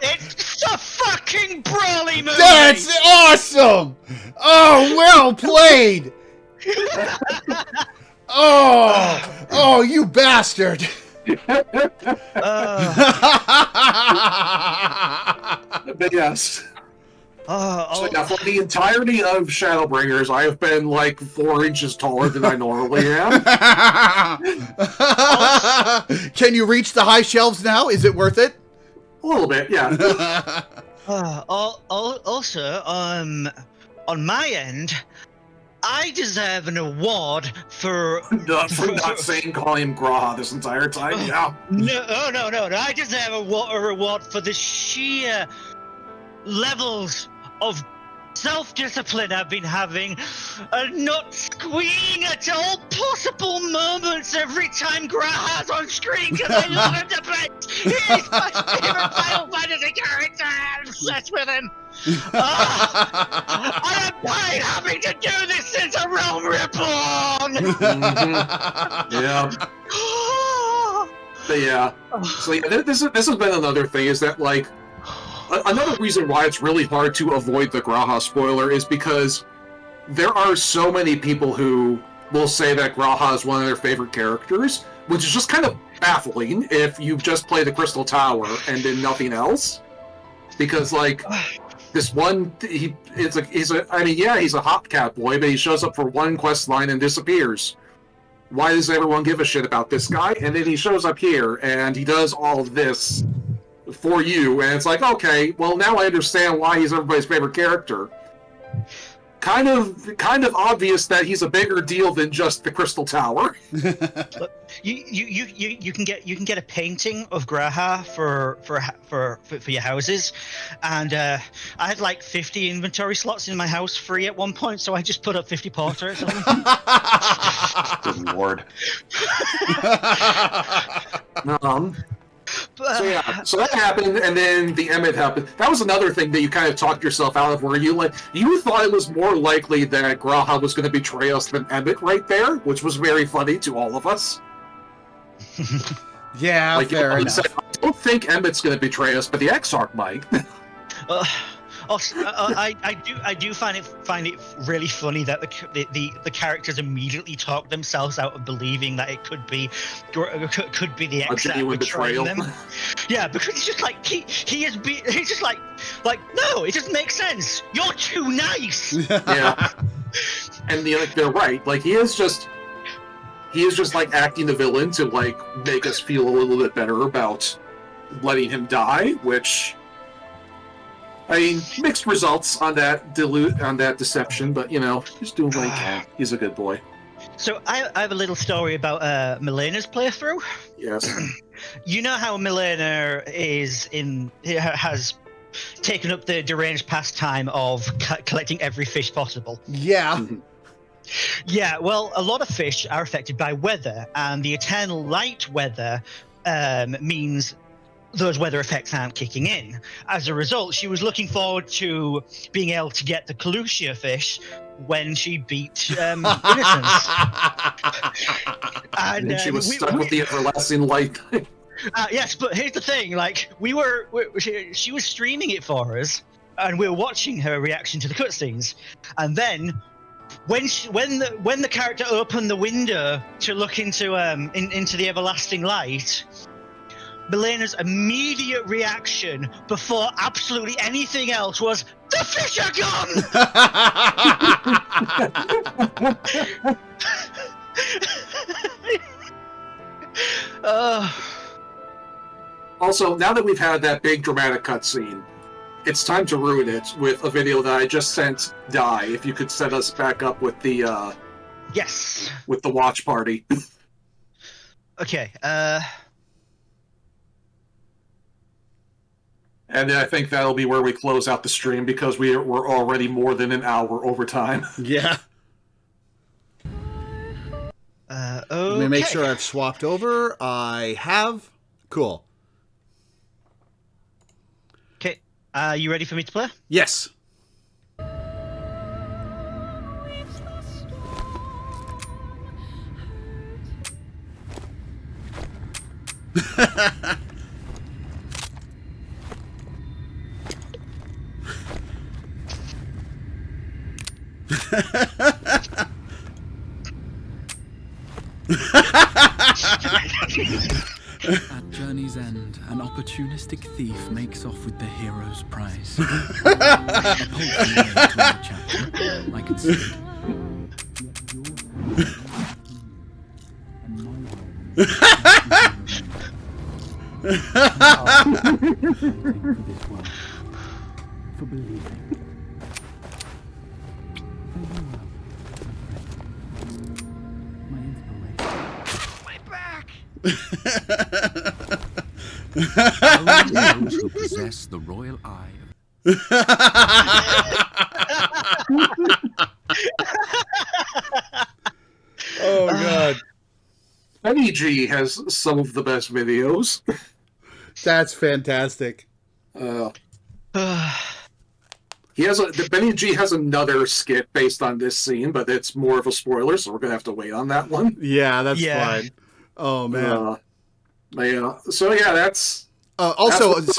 It's a fucking brawly movie! That's awesome! Oh, well played! Oh, you bastard! But yes. So yeah, for the entirety of Shadowbringers, I have been like 4 inches taller than I normally am. Can you reach the high shelves now? Is it worth it? A little bit, yeah. Also, on my end, I deserve an award for not calling him Grawha this entire time. Yeah. No. I deserve a reward for the sheer levels of self-discipline I've been having, and not squealing at all possible moments every time Grawha's on screen, because I love him to bits. He's my favorite Final Fantasy character. I'm obsessed with him. I am tired having to do this since A Realm Reborn. Yeah. But yeah. So yeah, this has been another thing, is that, like, another reason why it's really hard to avoid the Grawha spoiler is because there are so many people who will say that Grawha is one of their favorite characters, which is just kind of baffling if you've just played the Crystal Tower and did nothing else. Because, like, this one, he's a Hopcat boy, but he shows up for one quest line and disappears. Why does everyone give a shit about this guy? And then he shows up here and he does all of this for you, and it's like, okay, well, now I understand why he's everybody's favorite character. Kind of obvious that he's a bigger deal than just the Crystal Tower. Look, you can get a painting of Grawha for your houses, and I had like 50 inventory slots in my house free at one point, so I just put up 50 portraits of him. Good lord. So that happened, and then the Emmett happened. That was another thing that you kind of talked yourself out of, where you thought it was more likely that Grawha was going to betray us than Emmett right there, which was very funny to all of us. Yeah, fair enough. Said, I don't think Emmett's going to betray us, but the Exarch might. I do find it really funny that the characters immediately talk themselves out of believing that it could be the Exarch betraying them. Yeah, because it's just like he's just like no, it doesn't make sense. You're too nice. Yeah, and they're right. Like he is just like acting the villain to like make us feel a little bit better about letting him die, which. I mean, mixed results on that deception, but you know, he's doing like he's a good boy. So I have a little story about Milena's playthrough. Yes. You know how Milena has taken up the deranged pastime of collecting every fish possible. Yeah. Yeah. Well, a lot of fish are affected by weather, and the eternal light weather means those weather effects aren't kicking in. As a result, she was looking forward to being able to get the Calusia fish when she beat Innocence. And she was stuck with the everlasting light. Yes, but here's the thing: like she was streaming it for us, and we were watching her reaction to the cutscenes, and then. When the character opened the window to look into the everlasting light, Milena's immediate reaction before absolutely anything else was, "The fish are gone!" Also, now that we've had that big dramatic cutscene, it's time to ruin it with a video that I just sent Dai. If you could set us back up with the yes, with the watch party. Okay. And I think that'll be where we close out the stream because we're already more than an hour over time. Yeah. Okay. Let me make sure I've swapped over. I have. Cool. Okay. You ready for me to play? Yes. At journey's end, an opportunistic thief makes off with the hero's prize. A poultry name to my chapter, I can see. For believing. Only those who possess the royal eye. Oh god. Benny G has some of the best videos. That's fantastic. Benny G has another skit based on this scene, but it's more of a spoiler, so we're gonna have to wait on that one. Yeah, that's fine. Oh man. Yeah. So yeah, that's also that's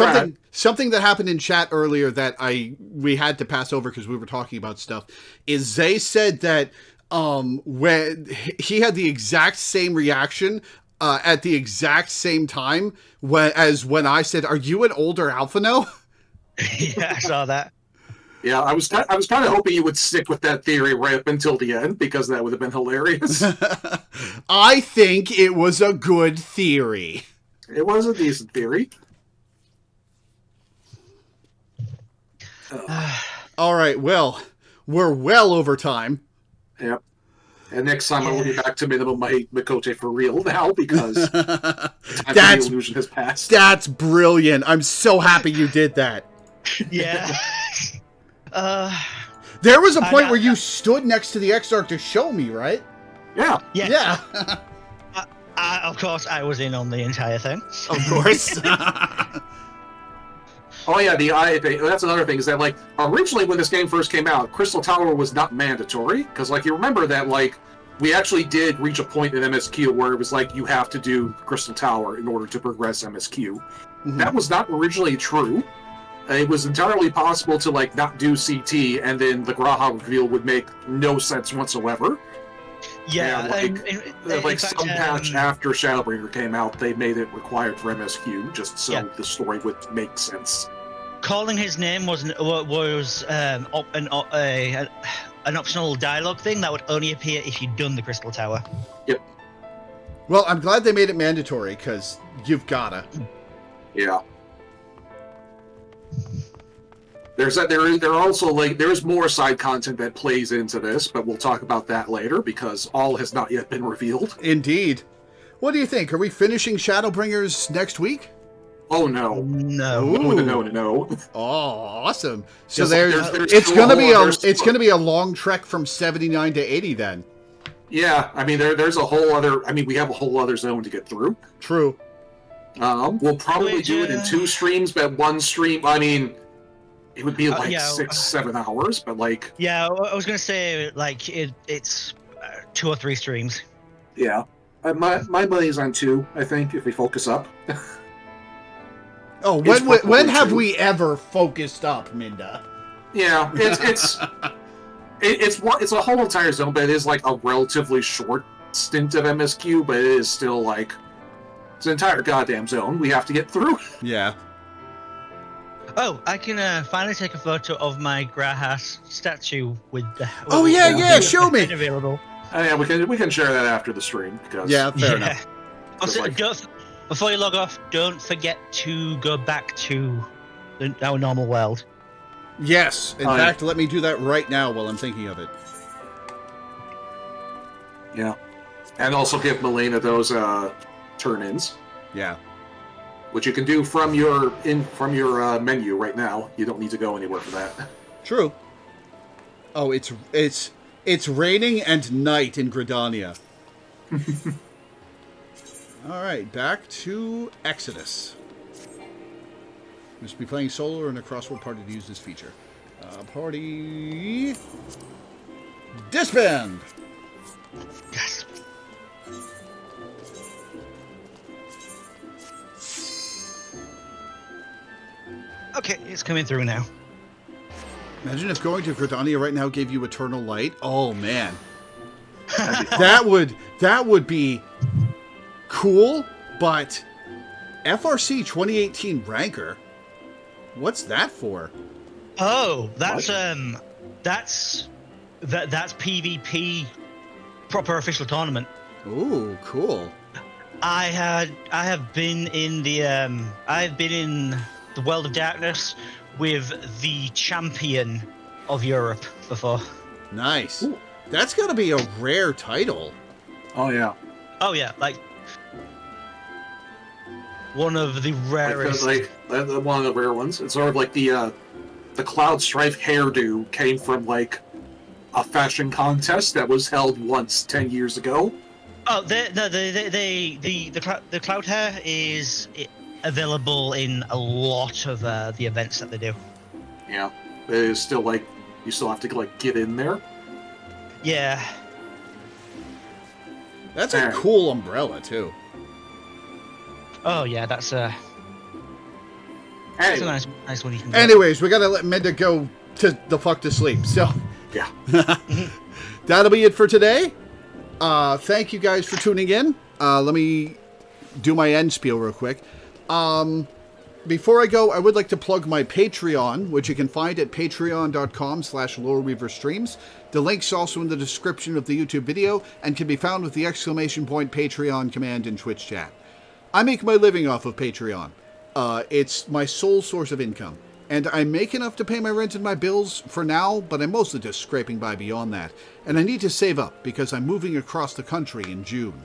something that happened in chat earlier that we had to pass over because we were talking about stuff. Is Zay said that when he had the exact same reaction at the exact same time as when I said, "Are you an older Alphino?" Yeah, I saw that. Yeah, I was kind of hoping you would stick with that theory right up until the end because that would have been hilarious. I think it was a good theory. It was a decent theory. All right, well, we're well over time. Yep. And next time I will be back to minimum my Mikote for real now because time for the illusion has passed. That's brilliant. I'm so happy you did that. Yeah. There was a point where you stood next to the Exarch to show me, right? Yeah. Yes. Yeah. Of course, I was in on the entire thing. Of course. Oh yeah, the eye thing. That's another thing is that like originally when this game first came out, Crystal Tower was not mandatory because like you remember that like we actually did reach a point in MSQ where it was like you have to do Crystal Tower in order to progress MSQ. Mm-hmm. That was not originally true. It was entirely possible to like not do CT and then the Graha reveal would make no sense whatsoever. Yeah, like some patch after Shadowbringer came out, they made it required for MSQ just so the story would make sense. Calling his name was an optional dialogue thing that would only appear if you'd done the Crystal Tower. Yep. Well, I'm glad they made it mandatory because you've gotta. Yeah. There also like there's more side content that plays into this, but we'll talk about that later because all has not yet been revealed. Indeed. What do you think? Are we finishing Shadowbringers next week? Oh no. No. Oh, awesome. So there's it's gonna be a long trek from 79 to 80 then. Yeah, I mean there's a whole other we have a whole other zone to get through. True. We'll probably do it in 2 streams, but one stream it would be like 6-7 hours, but like... Yeah, I was going to say, like, it's 2 or 3 streams. Yeah. My money's on 2, I think, if we focus up. Oh, when have we ever focused up, Minda? Yeah, it's a whole entire zone, but it is like a relatively short stint of MSQ, but it is still like... It's an entire goddamn zone we have to get through. Yeah. Oh, I can finally take a photo of my Graha statue with the... show me! Available. Yeah, we can share that after the stream. Because, fair enough. Also, like, before you log off, don't forget to go back to our normal world. Yes. In fact, let me do that right now while I'm thinking of it. Yeah. And also give Melina those turn-ins. Yeah. Which you can do from your menu right now. You don't need to go anywhere for that. True. Oh, it's raining and night in Gridania. All right, back to Exodus. Must be playing solo or in a crossword party to use this feature. Party disband. Yes. Okay, it's coming through now. Imagine if going to Gridania right now gave you eternal light. Oh man, that would be cool. But FRC 2018 ranker, what's that for? Oh, that's PvP, proper official tournament. Ooh, cool. I have been in the World of Darkness with the champion of Europe before. Nice. Ooh. That's got to be a rare title. Oh yeah. Oh yeah, like one of the rarest. Like one of the rare ones. It's sort of like the Cloud Strife hairdo came from like a fashion contest that was held once 10 years ago. Oh, the cloud hair is available in a lot of the events that they do. Yeah, it's still like you still have to like get in there. Yeah. That's a cool umbrella too. Oh yeah, that's a nice one you can get. Anyways, we gotta let Minda go to sleep. So yeah, that'll be it for today. Thank you guys for tuning in. Let me do my end spiel real quick. Before I go, I would like to plug my Patreon, which you can find at patreon.com/LoreweaverStreams. The link's also in the description of the YouTube video and can be found with the ! Patreon command in Twitch chat. I make my living off of Patreon. It's my sole source of income. And I make enough to pay my rent and my bills for now, but I'm mostly just scraping by beyond that. And I need to save up because I'm moving across the country in June.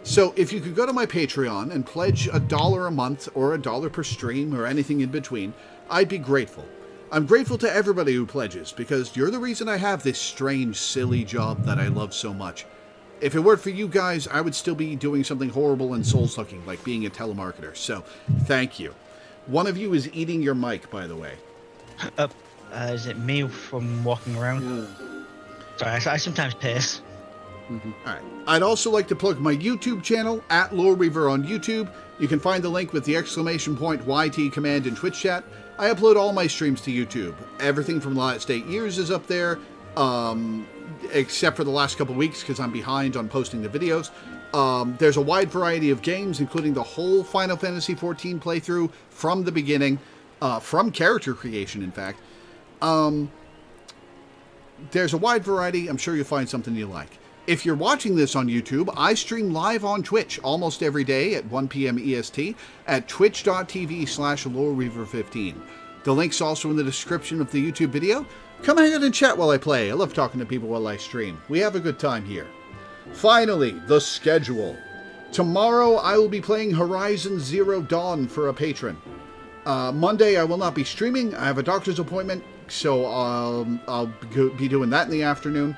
So if you could go to my Patreon and pledge $1 a month or $1 per stream or anything in between, I'd be grateful. I'm grateful to everybody who pledges because you're the reason I have this strange, silly job that I love so much. If it weren't for you guys, I would still be doing something horrible and soul-sucking like being a telemarketer. So thank you. One of you is eating your mic, by the way. Is it me from walking around? Sorry, I sometimes piss. Mm-hmm. All right. I'd also like to plug my YouTube channel, at Loreweaver on YouTube. You can find the link with the ! YT command in Twitch chat. I upload all my streams to YouTube. Everything from the last 8 years is up there, except for the last couple weeks because I'm behind on posting the videos. There's a wide variety of games, including the whole Final Fantasy XIV playthrough from the beginning, from character creation, in fact. There's a wide variety. I'm sure you'll find something you like. If you're watching this on YouTube, I stream live on Twitch almost every day at 1 p.m. EST at twitch.tv/Loreweaver15. The link's also in the description of the YouTube video. Come hang out and chat while I play. I love talking to people while I stream. We have a good time here. Finally, the schedule. Tomorrow I will be playing Horizon Zero Dawn for a patron. Monday I will not be streaming. I have a doctor's appointment, so I'll be doing that in the afternoon.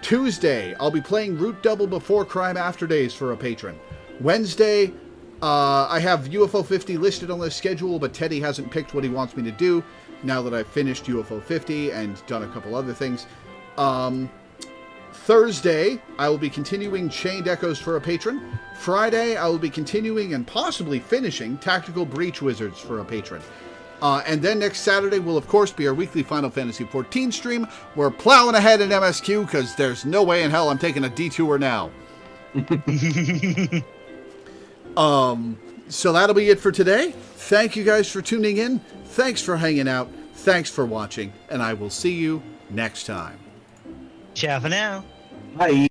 Tuesday I'll be playing Root Double Before Crime After Days for a patron. Wednesday I have UFO 50 listed on the schedule, but Teddy hasn't picked what he wants me to do now that I've finished UFO 50 and done a couple other things. Thursday, I will be continuing Chained Echoes for a patron. Friday, I will be continuing and possibly finishing Tactical Breach Wizards for a patron. And then next Saturday will, of course, be our weekly Final Fantasy XIV stream. We're plowing ahead in MSQ because there's no way in hell I'm taking a detour now. So that'll be it for today. Thank you guys for tuning in. Thanks for hanging out. Thanks for watching. And I will see you next time. Ciao for now. Bye.